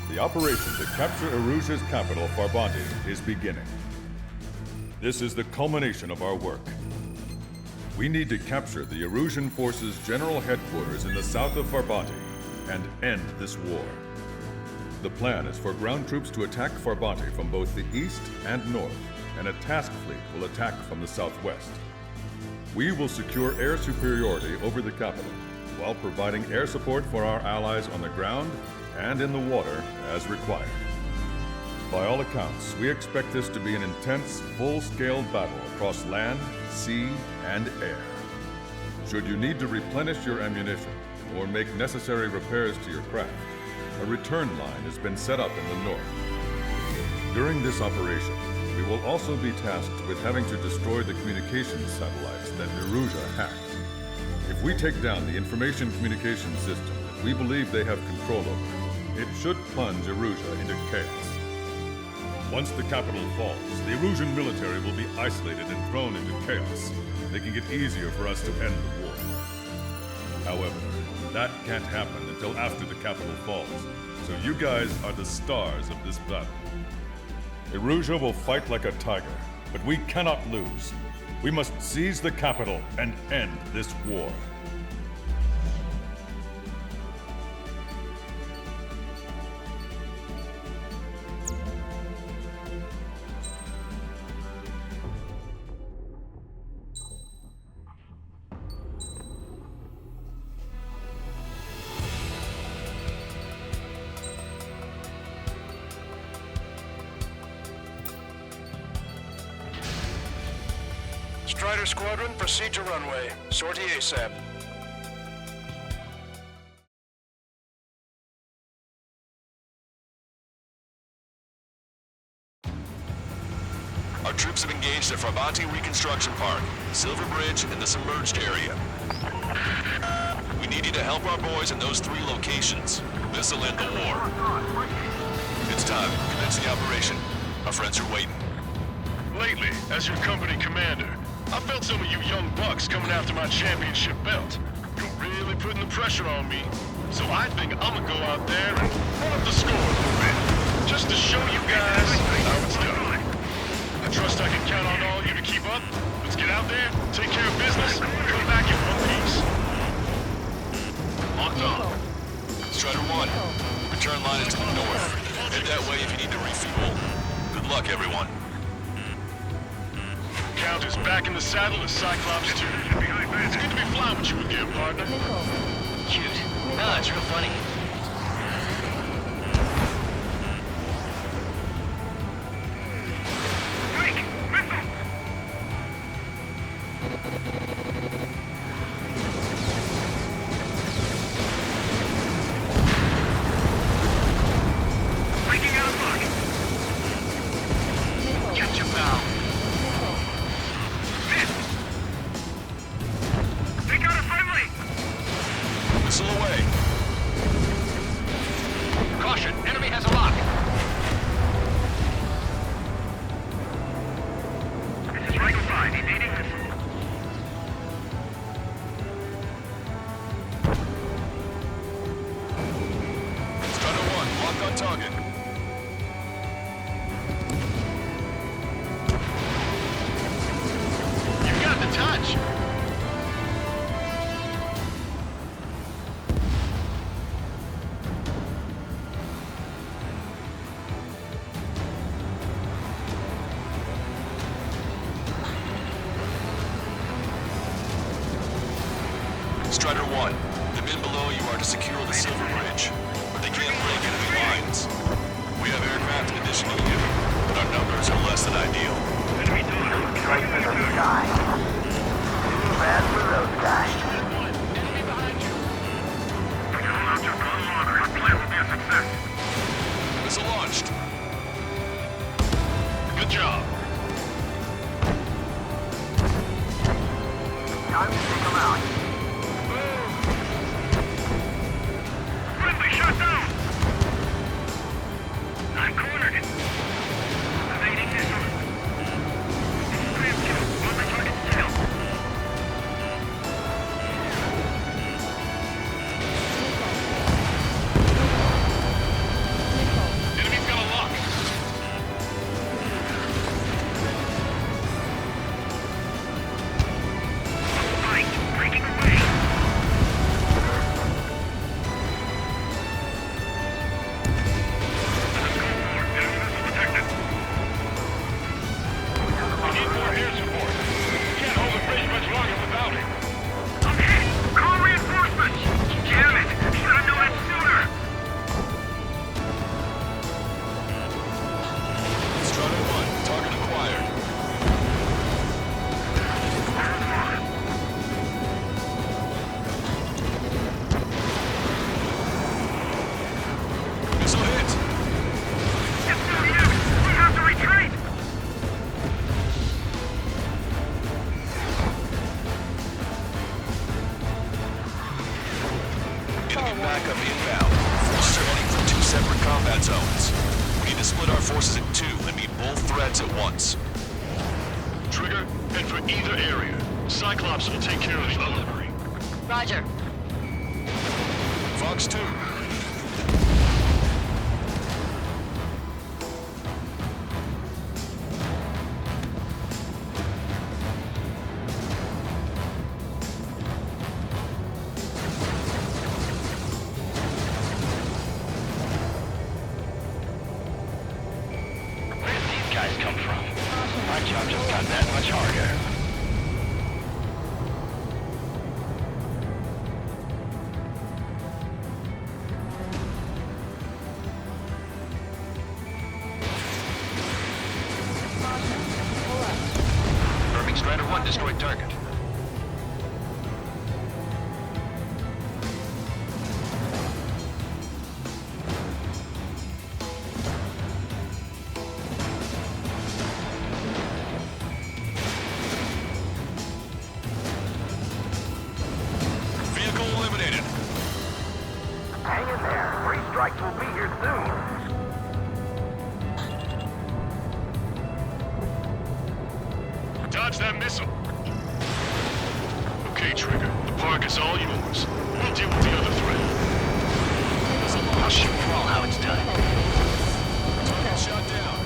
The operation to capture Erusia's capital, Farbanti, is beginning. This is the culmination of our work. We need to capture the Erusian forces' general headquarters in the south of Farbanti and end this war. The plan is for ground troops to attack Farbanti from both the east and north, and a task fleet will attack from the southwest. We will secure air superiority over the capital, while providing air support for our allies on the ground and in the water as required. By all accounts, we expect this to be an intense, full-scale battle across land, sea, and air. Should you need to replenish your ammunition or make necessary repairs to your craft, a return line has been set up in the north. During this operation, we will also be tasked with having to destroy the communications satellites that Erusia hacked. If we take down the information communication system that we believe they have control over, it should plunge Erusia into chaos. Once the capital falls, the Erusian military will be isolated and thrown into chaos, making it easier for us to end the war. However, that can't happen until after the capital falls, so you guys are the stars of this battle. Erusia will fight like a tiger, but we cannot lose. We must seize the capital and end this war. Strider Squadron, proceed to runway. Sortie ASAP. Our troops have engaged at Abbatti Reconstruction Park, Silver Bridge, and the submerged area. We need you to help our boys in those 3 locations. This'll end the war. It's time. Commence the operation. Our friends are waiting. Lately, as your company commander, I felt some of you young bucks coming after my championship belt. You're really putting the pressure on me. So I think I'm gonna go out there and run up the score a little bit. Just to show you guys how it's done. I trust I can count on all you to keep up. Let's get out there, take care of business, and come back in one piece. Locked on. Strider 1, return line is to the north. Head that way if you need to refuel. Good luck, everyone. Count is back in the saddle as Cyclops 2. It's good to be flying with you again, partner. Cute. No, it's real funny. Strider 1, the men below you are to secure the Silver Bridge, but they can't break enemy lines. We have aircraft in addition to you, but our numbers are less than ideal. Right for the sky. Too bad for those guys. Enemy behind you. Hold out your close order. Our plan will be a success. Missile launched. Good job. Time to take them out. Friendly shot down. I'm cornered. Evading missile. Clear kill. On the target tail. Enemy's got a lock. Right, breaking away. We need more air support. Can't hold the bridge much longer without it. Okay, call reinforcements. Damn it, should have known it sooner. Strider 1, target acquired. Missile hit. It's no use. We have to retreat. Enemy backup inbound. Forces are heading for 2 separate combat zones. We need to split our forces in two and meet both threats at once. Trigger, head for either area. Cyclops will take care of the delivery. Roger. Fox 2. Where did these guys come from? My job just got that much harder. Confirming Strider 1 destroyed target. Vehicle eliminated. Hang in there. 3 strikes will be here soon. Dodge that missile. Okay, Trigger. The park is all yours. We'll deal with the other threat. I'll show you all how it's done. Target shot down.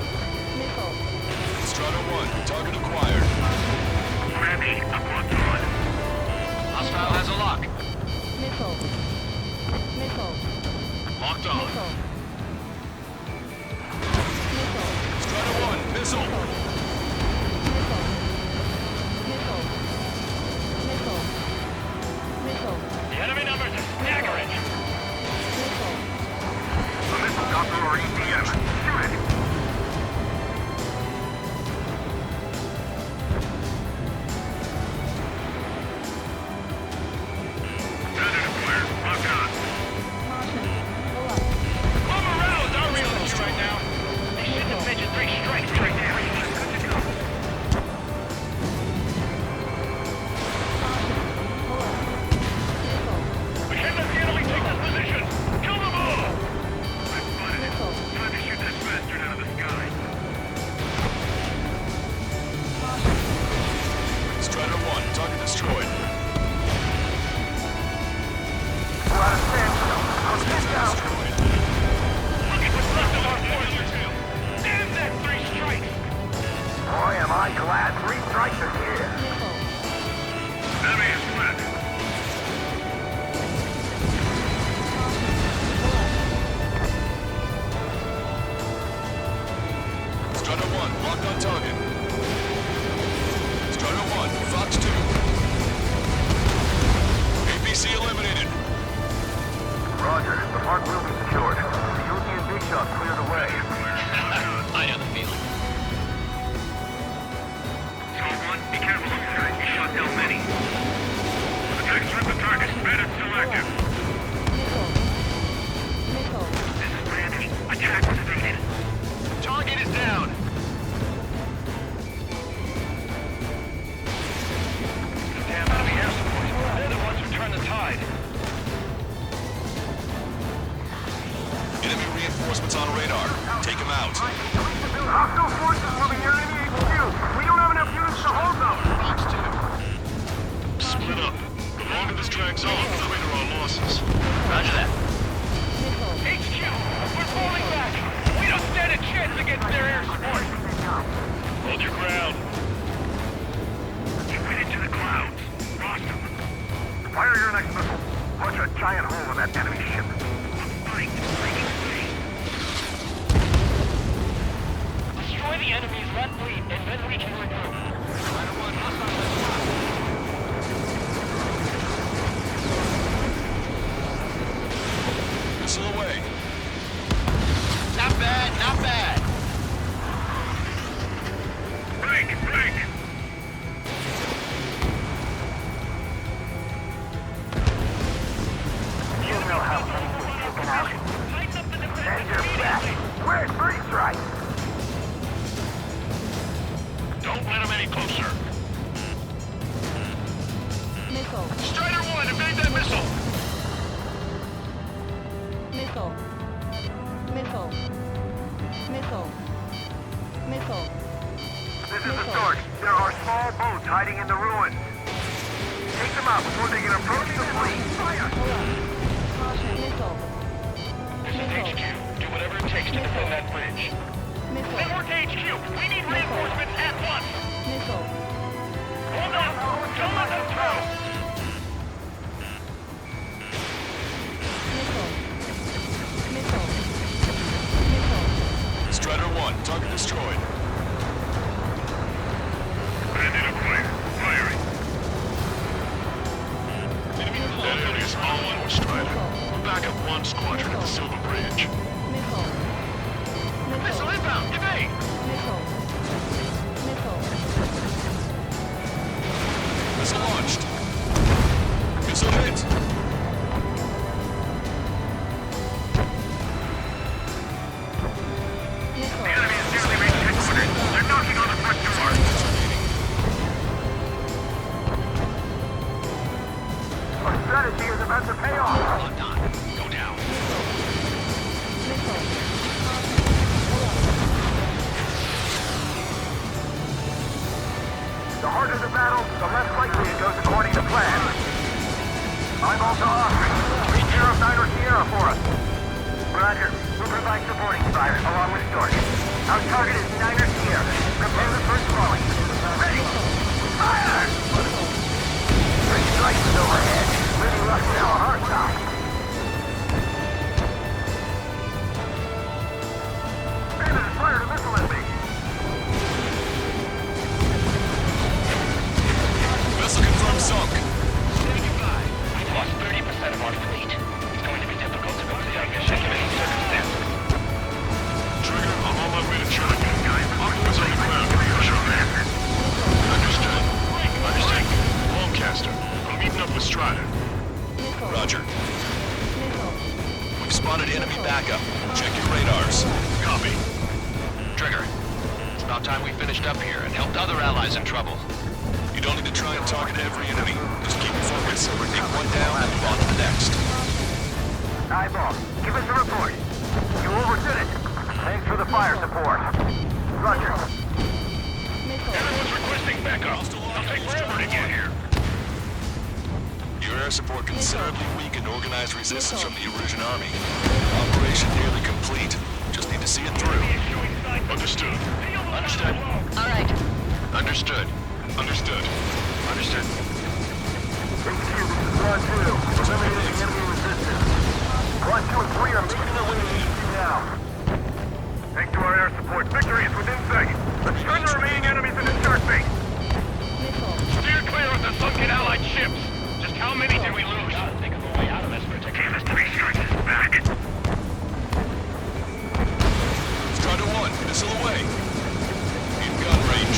Strider 1, target acquired. Ready. I'm on time. Hostile has a lock. Missile. Missile. Locked on. Missile. Strider 1, missile. The enemy numbers are staggering. The missile got through our EPM. Shoot it. Predator acquired. Lock on. Club morale is our real issue right now. They shouldn't have mentioned 3 strikes right there. We can't let the enemy take this position. Kill them all. I've spotted it. Time to shoot that bastard out of the sky. Strider 1, target destroyed. We're out of standstill. I'll get down. Look at what's left of our forces. Damn that 3 strikes. Boy, am I glad 3 strikes are here. Enemy is split. Strider 1, locked on target. Strider 1, Fox 2. APC eliminated. Roger. The park will be secured. The European big shot cleared away. I know the feeling. Solid 1, be careful up there. You shot down many. Attack strip the target. Bandit still active. This is Brandy. Attack defeated. Target is down. Damn enemy air support. They're the ones who turn the tide. Enemy reinforcements on radar. Take them out. Hostile forces moving near enemy HQ. We don't have enough units to hold them. Fox 2. Split up. The longer this drags on, the greater our losses. Roger that. HQ, we're falling back. We don't stand a chance against their air support. Hold your ground. You went into the clouds. Lost them. Fire your next missile. Punch a giant hole in that enemy ship. Destroy the enemy's left fleet, and then we can regroup. Missile away. Not bad, not bad. Break, break. You know how many get taken out. Tighten up the defense And you're back. immediately. Where's 3 strikes? Don't let them any closer. Missile. Strider 1, evade that missile. Missile. Missile. Missile. Missile. This is the source. There are small boats hiding in the ruins. Take them out before they can approach the fleet. Fire! Missile. This is HQ. Do whatever it takes to defend that bridge. Missile. Report to HQ. We need reinforcements at once. Missile. Hold on. Don't let them through. Missile. Missile. Strider 1, target destroyed. Bandit up fire. Firing. That enemy's all in with Strider. We'll back up one squadron at the Silver Bridge. Missile. Missile inbound. Evade. Missile. Missile. Missile launched. Missile hit. The enemy is nearly reached headquarters. They're knocking on the front door. Our strategy is about to pay off. Locked on. Go down. The harder the battle, the less likely it goes according to plan. I'm all to offering. Read Aero 9 or Sierra for us. Roger. We'll provide supporting fire along with Stork. Our target is 9 or Sierra. Prepare the first volley. Ready! Fire! Three strikes is overhead. Really luck now on our side. Bandit has fired a missile at me. Vessel confirmed sunk. Say goodbye. We've lost 30% of our fleet. It's going to be difficult to complete our mission in any circumstance. Trigger, I'm on my way to China. Occupants on the ground. Understood. Understood. Lancaster, I'm meeting up with Strider. Roger. We've spotted enemy backup. Check your radars. Copy. Trigger. It's about time we finished up here and helped other allies in trouble. You don't need to try and target every enemy. Just keep your focus. Take one down and move on to the next. Eyeball, give us a report. You overstood it. Thanks for the fire support. Roger. Everyone's requesting backup. It'll take forever to get here. Your air support considerably weakened organized resistance from the Erusian army. Operation nearly complete. Just need to see it through. Understood. Understood. All right. Understood. Understood. Understood. HQ, this is Squad 2. Eliminating enemy resistance. Squad 2 and 3 are making their way to HQ now. Thanks to our air support, victory is within sight. Let's string the remaining enemies into shark bait. Steer clear of the sunken Allied ships. Just how many did we lose? Gotta think of a way out of this particular Resources back. Strider 1, missile away. In gun range.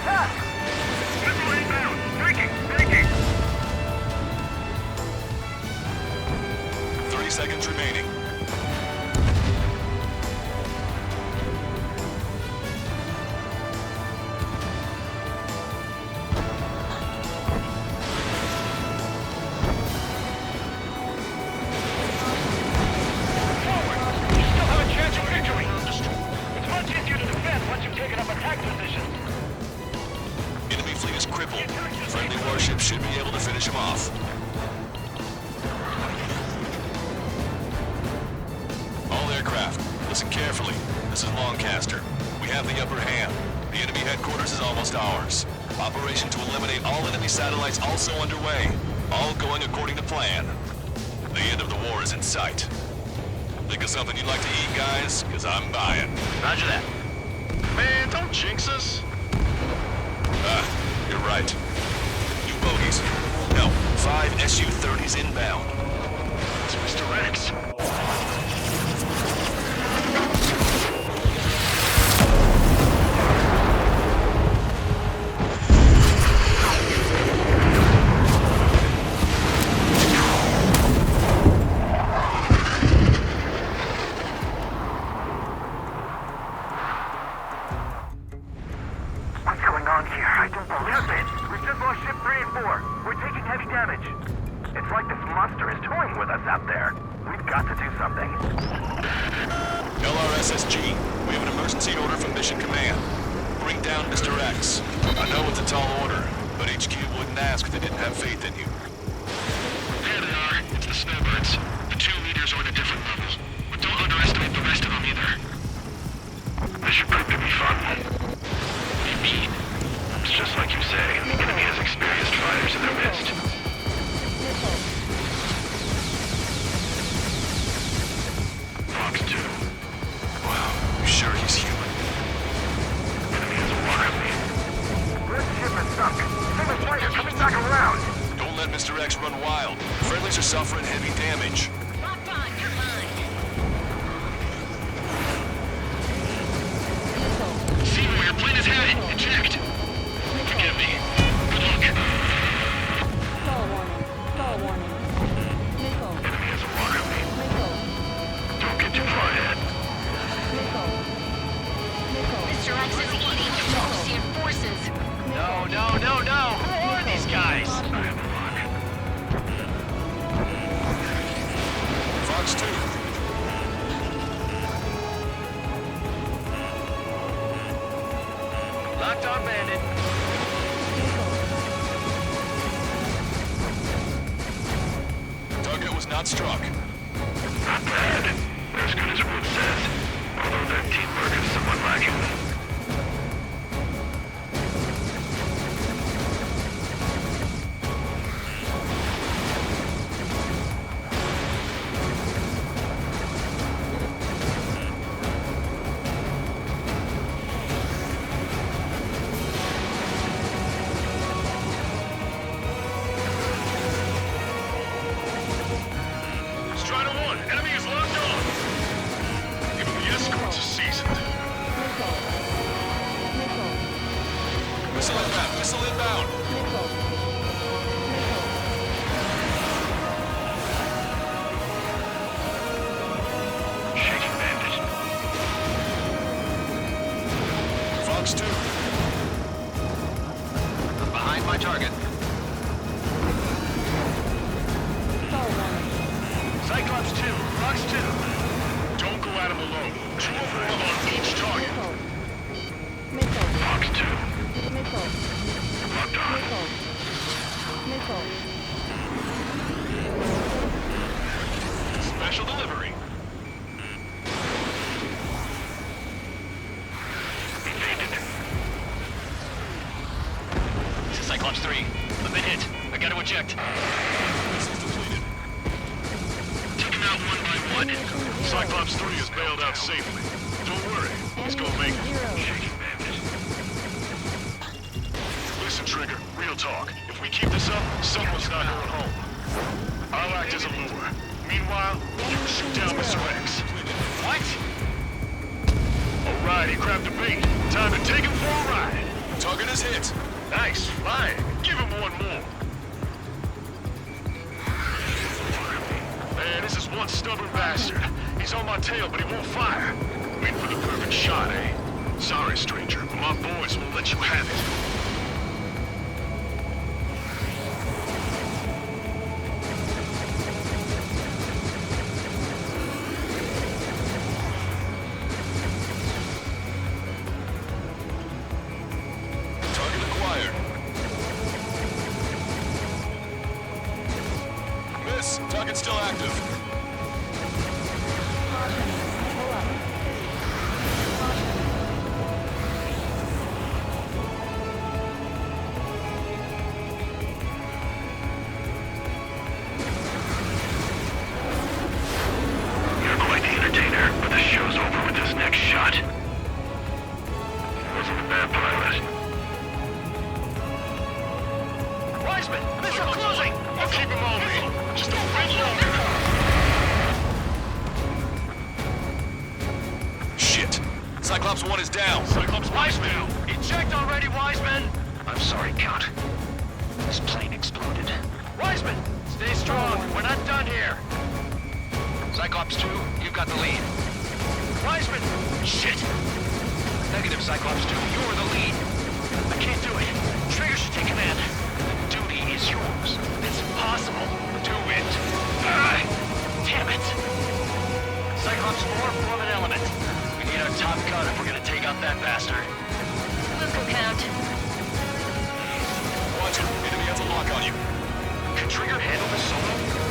attack! Missile inbound! Taking! 30 seconds remaining. Should be able to finish him off. All aircraft, listen carefully. This is Lancaster. We have the upper hand. The enemy headquarters is almost ours. Operation to eliminate all enemy satellites also underway. All going according to plan. The end of the war is in sight. Think of something you'd like to eat, guys? Because I'm buying. Roger that. Man, don't jinx us. You're right. Bogies. No, 5 Su-30s inbound. It's Mr. Rex. What's going on here? I don't believe it. We've just lost ship 3 and 4. We're taking heavy damage. It's like this monster is toying with us out there. We've got to do something. LRSSG, we have an emergency order from Mission Command. Bring down Mr. X. I know it's a tall order, but HQ wouldn't ask if they didn't have faith in you. There they are. It's the snowbirds. The 2 leaders are at a different level. But don't underestimate the rest of them either. This should prove to be fun. It's just like you say, the enemy has experienced fighters in their midst. Fox 2. Wow, you sure he's human? Enemy has a lock on me. This ship is sunk. Single fighter coming back around. Don't let Mr. X run wild. Friendlies are suffering heavy damage. Locked on, you're mine. See where your plane is headed. Eject. Forgive me. Good luck. Stall warning. Nickel. Enemy has a lock on me. Nickel. Don't get too far ahead. Nickel. Mr. X is eating your Ocean forces. No. Who are these guys? I have a lock. Fox 2. Locked on, bandit. Target was not struck. Not bad. As good as Wood says. Although that teamwork is somewhat lacking. Strider 1, enemy is locked on. Even the escorts are seasoned. Missile inbound. Shaking bandit. Fox 2. I'm behind my target. Cyclops 2, Fox 2. Don't go at him alone. 2 overall on each target. Fox 2. Locked on. Special delivery. Evaded. This is Cyclops 3. I've been hit. I gotta eject. Missiles depleted. Take him out one by one. Cyclops 3 is bailed out safely. Don't worry. He's gonna make it. Shaking bandit. Listen, Trigger. Real talk. If we keep this up, someone's not going home. I'll act as a lure. Meanwhile, you can shoot down Mr. X. What? Alright, he grabbed the bait. Time to take him for a ride. Target is hit. Nice, flying. Give him one more. Man, this is one stubborn bastard. He's on my tail, but he won't fire. Waiting for the perfect shot, eh? Sorry, stranger, but my boys won't let you have it. Target acquired. Miss, target's still active. Cyclops 1 is down. Cyclops Wiseman! Eject already, Wiseman! I'm sorry, Count. This plane exploded. Wiseman! Stay strong. We're not done here. Cyclops 2, you've got the lead. Wiseman! Shit! Negative, Cyclops 2. You're the lead. I can't do it. Trigger should take command. The duty is yours. It's impossible. Do it. Damn it. Cyclops 4, form an element. We need our top gun if we're gonna take out that bastard. We'll go, Count. Watch it. Enemy has a lock on you. Can Trigger handle this solo?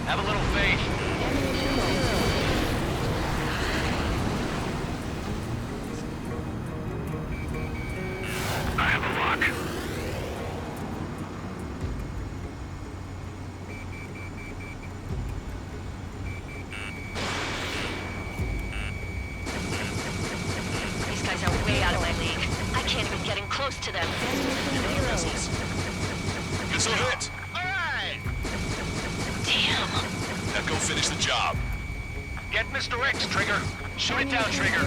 Have a little faith. I have a lock. These guys are way out of my league. I can't even get in close to them. Missiles. Missile hit. Damn. Now go finish the job. Get Mr. X, Trigger. Shoot it down, Trigger.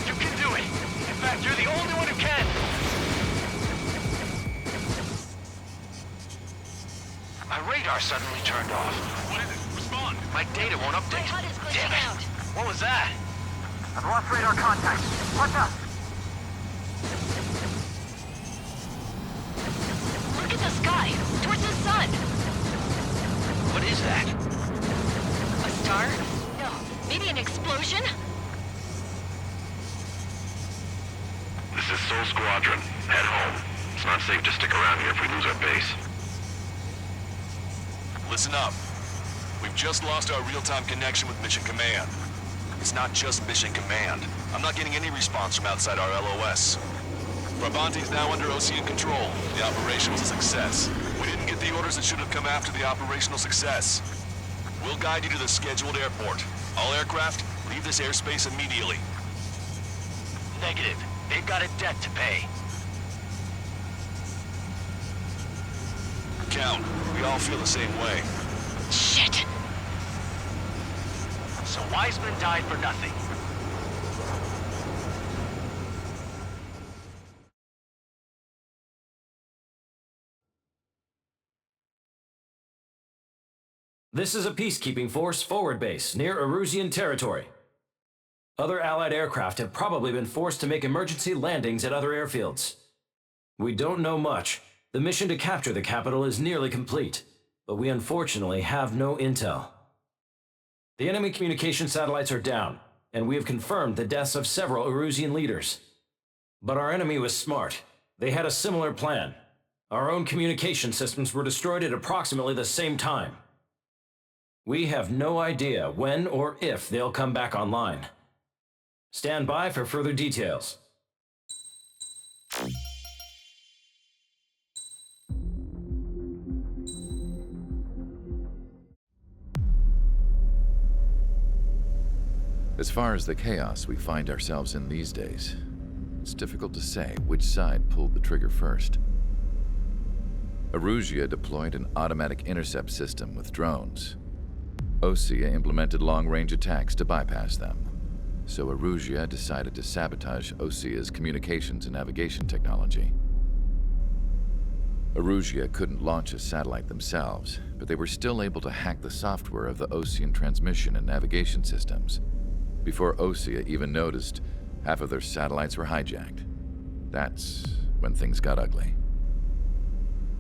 You can do it. In fact, you're the only one who can. My radar suddenly turned off. What is it? Respond. My data won't update. My HUD is glitching Damn it. out. What was that? I've lost radar contact. What's up? Look at the sky. Towards the sun. What is that? A star? No. Maybe an explosion? This is Soul Squadron. Head home. It's not safe to stick around here if we lose our base. Listen up. We've just lost our real-time connection with Mission Command. It's not just Mission Command. I'm not getting any response from outside our LOS. Abbotti now under OCN control. The operation was a success. We didn't get the orders that should have come after the operational success. We'll guide you to the scheduled airport. All aircraft, leave this airspace immediately. Negative. They've got a debt to pay. Count, we all feel the same way. Shit. So Wiseman died for nothing. This is a peacekeeping force forward base near Erusian territory. Other Allied aircraft have probably been forced to make emergency landings at other airfields. We don't know much. The mission to capture the capital is nearly complete, but we unfortunately have no intel. The enemy communication satellites are down, and we have confirmed the deaths of several Erusian leaders. But our enemy was smart. They had a similar plan. Our own communication systems were destroyed at approximately the same time. We have no idea when or if they'll come back online. Stand by for further details. As far as the chaos we find ourselves in these days, it's difficult to say which side pulled the trigger first. Erusia deployed an automatic intercept system with drones. Osea implemented long-range attacks to bypass them. So Erusia decided to sabotage Osea's communications and navigation technology. Erusia couldn't launch a satellite themselves, but they were still able to hack the software of the Osean transmission and navigation systems. Before Osea even noticed, half of their satellites were hijacked. That's when things got ugly.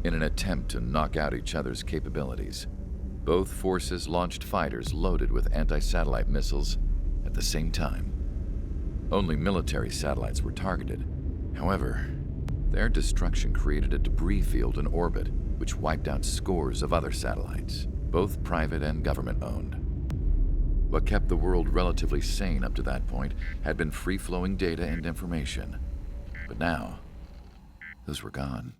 In an attempt to knock out each other's capabilities, both forces launched fighters loaded with anti-satellite missiles at the same time. Only military satellites were targeted. However, their destruction created a debris field in orbit, which wiped out scores of other satellites, both private and government-owned. What kept the world relatively sane up to that point had been free-flowing data and information. But now, those were gone.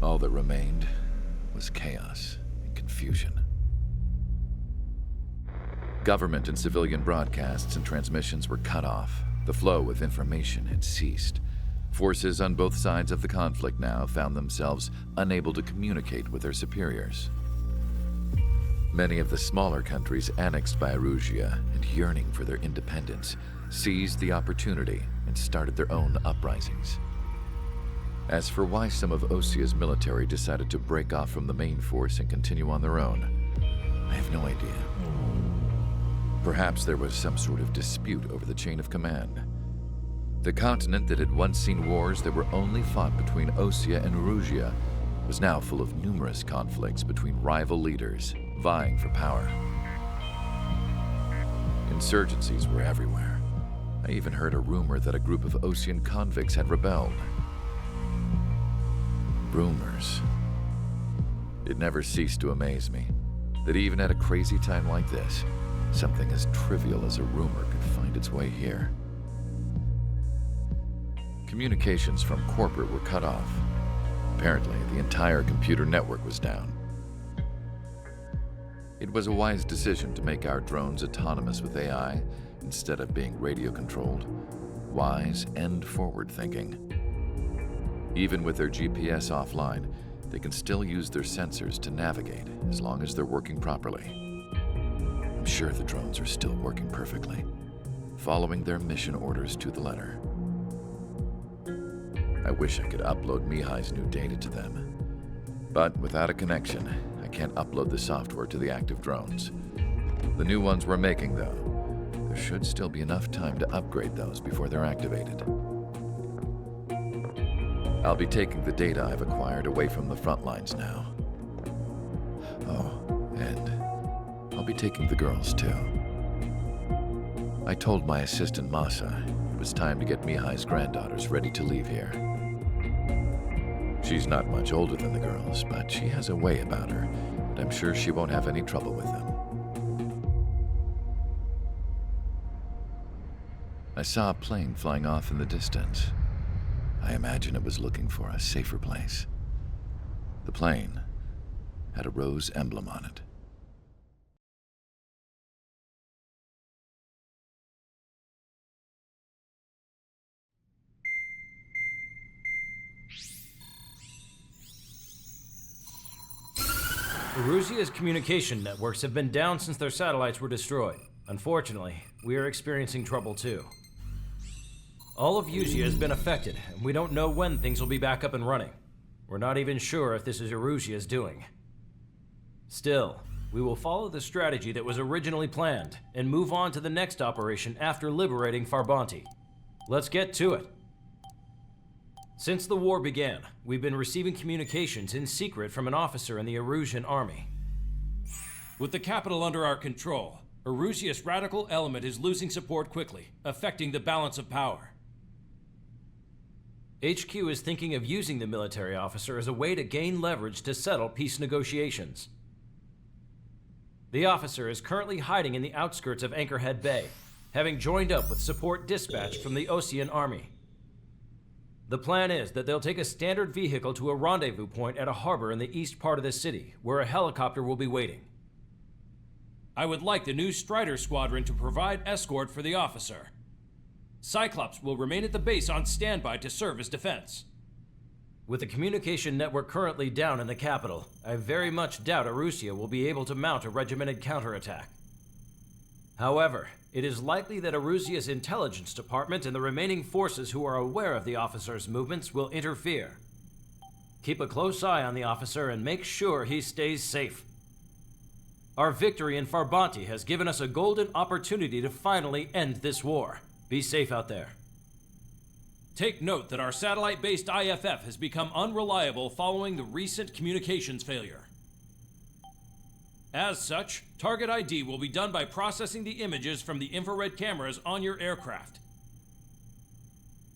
All that remained was chaos and confusion. Government and civilian broadcasts and transmissions were cut off. The flow of information had ceased. Forces on both sides of the conflict now found themselves unable to communicate with their superiors. Many of the smaller countries annexed by Erusia and yearning for their independence seized the opportunity and started their own uprisings. As for why some of Osea's military decided to break off from the main force and continue on their own, I have no idea. Perhaps there was some sort of dispute over the chain of command. The continent that had once seen wars that were only fought between Osea and Erusia was now full of numerous conflicts between rival leaders vying for power. Insurgencies were everywhere. I even heard a rumor that a group of Osean convicts had rebelled. Rumors. It never ceased to amaze me that even at a crazy time like this, something as trivial as a rumor could find its way here. Communications from corporate were cut off. Apparently, the entire computer network was down. It was a wise decision to make our drones autonomous with AI instead of being radio-controlled. Wise and forward-thinking. Even with their GPS offline, they can still use their sensors to navigate as long as they're working properly. I'm sure the drones are still working perfectly, following their mission orders to the letter. I wish I could upload Mihai's new data to them. But without a connection, I can't upload the software to the active drones. The new ones we're making, though, there should still be enough time to upgrade those before they're activated. I'll be taking the data I've acquired away from the front lines now. Oh, and I'll be taking the girls, too. I told my assistant Masa it was time to get Mihai's granddaughters ready to leave here. She's not much older than the girls, but she has a way about her, and I'm sure she won't have any trouble with them. I saw a plane flying off in the distance. I imagine it was looking for a safer place. The plane had a rose emblem on it. Erusia's communication networks have been down since their satellites were destroyed. Unfortunately, we are experiencing trouble too. All of Erusia has been affected, and we don't know when things will be back up and running. We're not even sure if this is Erusia's doing. Still, we will follow the strategy that was originally planned and move on to the next operation after liberating Farbanti. Let's get to it. Since the war began, we've been receiving communications in secret from an officer in the Erusian army. With the capital under our control, Erusia's radical element is losing support quickly, affecting the balance of power. HQ is thinking of using the military officer as a way to gain leverage to settle peace negotiations. The officer is currently hiding in the outskirts of Anchorhead Bay, having joined up with support dispatched from the Osean army. The plan is that they'll take a standard vehicle to a rendezvous point at a harbor in the east part of the city, where a helicopter will be waiting. I would like the new Strider Squadron to provide escort for the officer. Cyclops will remain at the base on standby to serve as defense. With the communication network currently down in the capital, I very much doubt Arusia will be able to mount a regimented counterattack. However, it is likely that Arusia's intelligence department and the remaining forces who are aware of the officer's movements will interfere. Keep a close eye on the officer and make sure he stays safe. Our victory in Farbanti has given us a golden opportunity to finally end this war. Be safe out there. Take note that our satellite-based IFF has become unreliable following the recent communications failure. As such, target ID will be done by processing the images from the infrared cameras on your aircraft.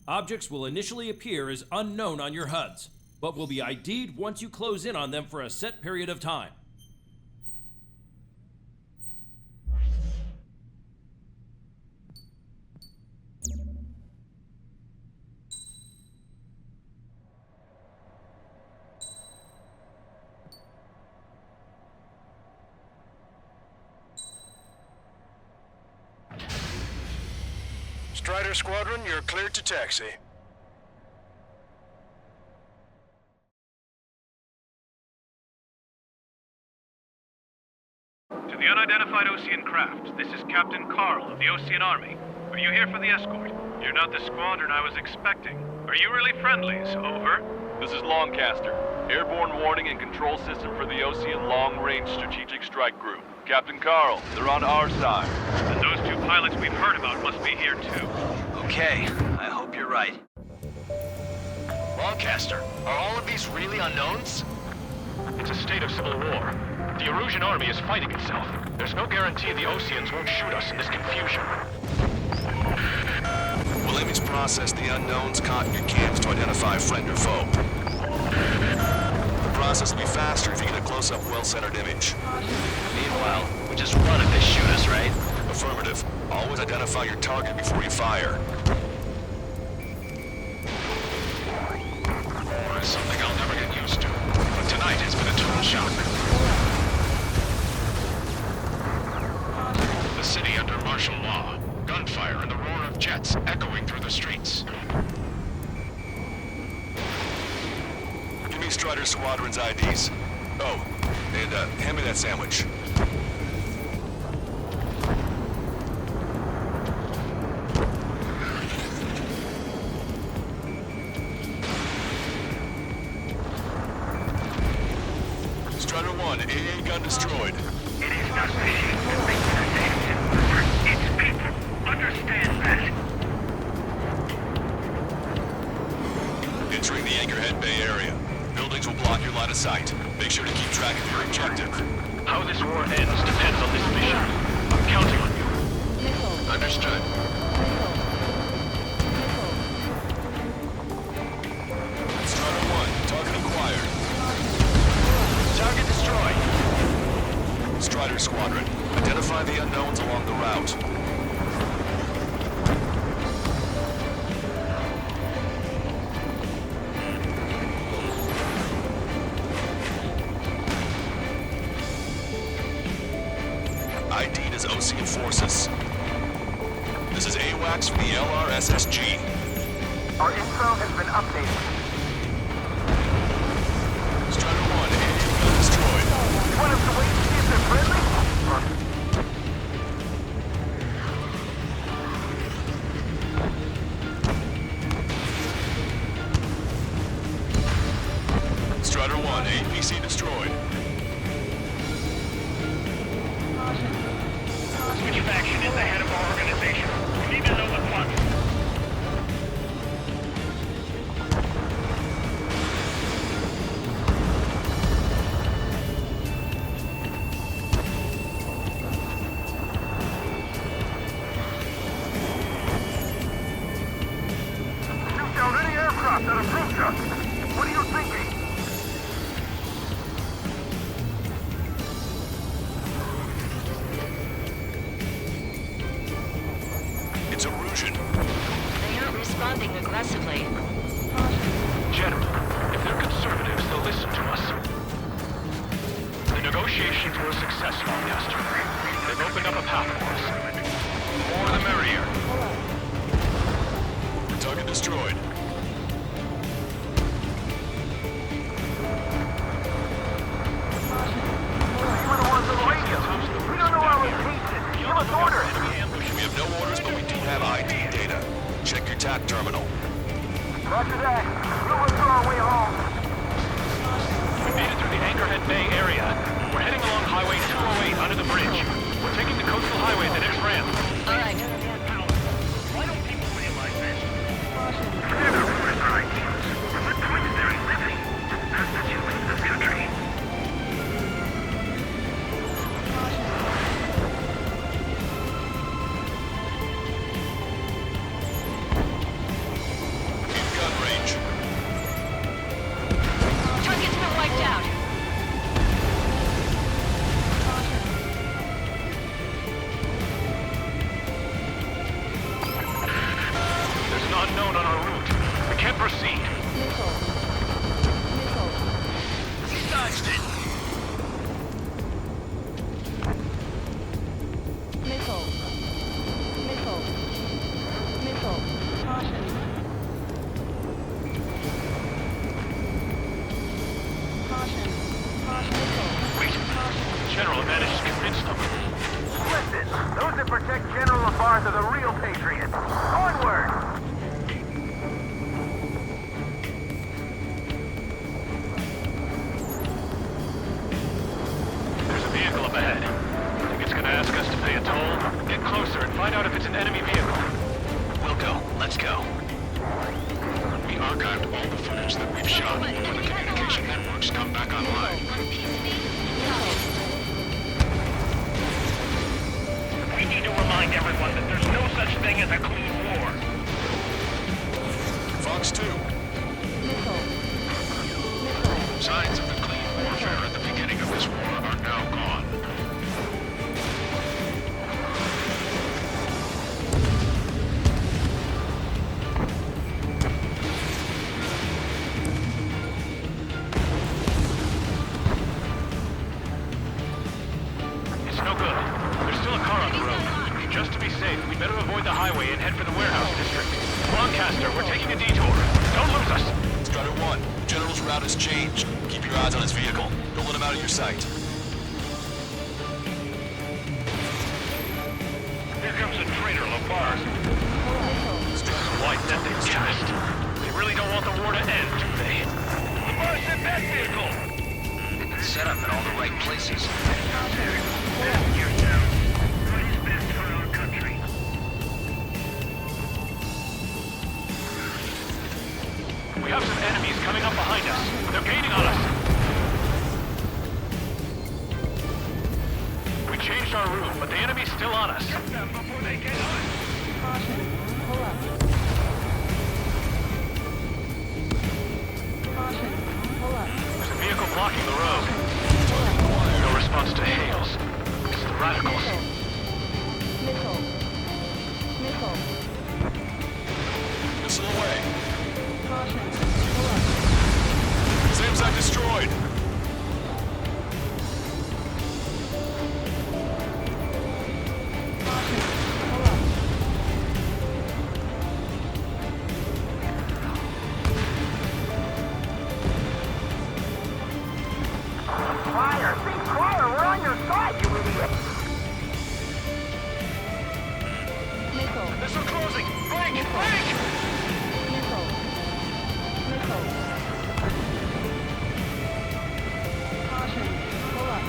Objects will initially appear as unknown on your HUDs, but will be ID'd once you close in on them for a set period of time. Strider Squadron, you're cleared to taxi. To the unidentified Osean craft, this is Captain Carl of the Osean Army. Are you here for the escort? You're not the squadron I was expecting. Are you really friendlies? Over. This is Longcaster. Airborne warning and control system for the Osean Long-Range Strategic Strike Group. Captain Carl, they're on our side. And those two pilots we've heard about must be here too. Okay, I hope you're right. Longcaster, are all of these really unknowns? It's a state of civil war. The Erusian army is fighting itself. There's no guarantee the Oseans won't shoot us in this confusion. We'll aim to process the unknowns caught in your cams to identify friend or foe. The process will be faster if you get a close-up, well-centered image. Meanwhile, we just run if they shoot us, right? Affirmative. Always identify your target before you fire. It's something I'll never get used to. But tonight has been a total shock. The city under martial law. Gunfire and the roar of jets echoing through the streets. Give me Strider Squadron's IDs. Oh, and hand me that sandwich. Strider 1, AA gun destroyed. It is not machines that make the same. It's people. Understand that. Entering the Anchorhead Bay area. Buildings will block your line of sight. Make sure to keep track of your objective. How this war ends depends on this mission. I'm counting on you. Understood. Strider 1, target acquired. Target destroyed. Strider Squadron, identify the unknowns along the route. ID'd as Osean forces. This is AWACS from the LRSSG. Our info has been updated. Strider 1, AA gun destroyed. You want us to wait to see if they're friendly? Strider 1, APC destroyed. Switch faction is the head of our organization. We need to know at once. Shoot down any aircraft that approach us. What are you thinking? It's Erusian. They aren't responding aggressively. General, if they're conservatives, they'll listen to us. The negotiations were a success, Longcaster. The They've opened up a path for us. More the merrier. Target destroyed. We don't know our location. Give us orders. We have no orders, but we do have ID data. Check your TAC terminal. Roger that. We'll look for our way home. We made it through the Anchorhead Bay area. We're heading along Highway 208 under the bridge. We're taking the coastal highway the next ramp. All right. Why don't people realize this? Never orders are ideals. What point is there in living? That's the you in this country. Gun range. Target's been wiped out. There's an unknown on our route. We can't proceed. He dodged it. Missile. Missile. Missile. Caution. Caution. Caution. Missile. Wait. General managed to convince them. Listen, those that protect General Labarth are the real patriots. Onward! There's a vehicle up ahead. Think it's gonna ask us to pay a toll? Get closer and find out if it's an enemy vehicle. We'll go. Let's go. We archived all the footage that we've shot when the communication networks come back online. We need to remind everyone that there's no such thing as a clean war. Fox 2. Signs of the clean warfare at the beginning of this war are now gone. It's no good. There's still a car on the road. Just to be safe, we better avoid the highway and head for the warehouse district. Lancaster, we're taking a detour. Don't lose us. Strider 1, General's route has changed. Keep your eyes on his vehicle. Don't let him out of your sight. Here comes a traitor, Labarth. Why that they chest? They really don't want the war to end, do they? Labarth's in that vehicle! Set up in all the right places. What is best for our country? We have some enemies coming up behind us. They're gaining on us. We changed our route, but the enemy's still on us. Get them before they get us! Caution. Pull up. Caution. Pull up. There's a vehicle blocking the road. No response to hails. It's the radicals. Missile. Missile. Missile away. Caution. Pull up. Same side destroyed. Caution. Pull up. Fire! Big fire! We're on your side, you idiot! Missile. Missile closing! Break! Missile. Break! Missile. Missile. Caution. Pull up.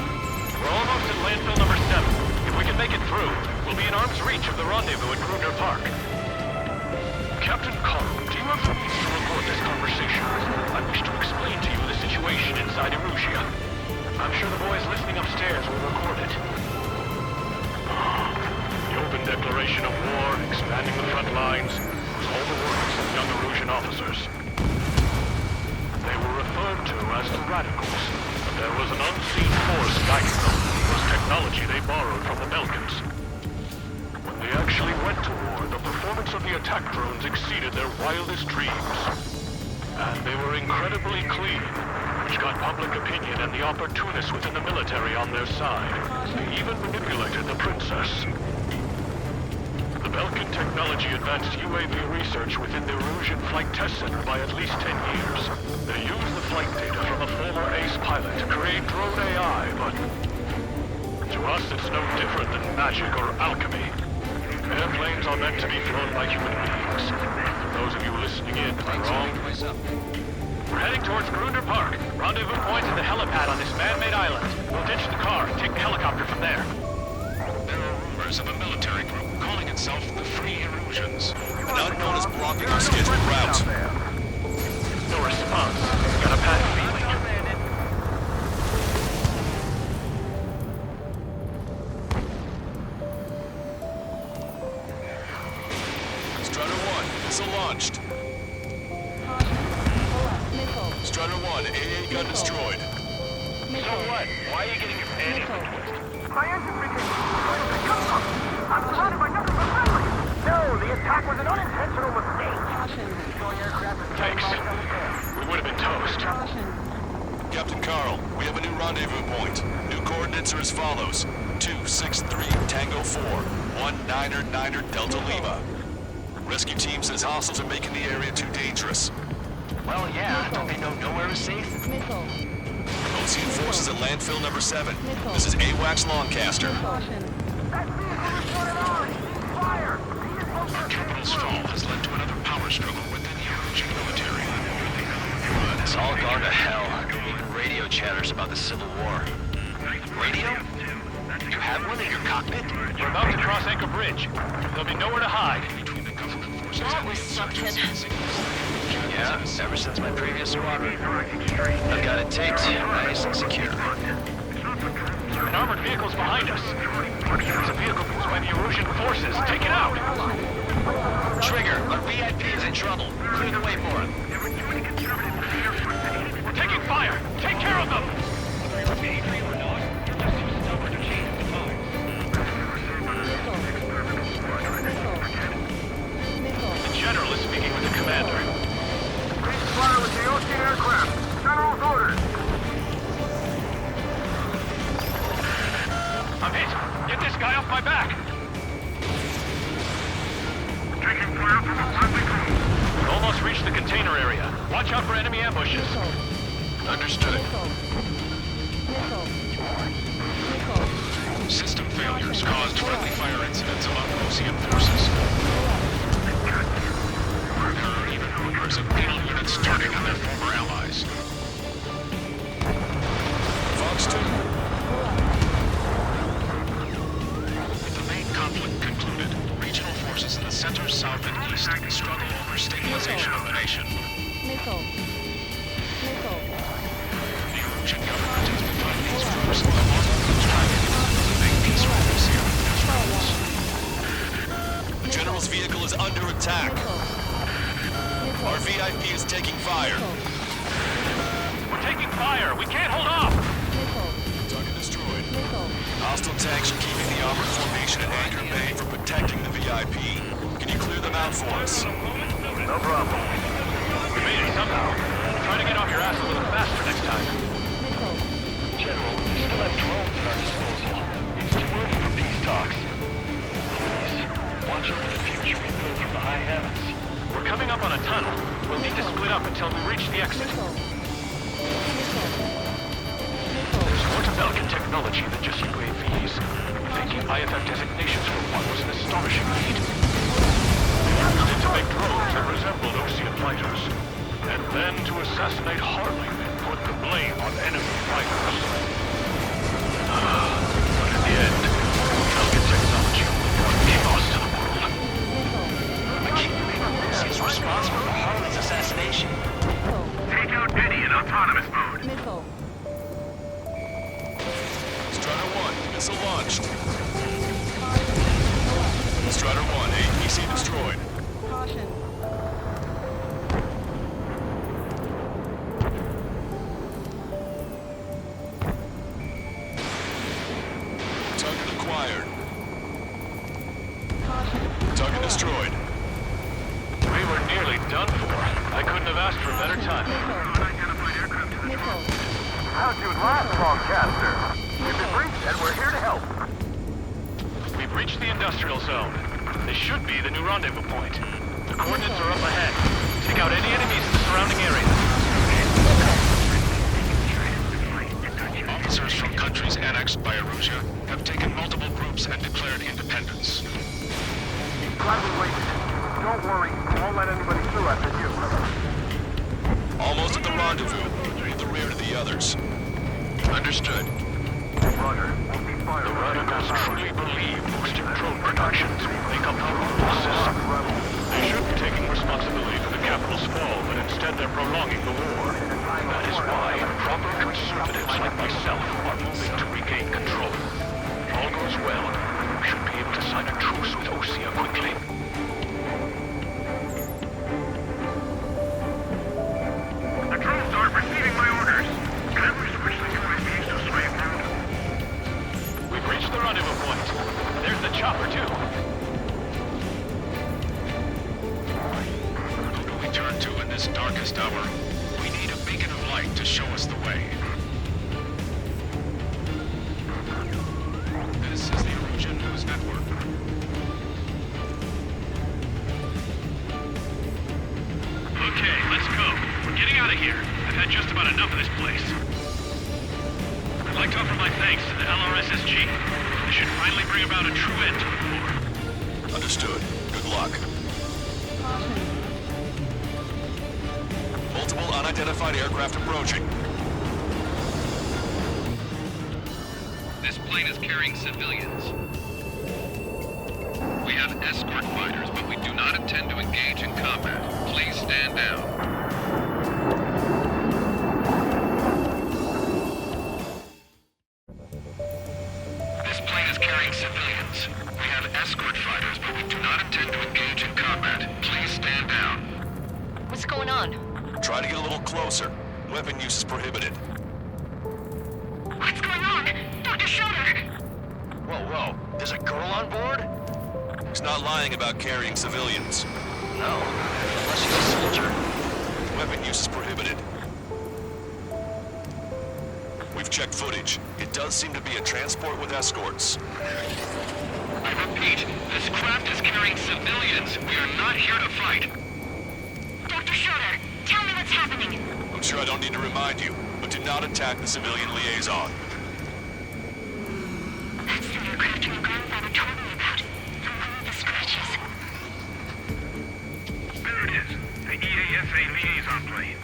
We're almost at landfill number 7. If we can make it through, we'll be in arm's reach of the rendezvous at Kruger Park. Captain Carl, do you have permission to record this conversation? I wish to explain to you the situation inside Erusia. I'm sure the boys listening upstairs will record it. The open declaration of war, expanding the front lines, was all the works of young Erusian officers. They were referred to as the Radicals, but there was an unseen force guiding them. It was technology they borrowed from the Belkans. When they actually went to war, the performance of the attack drones exceeded their wildest dreams. And they were incredibly clean. which got public opinion and the opportunists within the military on their side. They even manipulated the princess. The Belkin technology advanced UAV research within the Erusian Flight Test Center by at least 10 years. They used the flight data from a former ace pilot to create drone AI, but to us it's no different than magic or alchemy. Airplanes are meant to be flown by human beings. For those of you listening in, am I wrong? We're heading towards Grunder Park. Rendezvous point at the helipad on this man-made island. We'll ditch the car and take the helicopter from there. There are rumors of a military group calling itself the Free Erusians. An unknown is blocking our scheduled route. No response. Got a bad feeling. Strider 1, missile launched. Strider 1, AA gun destroyed. So what? Why are you getting your panties in a twist? My engine became... I'm surrounded by nothing but friendly! No, the attack was an unintentional mistake! Thanks. We would have been toast. Captain Carl, we have a new rendezvous point. New coordinates are as follows. 263 Tango 4, 19er Delta Lima. Rescue team says hostiles are making the area too dangerous. Well, yeah, don't they know nowhere is safe? Ocean forces at landfill number 7. This is AWACS Lancaster. Our capital's fall has led to another power struggle within the Erusian military. It's all gone to hell. Even radio chatters about the Civil War. Radio? You have one in your cockpit? We're about to cross Anchor Bridge. There'll be nowhere to hide. That was something. Yeah, ever since my previous squadron. I've got it taped, nice and secure. An armored vehicle's behind us. It's a vehicle used by the Erusian forces. Take it out! Trigger, our VIP is in trouble. Clear the way for him. We're taking fire! Take care of them! The General is speaking with the commander. Please fire with the Ocean aircraft. General's orders. I'm hit! Get this guy off my back! Taking fire from a friendly crew. We've almost reached the container area. Watch out for enemy ambushes. Understood. System failures caused friendly fire incidents among Ocean forces. There are even rumors of penal units turning on their former allies. Fox 2. With the main conflict concluded, regional forces in the center, south, and east struggle over stabilization of the nation. The Erusian government has defined these troops along with target to make peace rallies here in Israel. The General's vehicle is under attack. Our VIP is taking fire. We're taking fire! We can't hold off! Target destroyed. Hostile tanks are keeping the armored formation at Anchor Bay for protecting the VIP. Can you clear them out for us? No problem. We made it somehow. Try to get off your ass a little faster next time. General, we still have drones at our disposal. It's too early for peace talks. Please, watch over the future input from the high heavens. We're coming up on a tunnel. We'll need to split up until we reach the exit. There's more to Belkin technology than just UAVs. Thinking IFF designations for one was an astonishing feat. They used it to make drones that resembled Ocean fighters. And then to assassinate Harley and put the blame on enemy fighters. But in the end, Belkin technology brought chaos to the world. He's responsible for Harley's assassination. Take out Benny in autonomous mode. Strider 1, missile launched. Strider 1, APC destroyed. Target acquired. Target destroyed. We were nearly done for. I couldn't have asked for better timing. Unidentified aircraft to the How's you at last, Longcaster? We've been briefed and we're here to help. We've reached the industrial zone. This should be the new rendezvous point. The coordinates are up ahead. Take out any enemies in the surrounding area. Officers from countries annexed by Erusia have taken multiple groups and declared independence. Glad we waited. Don't worry, we won't let anybody through after you. Almost at the rendezvous, in the rear to the others. Understood. Roger. The radicals truly believe boosting drone productions will make up the whole system. They should be taking responsibility for the capital's fall, but instead they're prolonging the war. That is why proper conservatives like myself are moving to regain control. If all goes well, we should be able to sign a truce with Osea quickly. The drones aren't receiving my orders. Can we switch the UAVs to slave mode? We've reached the rendezvous point. There's the chopper, too. Who do we turn to in this darkest hour? We need a beacon of light to show us the way. This is the Erusia News Network. Okay, let's go. We're getting out of here. I've had just about enough of this place. I'd like to offer my thanks to the LRSSG. This should finally bring about a true end to the war. Understood. Good luck. Multiple unidentified aircraft approaching. This plane is carrying civilians. We have escort fighters, but we do not intend to engage in combat. Please stand down. This plane is carrying civilians. We have escort fighters, but we do not intend to engage in combat. Please stand down. What's going on? Try to get a little closer. Weapon use is prohibited. What's going on? Dr. Schroeder! Whoa. There's a girl on board? He's not lying about carrying civilians. No, unless she's a soldier. Weapon use is prohibited. We've checked footage. It does seem to be a transport with escorts. I repeat, this craft is carrying civilians. We are not here to fight. Dr. Schroeder, tell me what's happening. I'm sure I don't need to remind you, but do not attack the civilian liaison. That's the aircraft your grandfather told me about. The one with the scratches. There it is. The EASA liaison plane.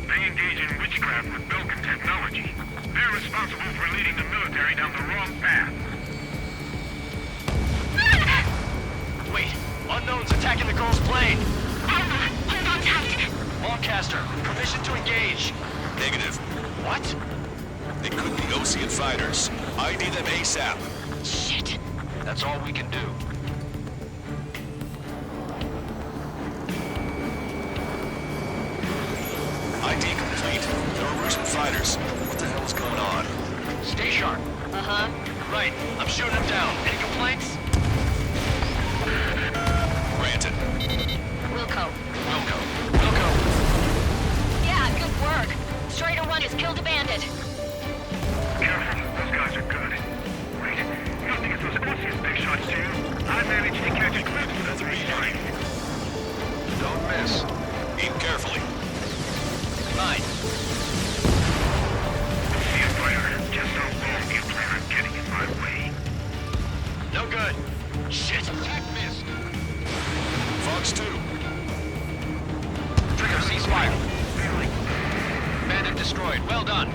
They engage in witchcraft with Belkin technology. They're responsible for leading the military down the wrong path. Wait, unknown's attacking the girl's plane. Alma, hold on tight. Longcaster, permission to engage. Negative. What? They could be Osean fighters. ID them ASAP. Shit. That's all we can do. ID complete. They're Erusian fighters. What the hell is going on? Stay sharp. Uh-huh. Right, I'm shooting them down. Any complaints? Granted. Wilco. Wilco. Yeah, good work. Strider 1 has killed a bandit. Careful, those guys are good. Wait, you don't think it's those Osean big shots, do you? I managed to catch a glimpse of the three. Don't miss. Aim carefully. Mine. See it, Blair. Just how long do you plan on getting in my way? No good. Shit. Attack missed. Fox 2. Trigger, cease fire. Bandit destroyed. Well done.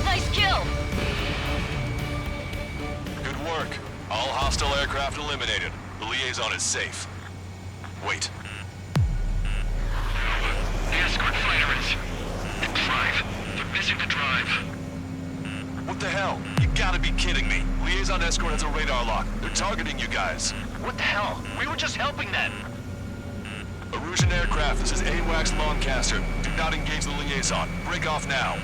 Nice kill. Good work. All hostile aircraft eliminated. The liaison is safe. Wait. The escort fighter is... in drive. They're missing the drive. What the hell? You gotta be kidding me. Liaison escort has a radar lock. They're targeting you guys. What the hell? We were just helping them. Erusian aircraft, this is AWACS Longcaster. Do not engage the liaison. Break off now.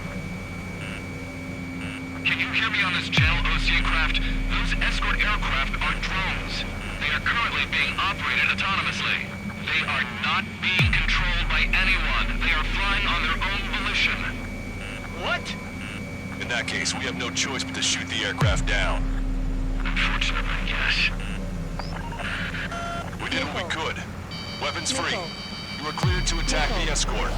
Can you hear me on this channel, Osean craft? Those escort aircraft are drones. They are currently being operated autonomously. They are not being controlled by anyone. They are flying on their own volition. What? In that case, we have no choice but to shoot the aircraft down. Unfortunately, yes. We did what we could. Weapons free. You are cleared to attack the escort.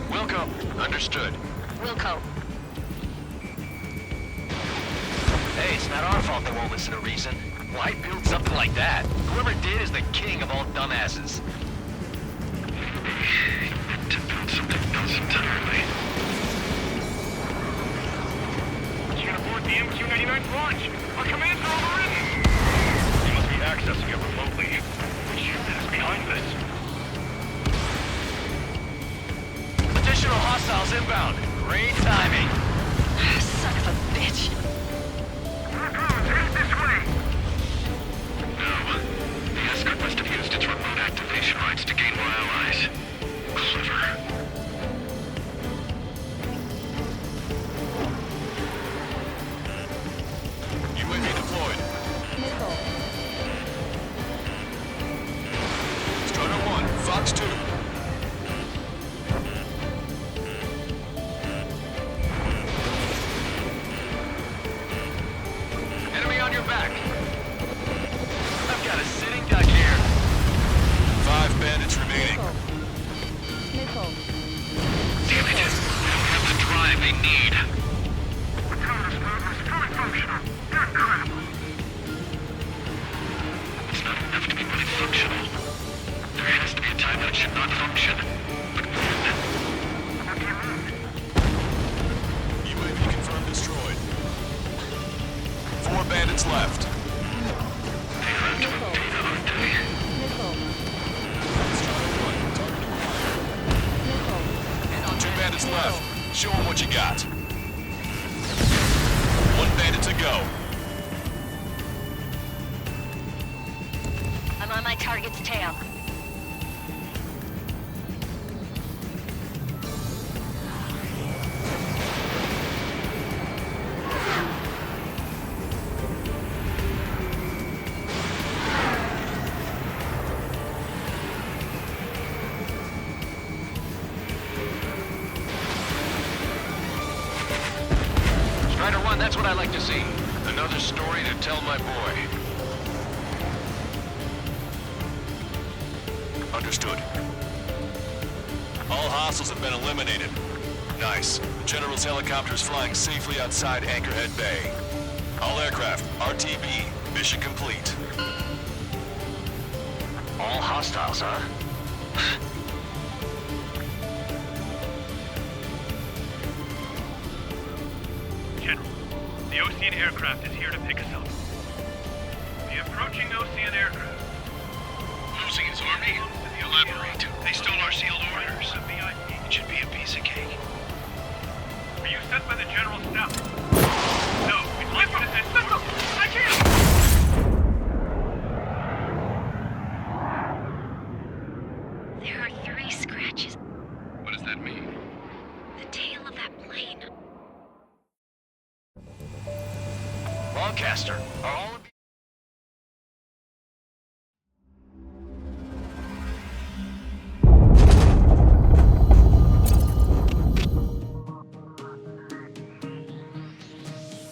Wilco. Understood. Wilco. Hey, it's not our fault they won't listen to reason. Why build something like that? Whoever did is the king of all dumbasses. To build something else entirely. You can abort the MQ-99's launch. Our commands are overridden. You must be accessing it remotely. Which unit is behind this? Additional hostiles inbound. Great timing. Son of a bitch. Headed this way. No. The escort must have used its remote activation rights to gain more allies. Clever. UAV deployed. Missile. Strider 1, Fox 2. Enemy on your back. I've got a sitting duck here. 5 bandits remaining. Missile. Damn it. They don't have the drive they need. Autonomous mode is fully functional. Incredible. It's not enough to be fully functional. There has to be a time that it should not function. But when? What do you mean? UAV confirmed destroyed. 4 bandits left. They are out to Medina, aren't they? Missile. Missile. 2 bandits left. Show them what you got. 1 bandit to go. I'm on my target's tail. Strider 1, that's what I like to see. Another story to tell my boy. Understood. All hostiles have been eliminated. Nice. The General's helicopter is flying safely outside Anchorhead Bay. All aircraft, RTB, mission complete. All hostiles, huh? General, the Ocean aircraft is here to pick us up. The approaching Ocean aircraft. Losing his army? Elaborate. They stole our sealed orders. It should be a piece of cake. Are you sent by the General's staff? No, we'd like you to send... Listen! I can't! There are 3 scratches. What does that mean? The tail of that plane. Lancaster, are all of you...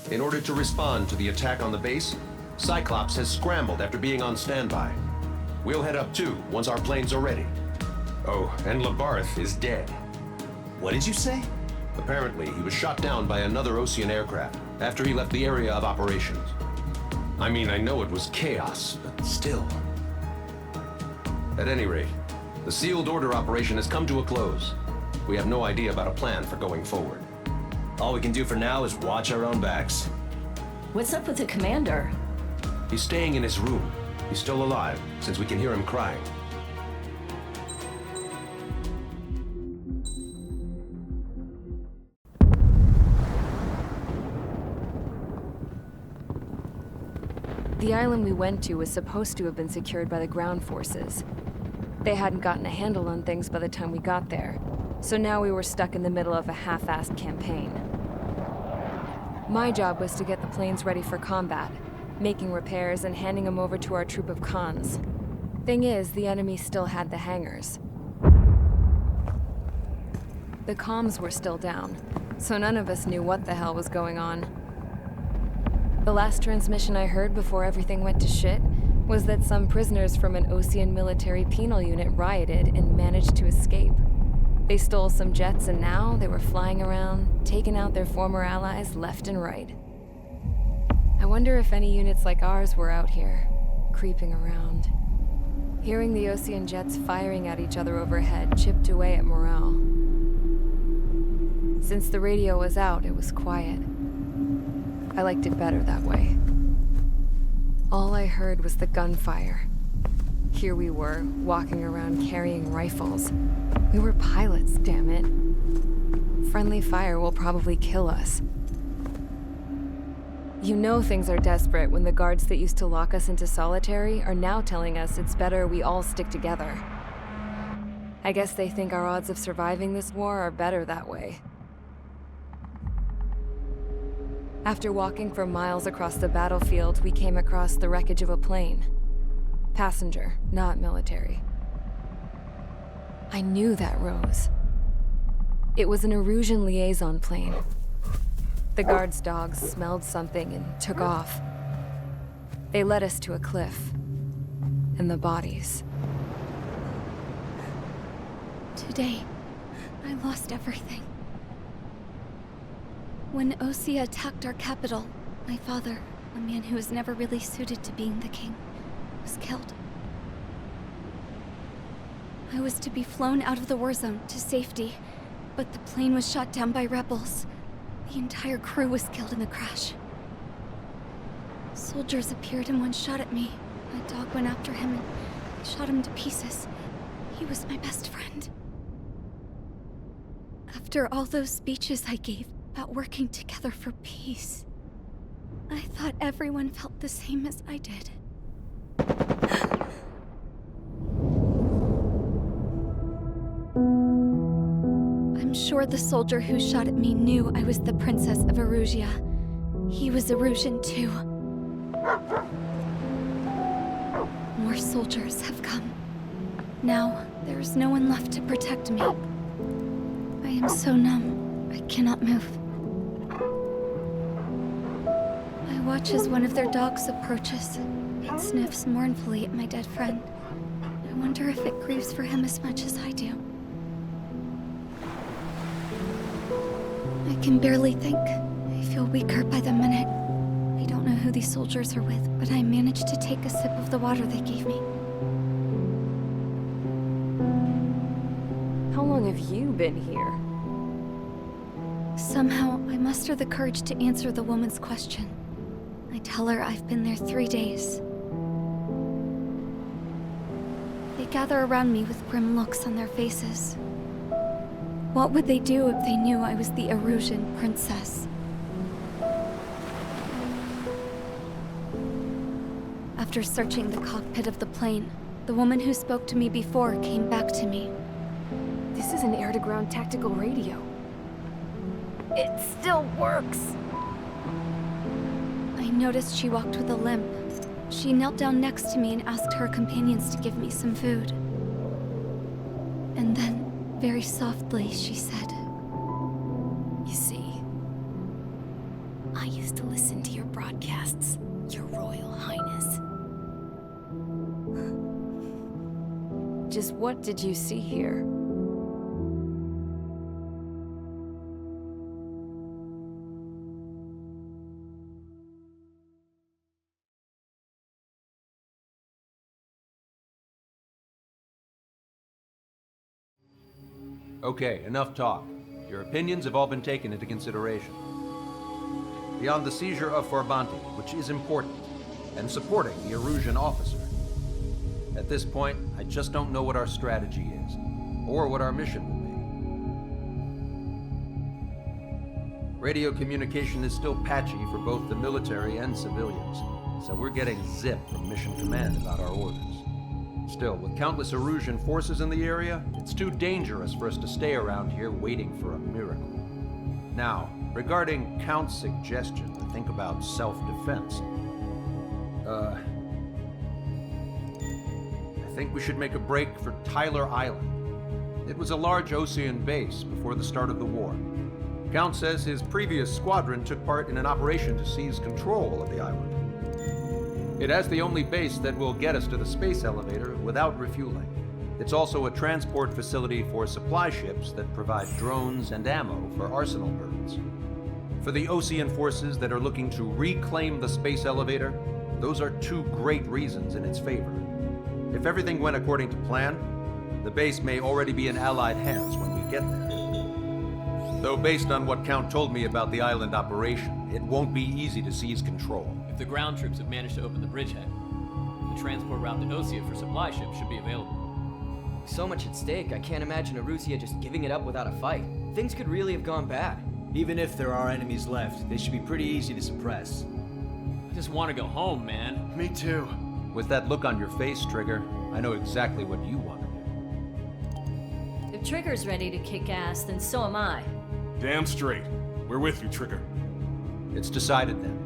In order to respond to the attack on the base, Cyclops has scrambled after being on standby. We'll head up too, once our planes are ready. Oh, and Labarth is dead. What did you say? Apparently, he was shot down by another Ocean aircraft after he left the area of operations. I mean, I know it was chaos, but still. At any rate, the sealed order operation has come to a close. We have no idea about a plan for going forward. All we can do for now is watch our own backs. What's up with the commander? He's staying in his room. He's still alive, since we can hear him crying. The island we went to was supposed to have been secured by the ground forces. They hadn't gotten a handle on things by the time we got there, so now we were stuck in the middle of a half-assed campaign. My job was to get the planes ready for combat, making repairs and handing them over to our troop of cons. Thing is, the enemy still had the hangars. The comms were still down, so none of us knew what the hell was going on. The last transmission I heard before everything went to shit was that some prisoners from an Osean military penal unit rioted and managed to escape. They stole some jets and now they were flying around, taking out their former allies left and right. I wonder if any units like ours were out here, creeping around. Hearing the Osean jets firing at each other overhead chipped away at morale. Since the radio was out, it was quiet. I liked it better that way. All I heard was the gunfire. Here we were, walking around carrying rifles. We were pilots, damn it. Friendly fire will probably kill us. You know things are desperate when the guards that used to lock us into solitary are now telling us it's better we all stick together. I guess they think our odds of surviving this war are better that way. After walking for miles across the battlefield, we came across the wreckage of a plane. Passenger, not military. I knew that rose. It was an Erusian liaison plane. The guard's dogs smelled something and took off. They led us to a cliff. And the bodies. Today, I lost everything. When Osea attacked our capital, my father, a man who was never really suited to being the king, was killed. I was to be flown out of the war zone to safety, but the plane was shot down by rebels. The entire crew was killed in the crash. Soldiers appeared and one shot at me. My dog went after him and shot him to pieces. He was my best friend. After all those speeches I gave about working together for peace, I thought everyone felt the same as I did. I'm sure the soldier who shot at me knew I was the Princess of Erusia. He was Erusian too. More soldiers have come. Now, there is no one left to protect me. I am so numb, I cannot move. I watch as one of their dogs approaches. It sniffs mournfully at my dead friend. I wonder if it grieves for him as much as I do. I can barely think. I feel weaker by the minute. I don't know who these soldiers are with, but I managed to take a sip of the water they gave me. How long have you been here? Somehow, I muster the courage to answer the woman's question. I tell her I've been there 3 days. They gather around me with grim looks on their faces. What would they do if they knew I was the Erusian princess? After searching the cockpit of the plane, the woman who spoke to me before came back to me. This is an air-to-ground tactical radio. It still works! I noticed she walked with a limp. She knelt down next to me and asked her companions to give me some food. And then, very softly, she said, "You see, I used to listen to your broadcasts, Your Royal Highness." Just what did you see here? Okay, enough talk. Your opinions have all been taken into consideration. Beyond the seizure of Forbanti, which is important, and supporting the Erusian officer. At this point, I just don't know what our strategy is, or what our mission will be. Radio communication is still patchy for both the military and civilians, so we're getting zip from Mission Command about our orders. Still, with countless Erusian forces in the area, it's too dangerous for us to stay around here waiting for a miracle. Now, regarding Count's suggestion to think about self-defense, I think we should make a break for Tyler Island. It was a large Osean base before the start of the war. Count says his previous squadron took part in an operation to seize control of the island. It has the only base that will get us to the space elevator without refueling. It's also a transport facility for supply ships that provide drones and ammo for arsenal birds. For the Osean forces that are looking to reclaim the space elevator, those are two great reasons in its favor. If everything went according to plan, the base may already be in Allied hands when we get there. Though based on what Count told me about the island operation, it won't be easy to seize control. If the ground troops have managed to open the bridgehead, the transport route to Osea for supply ships should be available. So much at stake, I can't imagine Arusia just giving it up without a fight. Things could really have gone bad. Even if there are enemies left, they should be pretty easy to suppress. I just want to go home, man. Me too. With that look on your face, Trigger, I know exactly what you want to do. If Trigger's ready to kick ass, then so am I. Damn straight. We're with you, Trigger. It's decided then.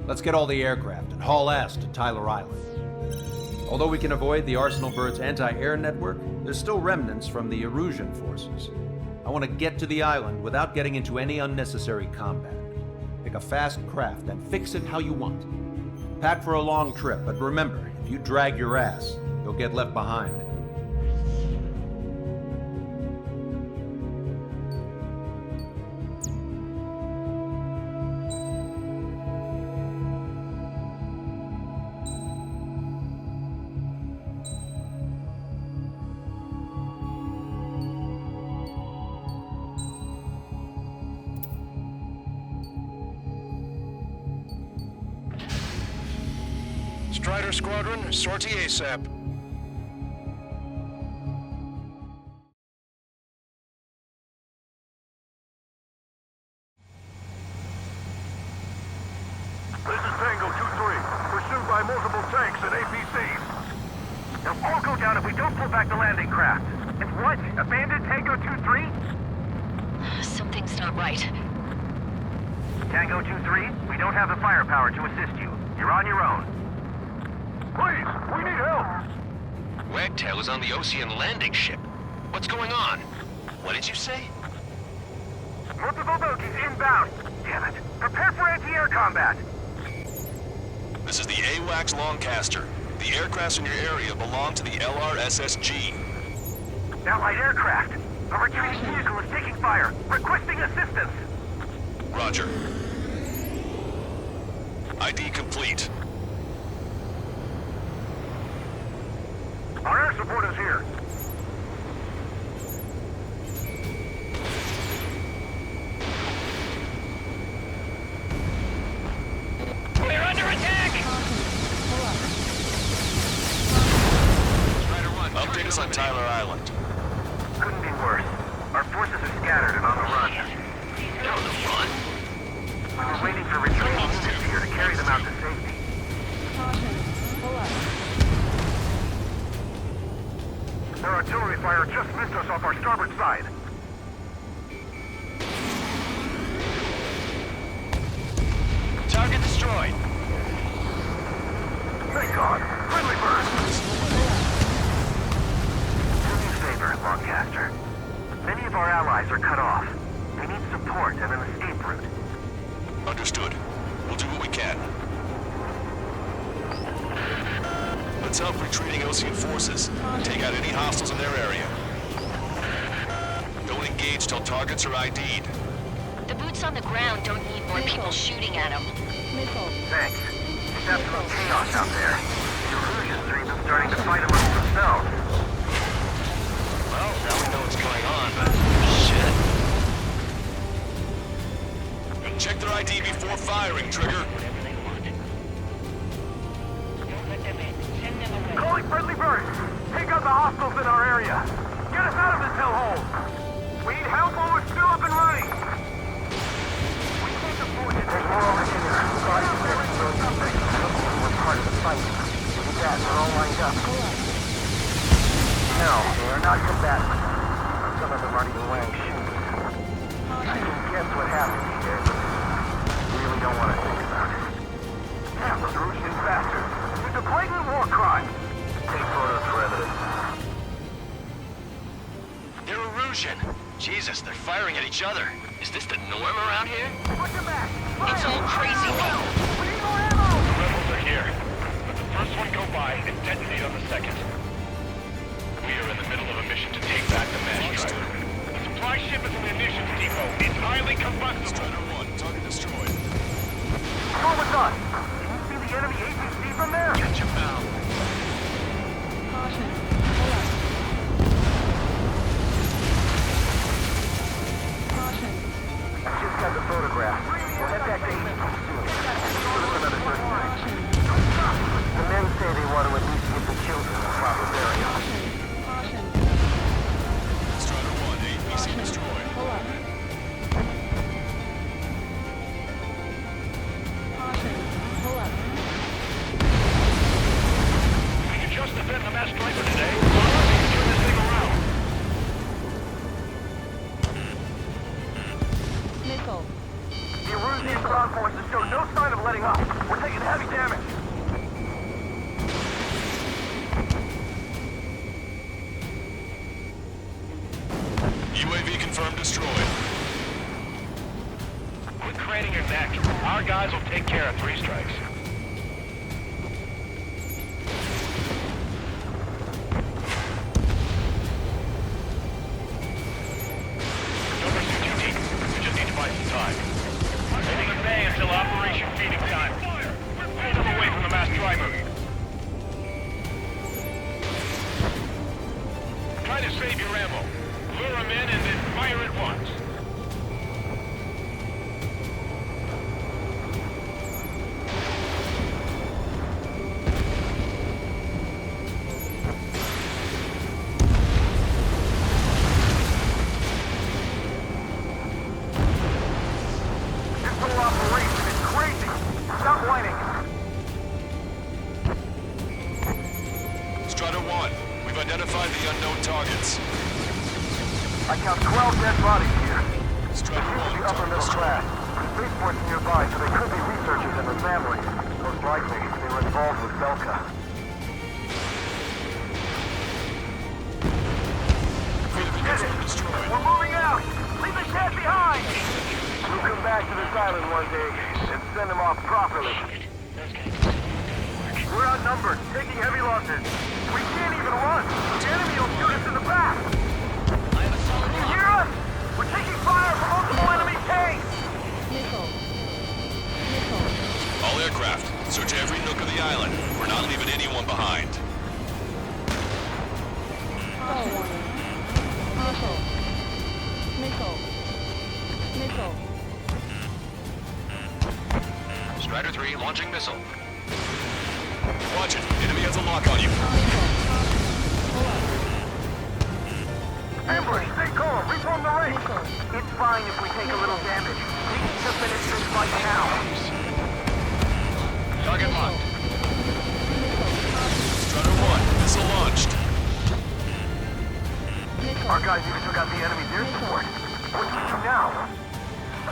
Let's get all the aircraft and haul ass to Tyler Island. Although we can avoid the Arsenal Bird's anti-air network, there's still remnants from the Erusian forces. I want to get to the island without getting into any unnecessary combat. Pick a fast craft and fix it how you want. Pack for a long trip, but remember, if you drag your ass, you'll get left behind. Strider Squadron, sortie ASAP. This is Tango 2-3, pursued by multiple tanks and APCs. They'll all go down if we don't pull back the landing craft. And what? Abandon Tango 2-3? Something's not right. Tango 2-3, we don't have the firepower to assist you. You're on your own. Please, we need help! Wagtail is on the Osean landing ship. What's going on? What did you say? Multiple bogies inbound. Damn it. Prepare for anti-air combat. This is the AWACS Longcaster. The aircrafts in your area belong to the LRSSG. Allied aircraft. A retreating vehicle is taking fire. Requesting assistance. Roger. ID complete. Our air support is here. We're under attack! Strider 1, update us on Tyler Island. Couldn't be worse. Our forces are scattered and on the run. On the run? We were waiting for retreating units here to carry them out to safety. Their artillery fire just missed us off our starboard side. Target destroyed. Thank God. Friendly bird. Do me a favor, Longcaster. Many of our allies are cut off. They need support and an escape route. Understood. We'll do what we can. Let's help retreating Osean forces. Take out any hostiles in their area. Don't engage till targets are ID'd. The boots on the ground don't need more people shooting at them. Thanks. It's absolute chaos out there. The Erusians are even starting to fight amongst themselves. Well, now we know what's going on, but shit. Check their ID before firing, Trigger. Calling friendly birds! Take out the hostiles in our area! Get us out of this hellhole! We need help while we're still up and running! We can't afford it. There's more over here. We're part of the fight. Look at that, we're all lined up. No, they are not combatants. Some of them aren't even wearing shoes. I can guess what happened here. Really don't want to think about it. Damn those Erusian bastards! It's a blatant war crime! Take photos for evidence. Jesus, they're firing at each other. Is this the norm around here? It's all crazy now. The rebels are here. Let the first one go by and detonate on the second. We are in the middle of a mission to take back the mass driver. The supply ship is in the munitions depot. It's highly combustible. Strider 1, target destroyed. Go with us. Can you see the enemy APC from there? Catch him now. Caution. Pull up. Caution. I just got the photograph. We'll head back to APC soon. Give us another 30 minutes. The men say they want to at least give the children a proper burial. Caution. Strider 1, APC destroyed. Pull up. Caution. Pull up. We can just defend the mass driver today. So we can turn this thing around. Missile. The Erusian ground forces show no sign of letting up. We're taking heavy damage. UAV confirmed destroyed. Quit craning your neck. Our guys will take care of 3 strikes. Don't pursue too deep. We just need to buy some time. Holding the bay until Operation Feeding Time. Pull them away from the mass driver. Try to save your ammo. Lure them in and then fire at once. This whole operation is crazy. Stop whining. Strider 1, we've identified the unknown targets. I count 12 dead bodies here. Strider They seem to be 1, upper target middle destroyed. class. Spaceport's nearby, so they could be researchers and their families. Most likely, they were involved with Belka. Destroyed. We're moving out! Leave the shed behind! We'll come back to this island one day and send them off properly. We're outnumbered, taking heavy losses. We can't even run. The enemy will shoot us in the back. Can you hear us? We're taking fire from multiple enemy tanks! Missile. Missile. All aircraft, search every nook of the island. We're not leaving anyone behind. Stall warning. Missile. Missile. Missile. Strider 3 launching missile. Watch it. Enemy has a lock on you. Pull up. Ambush, stay calm, reform the ring. It's fine if we take a little damage. We can just finish this fight now. Target locked. Strider 1, missile launched. Our guys even took out the enemy's air support. What do we do now?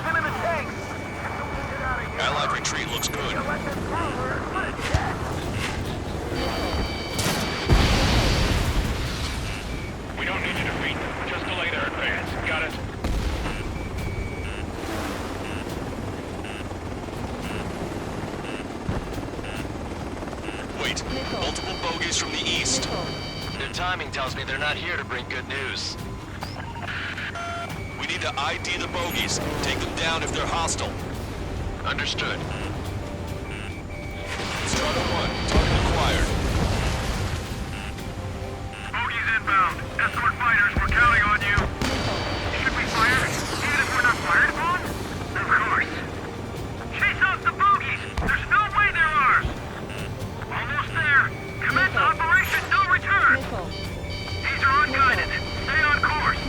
Send in the tanks! Allied retreat looks good. We don't need to defeat them. Just delay their advance. Got it? Wait, multiple bogies from the east. Their timing tells me they're not here to bring good news. We need to ID the bogies. Take them down if they're hostile. Understood. Strider 1, target acquired. Bogies inbound. Escort fighters, we're counting on you. Should we fire? Even if we're not fired upon? Of course. Chase off the bogies! There's no way they're ours! Almost there. Commence Operation No Return! These are unguided. Stay on course.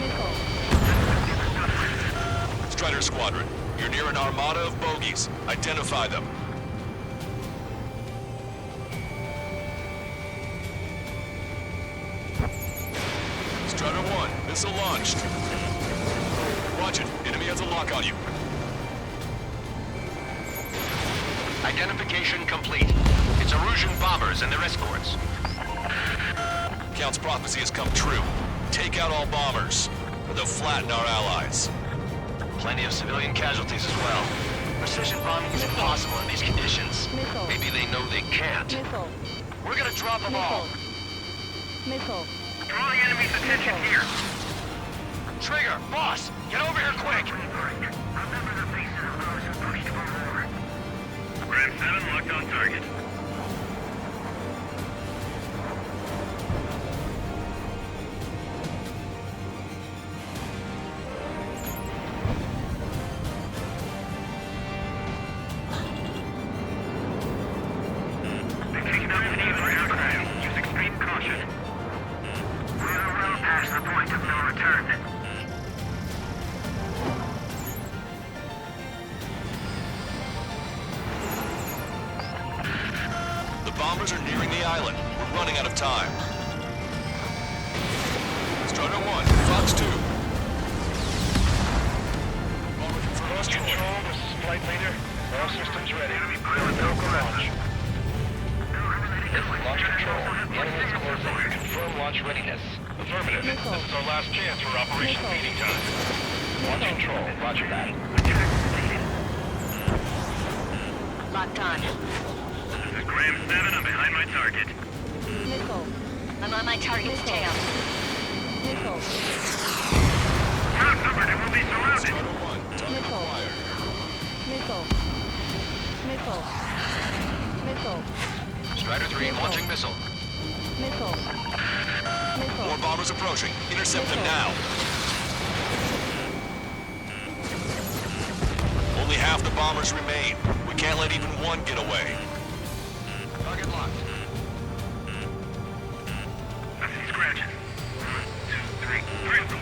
Strider Squadron, you're near an armada of bogies. Identify them. Strider 1, missile launched. Watch it. Enemy has a lock on you. Identification complete. It's Erusian bombers and their escorts. Count's prophecy has come true. Take out all bombers. or they'll flatten our allies. Plenty of civilian casualties as well. Precision bombing is impossible in these conditions. Missile. Maybe they know they can't. Missile. We're gonna drop them all. Missile. Draw the enemy's attention here. Trigger, boss, get over here quick. Remember the faces of those who pushed for more. Ram 7 locked on target. They're taking out the other aircraft. Use extreme caution. We're well past the point of no return. The bombers are nearing the island. We're running out of time. Strider 1, Fox 2. Lost control, this is flight leader. All systems ready. Go launch. This is launch control. The enemy is closing. Confirm launch readiness. Affirmative. This is our last chance for Operation Feeding Time. Launch control. Roger that. Locked on. This is Graham 7. I'm behind my target. Missile. I'm on my target's tail. Missile. Outnumbered and will be surrounded. Strider 1, target Missile. acquired. Missile. Missile. Missile. Strider 3 launching missile. Missile. Missile. More bombers approaching. Intercept them now. Only half the bombers remain. We can't let even one get away. Target locked. I see scratches. 1, 2, 3. 3 of them.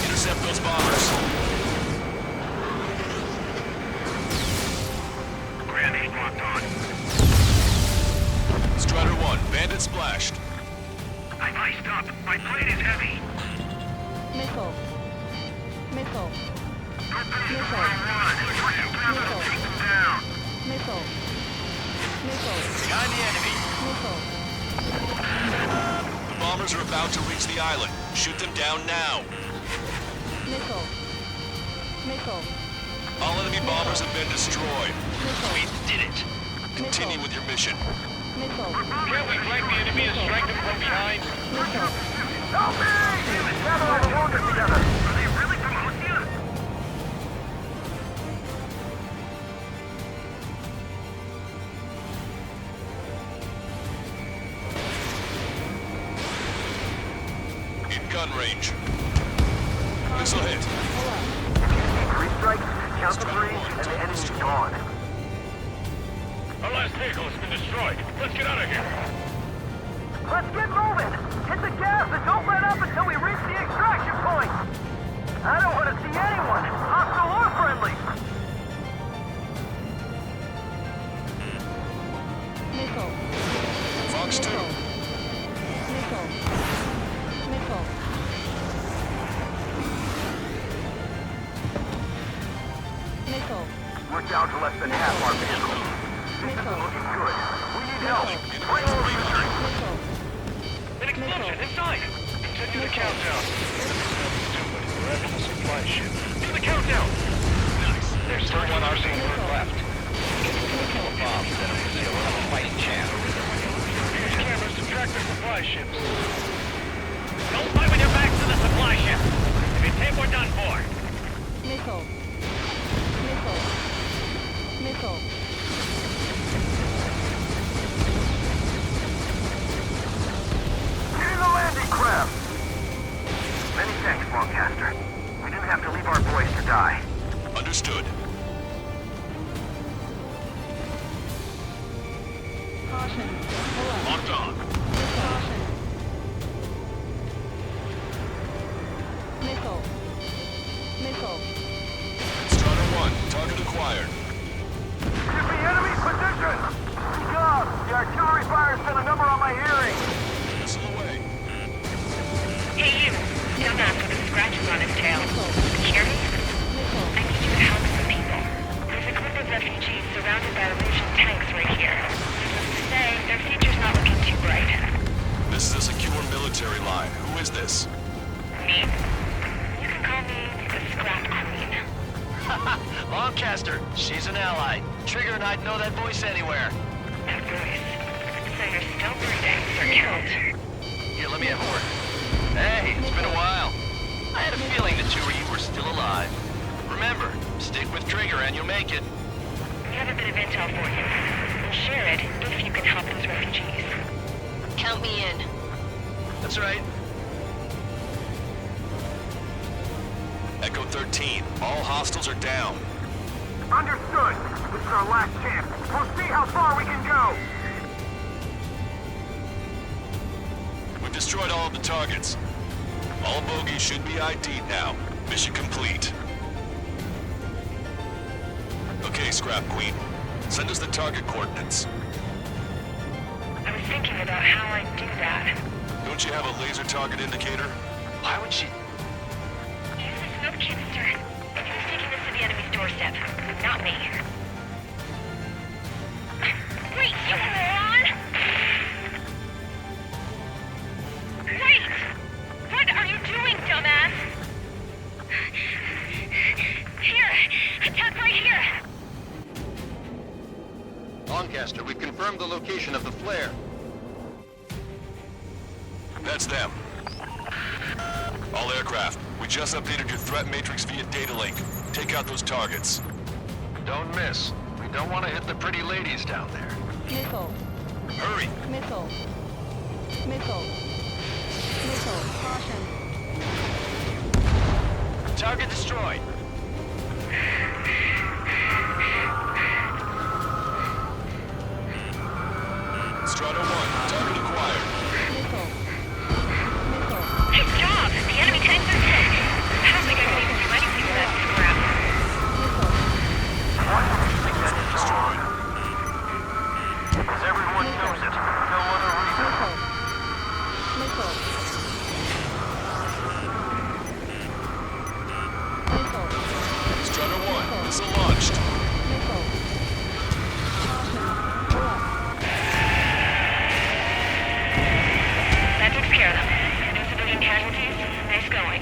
Intercept those bombers. Grenade locked on. Strider 1, bandit splashed. I'm iced up. My plate is heavy. Missile. Missile. Missile. Take them down. Missile. Missile. Behind the enemy. Missile. The bombers are about to reach the island. Shoot them down now. Missile. Missile. All enemy bombers have been destroyed. We did it. Continue with your mission. Missile. Can't we flank the enemy and strike them from behind? Missile. Help me! Gather all the wounded together. Are they really from Ostia? In gun range. Missile hit. Three strikes, count the three, and the enemy's gone. Our last vehicle has been destroyed. Let's get out of here. Let's get moving! Hit the gas and don't let up until we reach the extraction point! I don't want to see anyone, hostile or friendly! Missile. Fox 2. Missile. Missile. Missile. We're down to less than half our vehicles. This isn't looking good. We need help. Missile. An explosion inside! Continue the countdown. We're after the supply ship. Do the countdown! Nice. There's still one RC group left. Kill a bomb, then we'll have a fighting chance. Use cameras to track the supply ships. Don't fight with your backs to the supply ship. If you take, we're done for. Missile. Missile. Missile. Get in the landing craft! Many thanks, Lancaster. We didn't have to leave our boys to die. Understood. Caution. Alert. Locked on. Caution. Missile. Missile. Strider 1, target acquired. Should be enemy position! Speak up! The artillery fire sent a number on my hearing! Missile away. Hey, you. Down there with the scratches on his tail. Hear me? I need you to help some people. There's a group of refugees surrounded by Russian tanks right here. Needless to say, their future's not looking too bright. Longcaster. She's an ally. Trigger and I'd know that voice anywhere. That voice. So you're still breathing, you're killed. Here, let me have a word. Hey, it's been a while. I had a feeling the two of you were still alive. Remember, stick with Trigger and you'll make it. We have a bit of intel for you. We'll share it if you can help us refugees. Count me in. That's right. Echo 13, all hostiles are down. Understood. This is our last chance. We'll see how far we can go. We've destroyed all of the targets. All bogies should be ID'd now. Mission complete. Okay, Scrap Queen. Send us the target coordinates. I was thinking about how I'd do that. Don't you have a laser target indicator? Why would she... Use the smoke canister. Who's taking this to the enemy's doorstep? Not me. Wait, you moron! Wait! What are you doing, dumbass? Here! Attack right here! Lancaster, we've confirmed the location of the flare. That's them. All aircraft, we just updated your threat matrix via data link. Take out those targets. Don't miss. We don't want to hit the pretty ladies down there. Missile. Hurry! Missile. Missile. Missile. Caution. Target destroyed. Strato 1, target acquired. Missile. Nice job! The enemy tanks are dead. I don't think I can even do anything with that scrap. As everyone knows it, no other reason. Missile. Strato 1, missile launched. Missile. That takes care of them. No civilian casualties. Nice going.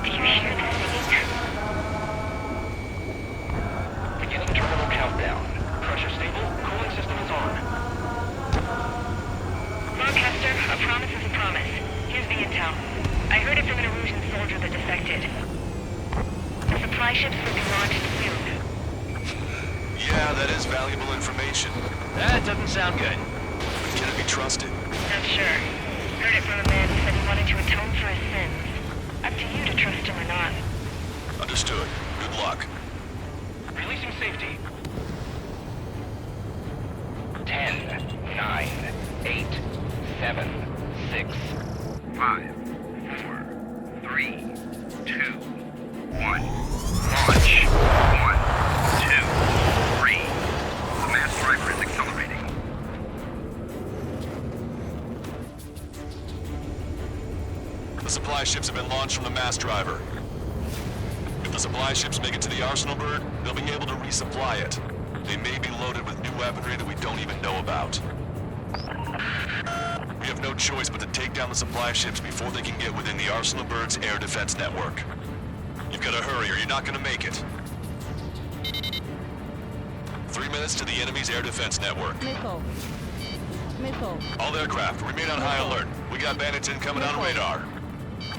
Do you hear the singing? Beginning terminal countdown. Pressure stable. Cooling system is on. Lancaster, a promise is a promise. Here's the intel. I heard it from an Erusian soldier that defected. The supply ships will be launched soon. Yeah, that is valuable information. That doesn't sound good. But can it be trusted? Not sure. Heard it from a man who said he wanted to atone for his sins. Up to you to trust him or not. Understood. Good luck. Releasing safety. 10, 9, 8, 7, 6, 5, 4, 3, 2, 1. Launch. 1, 2, 3. The mass driver is accelerating. The supply ships have been launched from the mass driver. If the supply ships make it to the arsenal bird, they'll be able to resupply it. They may be loaded with new weaponry that we don't even know about. We have no choice but to take down the supply ships before they can get within the arsenal bird's air defense network. You've got to hurry or you're not going to make it. 3 minutes to the enemy's air defense network. Missile. Missile. All aircraft, remain on high alert. We got bandits incoming on radar.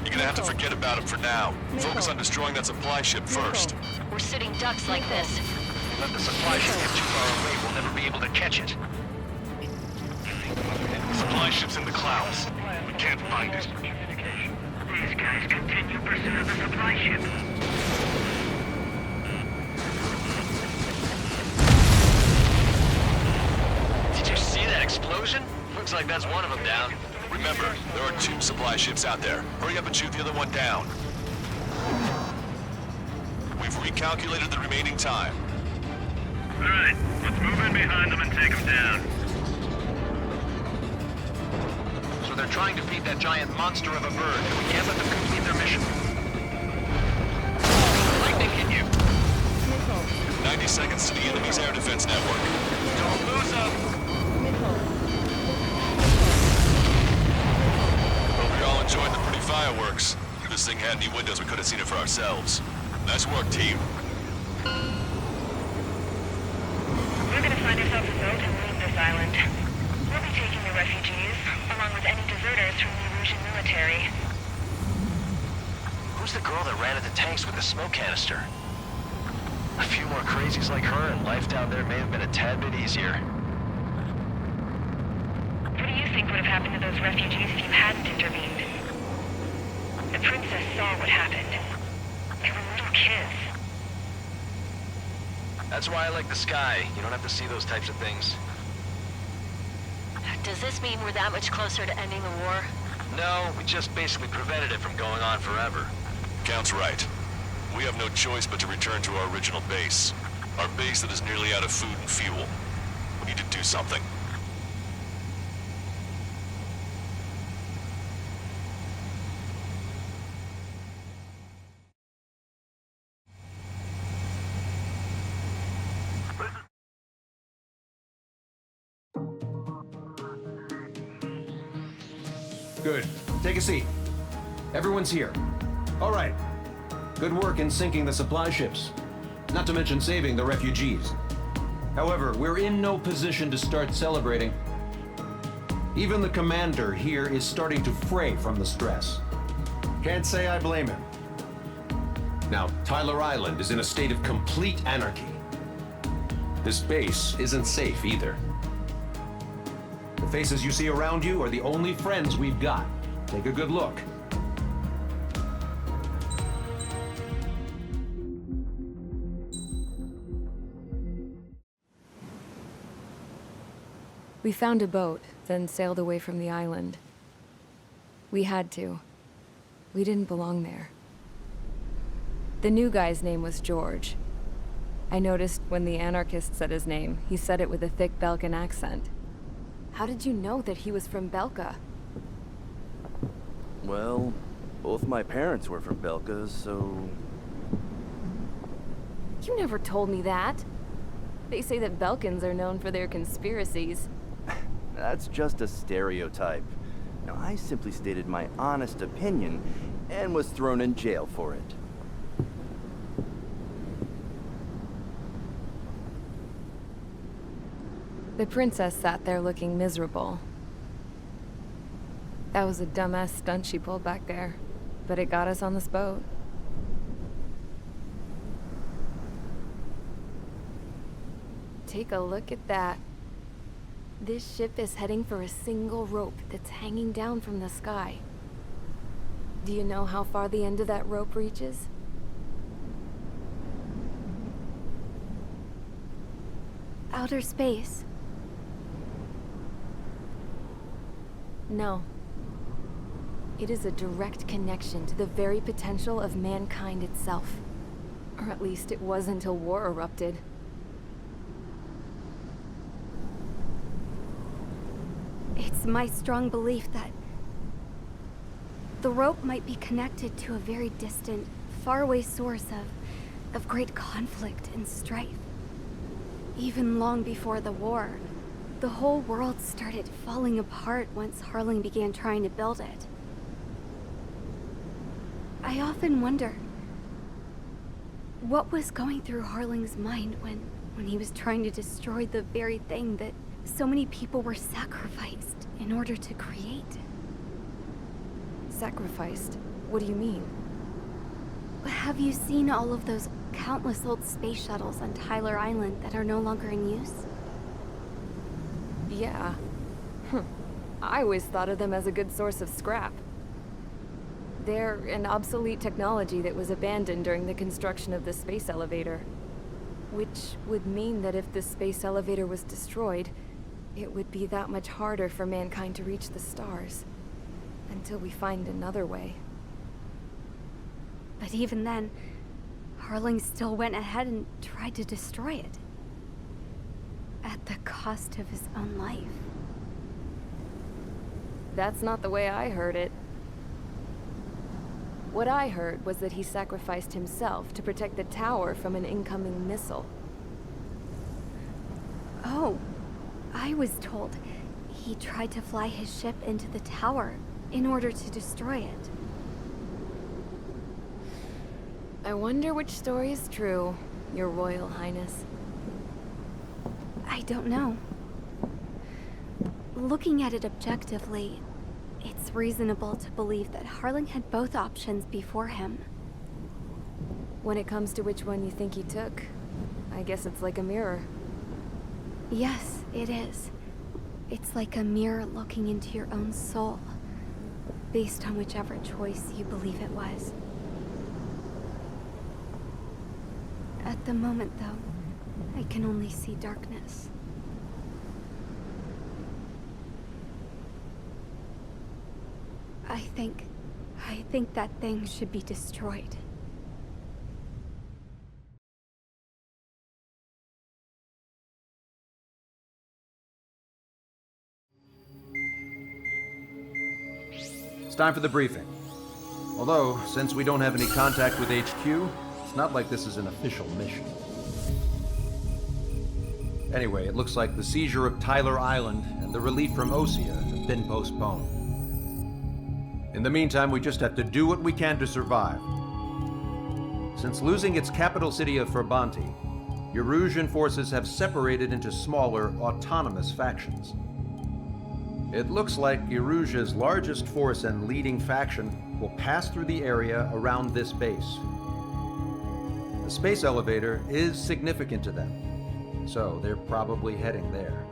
You're gonna have to forget about them for now. Focus on destroying that supply ship first. We're sitting ducks like this. Let the supply ship get too far away, we'll never be able to catch it. Supply ship's in the clouds. We can't find it. These guys continue pursuit of the supply ship. Did you see that explosion? Looks like that's one of them down. Remember, there are 2 supply ships out there. Hurry up and shoot the other one down. We've recalculated the remaining time. All right, let's move in behind them and take them down. So they're trying to feed that giant monster of a bird, and we can't let them complete their mission. Lightning hit you. 90 seconds to the enemy's air defense network. Don't lose them. Hope you're all enjoying the pretty fireworks. If this thing had any windows, we could have seen it for ourselves. Nice work, team. You're gonna find yourself a boat and leave this island. We'll be taking the refugees, along with any deserters from the Erusian military. Who's the girl that ran at the tanks with the smoke canister? A few more crazies like her, and life down there may have been a tad bit easier. What do you think would have happened to those refugees if you hadn't intervened? The princess saw what happened. They were little kids. That's why I like the sky. You don't have to see those types of things. Does this mean we're that much closer to ending the war? No, we just basically prevented it from going on forever. Count's right. We have no choice but to return to our original base. Our base that is nearly out of food and fuel. We need to do something. Good. Take a seat. Everyone's here. All right. Good work in sinking the supply ships. Not to mention saving the refugees. However, we're in no position to start celebrating. Even the commander here is starting to fray from the stress. Can't say I blame him. Now, Tyler Island is in a state of complete anarchy. This base isn't safe either. The faces you see around you are the only friends we've got. Take a good look. We found a boat, then sailed away from the island. We had to. We didn't belong there. The new guy's name was George. I noticed when the anarchist said his name, he said it with a thick Belgian accent. How did you know that he was from Belka? Well, both my parents were from Belka, so... You never told me that. They say that Belkans are known for their conspiracies. That's just a stereotype. Now, I simply stated my honest opinion and was thrown in jail for it. The princess sat there looking miserable. That was a dumbass stunt she pulled back there, but it got us on this boat. Take a look at that. This ship is heading for a single rope that's hanging down from the sky. Do you know how far the end of that rope reaches? Outer space. No. It is a direct connection to the very potential of mankind itself. Or at least it was until war erupted. It's my strong belief that the rope might be connected to a very distant, faraway source of great conflict and strife. Even long before the war, the whole world started falling apart once Harling began trying to build it. I often wonder what was going through Harling's mind when he was trying to destroy the very thing that so many people were sacrificed in order to create. Sacrificed? What do you mean? Have you seen all of those countless old space shuttles on Tyler Island that are no longer in use? Yeah. I always thought of them as a good source of scrap. They're an obsolete technology that was abandoned during the construction of the space elevator. Which would mean that if the space elevator was destroyed, it would be that much harder for mankind to reach the stars. Until we find another way. But even then, Harling still went ahead and tried to destroy it. At the cost of his own life. That's not the way I heard it. What I heard was that he sacrificed himself to protect the tower from an incoming missile. Oh, I was told he tried to fly his ship into the tower in order to destroy it. I wonder which story is true, Your Royal Highness. I I don't know. Looking at it objectively, it's reasonable to believe that Harling had both options before him. When it comes to which one you think he took, I guess it's like a mirror. Yes, it is. It's like a mirror looking into your own soul, based on whichever choice you believe it was. At the moment, though, I can only see darkness. I think that thing should be destroyed. It's time for the briefing. Although, since we don't have any contact with HQ, it's not like this is an official mission. Anyway, it looks like the seizure of Tyler Island and the relief from Osea have been postponed. In the meantime, we just have to do what we can to survive. Since losing its capital city of Brabanti, Erusian forces have separated into smaller, autonomous factions. It looks like Erusia's largest force and leading faction will pass through the area around this base. The space elevator is significant to them, so they're probably heading there.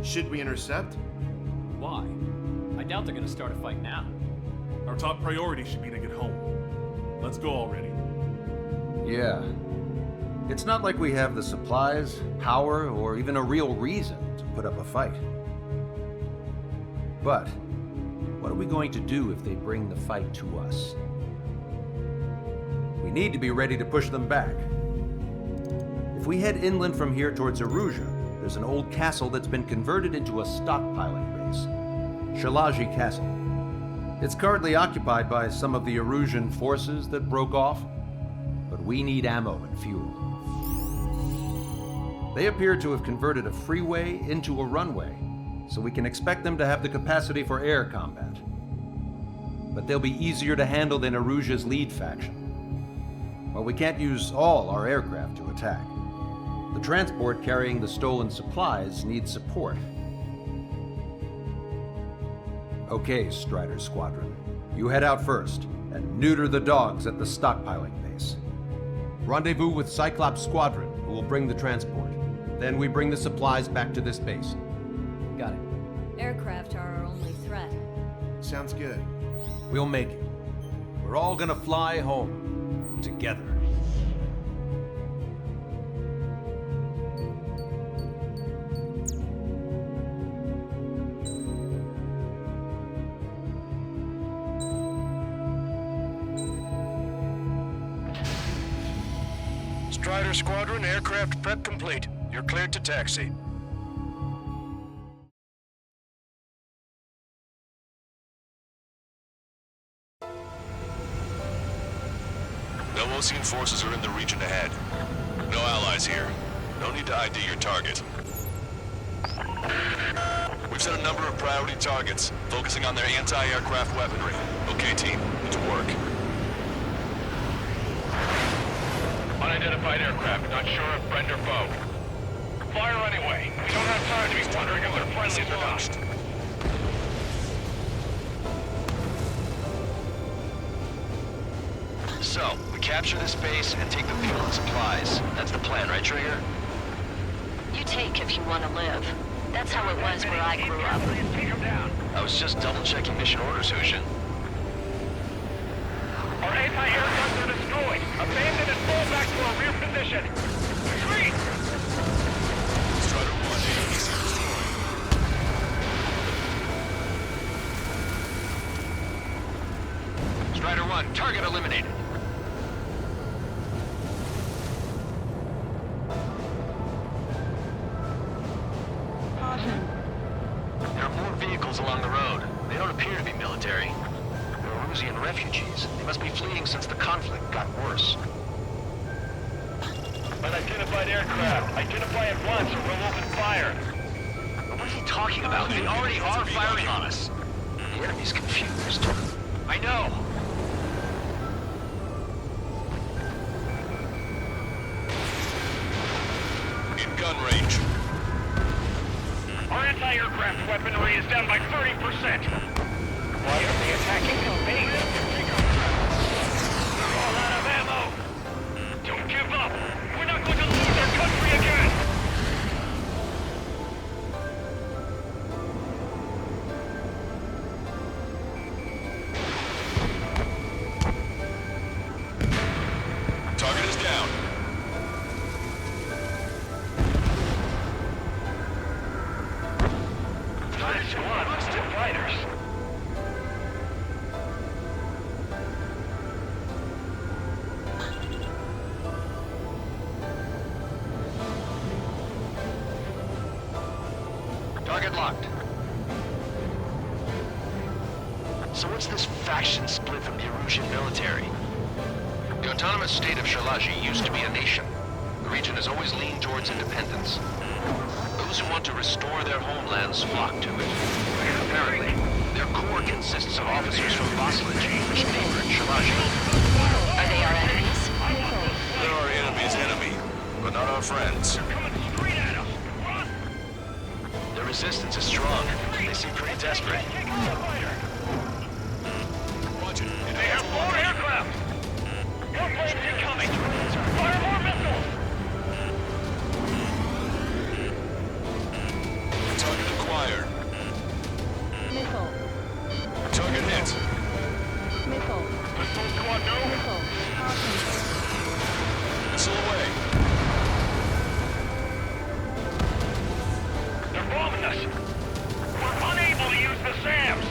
Should we intercept? Why? I doubt they're gonna start a fight now. Our top priority should be to get home. Let's go already. Yeah. It's not like we have the supplies, power, or even a real reason to put up a fight. But what are we going to do if they bring the fight to us? We need to be ready to push them back. If we head inland from here towards Erusia, there's an old castle that's been converted into a stockpiling base. Shalaji Castle. It's currently occupied by some of the Erusian forces that broke off, but we need ammo and fuel. They appear to have converted a freeway into a runway, so we can expect them to have the capacity for air combat. But they'll be easier to handle than Erusia's lead faction. While we can't use all our aircraft to attack, the transport carrying the stolen supplies needs support. Okay, Strider Squadron. You head out first, and neuter the dogs at the stockpiling base. Rendezvous with Cyclops Squadron, who will bring the transport. Then we bring the supplies back to this base. Got it. Aircraft are our only threat. Sounds good. We'll make it. We're all gonna fly home. Together. Strider Squadron, aircraft prep complete. You're cleared to taxi. No Ocean forces are in the region ahead. No allies here. No need to ID your target. We've set a number of priority targets, focusing on their anti-aircraft weaponry. Okay, team, to work. Unidentified aircraft, not sure if friend or foe. Fire anyway. We don't have time to be wondering if they're friendlies or not. So, we capture this base and take the fuel and supplies. That's the plan, right, Trigger? You take if you want to live. That's how it was where I grew up. I was just double-checking mission orders, Hushin. Our anti-air guns are destroyed. Abandon and fall back to our rear position. Retreat! Strider 1, AEC destroyed. Strider 1, target eliminated. There are more vehicles along the road. They don't appear to be military. They're Erusian refugees. They must be fleeing since the conflict got worse. Unidentified aircraft. Identify at once or we'll open fire. What is he talking about? They already are firing on us. The enemy's confused. I know. In gun range. Our anti-aircraft weaponry is down by 30%. Why are they attacking the base? We're all out of ammo. Don't give up. We're not going to lose our country again. Target is down. Nice squad, still fighters. Target locked. So what's this faction split from the Erusian military? The autonomous state of Shalaji used to be a nation. The region has always leaned towards independence. Those who want to restore their homelands flock to it. Apparently, their core consists of officers from vassalage, which neighbor Shalaji. Are they our enemies? They're our enemy's enemy, but not our friends. The resistance is strong. They seem pretty desperate. Watch it. They have more aircraft. More planes incoming. Fire more missiles. Target acquired. Missile. Target hit. Missile. Missile squad, no. Missile. Missile away. They're bombing us. We're unable to use the SAMs.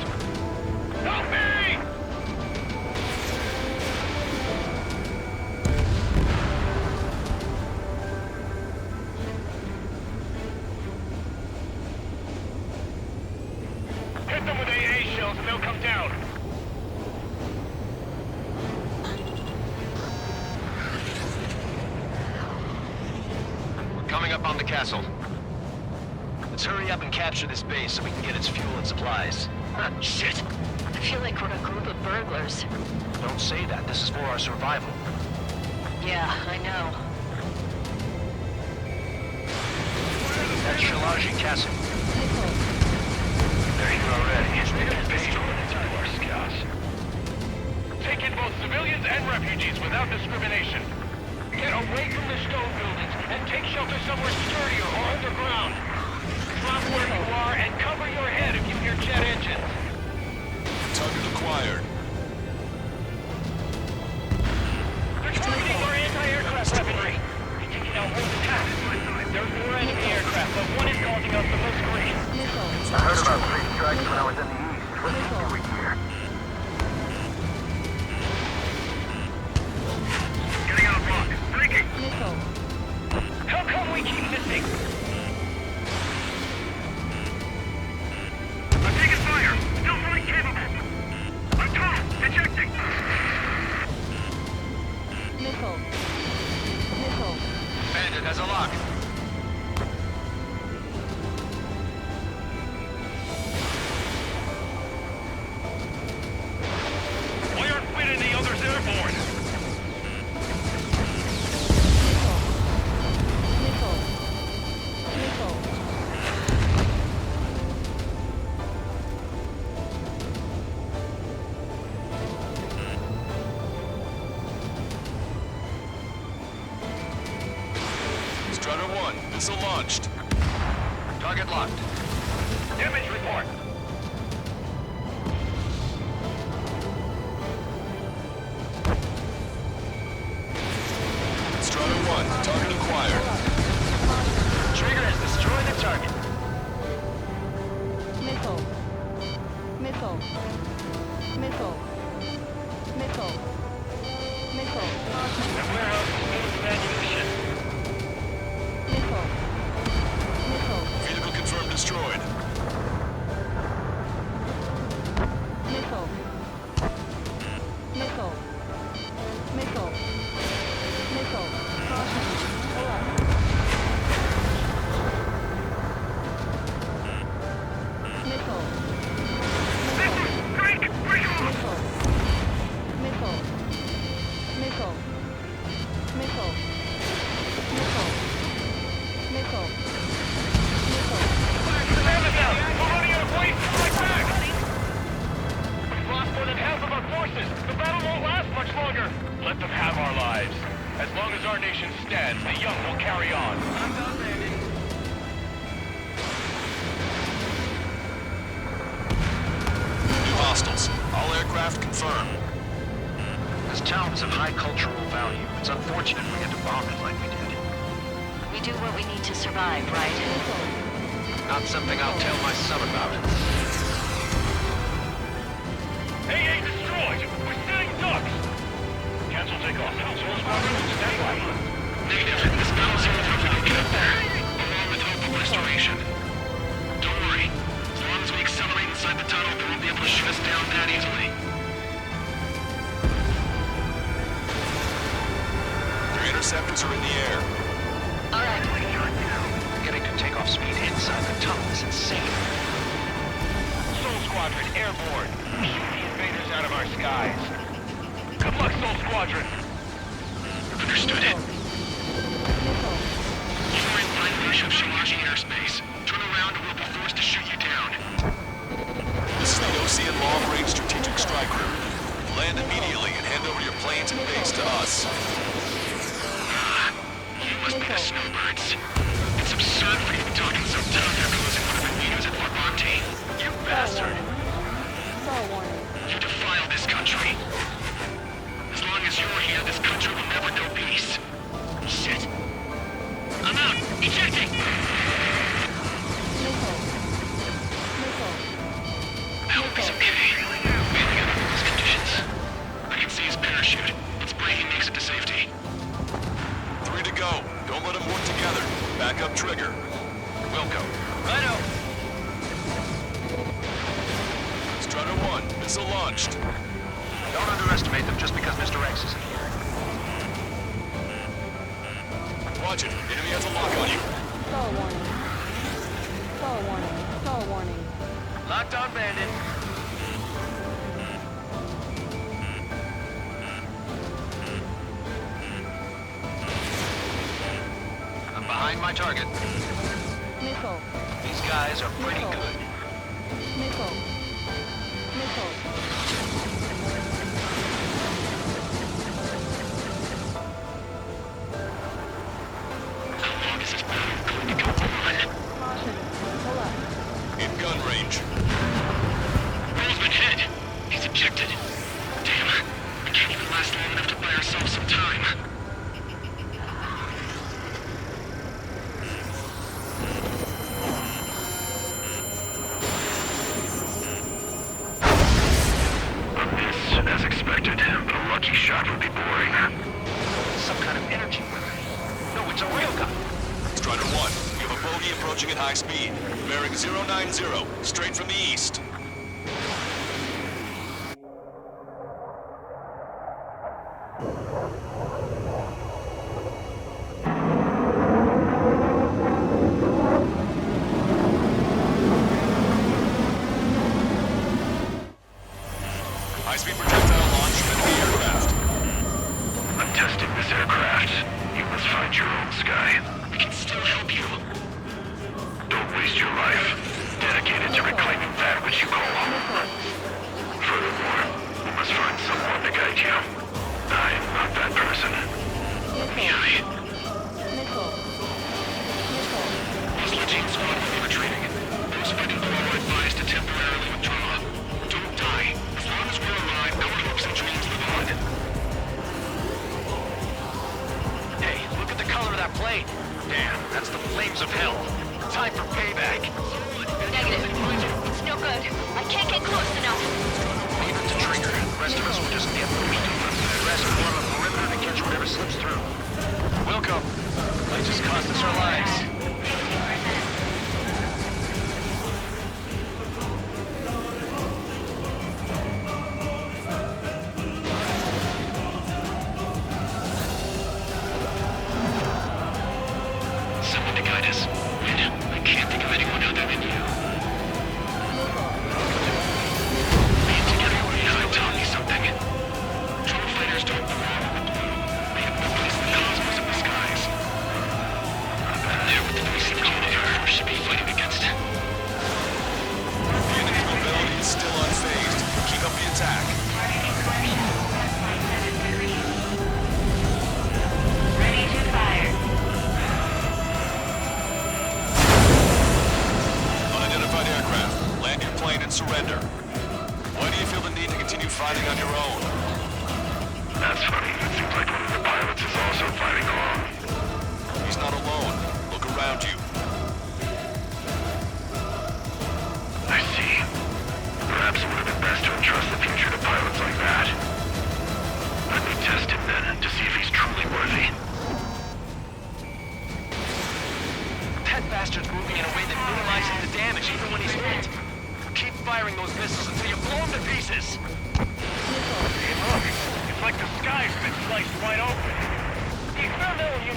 Help me! Hit them with AA shells and they'll come down. We're coming up on the castle. Let's hurry up and capture this base so we can get its fuel and supplies. Shit! I feel like we're a group of burglars. Don't say that. This is for our survival. Yeah, I know. That's Shalaji Castle. They're here already. They've paid to our scouts. Take in both civilians and refugees without discrimination. Get away from the stone buildings and take shelter somewhere sturdier or underground. Drop where you are and cover your head if you hear jet engines. Target acquired. They're targeting our anti-aircraft weaponry. They're taking out more than half. There's more enemy aircraft, but one is causing us the most grief. Missile. I heard about 3 strikes when I was in the east. What do we hear? Getting out of block. Breaking. Missile. How come we keep missing? I'm taking fire. Still fully capable. I'm total. Ejecting. Missile. Missile. Bandit has a lock. Why aren't we and the others airborne? Missile. Missile. Strider 1, missile launched. Target locked. Damage report. Strider 1, target acquired. Trigger has destroyed the target. Missile. Missile. Missile. Missile. Missile. The warehouse is full of ammunition. Missile. Missile. Vehicle confirmed destroyed. Missile. Missile. Missile. Missile. Caution. Alert. Missile. Break! Break off! Missile. Missile. Missile. Missile. Missile. Missile. As long as our nation stands, the young will carry on. I'm done landing. New hostiles. All aircraft confirmed. This town is of high cultural value. It's unfortunate we had to bomb it like we did. We do what we need to survive, right? Not something I'll tell my son about. AA destroyed! We're sitting ducks! Cancel takeoff. Soul Squadron, stand by. Negative. This battle's over if we don't get up there. Along with hope of restoration. Don't worry. As long as we accelerate inside the tunnel, they won't be able to shoot us down that easily. Their interceptors are in the air. All right. Getting to takeoff speed inside the tunnel is insane. Soul Squadron, airborne. Shoot the invaders out of our skies. Good luck, Soul Squadron. Understood. You are in line rush of Shimaji airspace. Turn around or we'll be forced to shoot you down. This is the Ocean Long-Range Strategic Strike Group. Land immediately and hand over your planes and base to us. You must be the snowbirds. It's absurd for you to be talking so tough after losing one of the leaders at Fort Montagne. You bastard. You defile this country. As long as you're here, this country will never know peace. Shit. I'm out. Ejecting. I hope he's okay. Waiting under these conditions. I can see his parachute. Let's pray he makes it to safety. 3 to go. Don't let them work together. Back up trigger. Wilco. Righto. Strutter 1. Missile launched. Don't underestimate them just because Mr. X isn't here. Watch it. Enemy has a lock on you. Stall warning. Stall warning. Stall warning. Locked on bandit. I'm behind my target. Missile. These guys are pretty good. Missile. Missile. Caution. Pull up. In gun range. Roll's been hit. He's ejected. Damn. We can't even last long enough to buy ourselves some time. As expected, but a lucky shot would be boring. Some kind of energy weapon. No, it's a railgun. Strider 1, you have a bogey approaching at high speed. Bearing 090, straight from the east. High-speed projectile launch from the aircraft. I'm testing this aircraft. You must find your own sky. We can still help you. Don't waste your life. Dedicated to reclaiming that which you call home. Furthermore, we must find someone to guide you. I am not that person. Yummy. Hostile team squad will be retreating. Those fighting below are advised to temporarily withdraw. Don't die. As long as we're alive, our hopes and dreams live on. Hey, look at the color of that plane. Damn, that's the flames of hell. Time for payback. Negative. It's no good. I can't get close enough. Leave it to trigger. The rest of us will just ambush them. The rest will form a perimeter to catch whatever slips through. Welcome. Might just cost us our lives. Someone to guide us. I can't think of anyone other than you. Being together, you taught me something.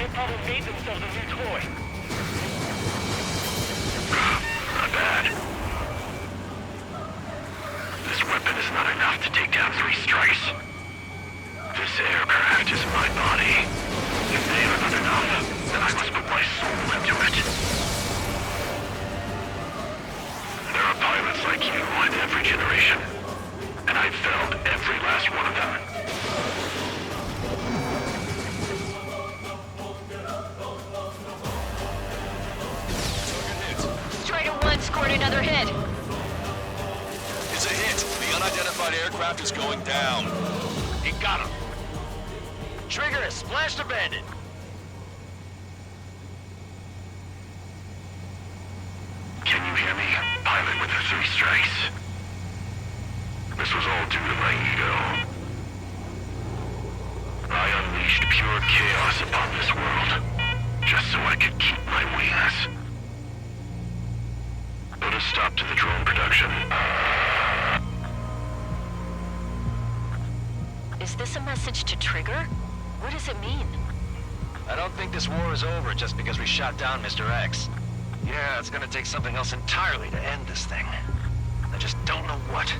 They probably made themselves a new toy. Not bad. This weapon is not enough to take down 3 strikes. This aircraft is my body. If they are not enough, then I must put my soul into it. There are pilots like you in every generation, and I've found every last one of them. Strider 1 scored another hit. It's a hit. The unidentified aircraft is going down. He got him. Trigger has splashed a bandit. Can you hear me, pilot with the 3 strikes? This was all due to my ego. I unleashed pure chaos upon this world, just so I could keep my wings. Put a stop to the drone production. Is this a message to Trigger? What does it mean? I don't think this war is over just because we shot down Mr. X. Yeah, it's gonna take something else entirely to end this thing. I just don't know what.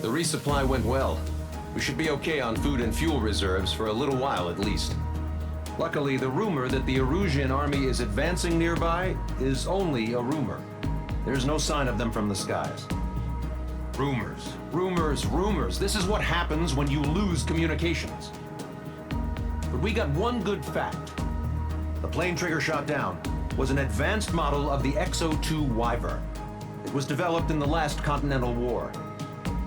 The resupply went well. We should be okay on food and fuel reserves for a little while at least. Luckily, the rumor that the Erusian army is advancing nearby is only a rumor. There's no sign of them from the skies. Rumors, rumors, rumors. This is what happens when you lose communications. But we got one good fact. The plane Trigger shot down was an advanced model of the X-02 Wyvern. It was developed in the last Continental War.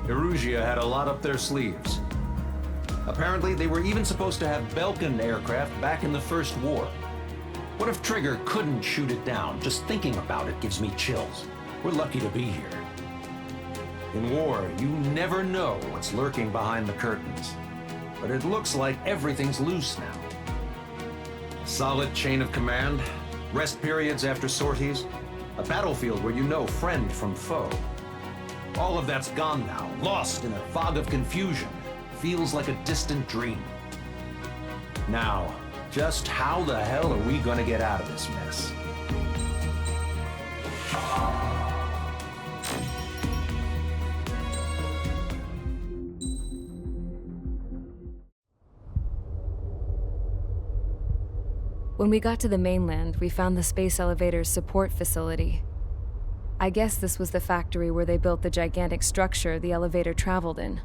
Erusia had a lot up their sleeves. Apparently, they were even supposed to have Belkin aircraft back in the First War. What if Trigger couldn't shoot it down? Just thinking about it gives me chills. We're lucky to be here. In war, you never know what's lurking behind the curtains. But it looks like everything's loose now. A solid chain of command, rest periods after sorties, a battlefield where you know friend from foe. All of that's gone now, lost in a fog of confusion. Feels like a distant dream. Now, just how the hell are we gonna get out of this mess? When we got to the mainland, we found the space elevator's support facility. I guess this was the factory where they built the gigantic structure the elevator traveled in.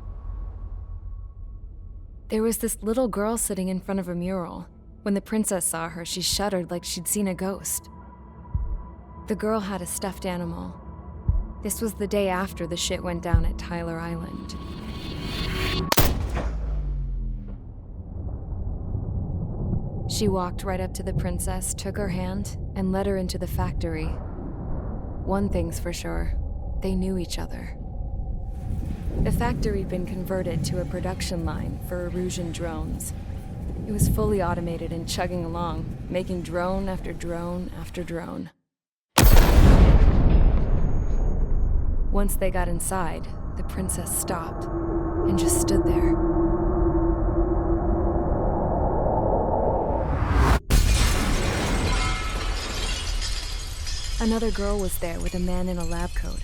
There was this little girl sitting in front of a mural. When the princess saw her, she shuddered like she'd seen a ghost. The girl had a stuffed animal. This was the day after the shit went down at Tyler Island. She walked right up to the princess, took her hand, and led her into the factory. One thing's for sure, they knew each other. The factory'd been converted to a production line for Erusian drones. It was fully automated and chugging along, making drone after drone after drone. Once they got inside, the princess stopped and just stood there. Another girl was there with a man in a lab coat.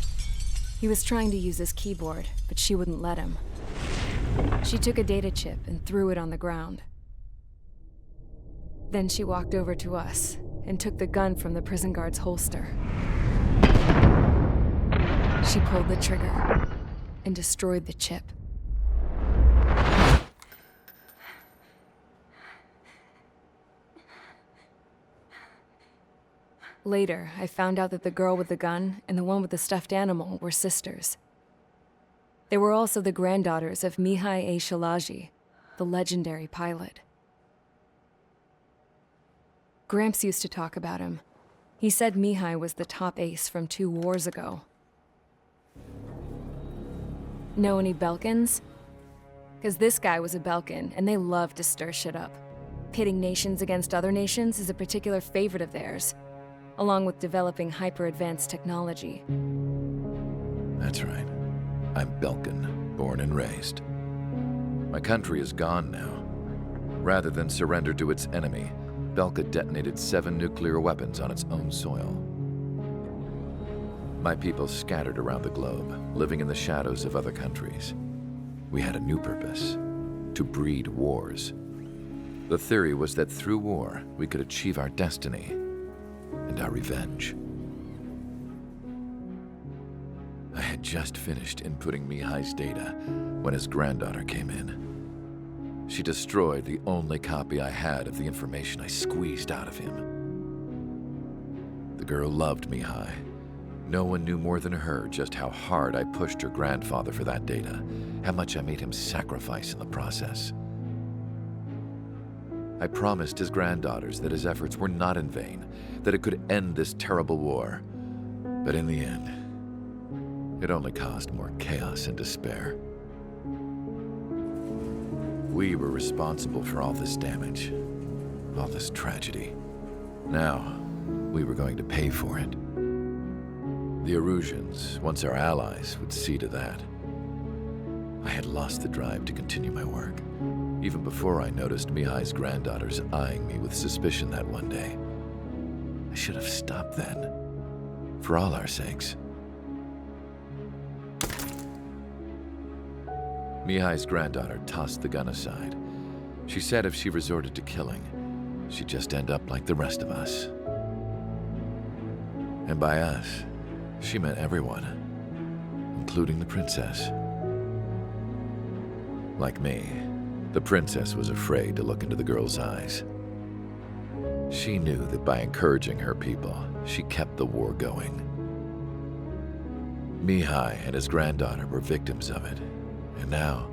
He was trying to use his keyboard, but she wouldn't let him. She took a data chip and threw it on the ground. Then she walked over to us and took the gun from the prison guard's holster. She pulled the trigger and destroyed the chip. Later, I found out that the girl with the gun and the one with the stuffed animal were sisters. They were also the granddaughters of Mihai A. Shalaji, the legendary pilot. Gramps used to talk about him. He said Mihai was the top ace from 2 wars ago. Know any Belkins? Because this guy was a Belkin, and they love to stir shit up. Pitting nations against other nations is a particular favorite of theirs, along with developing hyper-advanced technology. That's right. I'm Belkan, born and raised. My country is gone now. Rather than surrender to its enemy, Belka detonated 7 nuclear weapons on its own soil. My people scattered around the globe, living in the shadows of other countries. We had a new purpose: to breed wars. The theory was that through war, we could achieve our destiny and our revenge. I had just finished inputting Mihai's data when his granddaughter came in. She destroyed the only copy I had of the information I squeezed out of him. The girl loved Mihai. No one knew more than her just how hard I pushed her grandfather for that data, how much I made him sacrifice in the process. I promised his granddaughters that his efforts were not in vain, that it could end this terrible war. But in the end, it only caused more chaos and despair. We were responsible for all this damage, all this tragedy. Now, we were going to pay for it. The Erusians, once our allies, would see to that. I had lost the drive to continue my work, even before I noticed Mihai's granddaughters eyeing me with suspicion that one day. I should have stopped then, for all our sakes. Mihai's granddaughter tossed the gun aside. She said if she resorted to killing, she'd just end up like the rest of us. And by us, she meant everyone, including the princess. Like me, the princess was afraid to look into the girl's eyes. She knew that by encouraging her people, she kept the war going. Mihai and his granddaughter were victims of it, and now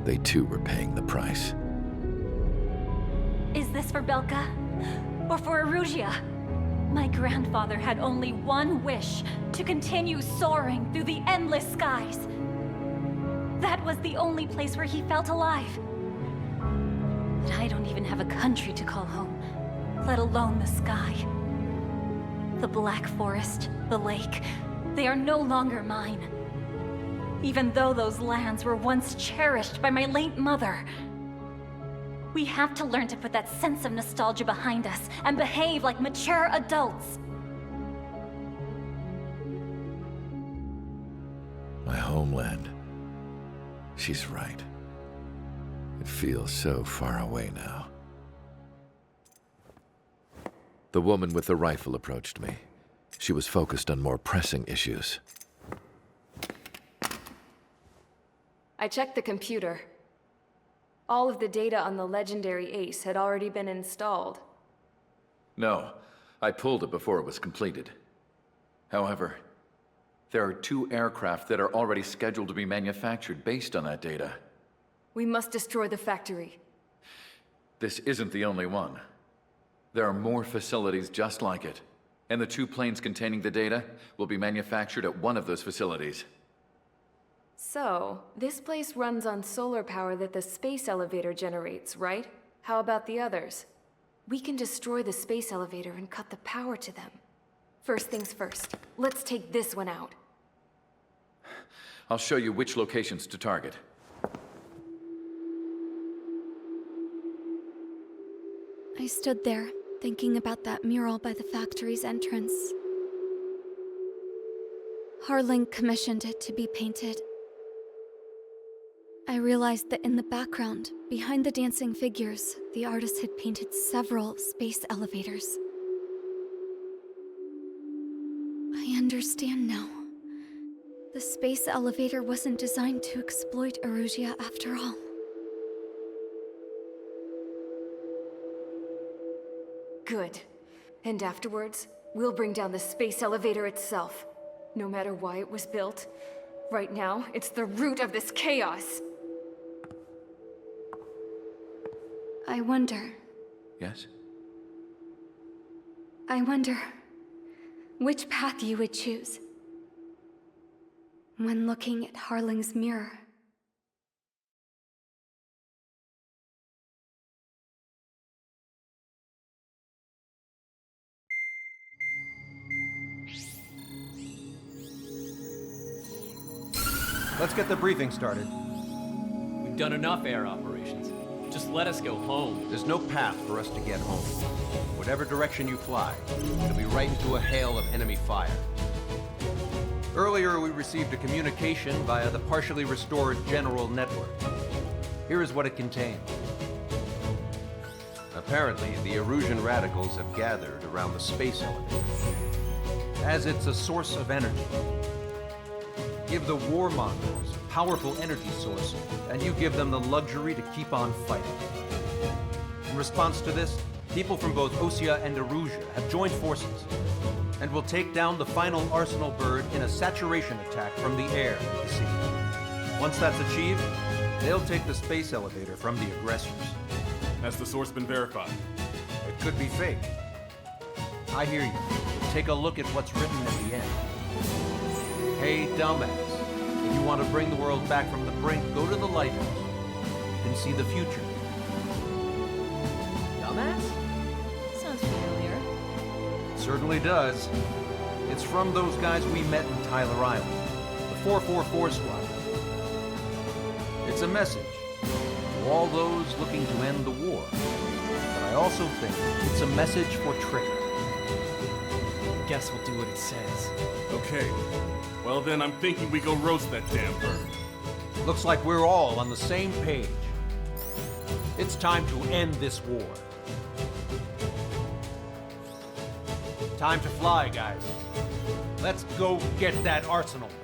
they too were paying the price. Is this for Belka? Or for Erussia? My grandfather had only one wish: to continue soaring through the endless skies. That was the only place where he felt alive. But I don't even have a country to call home, let alone the sky. The Black Forest, the lake, they are no longer mine. Even though those lands were once cherished by my late mother. We have to learn to put that sense of nostalgia behind us and behave like mature adults. My homeland. She's right. It feels so far away now. The woman with the rifle approached me. She was focused on more pressing issues. I checked the computer. All of the data on the legendary ace had already been installed. No, I pulled it before it was completed. However, there are 2 aircraft that are already scheduled to be manufactured based on that data. We must destroy the factory. This isn't the only one. There are more facilities just like it, and the 2 planes containing the data will be manufactured at one of those facilities. So, this place runs on solar power that the space elevator generates, right? How about the others? We can destroy the space elevator and cut the power to them. First things first, let's take this one out. I'll show you which locations to target. I stood there, thinking about that mural by the factory's entrance. Harling commissioned it to be painted. I realized that in the background, behind the dancing figures, the artist had painted several space elevators. I understand now. The space elevator wasn't designed to exploit Erussia after all. Good. And afterwards, we'll bring down the space elevator itself. No matter why it was built, right now, it's the root of this chaos. I wonder. Yes? I wonder which path you would choose when looking at Harling's mirror. Let's get the briefing started. We've done enough air operations. Just let us go home. There's no path for us to get home. Whatever direction you fly, it'll be right into a hail of enemy fire. Earlier, we received a communication via the partially restored general network. Here is what it contained. Apparently, the Erusian radicals have gathered around the space elevator, as it's a source of energy. Give the warmongers a powerful energy source, and you give them the luxury to keep on fighting. In response to this, people from both Osea and Erusia have joined forces, and will take down the final Arsenal bird in a saturation attack from the air, you see. Once that's achieved, they'll take the space elevator from the aggressors. Has the source been verified? It could be fake. I hear you. Take a look at what's written at the end. Hey, dumbass. If you want to bring the world back from the brink, go to the lighthouse. You can see the future. Dumbass? Sounds familiar. It certainly does. It's from those guys we met in Tyler Island, the 444 squad. It's a message to all those looking to end the war. But I also think it's a message for Trigger. Guess we'll do what it says. Okay. Well then, I'm thinking we go roast that damn bird. Looks like we're all on the same page. It's time to end this war. Time to fly, guys. Let's go get that Arsenal bird.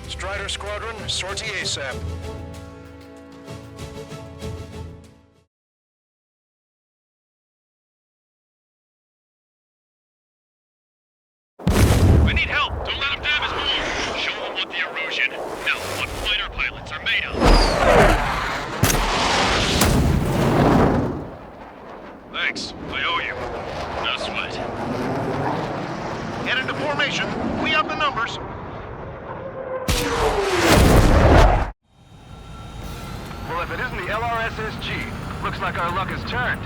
Strider Squadron, sortie ASAP. We need help! Don't let him damage more! Show him what the Erusian, no, what fighter pilots are made of! Thanks, I owe you. No sweat. Get into formation. We have the numbers. Well, if it isn't the LRSSG, looks like our luck has turned.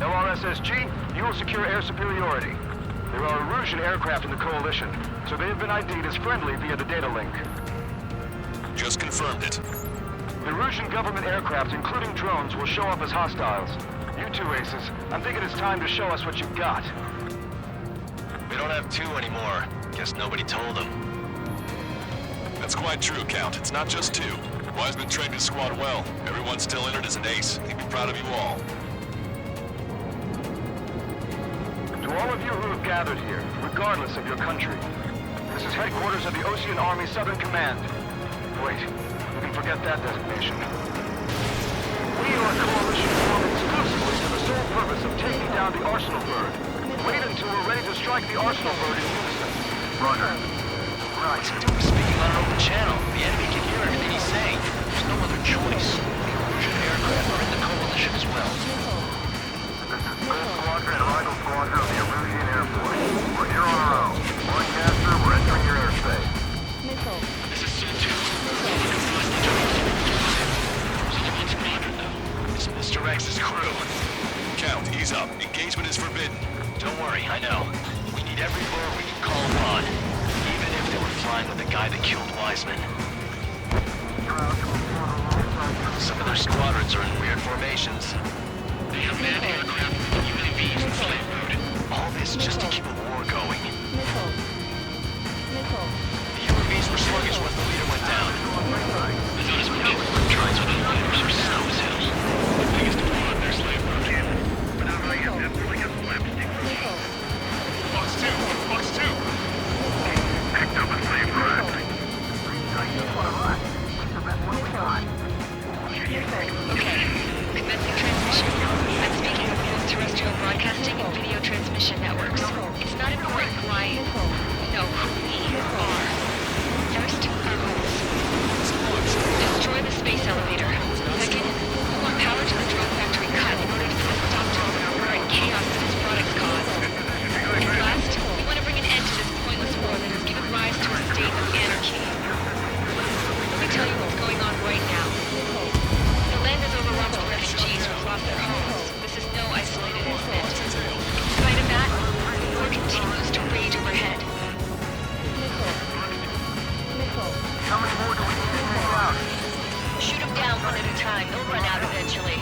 LRSSG, you will secure air superiority. There are Erusian aircraft in the coalition, so they have been ID'd as friendly via the data link. Just confirmed it. The Erusian government aircraft, including drones, will show up as hostiles. You two aces, I'm thinking it's time to show us what you've got. We don't have two anymore. Guess nobody told them. That's quite true, Count. It's not just two. Wiseman trained his squad well. Everyone's still entered as an ace. He'd be proud of you all. To all of you who have gathered here, regardless of your country, this is headquarters of the Ocean Army Southern Command. Wait, you can forget that designation. We are a coalition formed exclusively for the sole purpose of taking down the Arsenal bird. Wait until we're ready to strike the Arsenal bird in unison. Roger. Right, dude, speaking on an open channel. The enemy can hear everything he's saying. There's no other choice. The Erusian aircraft are in the coalition as well. This is Gold Squadron and Rifle Squadron of the Erusian Air Force. We're here on our own. Lancaster, we're entering your airspace. Missile. This is Su-2. It's Mr. X's crew. Count, ease up. Engagement is forbidden. every bird we can call upon, even if they were flying with the guy that killed Wiseman. Some of their squadrons are in weird formations. They have manned aircraft, UAVs, and slave food. All this just to keep a war going. The UAVs were sluggish once the leader went down. The zone is pushing for trains with elevators or snow as hell. The biggest flaw in their slave route. But now I have them like a slapstick. Fox 2! Fox 2! Picked up a slave craft. Okay, commencing transmission. I'm speaking of both terrestrial broadcasting and video transmission networks. It's not important why... No, who we are. First, our goals. Destroy the space elevator. Second, we want power to the drone factory cut in order to put a stop to all the current chaos that its products cause. And last, we want to bring an end to this pointless war that has given rise to a state of anarchy. Let me tell you what's going on right now. The land is overwhelmed with refugees who have lost their homes. This is no isolated incident. In spite of that, the war continues to rage overhead. How many more do we need to take out? Shoot them down one at a time. They'll run out eventually.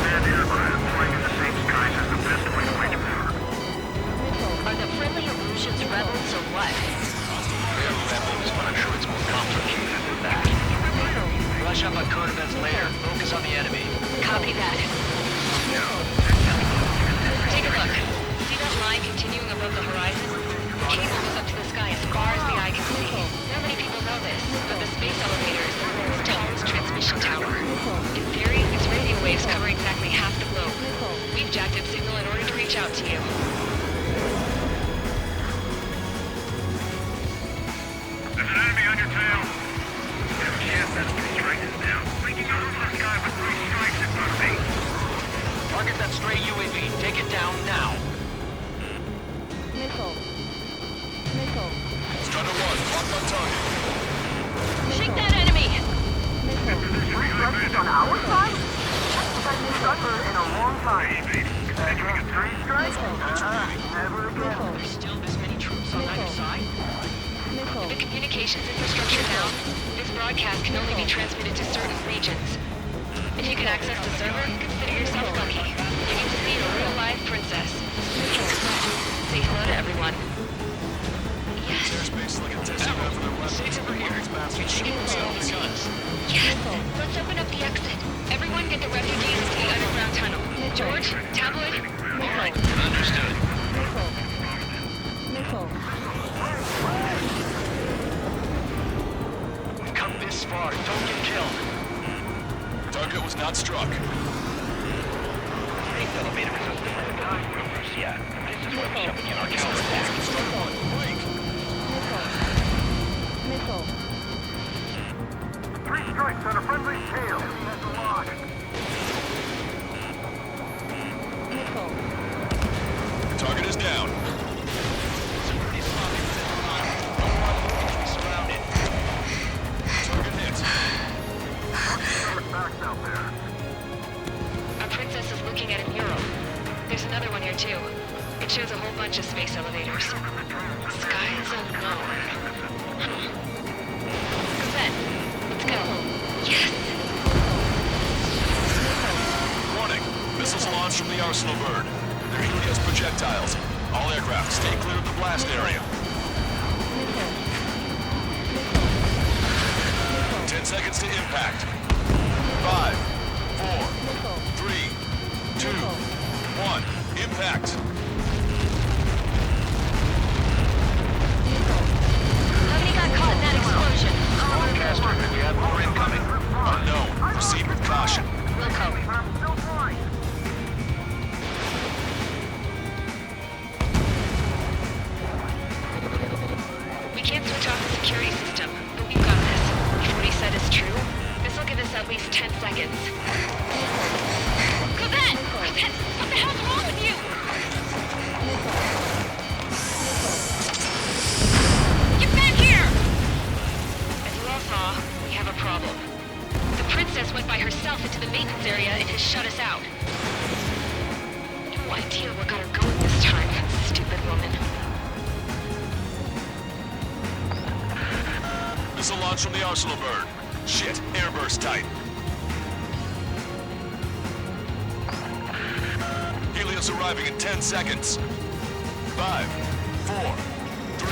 Manned aircraft flying in the same skies is the best way to wage war. Are the friendly illusions rebels or what? They're rebels, but I'm sure it's more complicated than that. Brush up on code events later. Focus on the enemy. Copy that. Take a look. See that line continuing above the horizon? The cable goes up to the sky as far as the eye can see. Not many people know this, but the space elevator is the world's tallest transmission tower. In theory, its radio waves cover exactly half the globe. We've jacked its signal in order to reach out to you. There's an enemy on your tail. Yes, that's 3 strikes now. Breaking out of the sky with 3 strikes in front of me. Target that stray UAV. Take it down now. Strider 1, locked on target. Shake that enemy! 3 strikes on our side? That's been suffered in a long time. Continuing at 3 strikes? Never again. There's still this many troops on either side? With the communications infrastructure down, this broadcast can only be transmitted to certain regions. If you can access the server, consider yourself lucky. You get to see a real live princess. Say hello to everyone. Yes. Airspace like a test ground for their weapons. Safe over here. You're taking themselves guns. Yes. Let's open up the exit. Everyone get the refugees to the underground tunnel. George, tabloid. All right. Understood. We've come this far. Don't get killed. Target was not struck. Space elevator is open. Yeah. This is where we shall begin our counterattack. Strider 1, break. 3 strikes on a friendly tail. That's a lock. Target is down. Some pretty sloppy with this line. Don't want to be surrounded. Target hit. Backs out there. Our princess is looking at a mural. There's another one here too. It shows a whole bunch of space elevators. Skies unknown. Cosette, let's go. Yes! Warning. Missiles launched from the arsenal bird. They're Helios projectiles. All aircraft, stay clear of the blast area. 10 seconds to impact. 5, 4, 3, 2, 1. Impact. How many got caught in that explosion? Broadcaster, we have more incoming. Unknown. Proceed with caution. Wilco. I'm still flying. We can't switch off the security system, but we've got this. If what he said is true, this will give us at least 10 seconds. Cosette! Cosette! What the hell's wrong with you? went by herself into the maintenance area and has shut us out. No idea what got her going this time, stupid woman. Missile launch from the arsenal bird. Shit, airburst tight. Helios arriving in 10 seconds. 5, 4, 3,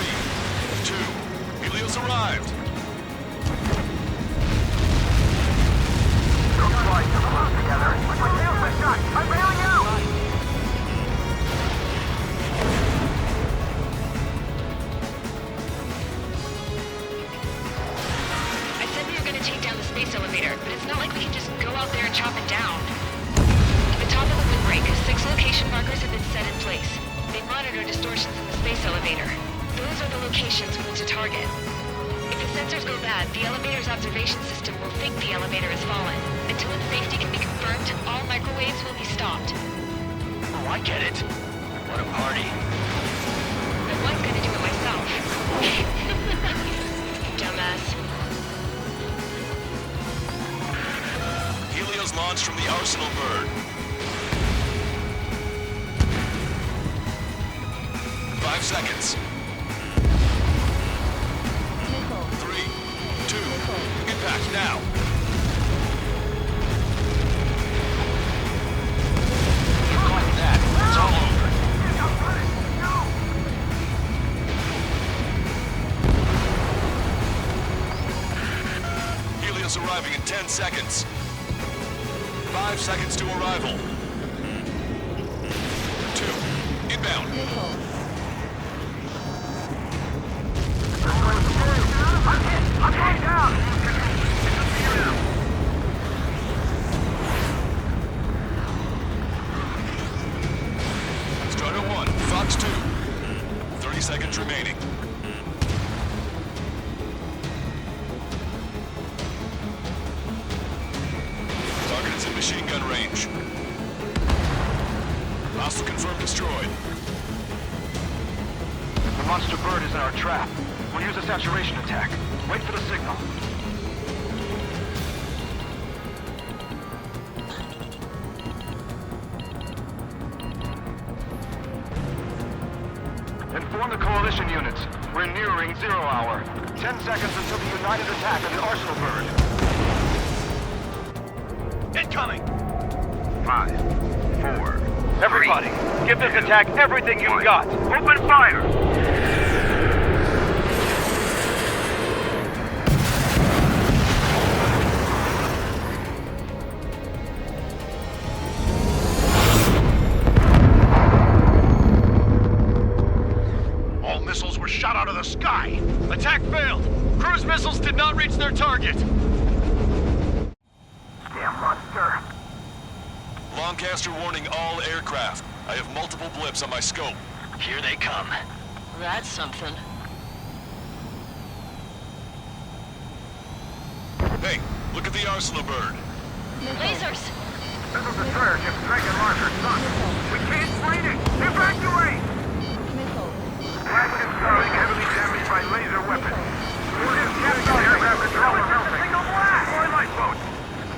2. Helios arrived. Don't fly too close together. My tail's been shot. I'm bailing out. I said we were going to take down the space elevator, but it's not like we can just go out there and chop it down. At the top of the windbreak, 6 location markers have been set in place. They monitor distortions in the space elevator. Those are the locations we need to target. If the sensors go bad, the elevator's observation system will think the elevator has fallen. Until its safety can be confirmed, all microwaves will be stopped. Oh, I get it. What a party. I was going to do it myself. Dumbass. Helios launched from the arsenal bird. 5 seconds. 3, 2, impact now. Like that. It's all over. Helios arriving in 10 seconds. 5 seconds to arrival. 2, inbound. I'm going down! Strider 1, Fox 2. 30 seconds remaining. Target is in machine gun range. Hostile confirmed destroyed. The monster bird is in our trap. We'll use a saturation attack. Wait for the signal. Inform the coalition units. We're nearing 0 hour. 10 seconds until the united attack of the arsenal bird. Incoming! 5, 4. Everybody, give this attack everything you've got. Open fire! All missiles were shot out of the sky. Attack failed. Cruise missiles did not reach their target. Damn monster. Lancaster warning all aircraft. I have multiple blips on my scope. Here they come. That's something. Hey, look at the arsenal bird. Lasers! This is the destroyer ship Dragon Launcher sunk. We can't fight it! Evacuate! Flagship starting heavily damaged by laser weapons. Aircraft controller melting. Single blast! Boy lifeboat!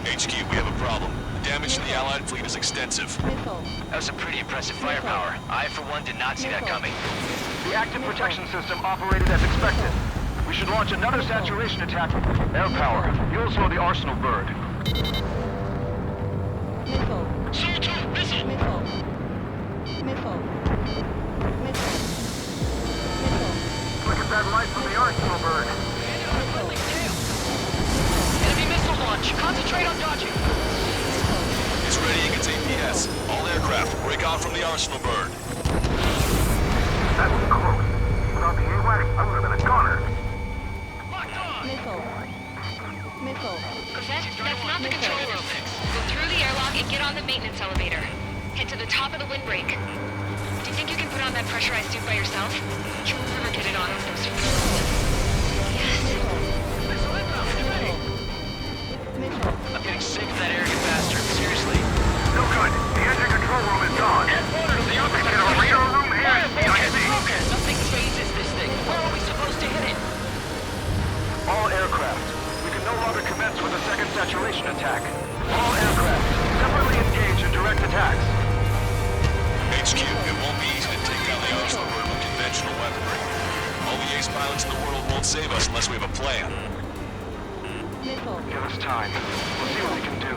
HQ, we have a problem. Damage to the Allied fleet is extensive. That was some pretty impressive firepower. I, for one, did not see that coming. The active protection system operated as expected. We should launch another saturation attack. Air power. You'll slow the arsenal bird. Soldier, missile! Look at that light from the arsenal bird. Enemy missile launch. Concentrate on dodging. It's readying its APS. All aircraft, break off from the arsenal bird. That was close. Without the AWACS, I would have been a goner. Cosette, that's not the control room. Go through the airlock and get on the maintenance elevator. Head to the top of the windbreak. Do you think you can put on that pressurized suit by yourself? You'll never get it on with those fools. I'm getting sick of that arrogant bastard. Seriously. No good. The engine control room is gone. Headquarters of the opposite Get a radar room and focus! Nothing phases this thing. Where are we supposed to hit it? All aircraft. We can no longer commence with a second saturation attack. attacks. HQ, it won't be easy to take down the Oslo with conventional weaponry. All the ace pilots in the world won't save us unless we have a plan. Give us time. We'll see what we can do.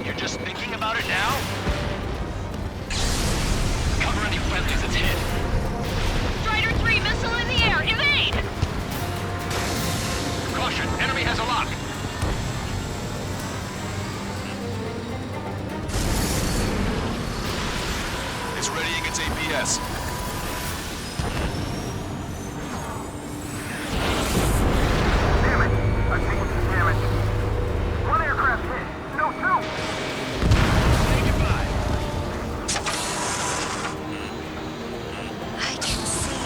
You're just thinking about it now? Cover any friendlies that's hit. Strider 3, missile in the air! Evade! Caution, enemy has a lock. It's readying its APS. Damn it! I've taken some damage. One aircraft hit. No, two! Say goodbye. I can see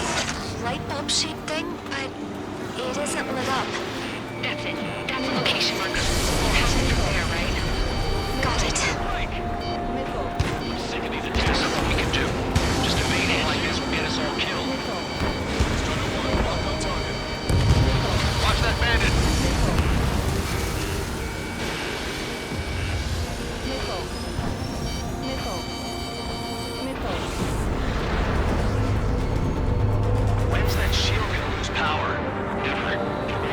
a light bulb shaped thing, but it isn't lit up. That's it. That's a location marker. We'll have it from there, right? Got it. I'm sick of these attacks. What we can do? Just evade it like this will get us all killed. Watch that bandit. When's that shield gonna lose power? Never.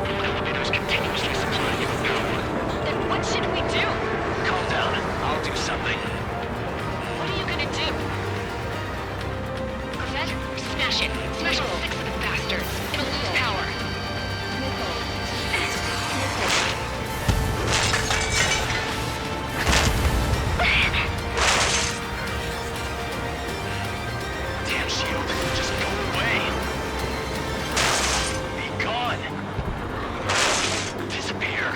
The elevator's continuously supplying you with power. Then what should we do? Calm down. I'll do something. What are you gonna do? Corvette? Smash it. Smash all 6 of the bastards. It'll lose power. Damn shield. Just go away. Be gone. Disappear.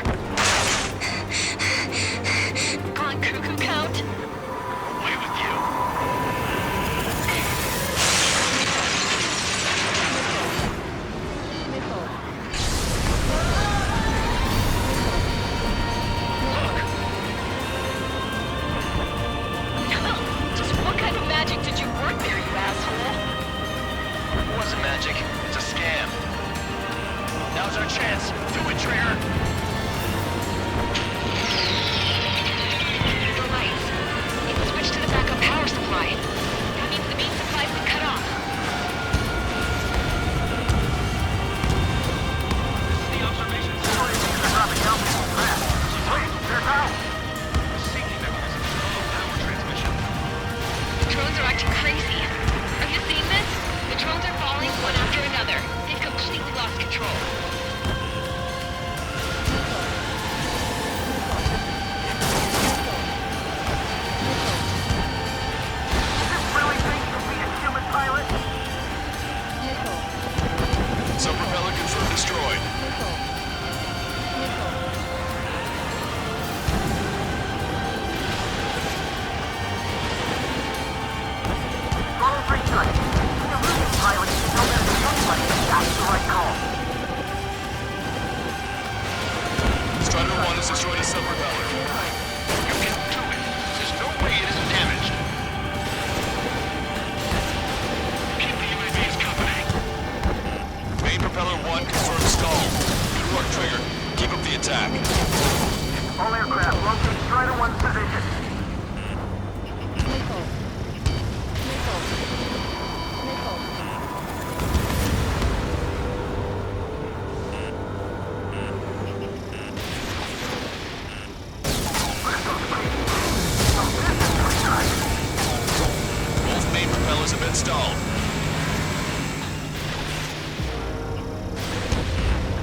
Gone cuckoo count? Away with you. Just what kind of magic did you work there, you asshole? It wasn't magic. It's a scam. Now's our chance. Do it, Trigger. The lights. It's switched to the backup power supply. That means the main supply's been cut off. The observation They're dropping out people fast. Wait, they're out! sinking mechanism for low power transmission. The drones are acting crazy. Are you seeing this? The drones are falling one after another. They've completely lost control. Really think you'll be a human pilot? Some propeller confirmed destroyed. Wrong research. The illusion pilot is no better than anybody. That's the right call. Strider 1 has destroyed a sub-propeller. You can do it. There's no way it isn't damaged. Keep the UAVs company. Main propeller 1 confirmed stalled. Good work, Trigger. Keep up the attack. All aircraft locate Strider 1's position. Both main propellers have been stalled.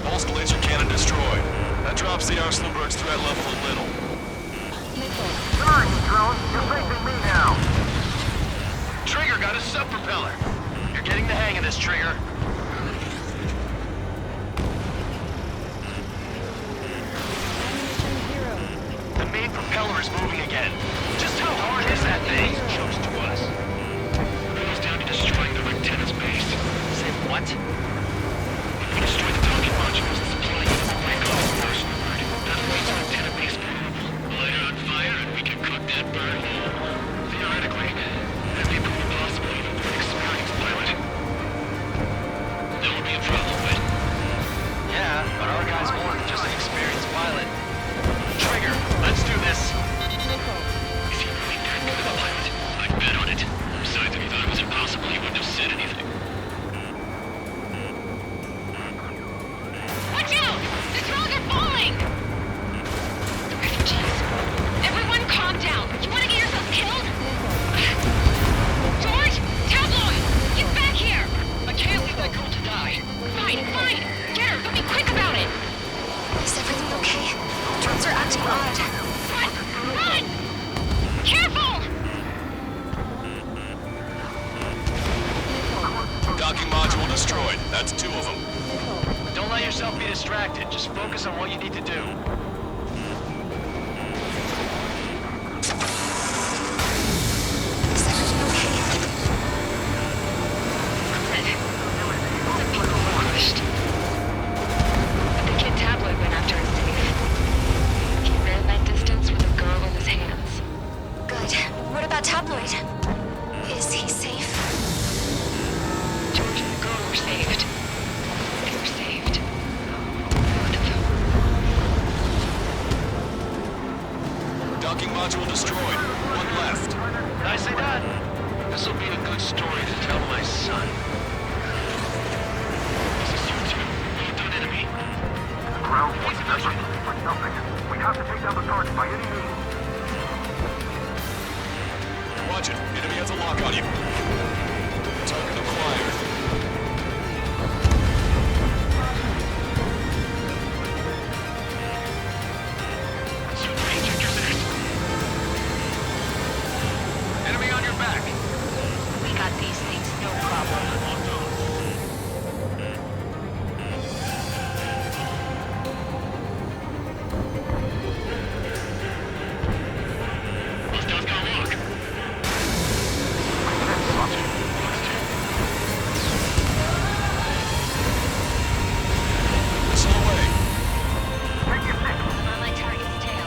Pulsed laser cannon destroyed. That drops the Arsenalberg's threat level a little. Sorry, drone. You're facing me now. Trigger got a sub-propeller. You're getting the hang of this, Trigger. The main propeller is moving again. Just how hard is that thing? Shows to us. Goes down to destroying the lieutenant's base. Say what? If we destroy the target modules, the supply unit will break off the Arsenalberg. That means our antenna base vulnerable. Light it on fire and we can cook that bird whole. Theoretically, that'd be pretty possible even for an experienced pilot. That would be a problem, but... Yeah, but our guy's more than just an experienced pilot. Trigger, let's do this. Is he really that good of a pilot? module destroyed. One left. Nicely done. This'll be a good story to tell my son. This is you two. You've done enemy. Ground force desperate for something. We have to take down the target by any means. Watch it. Enemy has a lock on you. Target acquired. Enemy on your back. We got these things, no problem. Hostiles got lock. Missile away. On my target's tail.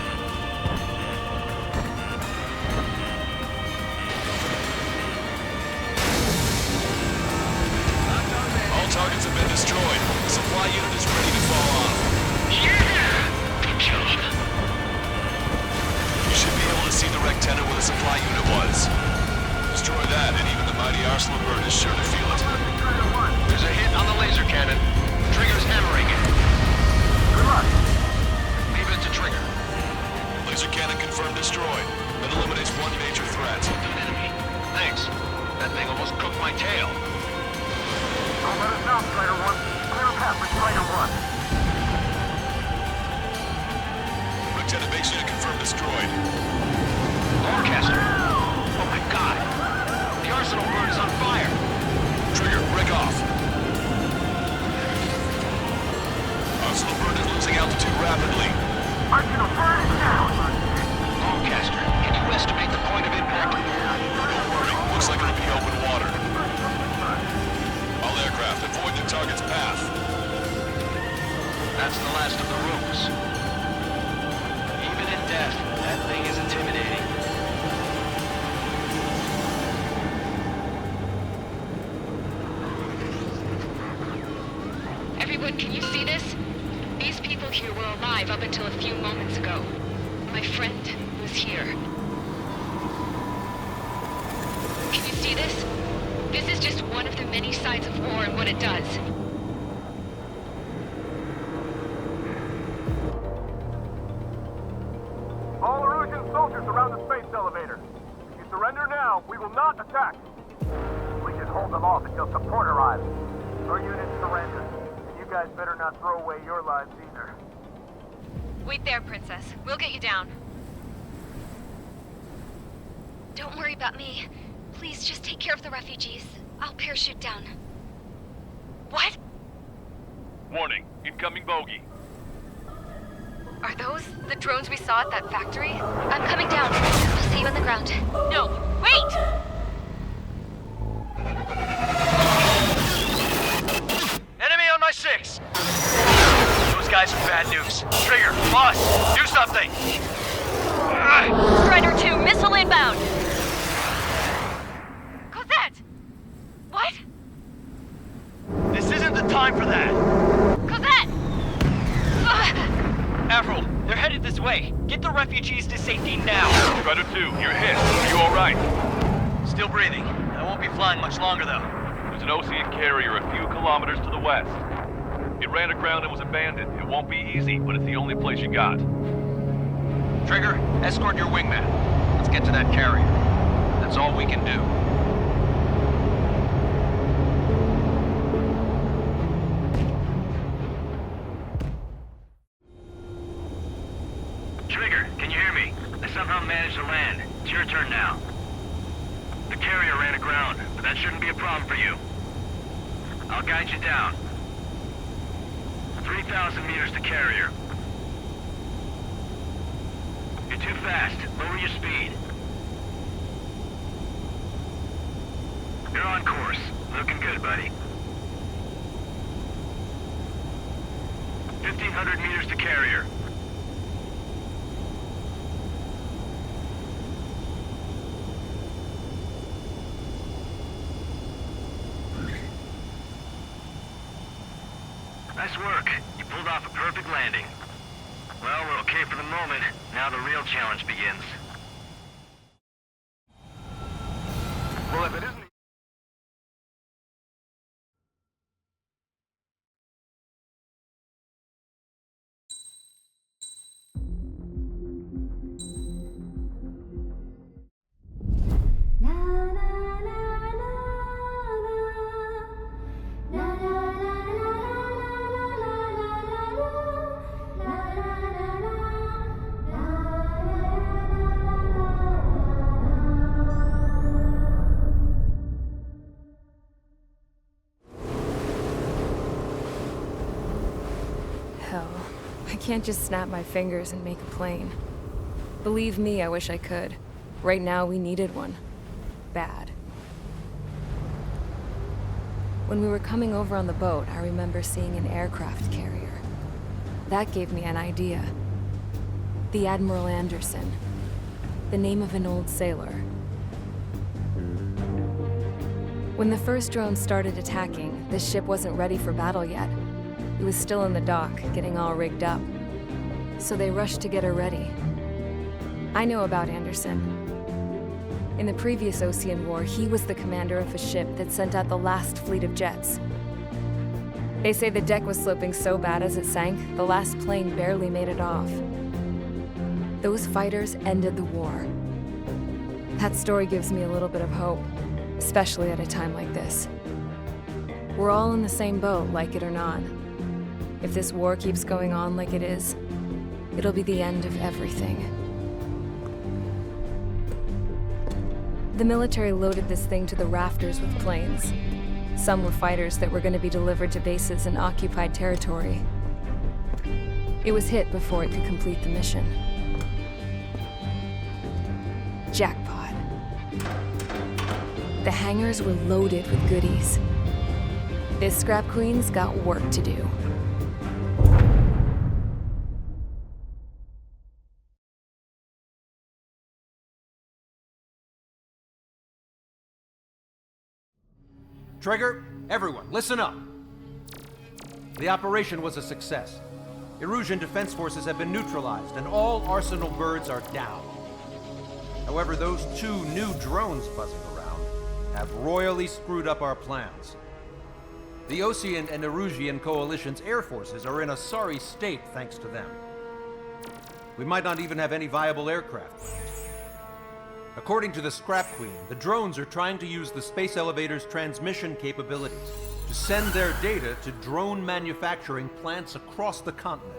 All targets have been destroyed. The supply unit is ready to fall off. Yeah! Good job. You should be able to see the rectenna where the supply unit was. Destroy that, and even the mighty Arslan bird is sure to feel it. There's a hit on the laser cannon. Trigger's hammering it. Good luck. Leave it to Trigger. Laser cannon confirmed destroyed. That eliminates one major threat. Enemy. Thanks. That thing almost cooked my tail. Don't let us down, Strider 1. Clear a path for Strider 1. Rectenna base unit confirmed destroyed. Orchestra. Oh my god. The arsenal bird is on fire. Trigger, break off. Arsenal bird is losing altitude rapidly. Arsenal bird is down. Orchestra, can you estimate the point of impact? Don't worry, looks like it'll be open water. All aircraft, avoid the target's path. That's the last of the rooms. Even in death, that thing is intimidating. Everyone, can you see this? These people here were alive up until a few moments ago. My friend was here. Can you see this? This is just one of the many sides of war and what it does. All Erusian soldiers around the space elevator. If you surrender now, we will not attack. We can hold them off until support arrives. Our unit surrenders. And you guys better not throw away your lives either. Wait there, Princess. We'll get you down. Don't worry about me. Please just take care of the refugees. I'll parachute down. What? Warning, incoming bogey. Are those the drones we saw at that factory? I'm coming down. I'll see you on the ground. No, wait! Enemy on my 6! Those guys are bad news. Trigger, boss, do something! Strider 2, missile inbound! Cosette! What? This isn't the time for that! Cosette! Avril, they're headed this way. Get the refugees to safety now. Strider 2, you're hit. Are you alright? Still breathing. I won't be flying much longer, though. There's an Ocean carrier a few kilometers to the west. It ran aground and was abandoned. It won't be easy, but it's the only place you got. Trigger, escort your wingman. Let's get to that carrier. That's all we can do. Trigger, can you hear me? I somehow managed to land. It's your turn now. The carrier ran aground, but that shouldn't be a problem for you. I'll guide you down. 3,000 meters to carrier. You're too fast. Lower your speed. You're on course. Looking good, buddy. 1,500 meters to carrier. Nice work. You pulled off a perfect landing. Well, we're okay for the moment. Now the real challenge begins. can't just snap my fingers and make a plane. Believe me, I wish I could. Right now, we needed one. Bad. When we were coming over on the boat, I remember seeing an aircraft carrier. That gave me an idea. The Admiral Anderson. The name of an old sailor. When the first drone started attacking, the ship wasn't ready for battle yet. It was still in the dock, getting all rigged up. So they rushed to get her ready. I know about Anderson. In the previous Ocean War, he was the commander of a ship that sent out the last fleet of jets. They say the deck was sloping so bad as it sank, the last plane barely made it off. Those fighters ended the war. That story gives me a little bit of hope, especially at a time like this. We're all in the same boat, like it or not. If this war keeps going on like it is, it'll be the end of everything. The military loaded this thing to the rafters with planes. Some were fighters that were going to be delivered to bases in occupied territory. It was hit before it could complete the mission. Jackpot. The hangars were loaded with goodies. This scrap queen's got work to do. Trigger, everyone, listen up. The operation was a success. Erusian defense forces have been neutralized, and all Arsenal birds are down. However, those 2 new drones buzzing around have royally screwed up our plans. The Ocean and Erusian coalition's air forces are in a sorry state thanks to them. We might not even have any viable aircraft. According to the Scrap Queen, the drones are trying to use the space elevator's transmission capabilities to send their data to drone manufacturing plants across the continent.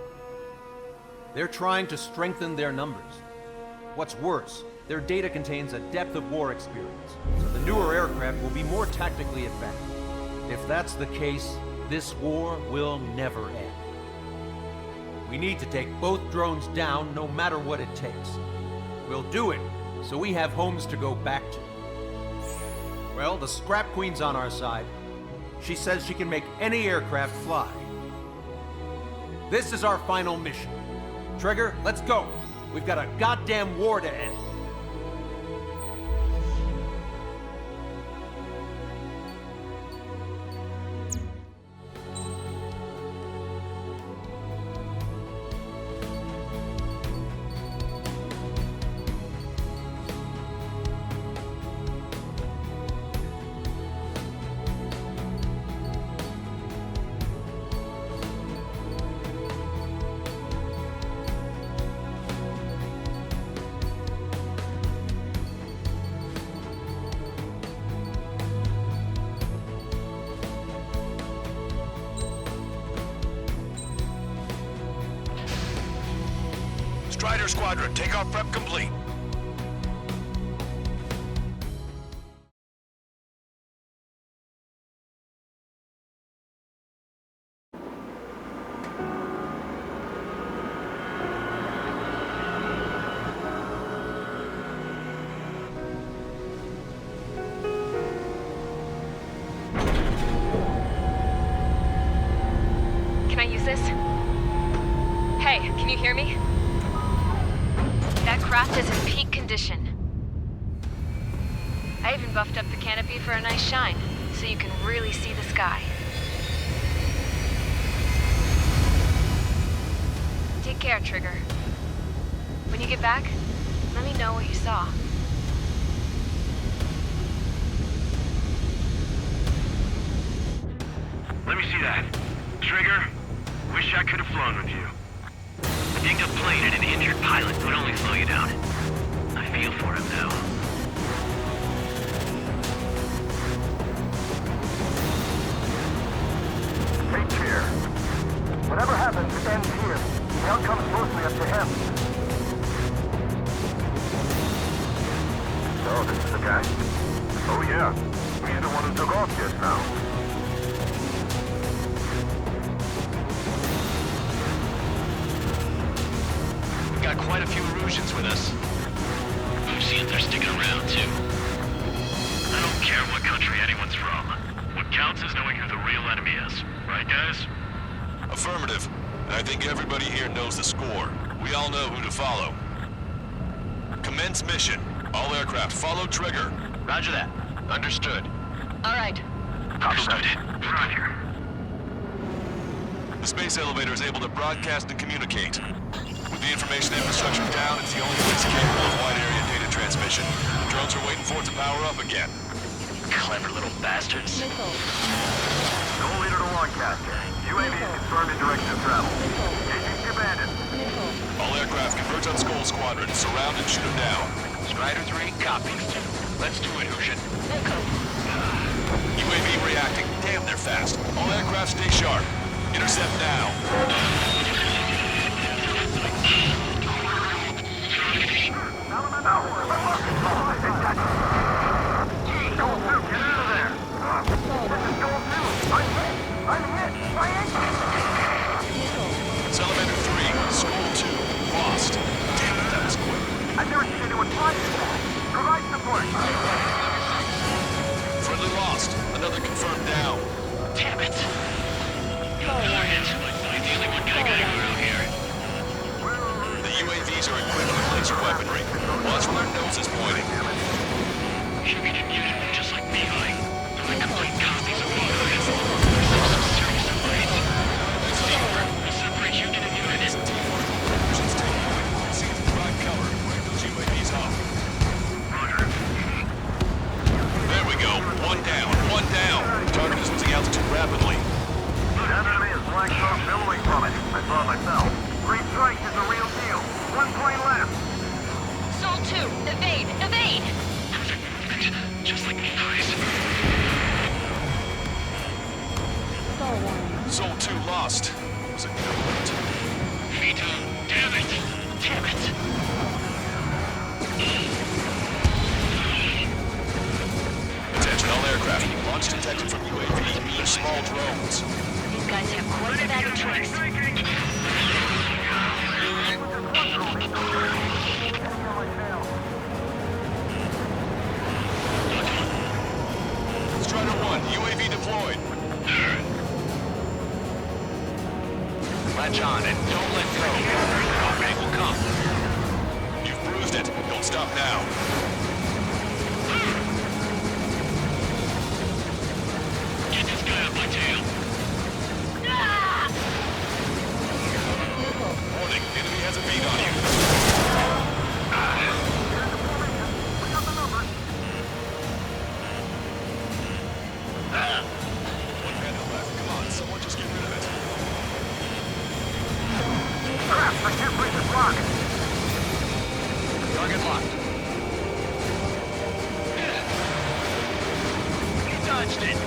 They're trying to strengthen their numbers. What's worse, their data contains a depth of war experience, so the newer aircraft will be more tactically effective. If that's the case, this war will never end. We need to take both drones down no matter what it takes. We'll do it so we have homes to go back to. Well, the Scrap Queen's on our side. She says she can make any aircraft fly. This is our final mission. Trigger, let's go. We've got a goddamn war to end. Strider Squadron, takeoff prep complete. Can I use this? Hey, can you hear me? That craft is in peak condition. I even buffed up the canopy for a nice shine, so you can really see the sky. Take care, Trigger. When you get back, let me know what you saw. Let me see that. Trigger, wish I could have flown with you. A dinged-up plane and an injured pilot would only slow you down. I feel for him now. Take care. Whatever happens, it ends here. The outcome's mostly up to him. So, this is the guy? Oh, yeah. He's the one who took off just now. got quite a few Erusians with us. We've seen they're sticking around, too. I don't care what country anyone's from. What counts is knowing who the real enemy is. Right, guys? Affirmative. And I think everybody here knows the score. We all know who to follow. Commence mission. All aircraft follow trigger. Roger that. Understood. All right. Understood. Roger. The space elevator is able to broadcast and communicate. With the information infrastructure down, it's the only place capable of wide area data transmission. The drones are waiting for it to power up again. Clever little bastards. Go leader to Lancaster. UAV is confirmed in direction of travel. Engines abandoned. All aircraft converge on Skull Squadron. Surround and shoot them down. Strider 3, copy. Let's do it, Hushin. UAV reacting. Damn, they're fast. All aircraft stay sharp. Intercept now. It's elevator 3, School 2, lost. Damn it, that was quick. I've never seen anyone fly this fast. Provide support. Friendly lost. Another confirmed down. Damn it. Another hit. The only one guy got around here. The UAVs are equipped with laser weaponry. Watch where their nose is pointing. You can use them just like Beehive. They're like complete copies of Beehive. Some serious upgrades. It's deeper. We'll separate unit and unit. Just take point. See if you provide cover. Break those UAVs off. There we go. One down. One down. Target is losing altitude rapidly. That enemy is black smoke billowing from it. I saw it myself. Green strike is the real deal. One plane left. Sol 2, evade! Evade! Perfect movement. Just like Beehive. Soul 2 lost. It was a good one. Vito, damn it! Damn it! Attention all aircraft. Launch detected from UAV. They're small drones. These guys have quite a bag of tricks. Strider 1, UAV deployed. Latch on and don't let go. Okay, will come. You've bruised it. Don't stop now. Get this guy off my tail. Warning, enemy has a beat on you. One panda left. Come on, someone just get rid of it. Crap, I can't break this lock. Target locked. You dodged it.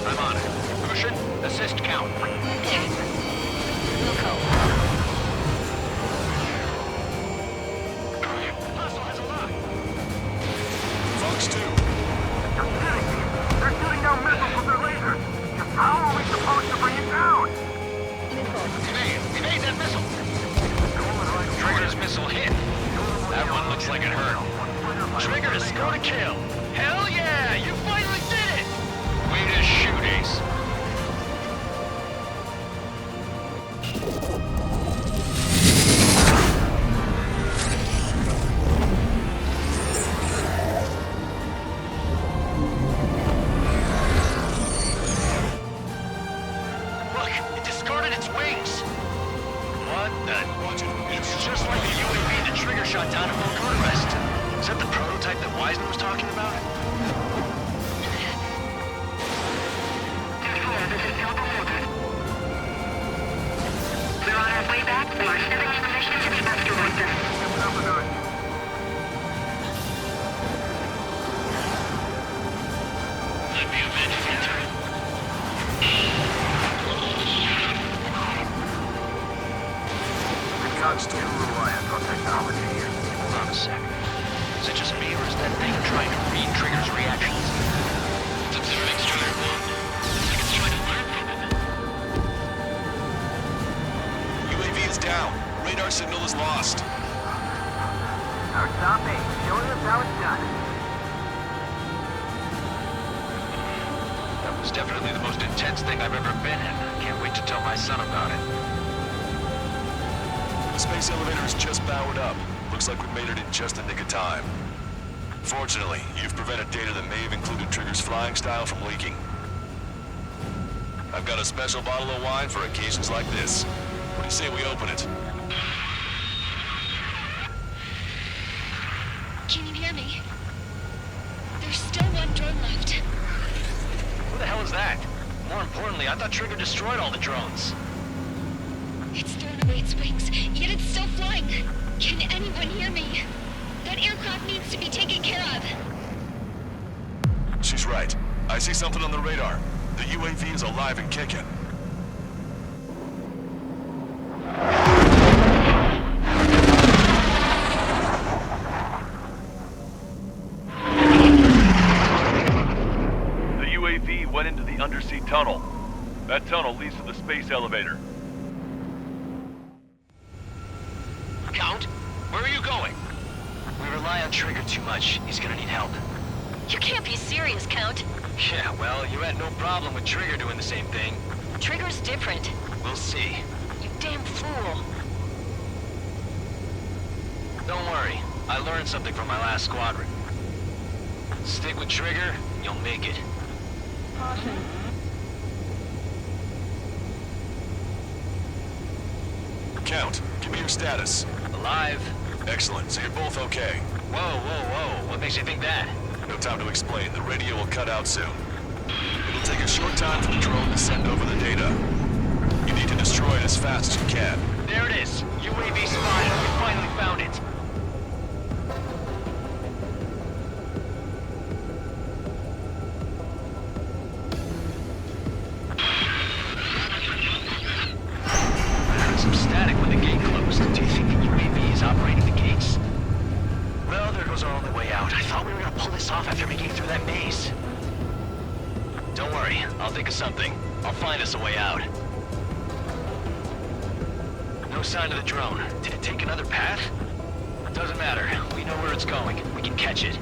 I'm on it. Hushin, assist count. Hostile has a lock. Fox 2. You're kidding me. They're shooting down missiles with their lasers. Just how are we supposed to bring it down? Evade that missile. Trigger's missile hit. That one looks like it hurt. Trigger, score to kill. Hell yeah! You finally did it! Way to shoot, Ace. Look, it discarded its wings. What the? Watch it. It's just like the UAV the Trigger shot down at Bucharest. Is that the prototype that Wiseman was talking about? We're on our way back. We are sending information to the asteroid. Let me avenge Hunter. The gods too reliant on technology. Hold on a sec. Is it just me or is that thing trying to read Trigger's showing us how it's done. That was definitely the most intense thing I've ever been in. Can't wait to tell my son about it. The space elevator is just powered up. Looks like we made it in just the nick of time. Fortunately, you've prevented data that may have included Trigger's flying style from leaking. I've got a special bottle of wine for occasions like this. What do you say we open it? Can you hear me? There's still one drone left. Who the hell is that? More importantly, I thought Trigger destroyed all the drones. It's thrown away its wings, yet it's still flying. Can anyone hear me? That aircraft needs to be taken care of. She's right. I see something on the radar. The UAV is alive and kicking. The UAV went into the undersea tunnel. That tunnel leads to the space elevator. Count, where are you going? We rely on Trigger too much. He's gonna need help. You can't be serious, Count. Yeah, well, you had no problem with Trigger doing the same thing. Trigger's different. We'll see. You damn fool. Don't worry. I learned something from my last squadron. Stick with Trigger, you'll make it. Caution. Count, give me your status. Alive. Excellent, so you're both okay. Whoa, whoa, whoa. What makes you think that? No time to explain. The radio will cut out soon. It'll take a short time for the drone to send over the data. You need to destroy it as fast as you can. There it is. UAV spotted. We finally found it. I heard some static when the gate closed. Do you think the UAV is operating the gates? Well, there goes our only way out. I thought we were gonna pull this off after making it through that maze. Don't worry, I'll think of something. I'll find us a way out. No sign of the drone. Did it take another path? Doesn't matter. We know where it's going. We can catch it.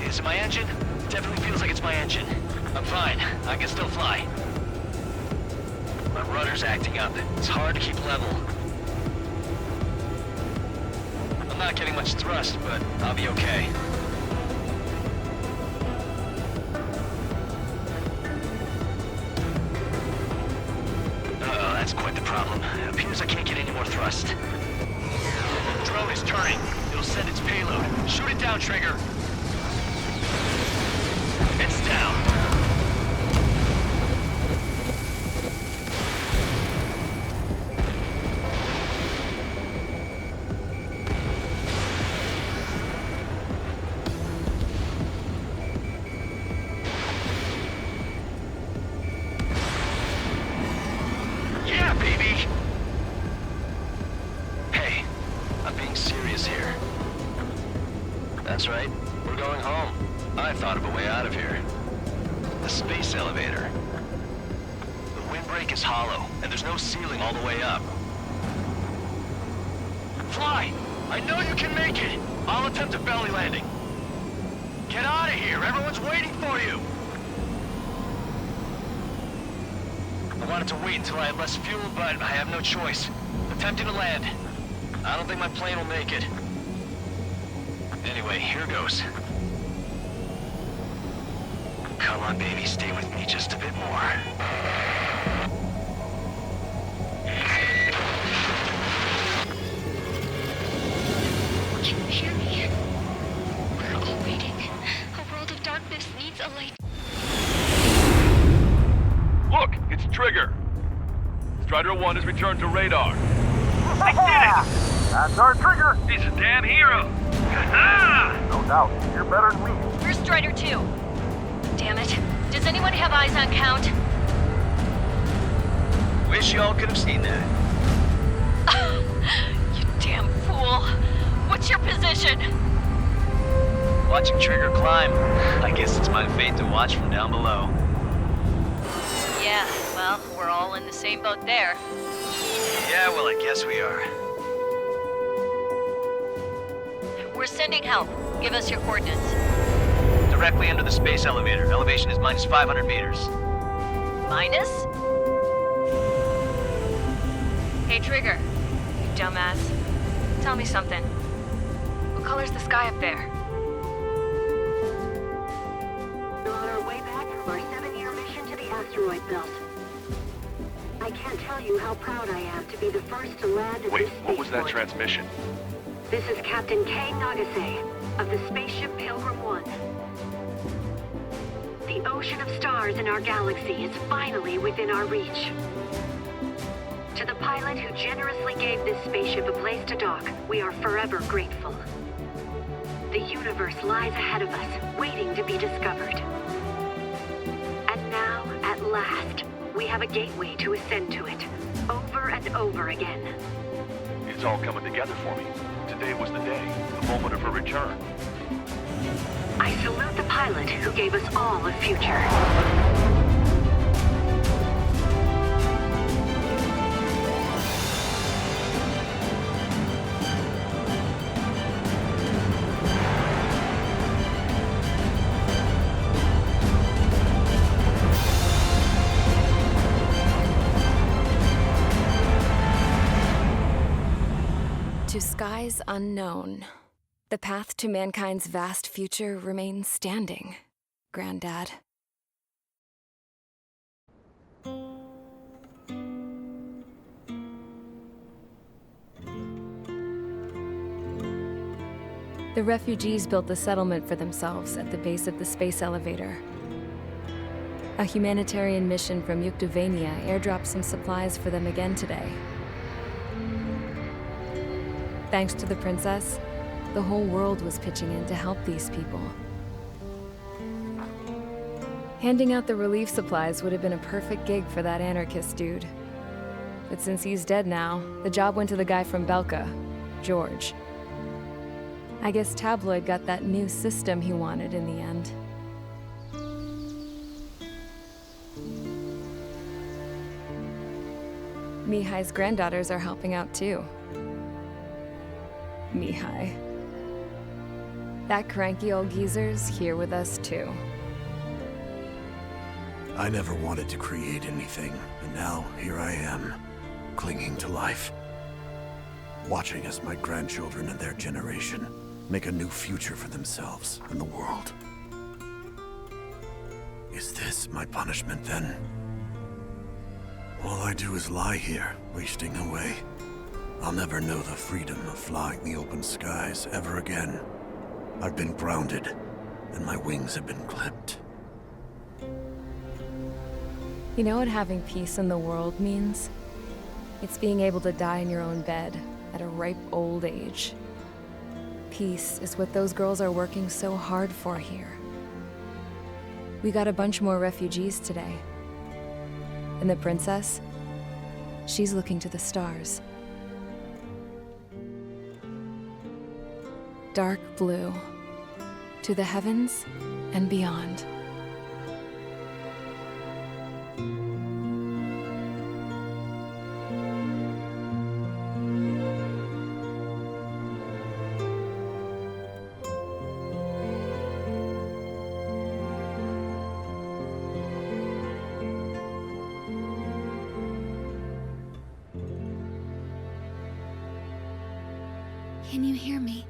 Is it my engine? Definitely feels like it's my engine. I'm fine. I can still fly. My rudder's acting up. It's hard to keep level. I'm not getting much thrust, but I'll be okay. Uh-oh, that's quite the problem. It appears I can't get any more thrust. The drone is turning. It'll send its payload. Shoot it down, Trigger. It's down. Yeah, baby! Hey, I'm being serious here. That's right, we're going home. I thought of a way out of here. The space elevator. The windbreak is hollow, and there's no ceiling all the way up. Fly! I know you can make it! I'll attempt a belly landing. Get out of here! Everyone's waiting for you! I wanted to wait until I had less fuel, but I have no choice. Attempting to land. I don't think my plane will make it. Anyway, here goes. Come on, baby, stay with me just a bit more. Can you hear me? We're all waiting. A world of darkness needs a light. Look, it's Trigger. Strider 1 has returned to radar. I did it! That's our trigger! He's a damn hero! No doubt. You're better than me. We're Strider 2. Damn it. Does anyone have eyes on Count? Wish y'all could have seen that. You damn fool. What's your position? Watching Trigger climb. I guess it's my fate to watch from down below. Yeah, well, we're all in the same boat there. Yeah, well, I guess we are. We're sending help. Give us your coordinates. Directly under the space elevator. Elevation is minus 500 meters. Minus? Hey, Trigger. You dumbass. Tell me something. What color's the sky up there? We're on our way back from our 7-year mission to the asteroid belt. I can't tell you how proud I am to be the first to land at Wait, this what was that spaceport. transmission? This is Captain Kay Nagase of the spaceship Pilgrim 1. The ocean of stars in our galaxy is finally within our reach. To the pilot who generously gave this spaceship a place to dock, we are forever grateful. The universe lies ahead of us, waiting to be discovered. And now, at last, we have a gateway to ascend to it, over and over again. It's all coming together for me. Today was the day, the moment of her return. I salute the pilot who gave us all a future. To skies unknown, the path to mankind's vast future remains standing, Granddad. The refugees built a settlement for themselves at the base of the space elevator. A humanitarian mission from Yuktovania airdropped some supplies for them again today. Thanks to the princess, the whole world was pitching in to help these people. Handing out the relief supplies would have been a perfect gig for that anarchist dude. But since he's dead now, the job went to the guy from Belka, George. I guess Tabloid got that new system he wanted in the end. Mihai's granddaughters are helping out too. Mihai. That cranky old geezer's here with us too. I never wanted to create anything, and now here I am, clinging to life. Watching as my grandchildren and their generation make a new future for themselves and the world. Is this my punishment then? All I do is lie here, wasting away. I'll never know the freedom of flying the open skies ever again. I've been grounded, and my wings have been clipped. You know what having peace in the world means? It's being able to die in your own bed at a ripe old age. Peace is what those girls are working so hard for here. We got a bunch more refugees today. And the princess? She's looking to the stars. Dark blue, to the heavens and beyond. Can you hear me?